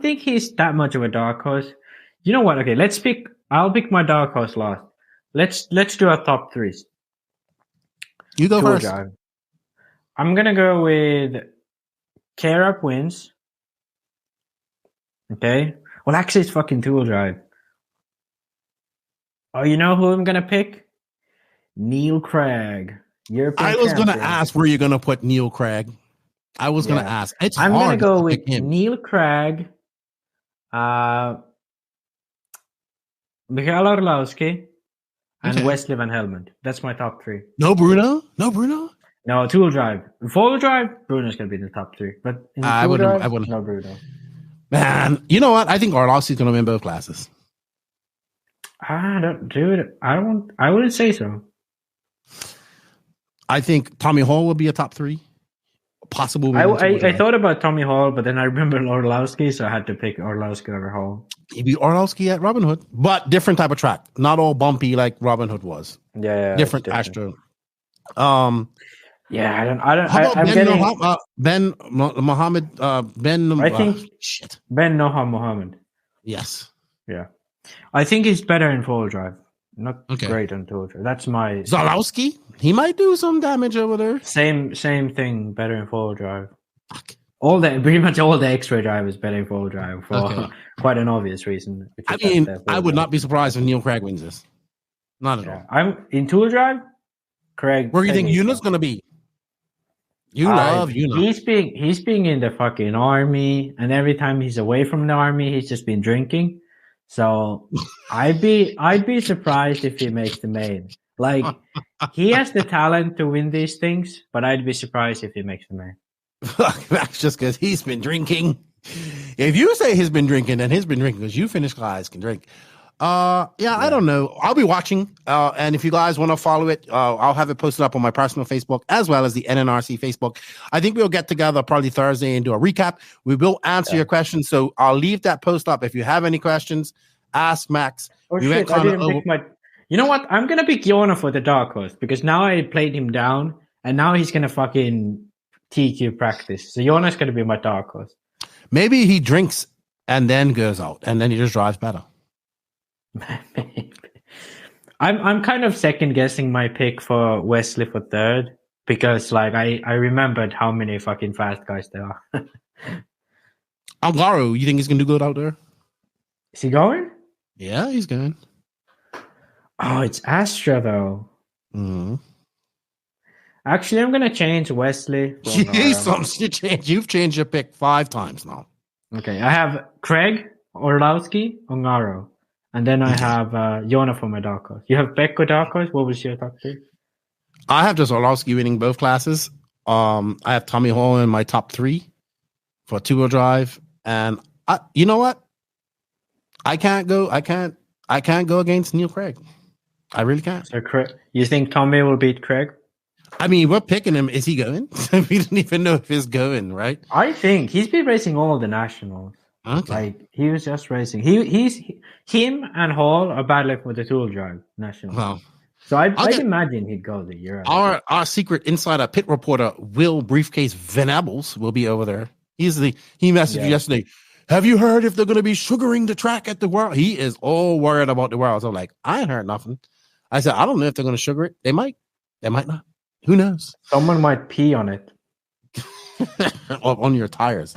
[SPEAKER 2] think he's that much of a dark horse. You know what? Okay, I'll pick my dark horse last. Let's do our top threes.
[SPEAKER 1] You go first.
[SPEAKER 2] Drive. I'm gonna go with K-Rap wins. Okay. Well, actually, it's fucking Tool Drive. Oh, you know who I'm gonna pick? Neil Craig.
[SPEAKER 1] I was gonna ask where you're gonna put Neil Craig. I was gonna ask.
[SPEAKER 2] I'm gonna go with Neil Craig, Michael Orlowski, and Wesley Van Helmond. That's my top three.
[SPEAKER 1] No Bruno.
[SPEAKER 2] No, Tool Drive. Full Drive, Bruno's gonna be in the top three. But in
[SPEAKER 1] I wouldn't.
[SPEAKER 2] No Bruno.
[SPEAKER 1] Man, you know what? I think Orlowski's gonna win both classes.
[SPEAKER 2] I don't do it. I wouldn't say so.
[SPEAKER 1] I think Tommy Hall will be a top three. Possible.
[SPEAKER 2] I thought about Tommy Hall, but then I remembered Orlowski, so I had to pick Orlowski over Hall.
[SPEAKER 1] He'd be Orlowski at Robin Hood, but different type of track. Not all bumpy like Robin Hood was.
[SPEAKER 2] Yeah,
[SPEAKER 1] different Astro.
[SPEAKER 2] Yeah, I don't.
[SPEAKER 1] How about Ben Mohammed?
[SPEAKER 2] I think Ben Noha Mohammed.
[SPEAKER 1] Yes.
[SPEAKER 2] Yeah, I think he's better in full drive. Not great on tool drive. That's my
[SPEAKER 1] Zalowski. He might do some damage over there.
[SPEAKER 2] Same thing. Better in full drive. Fuck. Pretty much all the X-ray drive is better in full drive for quite an obvious reason.
[SPEAKER 1] I mean, I would not be surprised if Neil Craig wins this. Not at all.
[SPEAKER 2] I'm in tool drive. Craig.
[SPEAKER 1] Where do you think Yuna's gonna be? You love Yuna.
[SPEAKER 2] He's being in the fucking army, and every time he's away from the army, he's just been drinking. So I'd be surprised if he makes the main. Like he has the talent to win these things, but I'd be surprised if he makes the main.
[SPEAKER 1] That's just because he's been drinking. If you say he's been drinking, then he's been drinking because you Finnish guys can drink. I don't know. I'll be watching. And if you guys want to follow it, I'll have it posted up on my personal Facebook as well as the NNRC Facebook. I think we'll get together probably Thursday and do a recap. We will answer your questions. So I'll leave that post up. If you have any questions, ask Max.
[SPEAKER 2] I didn't pick my. You know what? I'm gonna pick Yona for the dark horse because now I played him down, and now he's gonna fucking TQ practice. So Yona's gonna be my dark horse.
[SPEAKER 1] Maybe he drinks and then goes out, and then he just drives better.
[SPEAKER 2] I'm kind of second guessing my pick for Wesley for third because like I remembered how many fucking fast guys there are.
[SPEAKER 1] Algaro, you think he's gonna do good out there?
[SPEAKER 2] Is he going?
[SPEAKER 1] Yeah, he's going.
[SPEAKER 2] Oh, it's Astra though.
[SPEAKER 1] Mm-hmm.
[SPEAKER 2] Actually, I'm gonna change Wesley.
[SPEAKER 1] You've changed your pick 5 times now.
[SPEAKER 2] Okay, I have Craig, Orlowski, Ongaro. And then I have Yona for my dark horse. You have Pekko dark horse. What was your top 3?
[SPEAKER 1] I have just Orlowski winning both classes. I have Tommy Hall in my top 3 for 2-wheel drive. And you know what? I can't go against Neil Craig. I really can't.
[SPEAKER 2] So Craig, you think Tommy will beat Craig?
[SPEAKER 1] I mean, we're picking him. Is he going? We don't even know if he's going, right?
[SPEAKER 2] I think he's been racing all the nationals.
[SPEAKER 1] Okay.
[SPEAKER 2] Like he was just racing. Him and Hall are battling for the tool drive national.
[SPEAKER 1] Wow.
[SPEAKER 2] So I imagine he'd go the year.
[SPEAKER 1] Our secret insider pit reporter Will Briefcase Venables will be over there. He messaged me yesterday. Have you heard if they're going to be sugaring the track at the World? He is all worried about the World. So I'm like, I ain't heard nothing. I said, I don't know if they're going to sugar it. They might. They might not. Who knows?
[SPEAKER 2] Someone might pee on it.
[SPEAKER 1] On your tires.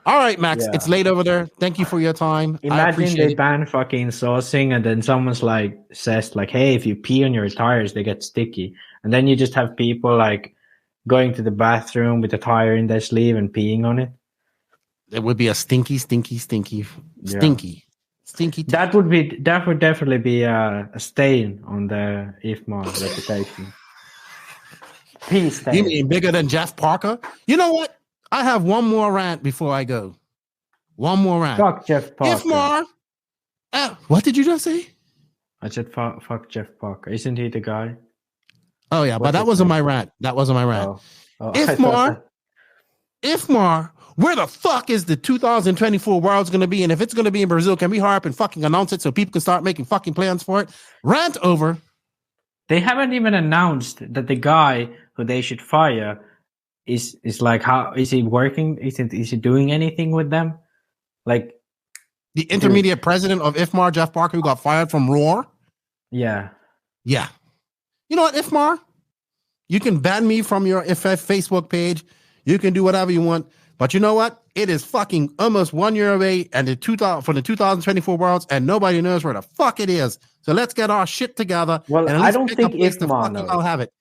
[SPEAKER 1] All right, Max. It's late over there. Thank you for your time.
[SPEAKER 2] Imagine they ban fucking saucing, and then someone's like says like, "Hey, if you pee on your tires, they get sticky." And then you just have people like going to the bathroom with the tire in their sleeve and peeing on it.
[SPEAKER 1] It would be a stinky.
[SPEAKER 2] That would definitely be a stain on the IFMAR reputation. Peace.
[SPEAKER 1] You mean bigger than Jeff Parker? You know what? I have one more rant before I go. One more rant.
[SPEAKER 2] Fuck Jeff Parker.
[SPEAKER 1] IFMAR. What did you just say?
[SPEAKER 2] I said fuck Jeff Parker. Isn't he the guy?
[SPEAKER 1] Oh yeah, but that wasn't my rant. That wasn't my rant.
[SPEAKER 2] Oh,
[SPEAKER 1] IFMAR, where the fuck is the 2024 World's going to be? And if it's going to be in Brazil, can we hurry up and fucking announce it so people can start making fucking plans for it? Rant over.
[SPEAKER 2] They haven't even announced that the guy who they should fire is like, how is he working? Is he doing anything with them? Like
[SPEAKER 1] the intermediate president of IFMAR, Jeff Parker, who got fired from Roar.
[SPEAKER 2] Yeah.
[SPEAKER 1] You know what, IFMAR? You can ban me from your Facebook page. You can do whatever you want. But you know what? It is fucking almost 1 year away and the 2024 Worlds, and nobody knows where the fuck it is. So let's get our shit together.
[SPEAKER 2] Well,
[SPEAKER 1] and
[SPEAKER 2] I don't think IFMAR knows.
[SPEAKER 1] I'll have it.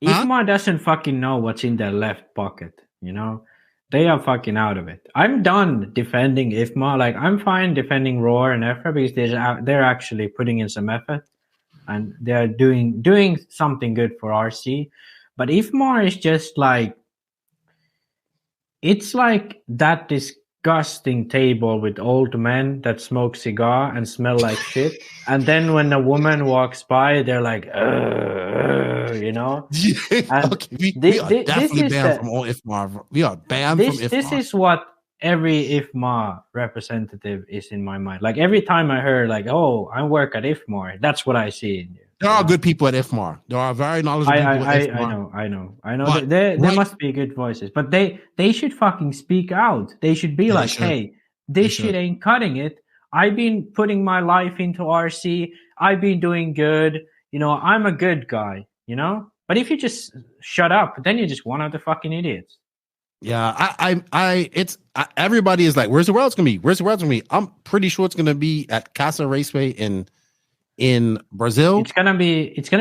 [SPEAKER 2] IFMAR doesn't fucking know what's in their left pocket, you know? They are fucking out of it. I'm done defending IFMAR. Like, I'm fine defending Roar and EFRA because they're actually putting in some effort and they're doing something good for RC. But IFMAR is just like, it's like that disgusting table with old men that smoke cigar and smell like shit. And then when a woman walks by, they're like, you know? And
[SPEAKER 1] okay, we are definitely banned from all IFMAR. We are banned from IFMAR. This
[SPEAKER 2] is what every IFMAR representative is in my mind. Like every time I heard like, oh, I work at IFMAR, that's what I see in you.
[SPEAKER 1] There are good people at IFMAR. There are very knowledgeable people at IFMAR.
[SPEAKER 2] I know. There must be good voices, but they should fucking speak out. They should be like, hey, this shit ain't cutting it. I've been putting my life into RC. I've been doing good. You know, I'm a good guy, you know? But if you just shut up, then you're just one of the fucking idiots.
[SPEAKER 1] Yeah, everybody is like, where's the World's gonna be? Where's the World's gonna be? I'm pretty sure it's gonna be at Casa Raceway in Brazil.
[SPEAKER 2] It's gonna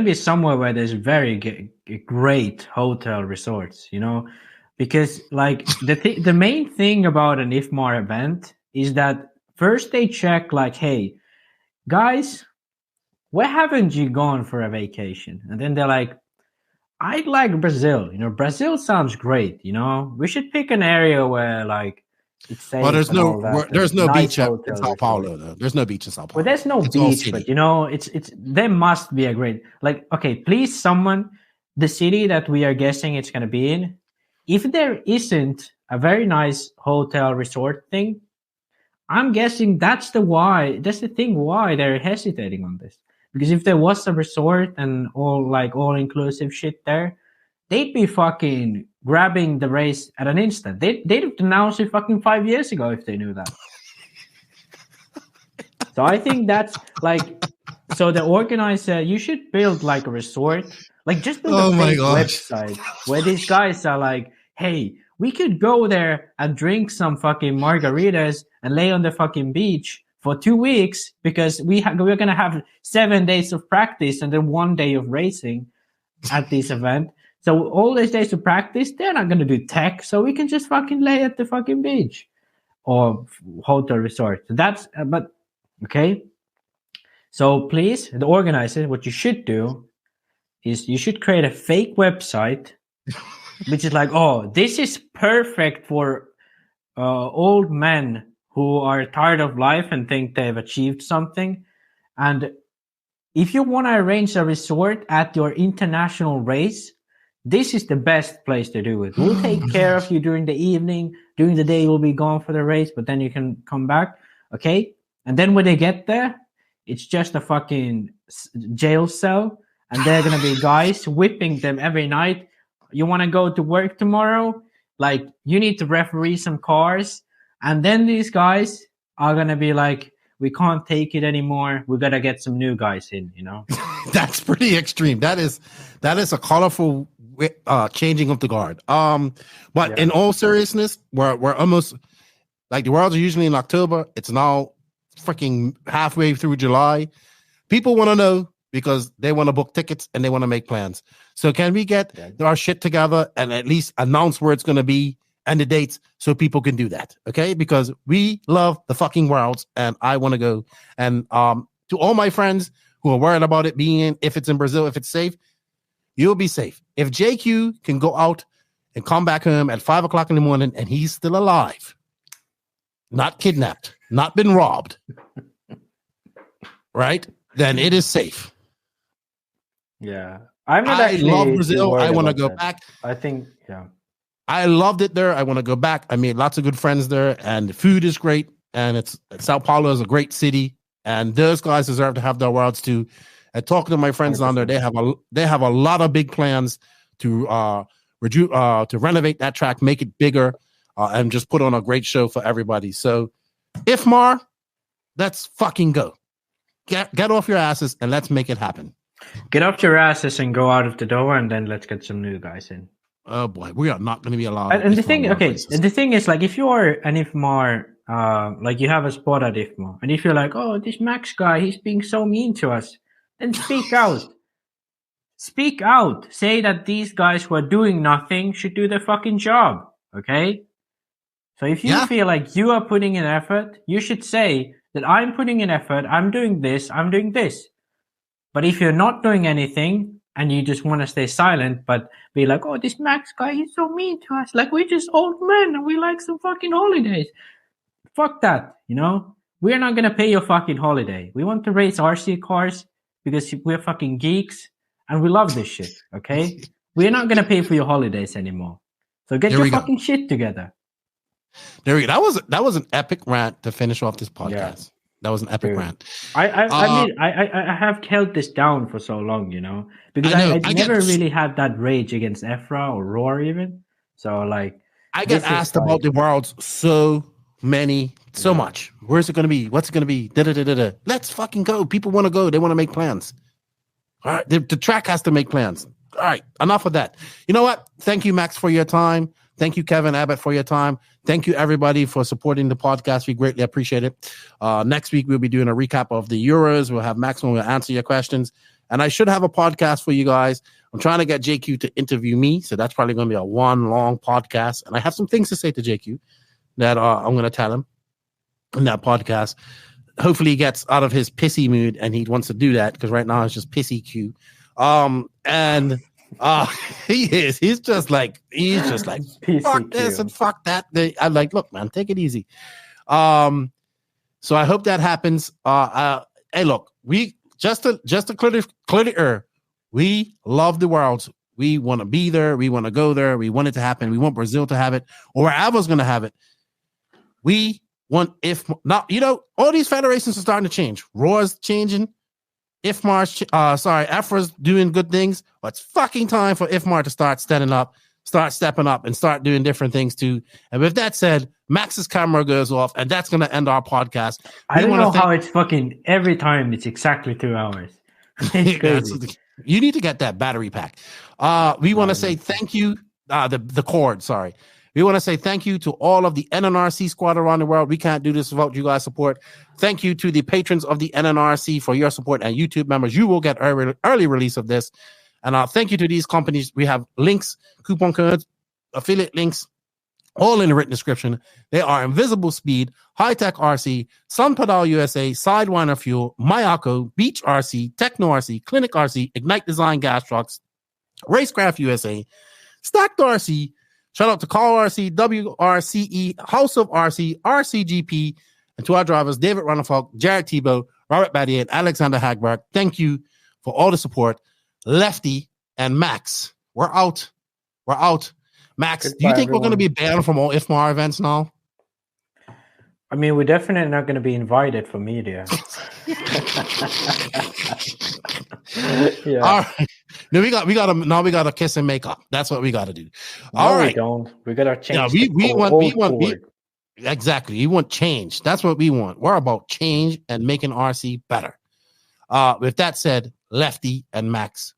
[SPEAKER 2] be somewhere where there's very great hotel resorts, you know, because like the main thing about an IFMAR event is that first they check like, hey, guys, where haven't you gone for a vacation? And then they're like, I'd like Brazil. You know, Brazil sounds great. You know, we should pick an area where like it's safe.
[SPEAKER 1] Well, there's no beach in Sao Paulo. Though. There's no beach in Sao Paulo.
[SPEAKER 2] Well, there's no beach, but you know, it's there must be a great like. Okay, please, someone, the city that we are guessing it's gonna be in. If there isn't a very nice hotel resort thing, I'm guessing that's the thing why they're hesitating on this. Because if there was a resort and all inclusive shit there, they'd be fucking grabbing the race at an instant. They'd have announced it fucking 5 years ago if they knew that. So I think that's like, so the organizer, you should build like a resort, like just build a fake website where these guys are like, hey, we could go there and drink some fucking margaritas and lay on the fucking beach for 2 weeks because we're going to have 7 days of practice and then 1 day of racing at this event. So all these days of practice, they're not going to do tech. So we can just fucking lay at the fucking beach or hotel resort. So that's, but okay. So please, the organizer, what you should do is you should create a fake website, which is like, oh, this is perfect for old men who are tired of life and think they've achieved something. And if you want to arrange a resort at your international race, this is the best place to do it. We'll take care of you during the evening. During the day, you'll be gone for the race, but then you can come back. Okay? And then when they get there, it's just a fucking jail cell. And they're going to be guys whipping them every night. You want to go to work tomorrow? Like, you need to referee some cars. And then these guys are going to be like, we can't take it anymore. We got to get some new guys in, you know?
[SPEAKER 1] That's pretty extreme. That is a colorful changing of the guard. But in all seriousness, we're almost like the Worlds are usually in October. It's now freaking halfway through July. People want to know because they want to book tickets and they want to make plans. So can we get our shit together and at least announce where it's going to be and the dates so people can do that, okay? Because we love the fucking Worlds and I want to go. And to all my friends who are worried about it being if it's in Brazil, if it's safe, you'll be safe. If JQ can go out and come back home at 5 o'clock in the morning and he's still alive, not kidnapped, not been robbed, right? Then it is safe.
[SPEAKER 2] Yeah. I'm not
[SPEAKER 1] I
[SPEAKER 2] actually
[SPEAKER 1] love
[SPEAKER 2] too
[SPEAKER 1] Brazil.
[SPEAKER 2] worried
[SPEAKER 1] I want to
[SPEAKER 2] about
[SPEAKER 1] go
[SPEAKER 2] that.
[SPEAKER 1] back.
[SPEAKER 2] I think, yeah.
[SPEAKER 1] I loved it there. I want to go back. I made lots of good friends there, and the food is great. And Sao Paulo is a great city, and those guys deserve to have their worlds too. And talking to my friends
[SPEAKER 2] 100%.
[SPEAKER 1] down there, they have a lot of big plans to renovate that track, make it bigger, and just put on a great show for everybody. So, IFMAR, let's fucking go. Get off your asses and let's make it happen.
[SPEAKER 2] Get off your asses and go out of the door, and then let's get some new guys in.
[SPEAKER 1] Oh boy, we are not going to be allowed.
[SPEAKER 2] And the thing, the thing is, like, if you are an IFMAR, like you have a spot at IFMAR, and if you're like, oh, this Max guy, he's being so mean to us, then speak out. Speak out. Say that these guys who are doing nothing should do their fucking job. Okay? So if you feel like you are putting in effort, you should say that I'm putting in effort, I'm doing this. But if you're not doing anything and you just want to stay silent, but be like, oh, this Max guy, he's so mean to us. Like, we're just old men and we like some fucking holidays. Fuck that, you know? We're not going to pay your fucking holiday. We want to race RC cars because we're fucking geeks and we love this shit, okay? We're not going to pay for your holidays anymore. So get your fucking shit together.
[SPEAKER 1] There we go. That was an epic rant to finish off this podcast. Yeah. That was an epic rant.
[SPEAKER 2] I have held this down for so long, you know, because I never really had that rage against Ephra or Roar even. So like,
[SPEAKER 1] I get asked about the worlds so much. Where's it going to be? What's it going to be? Da-da-da-da-da. Let's fucking go. People want to go. They want to make plans. All right. The track has to make plans. All right. Enough of that. You know what? Thank you, Max, for your time. Thank you, Kevin Abbott, for your time. Thank you, everybody, for supporting the podcast. We greatly appreciate it. Next week, we'll be doing a recap of the Euros. We'll have Max on. We'll answer your questions. And I should have a podcast for you guys. I'm trying to get JQ to interview me. So that's probably going to be a one long podcast. And I have some things to say to JQ that I'm going to tell him in that podcast. Hopefully he gets out of his pissy mood and he wants to do that because right now it's just pissy Q. He is. He's just like fuck this and fuck that. I'm like, look, man, take it easy. So I hope that happens. Hey, look, we just to clear, we love the world. We want to be there. We want to go there. We want it to happen. We want Brazil to have it, or wherever's going to have it. We want, if not, you know, all these federations are starting to change. Roar's changing. Ephra's doing good things. But it's fucking time for IFMAR to start stepping up, and start doing different things too. And with that said, Max's camera goes off, and that's going to end our podcast.
[SPEAKER 2] I don't know how it's fucking every time. It's exactly 2 hours. It's crazy.
[SPEAKER 1] You need to get that battery pack. We want to say thank you. The cord. Sorry. We want to say thank you to all of the NNRC squad around the world. We can't do this without you guys' support. Thank you to the patrons of the NNRC for your support, and YouTube members. You will get early release of this. And thank you to these companies. We have links, coupon codes, affiliate links, all in the written description. They are Invisible Speed, High Tech RC, Sun Pedal USA, Sidewinder Fuel, Mayako, Beach RC, Techno RC, Clinic RC, Ignite Design Gas Trucks, Racecraft USA, Stacked RC. Shout out to Call RC, WRCE, House of RC, RCGP, and to our drivers, David Runnerfolk, Jared Tebow, Robert Battier, and Alexander Hagberg. Thank you for all the support. Lefty and Max, we're out. Max, do you think we're going to be banned from all IFMAR events now?
[SPEAKER 2] I mean, we're definitely not going to be invited for media.
[SPEAKER 1] Yeah. All right. Now we got to kiss and make up. That's what we got to do. All right.
[SPEAKER 2] We don't. We got to change.
[SPEAKER 1] Yeah, we want exactly. We want change. That's what we want. We're about change and making RC better. With that said, Lefty and Max